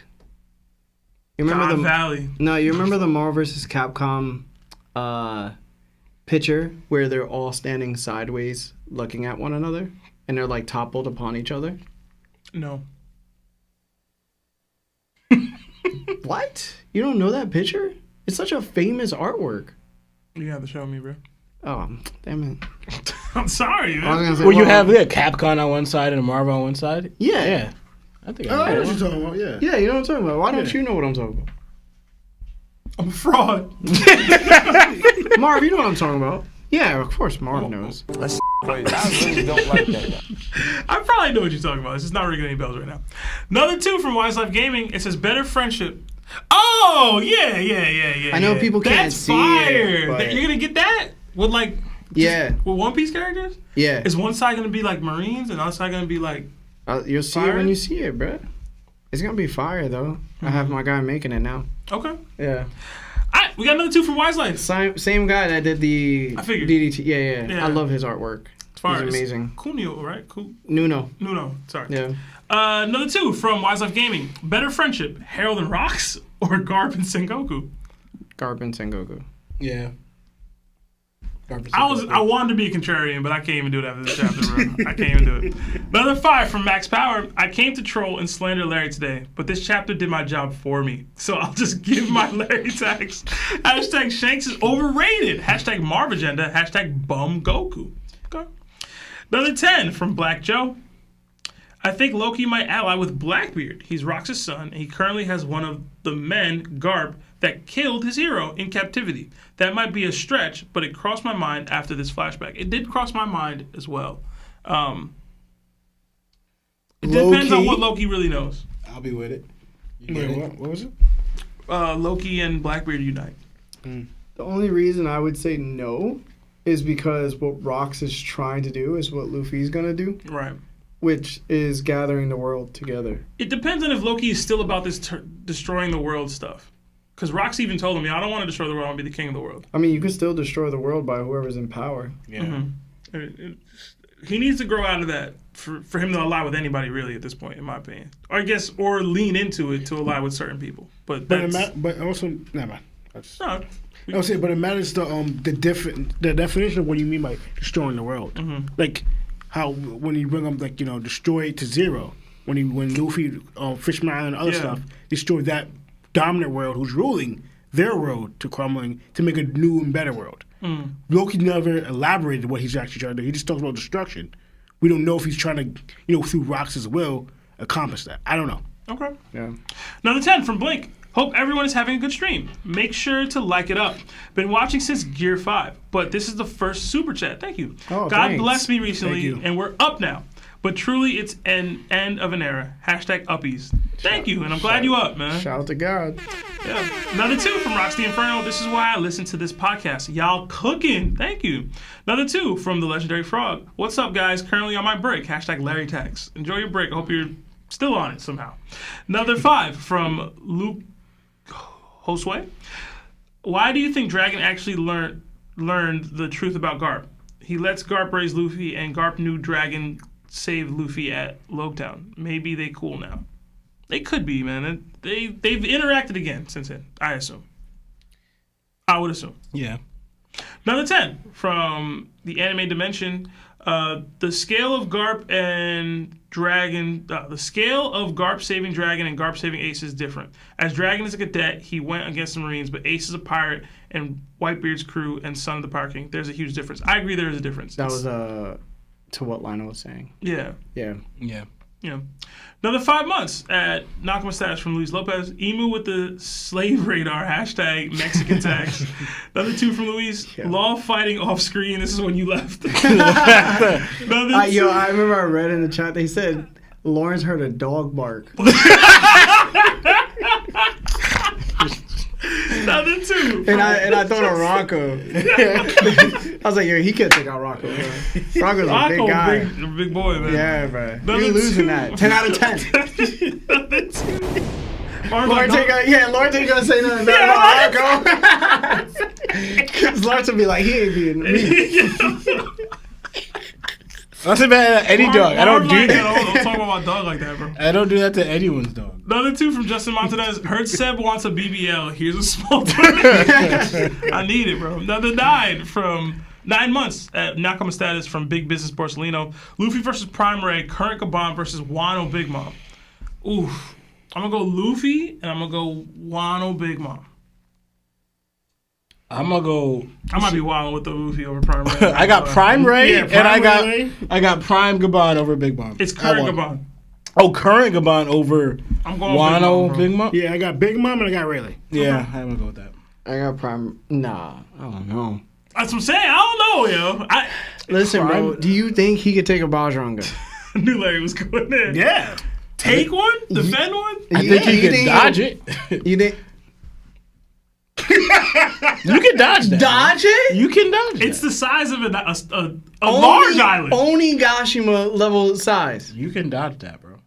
You God remember Valley. No, you remember the Marvel vs. Capcom picture where they're all standing sideways, looking at one another, and they're like toppled upon each other. No. What? You don't know that picture? It's such a famous artwork. You have to show me, bro. Oh, damn it. I'm sorry, man. I was gonna say, Well, you have Capcom on one side and a Marvel on one side? Yeah. Yeah. I think I know I what you're talking about, yeah. Yeah, you know what I'm talking about. Why don't you know what I'm talking about? I'm a fraud. Marv, you know what I'm talking about. Yeah, of course Marv knows. That's crazy. I really don't like that. I probably know what you're talking about. It's just not ringing any bells right now. Another 2 from Wise Life Gaming. It says better friendship. Oh, yeah. I know people can't That's see fire. it, but- You're going to get that? With like... Yeah. With One Piece characters? Yeah. Is one side going to be like Marines and the other side going to be like... You'll see Fire? it when you see it, bro. It's gonna be fire though. I have my guy making it now. Okay. Yeah. Alright, we got another 2 from Wise Life. Same guy that did the I figured. DDT. Yeah. Yeah. I love his artwork. Fire. He's amazing. Kunio, right? Nuno. No. Sorry. Yeah. Another 2 from Wise Life Gaming. Better friendship, Harold and Rocks or Garp and Sengoku? Garp and Sengoku. Yeah. I wanted to be a contrarian, but I can't even do it after this chapter, bro. I can't even do it. Another 5 from Max Power. I came to troll and slander Larry today, but this chapter did my job for me. So I'll just give my Larry tags. Hashtag Shanks is overrated. Hashtag Marv Agenda. Hashtag Bum Goku. Okay. Another 10 from Black Joe. I think Loki might ally with Blackbeard. He's Rox's son, and he currently has one of the men, Garp, that killed his hero in captivity. That might be a stretch, but it crossed my mind after this flashback. It did cross my mind as well. It depends on what Loki really knows. I'll be with it. Wait, what was it? Loki and Blackbeard unite. The only reason I would say no is because what Rox is trying to do is what Luffy's gonna do, Right. which is gathering the world together. It depends on if Loki is still about this destroying the world stuff. Because Rox even told him, I don't want to destroy the world, I want to be the king of the world. I mean, you could still destroy the world by whoever's in power. Yeah. He needs to grow out of that for him to ally with anybody, really, at this point, in my opinion. Or I guess, or lean into it to ally with certain people. But Also, never mind. no, I'll say, but it matters the definition of what you mean by destroying the world. Like how when you bring up destroy it to zero. When Luffy, Fishman and other stuff destroy that dominant world who's ruling their world to crumbling to make a new and better world. Loki never elaborated what he's actually trying to do. He just talks about destruction. We don't know if he's trying to, through Rox's will, accomplish that. I don't know. Okay. Yeah. Another 10 from Blink. Hope everyone is having a good stream. Make sure to like it up. Been watching since Gear 5, but this is the first super chat. Thank you. Oh, God thanks. blessed me recently, Thank you. and we're up now. But truly, it's an end of an era. Hashtag uppies. Thank you, and I'm glad you up, man. Shout out to God. Yeah. Another 2 from Rocks the Inferno. This is why I listen to this podcast. Y'all cooking. Thank you. Another 2 from the Legendary Frog. What's up, guys? Currently on my break. Hashtag Larry Tax. Enjoy your break. I hope you're still on it somehow. Another 5 from Luke Josue. Why do you think Dragon actually learned the truth about Garp? He lets Garp raise Luffy, and Garp knew Dragon saved Luffy at Logtown. Maybe they cool now. They could be, man. They've interacted again since then, I assume. I would assume. Yeah. Another 10 from the anime dimension. The scale of Garp and Dragon, the scale of Garp saving Dragon and Garp saving Ace is different. As Dragon is a cadet, he went against the Marines, but Ace is a pirate and Whitebeard's crew and son of the Pirate King. There's a huge difference. I agree there is a difference. That was to what Lionel was saying. Yeah. Yeah. Yeah. Yeah. Another 5 months at Nakama Status from Luis Lopez. Emu with the slave radar. Hashtag Mexican tax. Another 2 from Luis. Yeah. Law fighting off screen. This is when you left. Another 2. I remember I read in the chat they said Lawrence heard a dog bark. Another 2. And I thought of Rocco. I was like, yo, he can't take out Rocco. Bro. Rocco's a big guy. Big boy, man. Yeah, bro. Another You're losing 2. that. 10 out of 10. Another 2. Lawrence ain't gonna say nothing bad about Rocco. Because Lawrence will be like, he ain't being me. That's about any dog. I don't do that. Don't talk about my dog like that, bro. I don't do that to anyone's dog. Another 2 from Justin Montanez. Heard Seb wants a BBL. Here's a small donation. I need it, bro. Another 9 from 9 months at Nakama Status from Big Business Porcelino. Luffy versus Prime Ray. Current Gabon versus Wano Big Mom. Oof. I'm going to go Luffy, and I'm going to go Wano Big Mom. I'm gonna go. I might be wilding with the Luffy over Prime Ray. I got Prime Ray, Yeah, and Prime I got Prime Gabon over Big Mom. It's current Gabon. Oh, current Gabon over I'm going Wano Big Mom, Big Mom. Yeah, I got Big Mom and I got Rayleigh. Yeah, I'm gonna go with that. I got Prime. Nah, I don't know. That's what I'm saying. I don't know, yo. Listen, bro, do you think he could take a Bajranga? I knew Larry was going there. Yeah. Take one? Defend one? I think he can dodge it. You think? You can dodge that. Dodge it? You can dodge It's that. the size of a large island. Onigashima level size. You can dodge that, bro.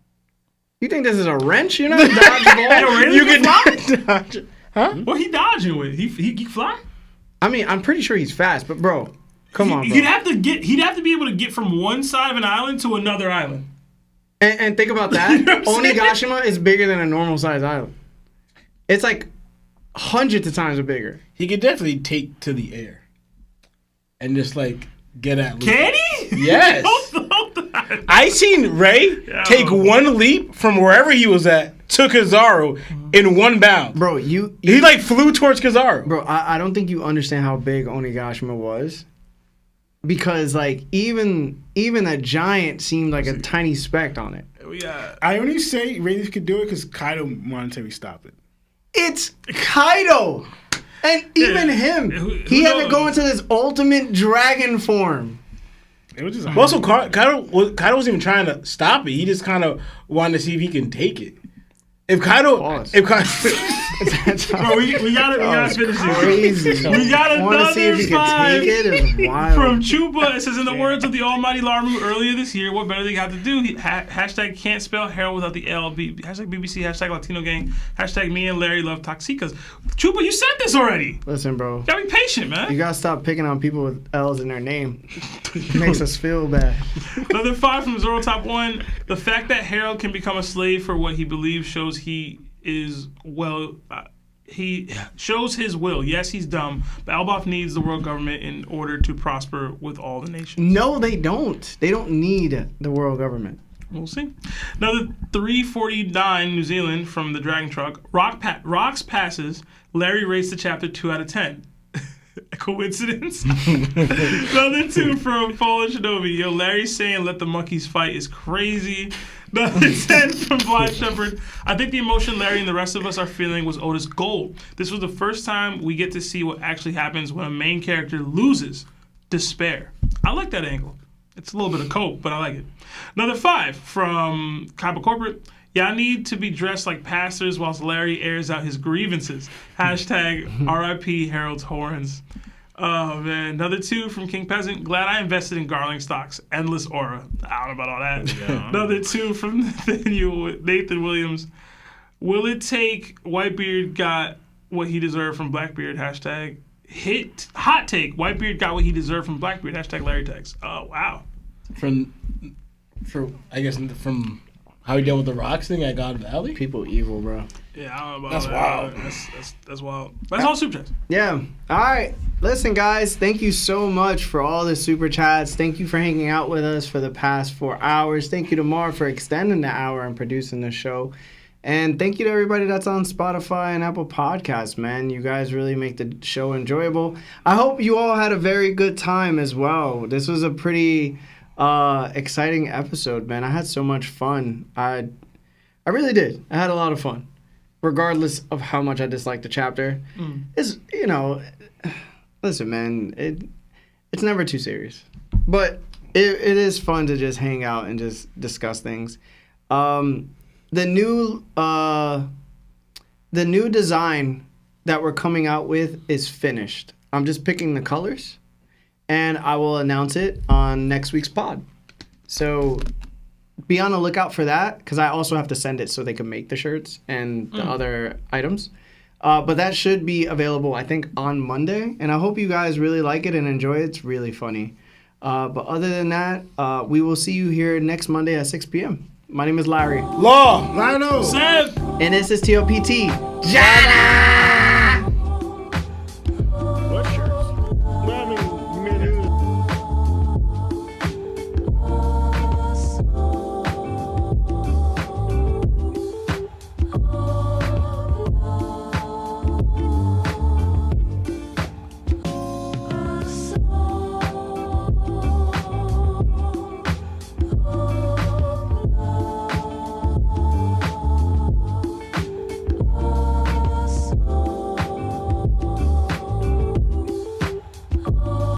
You think this is a wrench? You're not dodgeable. Really? You can dodge it. Huh? What he dodging with? He fly? I mean, I'm pretty sure he's fast, but bro, come on, bro. He'd have to be able to get from one side of an island to another island. And think about that. You know what I'm saying? Onigashima is bigger than a normal size island. It's like hundreds of times bigger. He could definitely take to the air and just like get at Luffy. Can he? Yes. Hold on. I seen Ray take one leap from wherever he was at to Kizaru in one bound. Bro, He like flew towards Kizaru. Bro, I don't think you understand how big Onigashima was. Because like even that giant seemed like a tiny speck on it. I only say Rayleigh could do it because Kaido monetarily stopped it. It's Kaido! And even him, he had to go into this ultimate dragon form. It was just Also, Kaido wasn't even trying to stop it. He just kind of wanted to see if he can take it. If Kaido, Pause. Bro, we gotta finish it. Crazy. We got Want to see if another he could 5 take it? It's wild. from Chupa. It says, in the words of the almighty Larmu earlier this year, what better they got to do? Hashtag can't spell Harold without the LB. Hashtag BBC. Hashtag Latino gang. Hashtag me and Larry love Toxicas. Chupa, you said this already. Listen, bro. You gotta be patient, man. You gotta stop picking on people with L's in their name. It makes us feel bad. Another 5 from Zoro Top 1. The fact that Harold can become a slave for what he believes shows he is he shows his will. Yes, he's dumb, but Alboth needs the world government in order to prosper with all the nations. No, they don't. They don't need the world government. We'll see. Another 349 New Zealand from the Dragon Truck. Rocks passes. Larry rates the chapter 2 out of 10. Coincidence? Number 2 from Fallen Shinobi. Yo, Larry saying let the monkeys fight is crazy. Number 10 from Blind Shepherd. I think the emotion Larry and the rest of us are feeling was Oda's gold. This was the first time we get to see what actually happens when a main character loses despair. I like that angle. It's a little bit of cope, but I like it. Number 5 from Kaiba Corporate. Y'all need to be dressed like pastors whilst Larry airs out his grievances. Hashtag RIP Harold's horns. Oh, man. Another 2 from King Peasant. Glad I invested in Garling stocks. Endless aura. I don't know about all that. Yeah. Another 2 from Nathan Williams. Will it take Whitebeard got what he deserved from Blackbeard? Hashtag hot take. Whitebeard got what he deserved from Blackbeard. Hashtag Larry Tex. Oh, wow. From how he dealt with the rocks thing at God Valley? People evil, bro. Yeah, I don't know about That's that. wild. That's wild. That's all super chats. Yeah. All right. Listen, guys, thank you so much for all the super chats. Thank you for hanging out with us for the past 4 hours. Thank you to Mar for extending the hour and producing the show. And thank you to everybody that's on Spotify and Apple Podcasts, man. You guys really make the show enjoyable. I hope you all had a very good time as well. This was a pretty exciting episode, man. I had so much fun. I really did. I had a lot of fun, regardless of how much I disliked the chapter. It's, listen, man, it's never too serious, but it is fun to just hang out and just discuss things. The new design that we're coming out with is finished. I'm just picking the colors, and I will announce it on next week's pod. So be on the lookout for that, because I also have to send it so they can make the shirts and the other items. But that should be available, I think, on Monday. And I hope you guys really like it and enjoy it. It's really funny. But other than that, we will see you here next Monday at 6 p.m. My name is Larry. Law! Lionel! Seb! And this is TOPT. Jana!